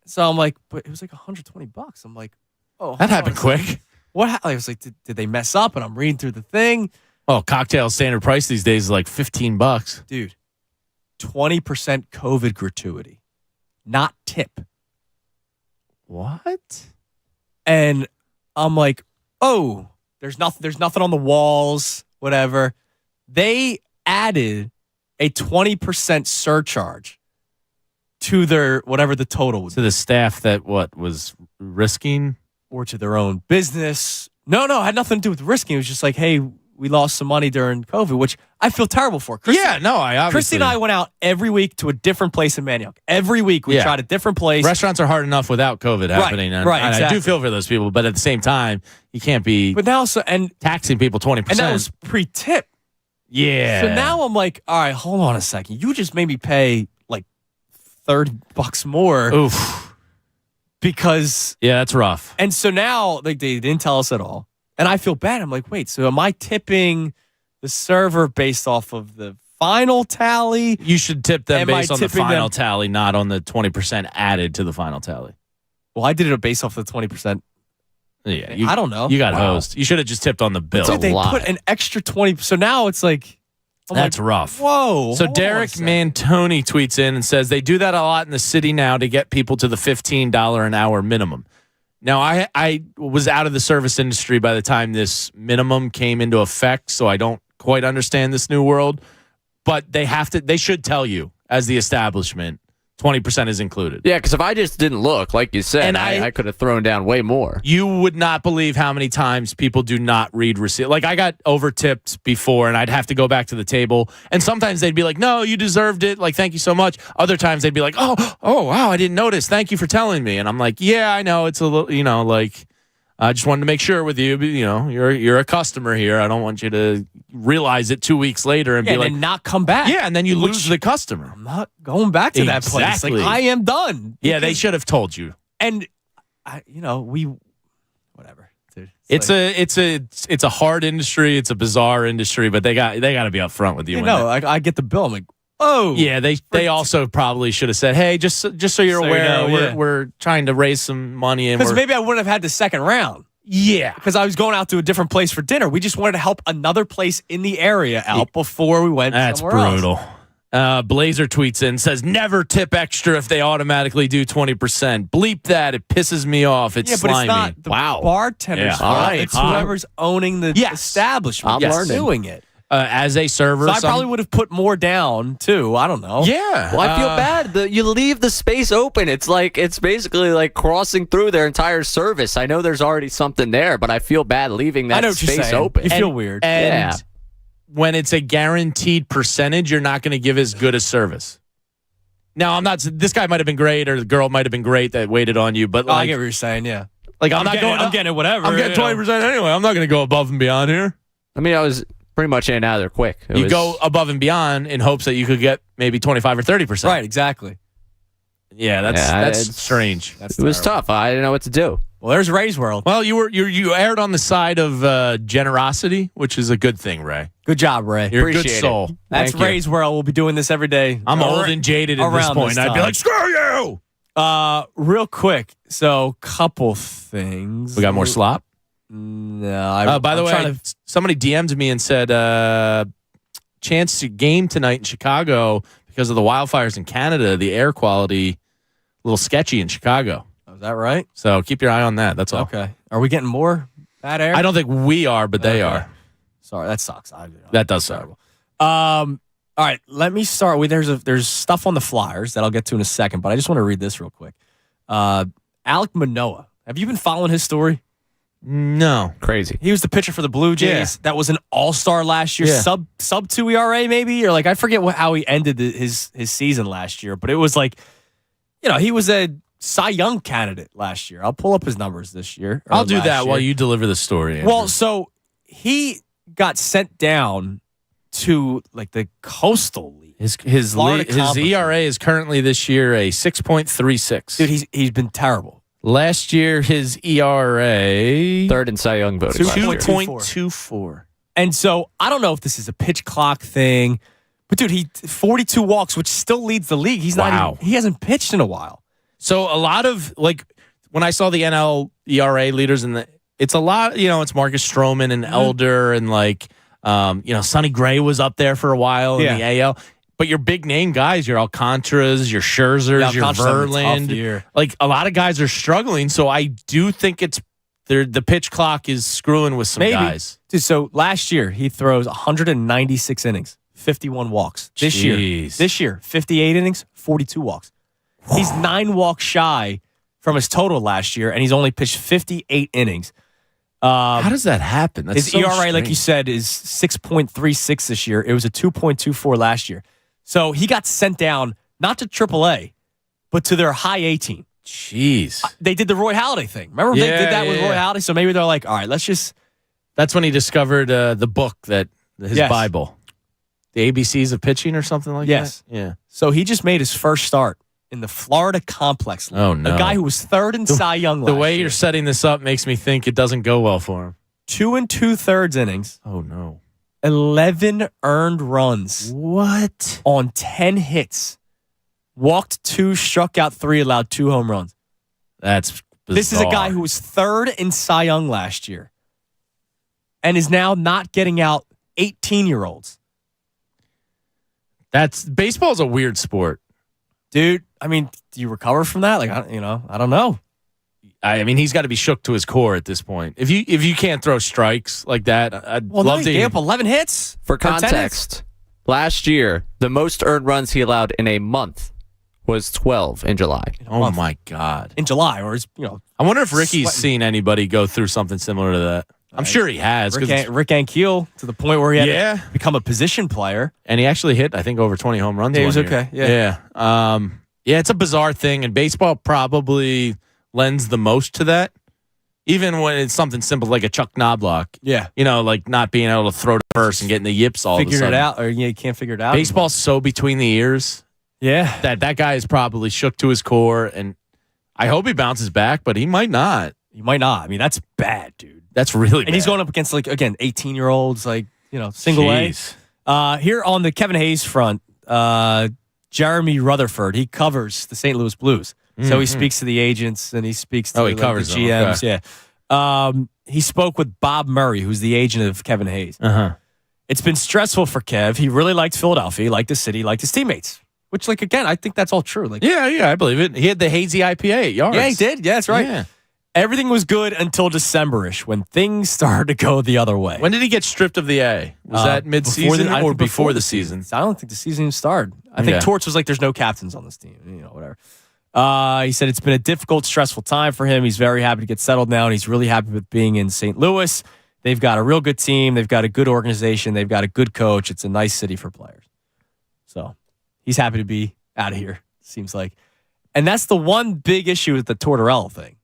B: So I'm like, but it was like $120. I'm like, oh,
H: that happened quick.
B: I was like, did they mess up? And I'm reading through the thing.
H: Oh, cocktail standard price these days is like $15.
B: Dude, 20% COVID gratuity, not tip.
H: What?
B: And I'm like, oh, there's nothing on the walls, whatever. They added a 20% surcharge to their whatever the total would
H: To the staff that was risking?
B: or to their own business. No, it had nothing to do with risking. It was just like, hey, we lost some money during COVID, which I feel terrible for. Christy and I went out every week to a different place in Manayunk. Every week we tried a different place.
H: Restaurants are hard enough without COVID happening. And
B: exactly.
H: I do feel for those people, but at the same time, you can't be taxing people 20%.
B: And that was pre-tip.
H: Yeah.
B: So now I'm like, all right, hold on a second. You just made me pay like $30 more.
H: Oof.
B: Because
H: that's rough.
B: And so now they didn't tell us at all. And I feel bad. I'm like, wait, so am I tipping the server based off of the final tally?
H: You should tip them based on the final tally, not on the 20% added to the final tally.
B: Well, I did it based off the 20%.
H: Yeah,
B: I don't know.
H: You got hosed. You should have just tipped on the bill.
B: Dude, they put an extra 20. So now it's like,
H: that's rough.
B: Whoa.
H: So Derek Mantoni tweets in and says they do that a lot in the city now to get people to the $15 an hour minimum. Now, I was out of the service industry by the time this minimum came into effect, so I don't quite understand this new world. But they should tell you as the establishment, 20% is included.
D: Yeah, because if I just didn't look, like you said,
H: and
D: I could have thrown down way more.
H: You would not believe how many times people do not read receipt. Like, I got over-tipped before, and I'd have to go back to the table. And sometimes they'd be like, no, you deserved it. Like, thank you so much. Other times they'd be like, oh, wow, I didn't notice. Thank you for telling me. And I'm like, yeah, I know. It's a little, like, I just wanted to make sure with you, you're a customer here. I don't want you to realize it 2 weeks later and be like,
B: and not come back.
H: Yeah, and then you lose the customer.
B: I'm not going back to that place. Like, I am done.
H: Yeah, they should have told you.
B: And whatever. Dude,
H: it's a hard industry. It's a bizarre industry, but they got to be upfront with you.
B: I get the bill. I'm like, oh,
H: yeah. They also probably should have said, hey, just so you're aware, we're trying to raise some money, and
B: because maybe I wouldn't have had the second round.
H: Yeah,
B: because I was going out to a different place for dinner. We just wanted to help another place in the area out before we went.
H: That's brutal. Blazer tweets in, says, never tip extra if they automatically do 20%. Bleep that. It pisses me off. It's slimy.
B: But it's not the bartender's fault. It's whoever's owning the establishment that's doing it.
H: As a server,
B: so I probably would have put more down too. I don't know.
H: Yeah,
D: well, I feel bad. You leave the space open. It's basically like crossing through their entire service. I know there's already something there, but I feel bad leaving that space open.
B: You feel weird.
H: And when it's a guaranteed percentage, you're not going to give as good a service. Now, I'm not. This guy might have been great, or the girl might have been great that waited on you. But
B: I get what you're saying. Yeah,
H: like
B: I'm getting it. Whatever.
H: I'm getting 20% anyway. I'm not going to go above and beyond here.
D: I mean, I was pretty much in and out of there quick.
H: You go above and beyond in hopes that you could get maybe 25 or 30%.
B: Right, exactly.
H: Yeah, that's strange.
D: It was tough. I didn't know what to do.
B: Well, there's Ray's World.
H: Well, you aired on the side of generosity, which is a good thing, Ray.
B: Good job, Ray.
H: You're a good soul.
B: That's Ray's World. We'll be doing this every day.
H: I'm old and jaded at this point. I'd be like, screw you!
B: Real quick. So, couple things.
H: We got more slop?
B: No.
H: By the way, somebody DM'd me and said, chance to game tonight in Chicago because of the wildfires in Canada. The air quality, a little sketchy in Chicago.
B: Is that right?
H: So keep your eye on that. That's all.
B: Okay. Are we getting more bad air?
H: I don't think we are, but they are.
B: Sorry, that sucks.
H: That does suck.
B: All right, let me start with there's stuff on the Flyers that I'll get to in a second, but I just want to read this real quick. Alec Manoah. Have you been following his story?
H: No.
D: Crazy.
B: He was the pitcher for the Blue Jays. That was an all-star last year. Sub 2 ERA maybe, or like I forget how he ended his season last year, but it was like, he was a Cy Young candidate last year. I'll pull up his numbers this year.
H: I'll do that while you deliver the story, Andrew.
B: Well, so he got sent down to like the Coastal League.
H: His ERA is currently this year a 6.36.
B: Dude, he's been terrible.
H: Last year, his ERA...
D: Third in Cy Young voting.
H: 2.24.
B: And so, I don't know if this is a pitch clock thing, but dude, he 42 walks, which still leads the league. He hasn't pitched in a while.
H: So, a lot of, like, when I saw the NL ERA leaders in the it's a lot. It's Marcus Stroman and Elder and Sonny Gray was up there for a while in the AL. But your big name guys, your Alcantaras, your Scherzers, your Verlander, a lot of guys are struggling. So I do think the pitch clock is screwing with some guys.
B: Dude, so last year he throws 196 innings, 51 walks. This year, 58 innings, 42 walks. He's 9 walks shy from his total last year, and he's only pitched 58 innings.
H: How does that happen? That's
B: his ERA, strange. Like you said, is 6.36 this year. It was a 2.24 last year. So he got sent down, not to AAA, but to their high A team.
H: Jeez.
B: They did the Roy Halladay thing. Remember they did that with Roy Halladay? So maybe they're like, all right, let's just...
H: That's when he discovered the book, his Bible. The ABCs of pitching or something like that? Yeah.
B: So he just made his first start in the Florida Complex League.
H: Oh, no.
B: A guy who was third in Cy Young last
H: The way
B: year.
H: you're setting this up makes me think it doesn't go well for him.
B: 2 2/3 innings.
H: Oh, no.
B: 11 earned runs.
H: What?
B: On 10 hits. Walked 2, struck out 3, allowed 2 home runs.
H: That's bizarre.
B: This is a guy who was third in Cy Young last year and is now not getting out 18-year-olds.
H: Baseball's a weird sport.
B: Dude, I mean, do you recover from that? I don't know.
H: I mean, he's got to be shook to his core at this point. If you can't throw strikes like that, I'd love to.
B: He gave up 11 hits.
D: For context, last year, the most earned runs he allowed in a month was 12 in July.
H: Oh, my God.
B: In July, or
H: I wonder if Ricky's seen anybody go through something similar to that. I'm sure he has.
B: Rick Ankiel, to the point where he had to become a position player.
H: And he actually hit, I think, over 20 home runs.
B: He was okay.
H: Yeah. It's a bizarre thing, and baseball probably lends the most to that. Even when it's something simple like a Chuck Knobloch.
B: Yeah.
H: Like not being able to throw to first and getting the yips all of a sudden.
B: Figured it out, or you can't figure it out.
H: Baseball's so between the ears.
B: Yeah.
H: That guy is probably shook to his core, and I hope he bounces back, but he might not.
B: He might not. I mean, that's bad, dude.
H: That's really bad.
B: And he's going up against, 18-year-olds, single A. Here on the Kevin Hayes front, Jeremy Rutherford, he covers the St. Louis Blues. Mm-hmm. So he speaks to the agents and he speaks to
H: he covers
B: the GMs.
H: Okay.
B: Yeah. He spoke with Bob Murray, who's the agent of Kevin Hayes.
H: Uh-huh.
B: It's been stressful for Kev. He really liked Philadelphia, he liked the city, he liked his teammates. Which, again, I think that's all true.
H: Yeah, I believe it. He had the hazy IPA at Yards.
B: Yeah, he did. Yeah, that's right.
H: Yeah.
B: Everything was good until December-ish when things started to go the other way.
H: When did he get stripped of the A? Was that mid-season or before the season?
B: I don't think the season even started. I think Torch was like, there's no captains on this team, whatever. He said it's been a difficult, stressful time for him. He's very happy to get settled now, and he's really happy with being in St. Louis. They've got a real good team. They've got a good organization. They've got a good coach. It's a nice city for players. So he's happy to be out of here, seems like. And that's the one big issue with the Tortorella thing.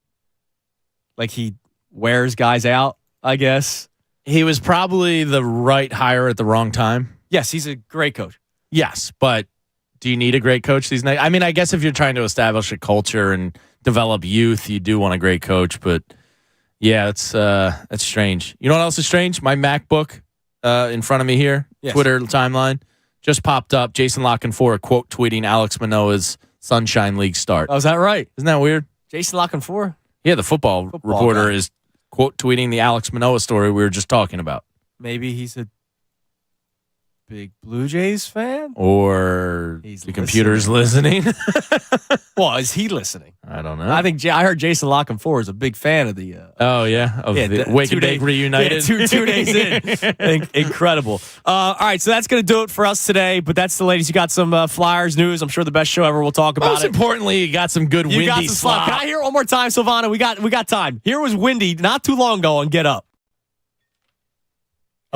B: He wears guys out, I guess.
H: He was probably the right hire at the wrong time.
B: Yes, he's a great coach.
H: Yes, but do you need a great coach these days? I mean, I guess if you're trying to establish a culture and develop youth, you do want a great coach. But yeah, that's strange. You know what else is strange? My MacBook in front of me here, Twitter timeline, just popped up. Jason Lockenfor, quote tweeting Alex Manoah's Sunshine League start.
B: Oh, is that right?
H: Isn't that weird?
B: Jason Lockenfor?
H: Yeah, the football reporter
B: guy
H: is quote tweeting the Alex Manoah story we were just talking about.
B: Maybe he's a big Blue Jays fan?
H: Or the computer's listening.
B: Well, is he listening?
H: I don't know.
B: I think I heard Jason Lockenfor is a big fan of the...
H: the Wake and Bake Reunited.
B: Yeah, two days in. Incredible. All right, so that's going to do it for us today, but that's the latest. You got some Flyers news. I'm sure the best show ever. We'll talk about
H: Most importantly, you got some good windy slop.
B: Can I hear it one more time, Silvana? We got time. Here was windy not too long ago on Get Up.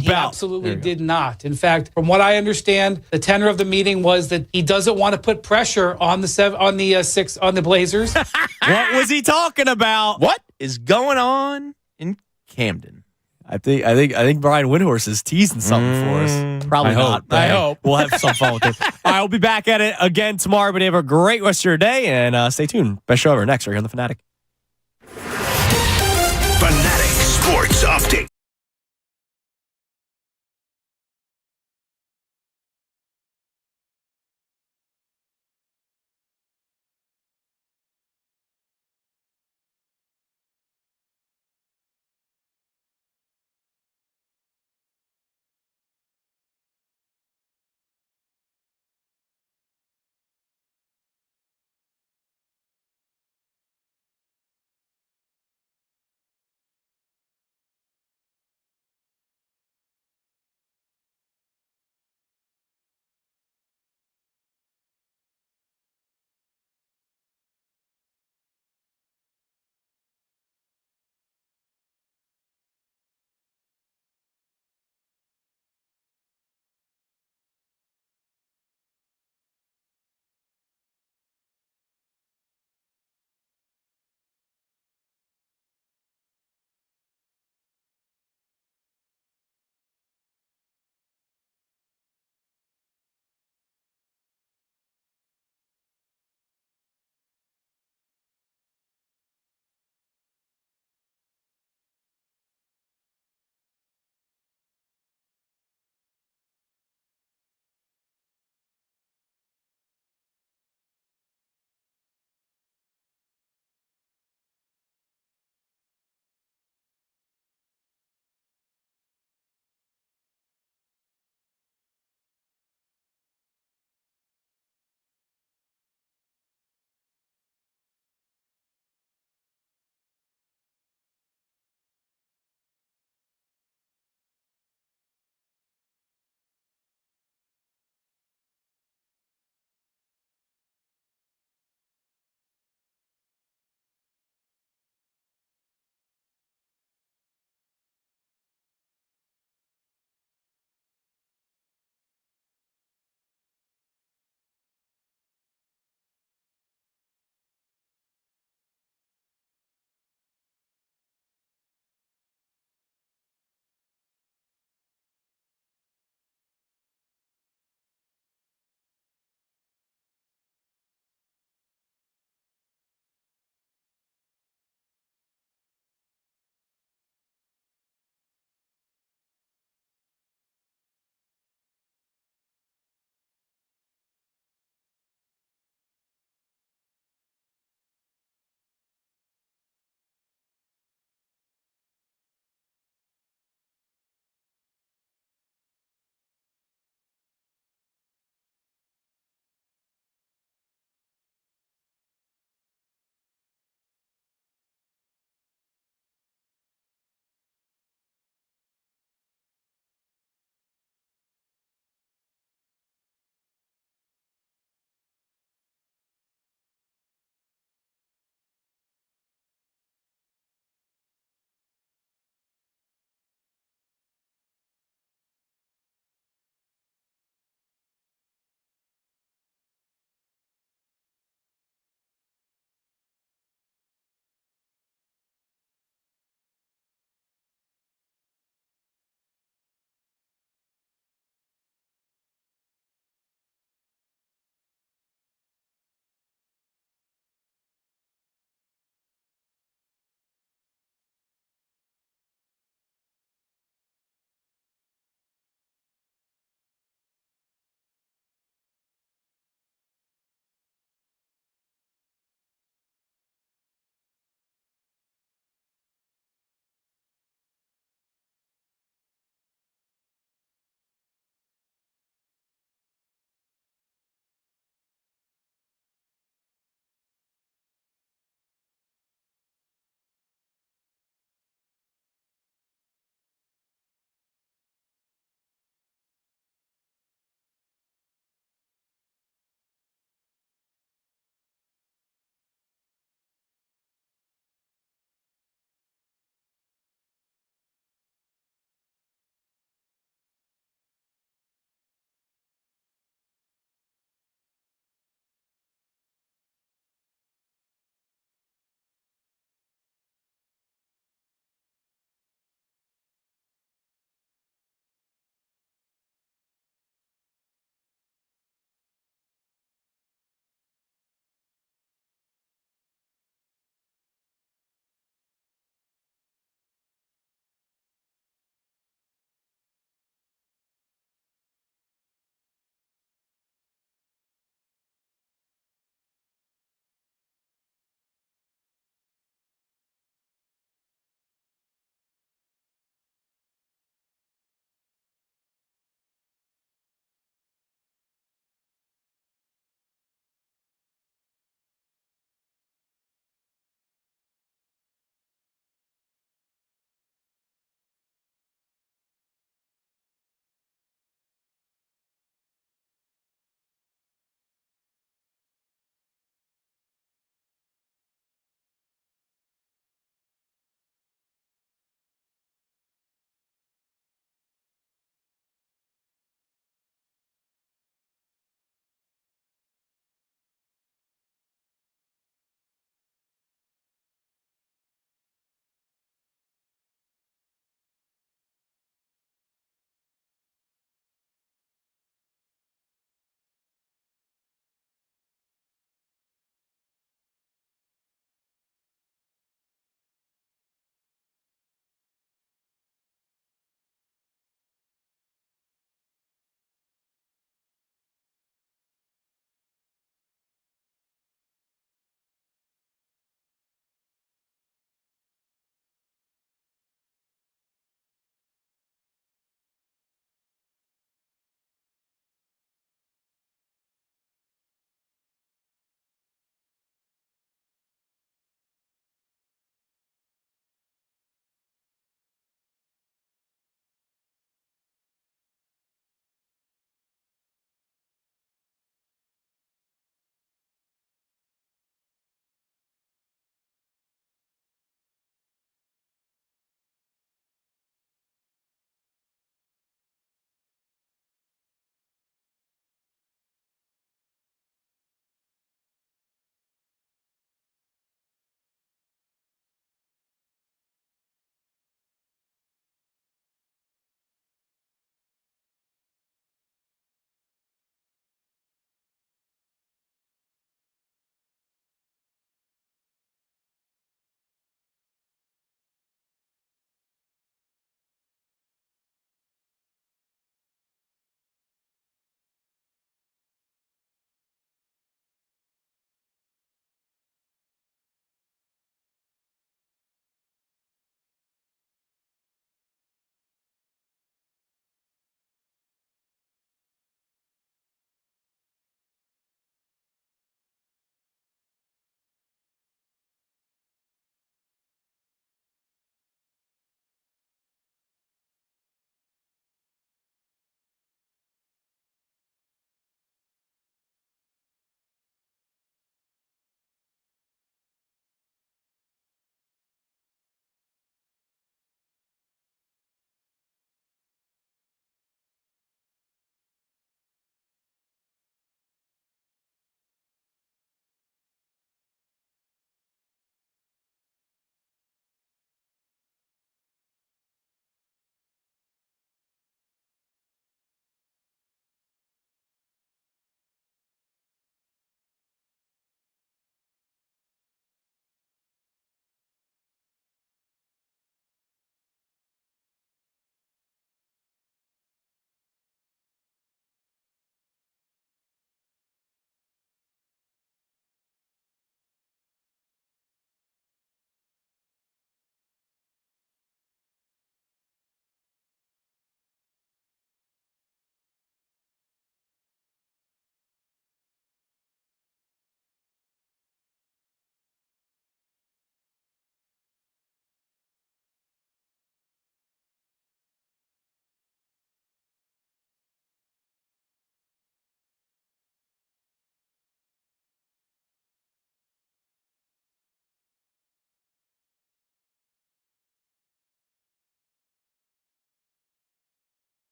P: He absolutely did not. In fact, from what I understand, the tenor of the meeting was that he doesn't want to put pressure on the Blazers.
B: What was he talking about?
H: What is going on in Camden?
B: I think Brian Windhorst is teasing something for us. Probably not.
H: I hope.
B: We'll have some fun with it. All right, we'll be back at it again tomorrow, but have a great rest of your day, and stay tuned. Best show ever next right here on The Fanatic.
A: Fanatic Sports Update.